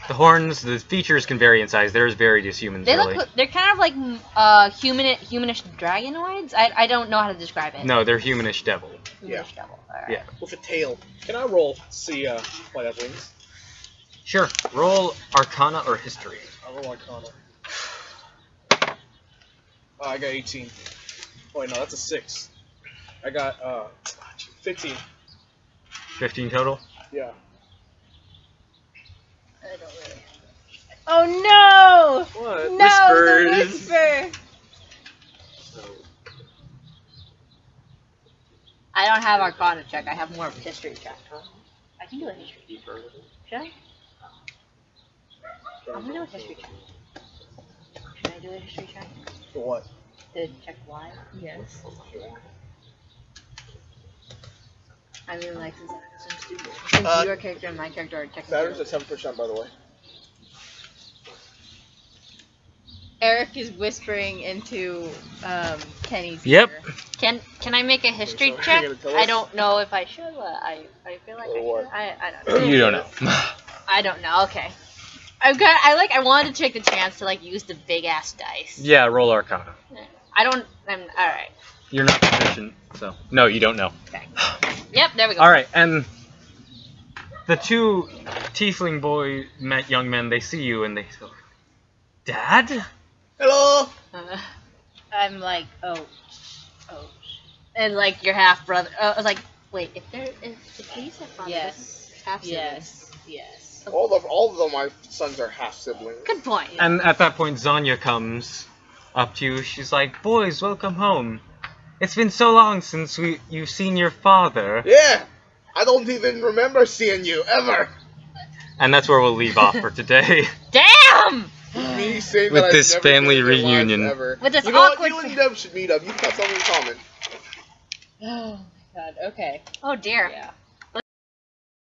B: The horns, the features can vary in size. They're as varied as humans,
A: they
B: really.
A: they're kind of like humanish dragonoids. I don't know how to describe it.
B: No, they're humanish devil.
A: Humanish devil. Alright.
B: Yeah.
C: With a tail.
D: Can I roll to see why that wings?
B: Sure. Roll Arcana or History.
D: I'll roll Arcana. Oh, I got 18. Oh, wait, no, that's a 6. I got 15.
B: 15 total.
D: Yeah.
E: I don't really. Oh no!
D: What?
E: No, the
B: Whispers.
E: whisper!
A: I don't have Arcana check. I have more of a history check. I can do a history check. Should I? I'm gonna do a history check. Should I do a history check?
C: For what?
A: To check why?
E: Yes.
A: I mean, like, since your character and my character are technically...
C: Batteries at 7%, by the way.
E: Eric is whispering into Kenny's
B: Yep.
E: ear.
A: Can I make a history
C: So,
A: check?
C: you're gonna tell
A: I
C: us?
A: don't know if I should. I feel like I
C: Or
A: should.
C: what?
A: I don't know.
B: You don't know.
A: I don't know. Okay. I wanted to take the chance to like use the big ass dice.
B: Yeah, roll Arcana.
A: I'm all right.
B: You're not proficient, so no, you don't know.
A: Okay. Yep. There we go.
B: All right, and the 2 tiefling young men, they see you and they go, "Dad?"
C: Hello!
E: I'm like, oh.
A: And like your half brother. I was like, wait, if he's a father,
E: Yes.
A: half
E: Yes. Yes.
C: All of my sons are half siblings.
A: Good point.
B: And at that point, Zanya comes up to you. She's like, "Boys, welcome home. It's been so long since you've seen your father."
C: Yeah, I don't even remember seeing you ever.
B: And that's where we'll leave off for today.
A: Damn!
C: Me saying
B: With
C: that
B: this
C: I've never
B: family
C: been in your lives
B: reunion.
C: ever.
A: With this
C: you know
A: awkward.
C: what? You and Deb should meet up. You've got something in common.
E: Oh my god. Okay.
A: Oh dear.
E: Yeah.